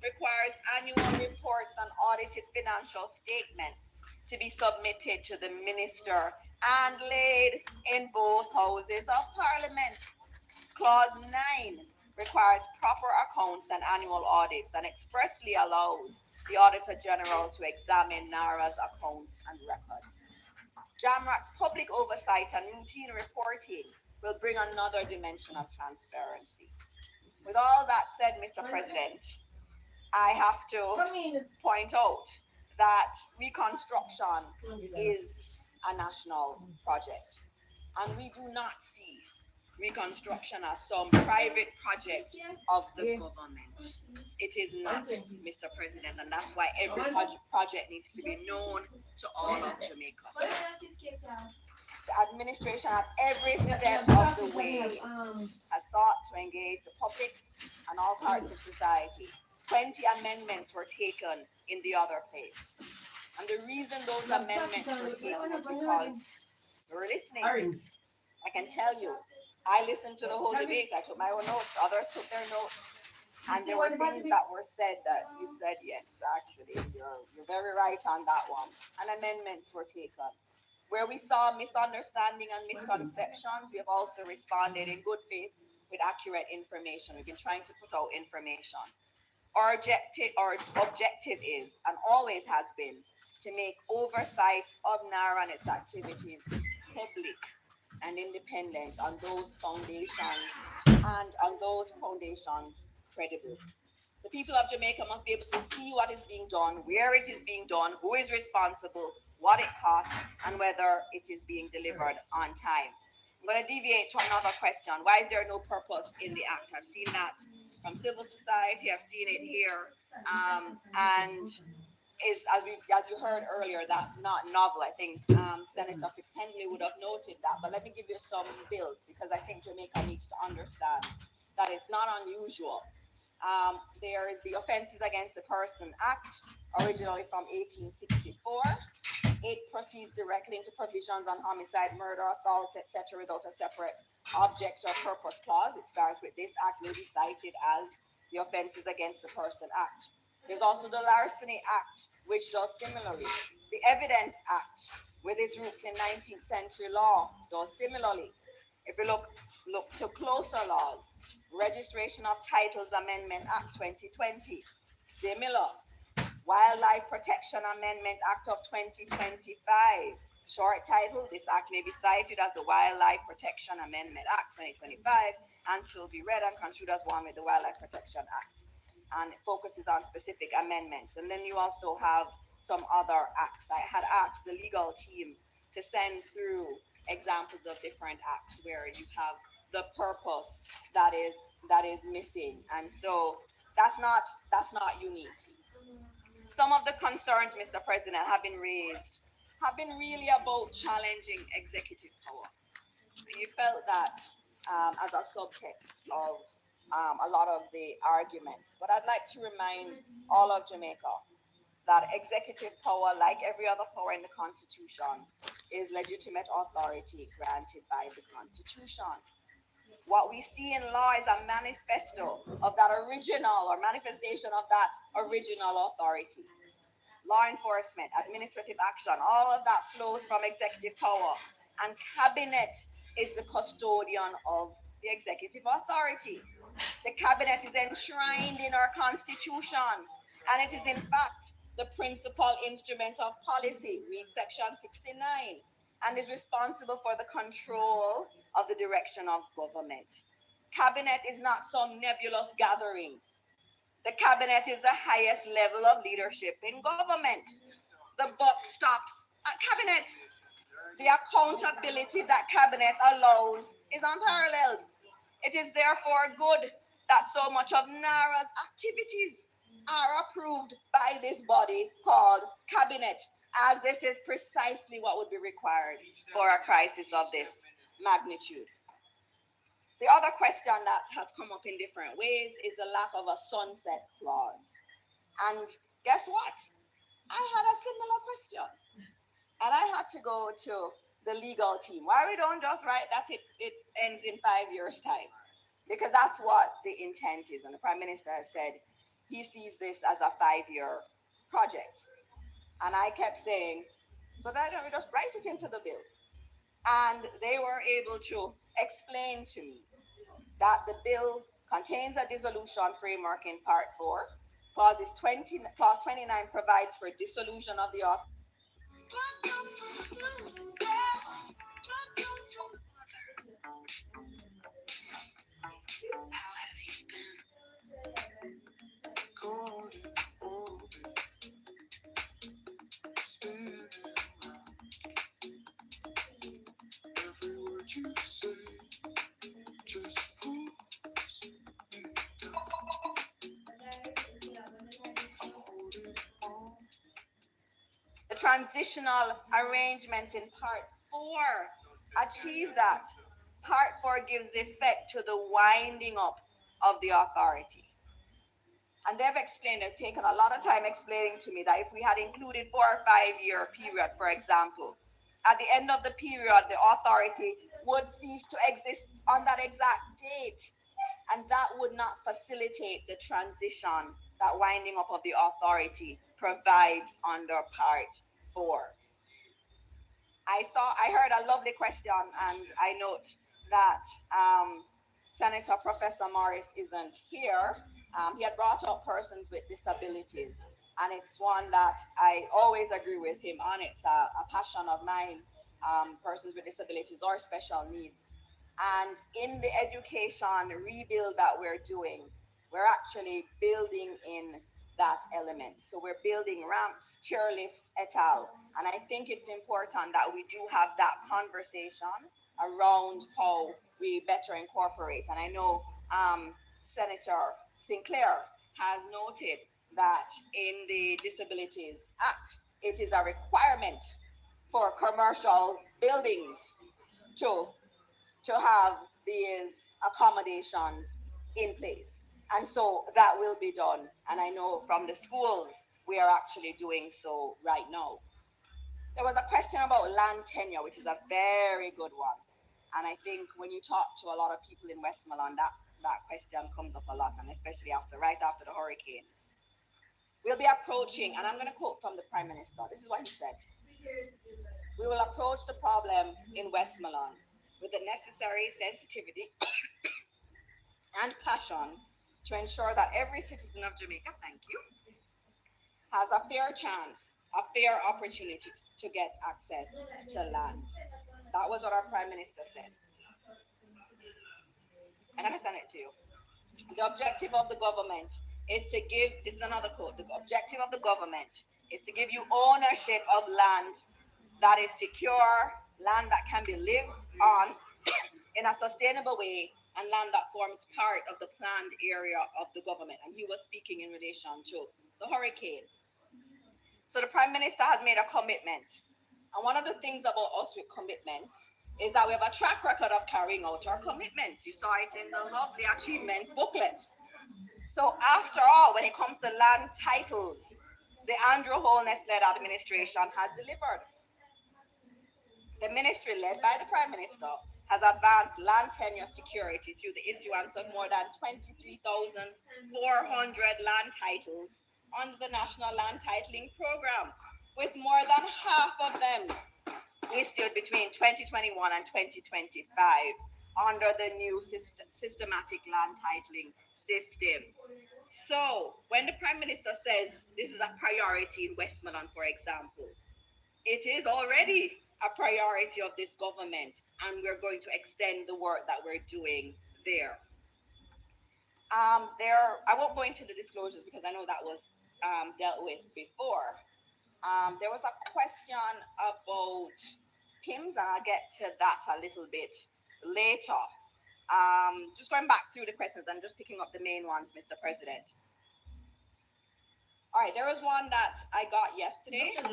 requires annual reports and audited financial statements to be submitted to the minister and laid in both houses of Parliament. Clause 9 requires proper accounts and annual audits and expressly allows the Auditor General to examine NARA's accounts and records. JAMROC's public oversight and routine reporting will bring another dimension of transparency. With all that said, Mr. President, I have to point out that Reconstruction is a national project. And we do not see Reconstruction as some private project of the government. It is not, Mr. President, and that's why every project needs to be known to all of Jamaica. The administration at every step of the way has sought to engage the public and all parts of society. 20 amendments were taken in the other place. And the reason those amendments were taken was because we were listening. I can tell you, I listened to the whole debate. I took my own notes. Others took their notes. And there were things that were said that you said, yes, actually, you're very right on that one. And amendments were taken. Where we saw misunderstanding and misconceptions, we have also responded in good faith with accurate information. We've been trying to put out information. Our objective is, and always has been, to make oversight of NARA and its activities public and independent on those foundations credible. The people of Jamaica must be able to see what is being done, where it is being done, who is responsible, what it costs, and whether it is being delivered on time. I'm going to deviate to another question. Why is there no purpose in the act? I've seen that from civil society. I've seen it here. And is, as you heard earlier, that's not novel. I think Senator Fitzhenley would have noted that. But let me give you some bills, because I think Jamaica needs to understand that it's not unusual. There is the Offences Against the Person Act, originally from 1864. It proceeds directly into provisions on homicide, murder, assault, etc., without a separate objects or purpose clause. It starts with this act may be cited as the Offences Against the Person Act. There's also the Larceny Act, which does similarly. The Evidence Act, with its roots in 19th century law, does similarly. If we look to closer laws, Registration of Titles Amendment Act 2020, similar. Wildlife Protection Amendment Act of 2025, short title, this act may be cited as the Wildlife Protection Amendment Act 2025 and should be read and construed as one with the Wildlife Protection Act. And it focuses on specific amendments. And then you also have some other acts. I had asked the legal team to send through examples of different acts where you have the purpose that is missing. And so that's not unique. Some of the concerns, Mr. President, have been raised, have been really about challenging executive power. You felt that as a subtext of a lot of the arguments. But I'd like to remind all of Jamaica that executive power, like every other power in the Constitution, is legitimate authority granted by the Constitution. What we see in law is a manifesto of that original or manifestation of that original authority. Law enforcement, administrative action, all of that flows from executive power. And cabinet is the custodian of the executive authority. The cabinet is enshrined in our Constitution, and it is in fact the principal instrument of policy, read section 69, and is responsible for the control of the direction of government. Cabinet is not some nebulous gathering. The cabinet is the highest level of leadership in government. The buck stops at cabinet. The accountability that cabinet allows is unparalleled. It is therefore good that so much of NARA's activities are approved by this body called cabinet, as this is precisely what would be required for a crisis of this magnitude. The other question that has come up in different ways is the lack of a sunset clause. And guess what? I had a similar question. And I had to go to the legal team. Why we don't just write that it ends in 5 years' time? Because that's what the intent is. And the Prime Minister has said he sees this as a 5-year project. And I kept saying, so why don't we just write it into the bill? And they were able to explain to me that the bill contains a dissolution framework in Part 4. Clause 29 provides for dissolution of the office. How have you been? Golden transitional arrangements in Part 4 achieve that. Part 4 gives effect to the winding up of the authority. And they've taken a lot of time explaining to me that if we had included 4 or 5 year period, for example, at the end of the period, the authority would cease to exist on that exact date. And that would not facilitate the transition that winding up of the authority provides under Part 4. I heard a lovely question, and I note that Senator Professor Morris isn't here. He had brought up persons with disabilities, and it's one that I always agree with him on. It's a passion of mine, persons with disabilities or special needs. And in the education rebuild that we're doing, we're actually building in that element. So we're building ramps, chairlifts, et al. And I think it's important that we do have that conversation around how we better incorporate. And I know Senator Sinclair has noted that in the Disabilities Act, it is a requirement for commercial buildings to have these accommodations in place. And so that will be done. And I know from the schools, we are actually doing so right now. There was a question about land tenure, which is a very good one. And I think when you talk to a lot of people in Westmoreland, that question comes up a lot, and especially right after the hurricane. We'll be approaching, and I'm going to quote from the Prime Minister. This is what he said. We will approach the problem in Westmoreland with the necessary sensitivity and passion to ensure that every citizen of Jamaica, thank you, has a fair chance, a fair opportunity to get access to land. That was what our Prime Minister said. I'm going to send it to you. The objective of the government is to give, this is another quote, the objective of the government is to give you ownership of land that is secure, land that can be lived on in a sustainable way, and land that forms part of the planned area of the government. And he was speaking in relation to the hurricane. So the Prime Minister has made a commitment. And one of the things about us with commitments is that we have a track record of carrying out our commitments. You saw it in the lovely achievements booklet. So after all, when it comes to land titles, the Andrew Holness-led administration has delivered. The ministry led by the Prime Minister has advanced land tenure security through the issuance of more than 23,400 land titles under the National Land Titling Program, with more than half of them issued between 2021 and 2025 under the new systematic land titling system. So when the Prime Minister says this is a priority in Westmoreland, for example, it is already a priority of this government, and we're going to extend the work that we're doing there. I won't go into the disclosures because I know that was dealt with before. There was a question about PIMS, and I'll get to that a little bit later. Just going back through the questions and just picking up the main ones, Mr. President. All right, there was one that I got yesterday, and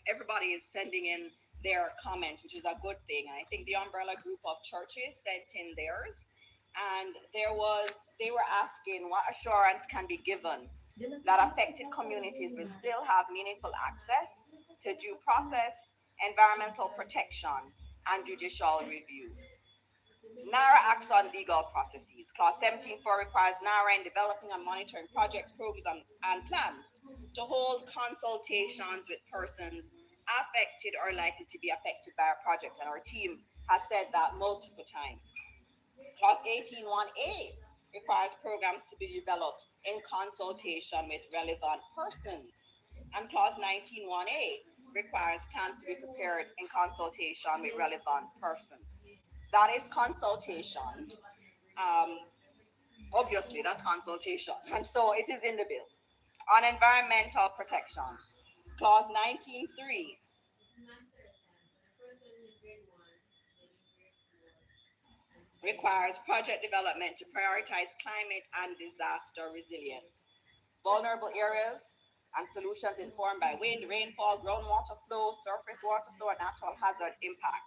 everybody is sending in their comments, which is a good thing. And I think the umbrella group of churches sent in theirs, and they were asking what assurance can be given that affected communities will still have meaningful access to due process, environmental protection, and judicial review. NARA acts on legal processes. Clause 17.4 requires NARA in developing and monitoring projects, programs, and plans to hold consultations with persons affected or likely to be affected by a project, and our team has said that multiple times. Clause 18.1a requires programs to be developed in consultation with relevant persons, and Clause 19.1a requires plans to be prepared in consultation with relevant persons. That is consultation. Obviously, that's consultation, and so it is in the bill. On environmental protection, Clause 19.3 requires project development to prioritize climate and disaster resilience, vulnerable areas, and solutions informed by wind, rainfall, groundwater flow, surface water flow, and natural hazard impact.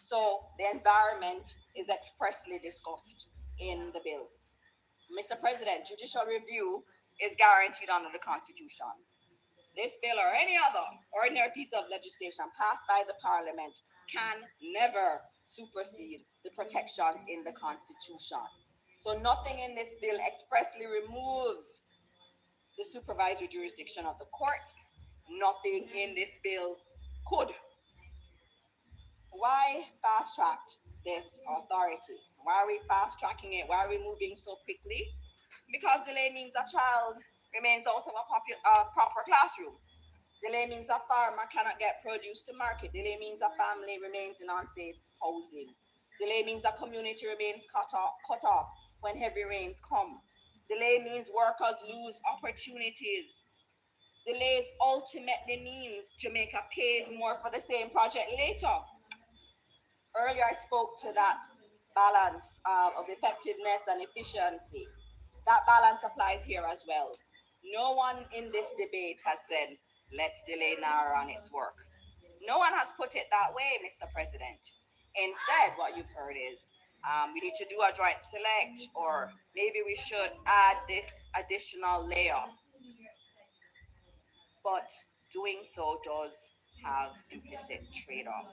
So the environment is expressly discussed in the bill. Mr. President, judicial review is guaranteed under the Constitution. This bill or any other ordinary piece of legislation passed by the Parliament can never supersede the protections in the Constitution. So nothing in this bill expressly removes the supervisory jurisdiction of the courts. Nothing in this bill could. Why fast track this authority? Why are we fast tracking it? Why are we moving so quickly? Because delay means a child remains out of a proper classroom. Delay means a farmer cannot get produce to market. Delay means a family remains in unsafe housing. Delay means a community remains cut off when heavy rains come. Delay means workers lose opportunities. Delays ultimately means Jamaica pays more for the same project later. Earlier I spoke to that balance of effectiveness and efficiency. That balance applies here as well. No one in this debate has said, let's delay NARA on its work. No one has put it that way, Mr. President. Instead, what you've heard is, we need to do a joint select, or maybe we should add this additional layer. But doing so does have implicit trade-off.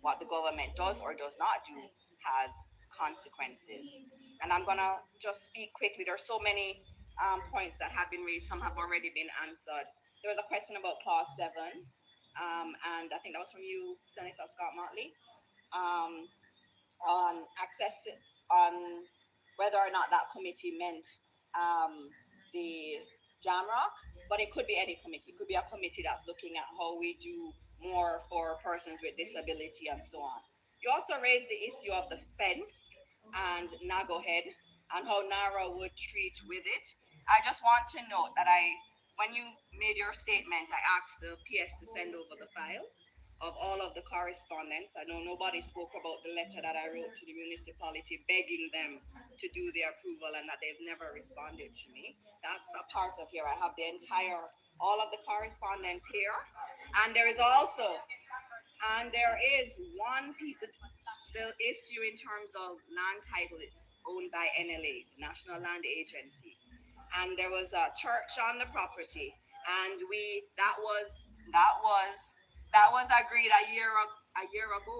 What the government does or does not do has consequences. And I'm gonna just speak quickly. There are so many points that have been raised. Some have already been answered. There was a question about clause 7, and I think that was from you, Senator Scott Martley, on access, on whether or not that committee meant the Jamrock, but it could be any committee. It could be a committee that's looking at how we do more for persons with disability and so on. You also raised the issue of the fence and Nago Head and how NARA would treat with it. I just want to note that when you made your statement, I asked the PS to send over the file of all of the correspondence. I know nobody spoke about the letter that I wrote to the municipality begging them to do the approval and that they've never responded to me. That's a part of here. I have the all of the correspondence here. And there is one piece, the issue in terms of land title is owned by NLA, National Land Agency. And there was a church on the property, and that was agreed a year ago.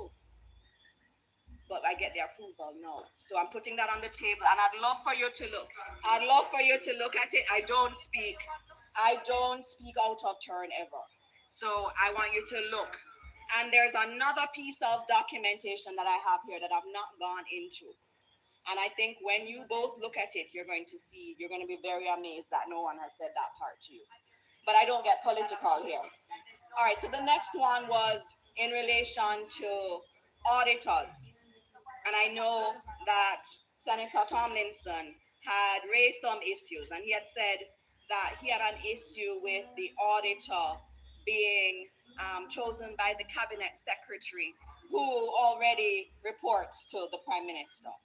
But I get the approval now. So I'm putting that on the table, and I'd love for you to look. I'd love for you to look at it. I don't speak out of turn ever. So I want you to look. And there's another piece of documentation that I have here that I've not gone into. And I think when you both look at it, you're going to be very amazed that no one has said that part to you. But I don't get political here. All right, so the next one was in relation to auditors. And I know that Senator Tomlinson had raised some issues, and he had said that he had an issue with the auditor being chosen by the cabinet secretary, who already reports to the prime minister.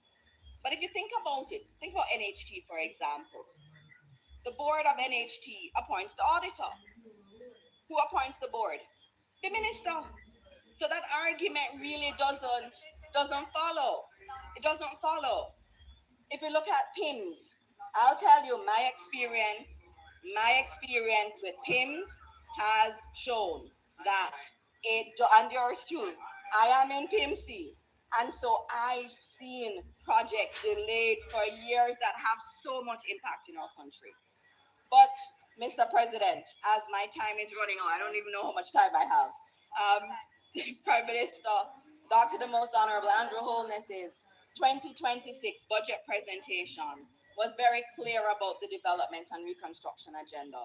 But if you think about it, think about NHT, for example. The board of NHT appoints the auditor. Who appoints the board? The minister. So that argument really doesn't follow. It doesn't follow. If you look at PIMS, I'll tell you my experience with PIMS has shown that and yours too. I am in PIMC, and so I've seen projects delayed for years that have so much impact in our country. But Mr. President, as my time is running out, I don't even know how much time I have. Prime Minister, Dr. the Most Honorable Andrew Holness's 2026 budget presentation was very clear about the development and reconstruction agenda.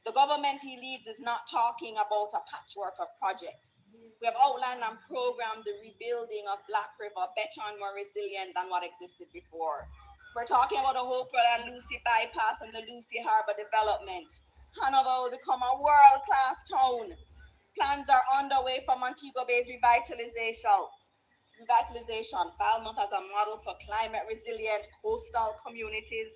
The government he leads is not talking about a patchwork of projects. We have outlined and programmed the rebuilding of Black River better and more resilient than what existed before. We're talking about the Hopewell and Lucy bypass and the Lucy Harbor development. Hanover will become a world-class town. Plans are underway for Montego Bay's revitalization. Falmouth as a model for climate resilient coastal communities.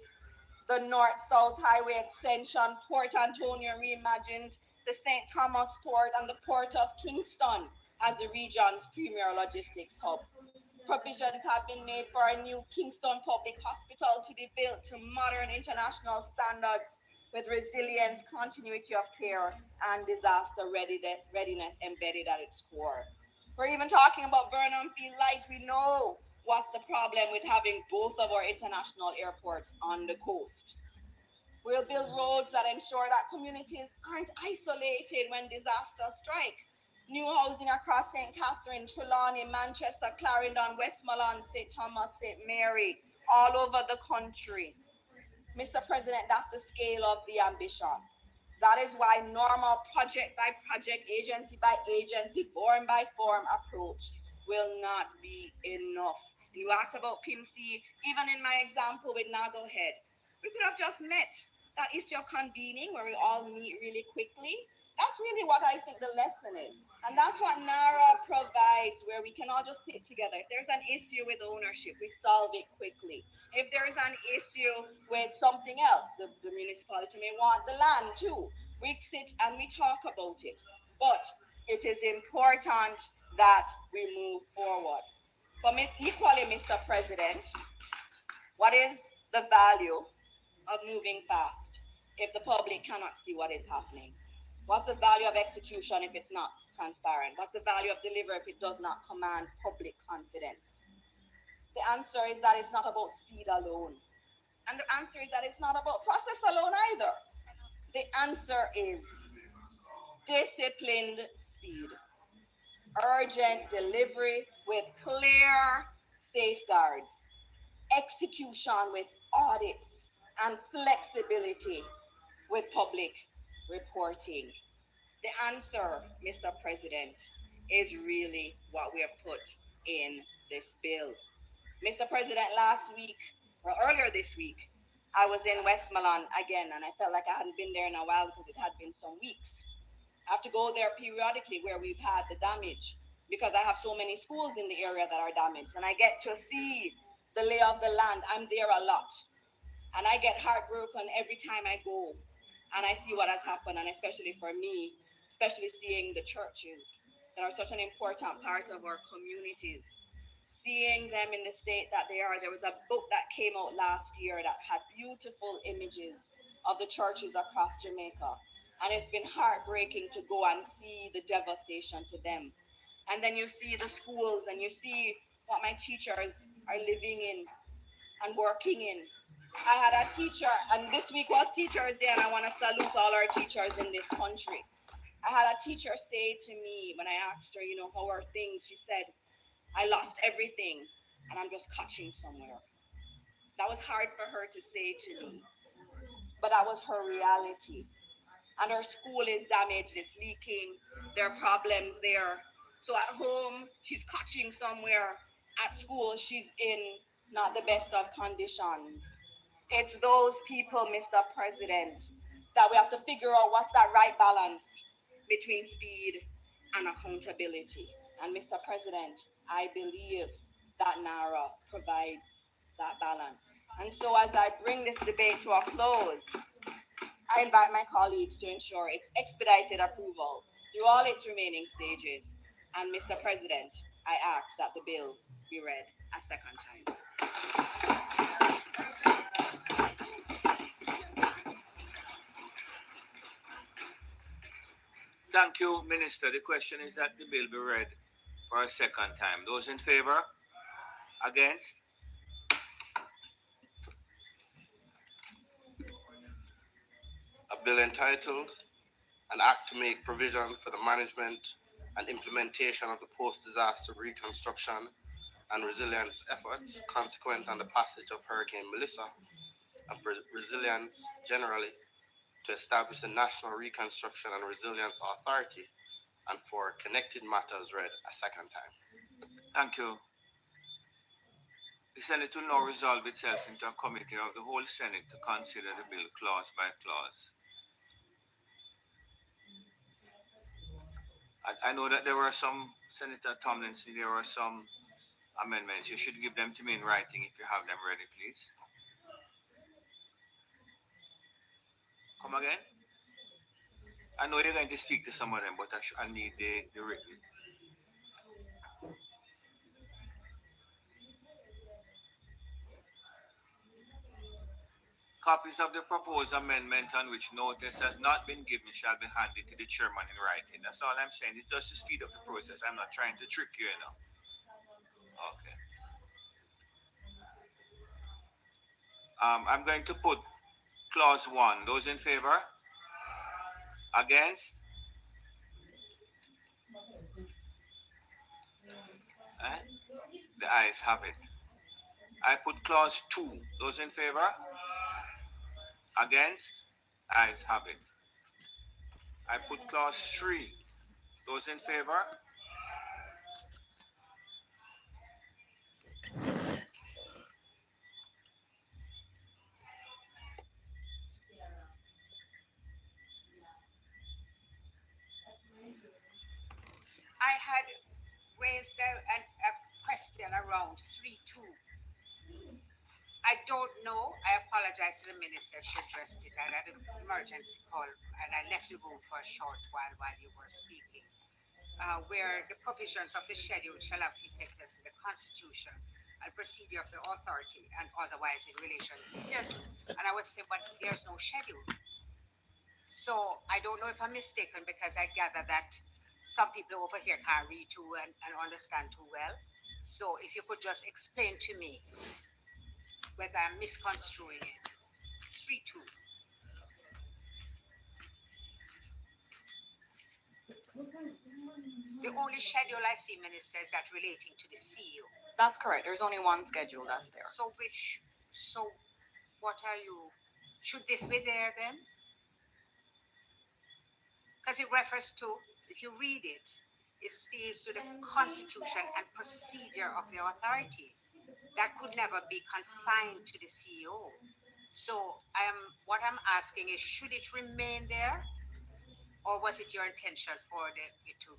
the North-South Highway Extension, Port Antonio reimagined, the St. Thomas Port, and the Port of Kingston as the region's premier logistics hub. Provisions have been made for a new Kingston Public Hospital to be built to modern international standards with resilience, continuity of care, and disaster readiness embedded at its core. We're even talking about Vernon Field Light. We know what's the problem with having both of our international airports on the coast. We'll build roads that ensure that communities aren't isolated when disasters strike. New housing across St. Catherine, Trelawney, Manchester, Clarendon, Westmoreland, St. Thomas, St. Mary, all over the country. Mr. President, that's the scale of the ambition. That is why normal project by project, agency by agency, form by form approach will not be enough. You asked about PIMC, even in my example with Nagelhead. We could have just met. That is your convening where we all meet really quickly. That's really what I think the lesson is. And that's what NARA provides, where we can all just sit together. If there's an issue with ownership, we solve it quickly. If there's an issue with something else, the municipality may want the land too. We sit and we talk about it. But it is important that we move forward. But equally, Mr. President, what is the value of moving fast if the public cannot see what is happening? What's the value of execution if it's not transparent? What's the value of delivery if it does not command public confidence? The answer is that it's not about speed alone. And the answer is that it's not about process alone either. The answer is disciplined speed, urgent delivery with clear safeguards, execution with audits, and flexibility with public reporting. The answer, Mr. President, is really what we have put in this bill. Mr. President, earlier this week, I was in Westmoreland again, and I felt like I hadn't been there in a while because it had been some weeks. I have to go there periodically where we've had the damage because I have so many schools in the area that are damaged, and I get to see the lay of the land. I'm there a lot, and I get heartbroken every time I go and I see what has happened, and especially for me, especially seeing the churches that are such an important part of our communities, seeing them in the state that they are. There was a book that came out last year that had beautiful images of the churches across Jamaica, and it's been heartbreaking to go and see the devastation to them. And then you see the schools and you see what my teachers are living in and working in. I had a teacher, and this week was Teachers Day, and I want to salute all our teachers in this country. I had a teacher say to me when I asked her, how are things? She said, I lost everything, and I'm just catching somewhere. That was hard for her to say to me, but that was her reality. And her school is damaged, it's leaking, there are problems there. So at home, she's catching somewhere. At school, she's in not the best of conditions. It's those people, Mr. President, that we have to figure out what's that right balance between speed and accountability. And Mr. President, I believe that NARA provides that balance. And so as I bring this debate to a close, I invite my colleagues to ensure its expedited approval through all its remaining stages. And Mr. President, I ask that the bill be read a second time. Thank you, Minister. The question is that the bill be read for a second time. Those in favor? Against? A bill entitled An Act to Make Provision for the Management and Implementation of the Post-Disaster Reconstruction and Resilience Efforts consequent on the passage of Hurricane Melissa and for resilience generally, to establish the National Reconstruction and Resilience Authority, and for connected matters read a second time. Thank you. The Senate will now resolve itself into a committee of the whole Senate to consider the bill clause by clause. I know that there were some, Senator Tomlinson, there were some amendments. You should give them to me in writing if you have them ready, please. Come again? I know you're going to speak to some of them, but I need the written. Copies of the proposed amendment on which notice has not been given shall be handed to the chairman in writing. That's all I'm saying. It's just to speed up the process. I'm not trying to trick you, you know. Okay. I'm going to put clause 1. Those in favor? Against? The ayes have it. I put clause 2. Those in favor? Against? Ayes have it. I put clause 3. Those in favor? I had raised a question around 3.2. I don't know. I apologize to the minister. She addressed it. I had an emergency call and I left the room for a short while you were speaking. Where the provisions of the schedule shall have effect as in the Constitution and procedure of the authority and otherwise in relation thereto. And I would say, but there's no schedule. So I don't know if I'm mistaken because I gather that some people over here can't read too and understand too well. So if you could just explain to me whether I'm misconstruing it. 3.2. The only schedule I see, Minister, is that relating to the CEO. That's correct. There's only one schedule that's there. So what are you, should this be there then? Because it refers to, if you read it, it states to the Constitution and procedure of the authority. That could never be confined to the CEO. So what I'm asking is, should it remain there? Or was it your intention for it to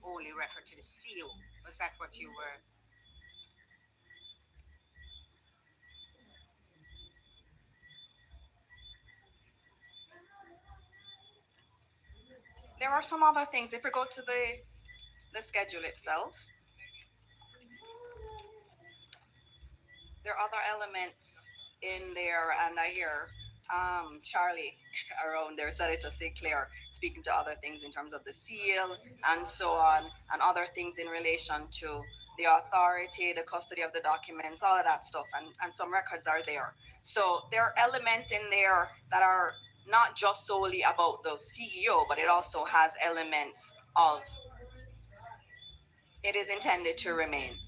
only refer to the CEO? Was that what you were? There are some other things. If we go to the schedule itself, there are other elements in there, and I hear Charlie around there, Senator Sinclair, speaking to other things in terms of the seal and so on, and other things in relation to the authority, the custody of the documents, all of that stuff, and some records are there. So there are elements in there that are not just solely about the CEO, but it also has elements of, it is intended to remain.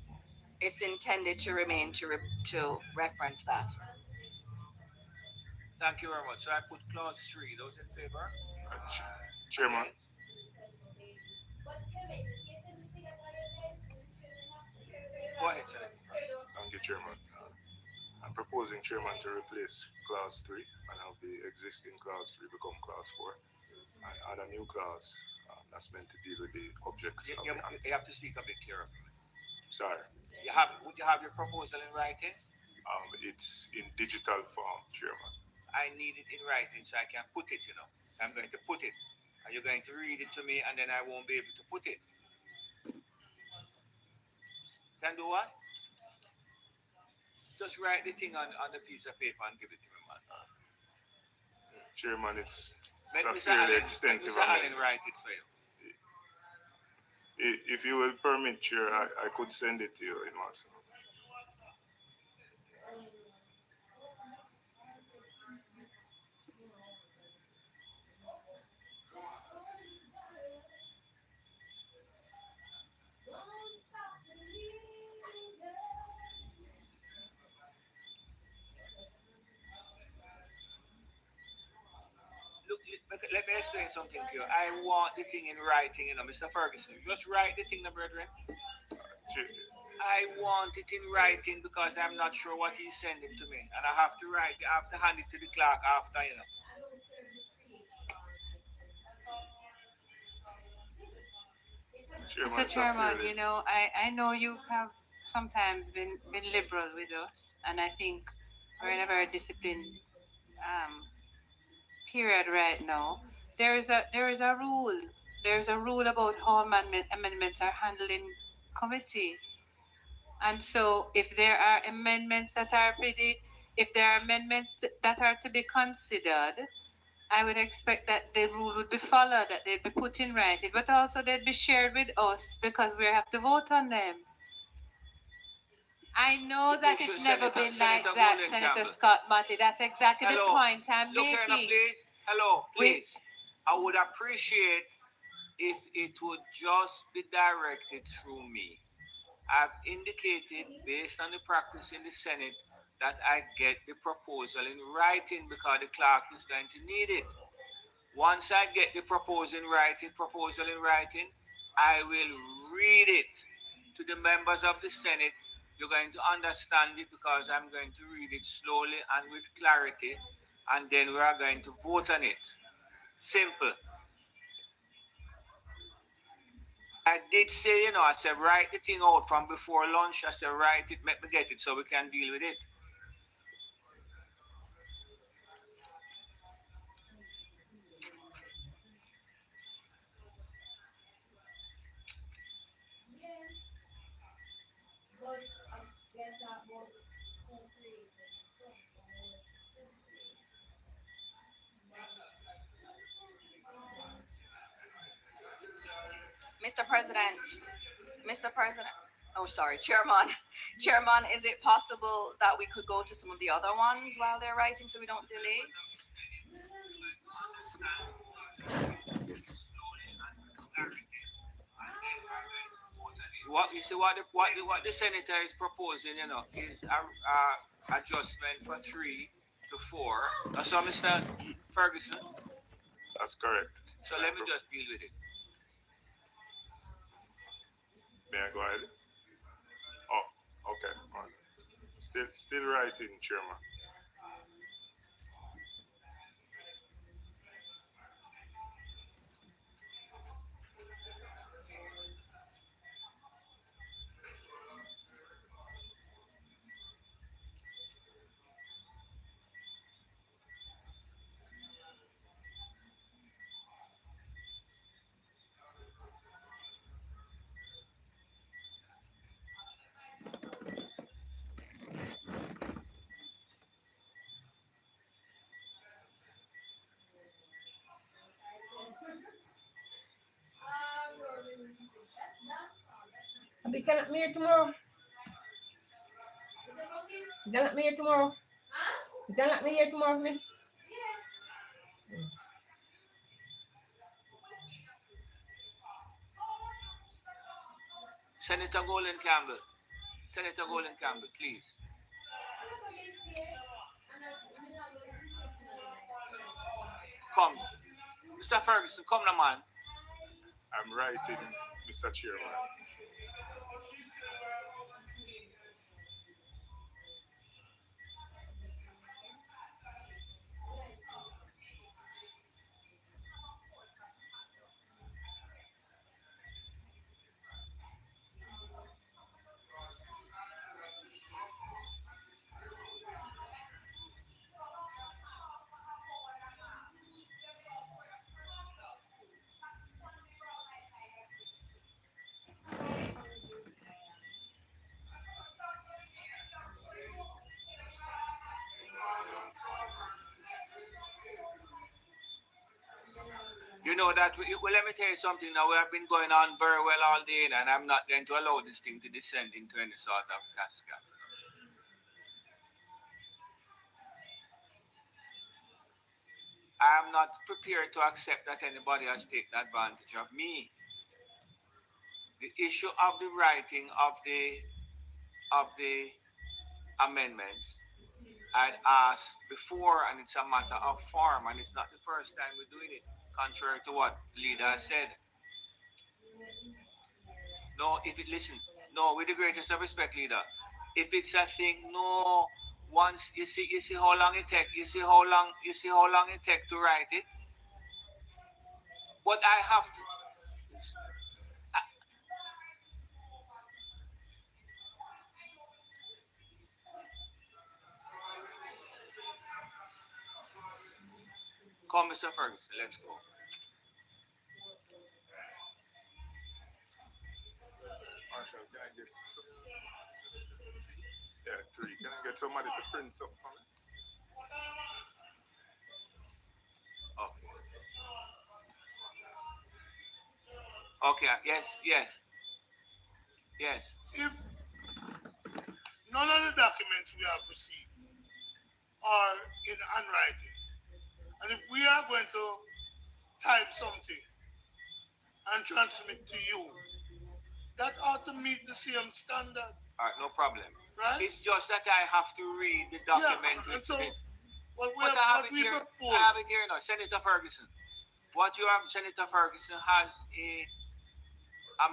It's intended to remain to reference that. Thank you very much. So I put clause 3. Those in favor? Chairman. Go ahead, Senator. Thank you, Chairman. I'm proposing, Chairman, to replace clause 3 and have the existing clause 3 become clause 4 and add a new clause that's meant to deal with the objects. You have to speak a bit clearer. Sorry. Would you have your proposal in writing? It's in digital form, Chairman. I need it in writing so I can put it, you know. I'm going to put it. And you're going to read it to me and then I won't be able to put it. Can do what? Just write the thing on the piece of paper and give it to me, man. Chairman, it's Let a Mr. fairly Allen, extensive Mr. Allen amendment. write it for you. If you will permit, Chair, I could send it to you in WhatsApp. Look, let me explain something to you. I want the thing in writing, you know, Mr. Ferguson. Just write the thing, brethren. I want it in writing because I'm not sure what he's sending to me. And I have to write, I have to hand it to the clerk after, you know. Mr. Chairman, you know, I know you have sometimes been liberal with us, and I think we're in a very disciplined period right now, there is a rule. There's a rule about how amendments are handled in committee. And so if there are amendments that are that are to be considered, I would expect that the rule would be followed, that they'd be put in writing, but also they'd be shared with us because we have to vote on them. I know that it's never been like that, Senator Scott Marty. That's exactly the point I'm Look here now, making. please. Hello, please. I would appreciate if it would just be directed through me. I've indicated, based on the practice in the Senate, that I get the proposal in writing because the clerk is going to need it. Once I get the proposal in writing, I will read it to the members of the Senate. You're going to understand it because I'm going to read it slowly and with clarity, and then we are going to vote on it. Simple. I did say, I said, write the thing out from before lunch. I said, write it, make me get it so we can deal with it. Mr. President, oh, sorry, Chairman. Chairman, is it possible that we could go to some of the other ones while they're writing so we don't delay? What the senator is proposing, is a adjustment for 3 to 4. So, Mr. Ferguson. That's correct. So let me just deal with it. May I go ahead? Oh, okay. All right. Still writing, Chairman. Abi, cannot me here tomorrow? You cannot me here tomorrow? You cannot me here tomorrow, me? Senator Golden Campbell. Senator Golden Campbell, please. Come. Mr. Ferguson, come now, man. I'm writing, Mr. Chairman. You know that, well, let me tell you something now. We have been going on very well all day, and I'm not going to allow this thing to descend into any sort of cascade. I'm not prepared to accept that anybody has taken advantage of me. The issue of the writing of the amendments, I'd asked before, and it's a matter of form, and it's not the first time we're doing it, contrary to what the leader said. No, with the greatest of respect, leader, if it's a thing, no, once you see how long it take, you see how long it take to write it. But I have to. Come, Mr. Ferguson, let's go. Marshall, can I get some? Yeah, 3. Can I get somebody to print something for me? Okay. Okay, yes, yes. Yes. If none of the documents we have received are in handwriting, and if we are going to type something and transmit to you, that ought to meet the same standard. All right, no problem. Right? It's just that I have to read the document. Yeah, and so what I have we it here. propose. I have it here now, Senator Ferguson. What you have, Senator Ferguson, has a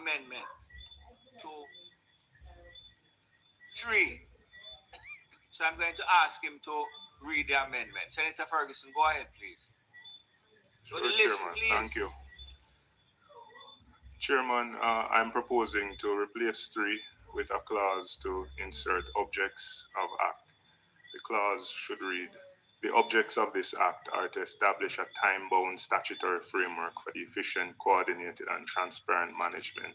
amendment to 3. So I'm going to ask him to read the amendment. Senator Ferguson, go ahead, please. Sure, Listen, Chairman. please. Thank you. Chairman, I'm proposing to replace 3 with a clause to insert objects of act. The clause should read, the objects of this act are to establish a time-bound statutory framework for the efficient, coordinated, and transparent management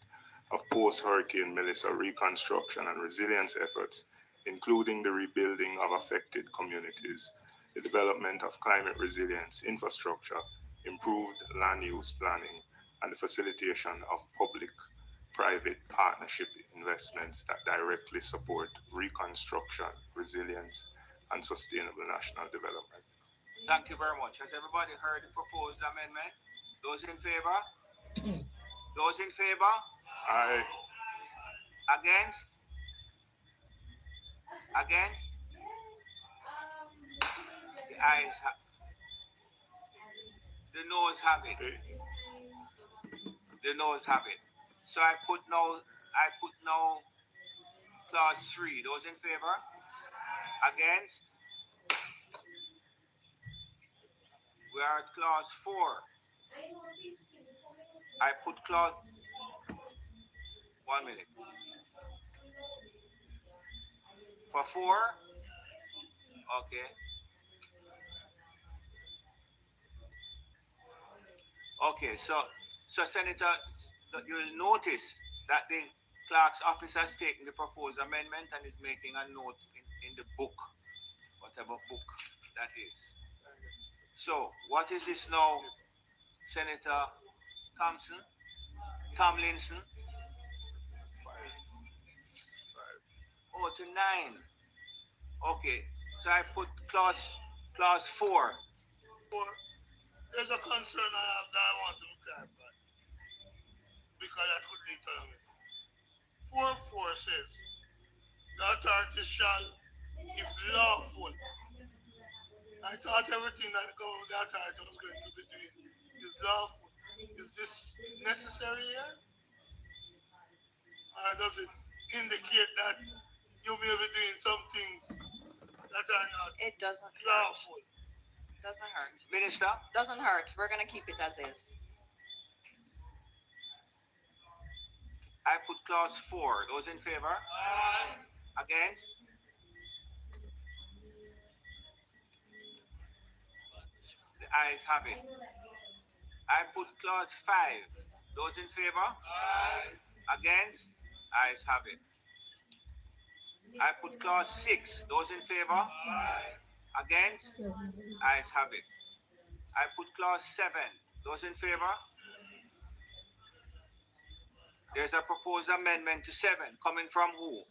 of post-Hurricane Melissa reconstruction and resilience efforts, including the rebuilding of affected communities, the development of climate resilience infrastructure, improved land use planning, and the facilitation of public-private partnership investments that directly support reconstruction, resilience, and sustainable national development. Thank you very much. Has everybody heard the proposed amendment? Those in favor? Those in favor? Aye. Against? Against? The ayes have. The noes have it. The noes have it. So I put now clause 3. Those in favor? Against? We are at clause 4. I put clause 1 minute. For 4? Okay. Okay, so Senator, you'll notice that the clerk's office has taken the proposed amendment and is making a note in the book, whatever book that is. So, what is this now, Senator Tomlinson? Oh, to 9. Okay, so I put clause 4. There's a concern I have that I want to clarify, because that could lead to it. 4.4 says, the authority shall, if lawful. I thought everything that the authority was going to be doing is lawful. Is this necessary here? Or does it indicate that you may be doing some things that are not It doesn't lawful? Doesn't hurt. Minister? Doesn't hurt. We're going to keep it as is. I put clause 4. Those in favor? Aye. Against? The ayes have it. I put clause 5. Those in favor? Aye. Against? Ayes have it. I put clause 6. Those in favor? Aye. Against? Ayes have it. I put clause 7. Those in favor? There's a proposed amendment to 7 coming from who?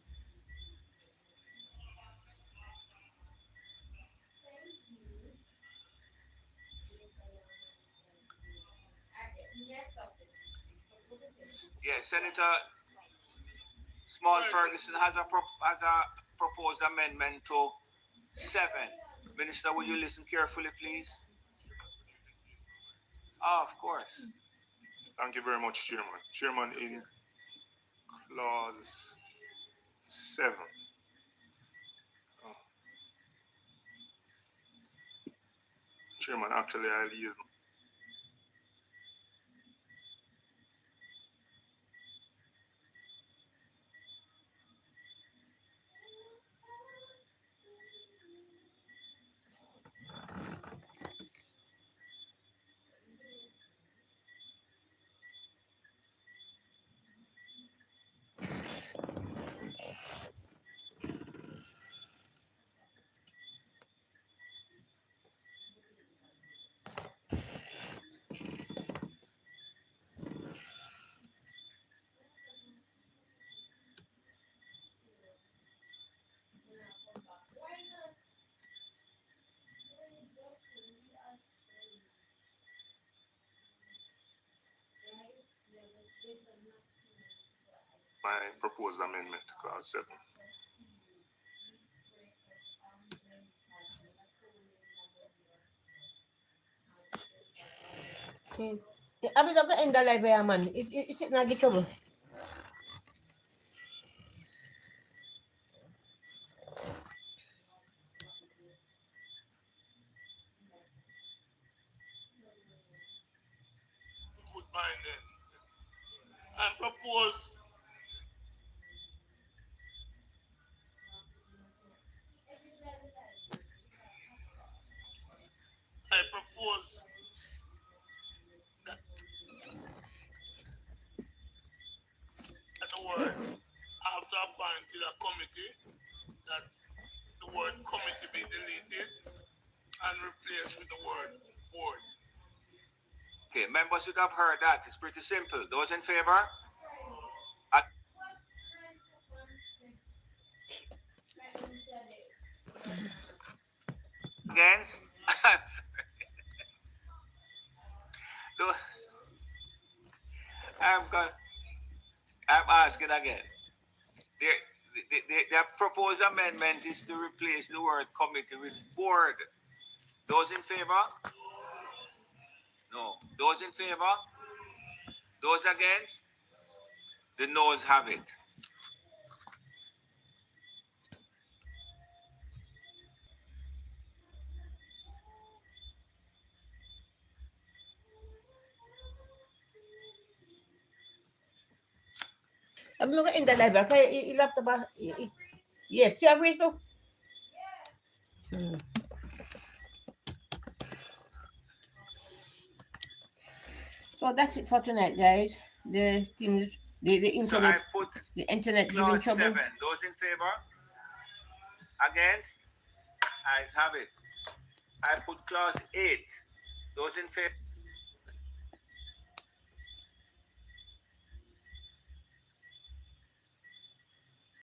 Yes, Senator Small Ferguson has a proposed amendment to 7. Minister, will you listen carefully, please? Oh, of course. Thank you very much, Chairman. Chairman, in clause 7. Chairman, actually, I'll yield. proposed amendment to clause 7. Okay. Abi bago end the live ya man. Is it nagi trouble? Good mind then. And propose I propose that the word after appointed a committee, that the word committee be deleted and replaced with the word board. Okay, members should have heard that. It's pretty simple. Those in favor? Against? I'm sorry. I'm asking again. The proposed amendment is to replace the word committee with board. Those in favor? No. Those in favor? Those against? The noes have it. Abi bago end the live kaya ilaptop ba? Yeah, fear freeze to. So that's it for tonight, guys. The thing, the internet, So I put the internet giving clause trouble. 7. Those in favor? Against? Ayes have it. I put clause 8. Those in favor?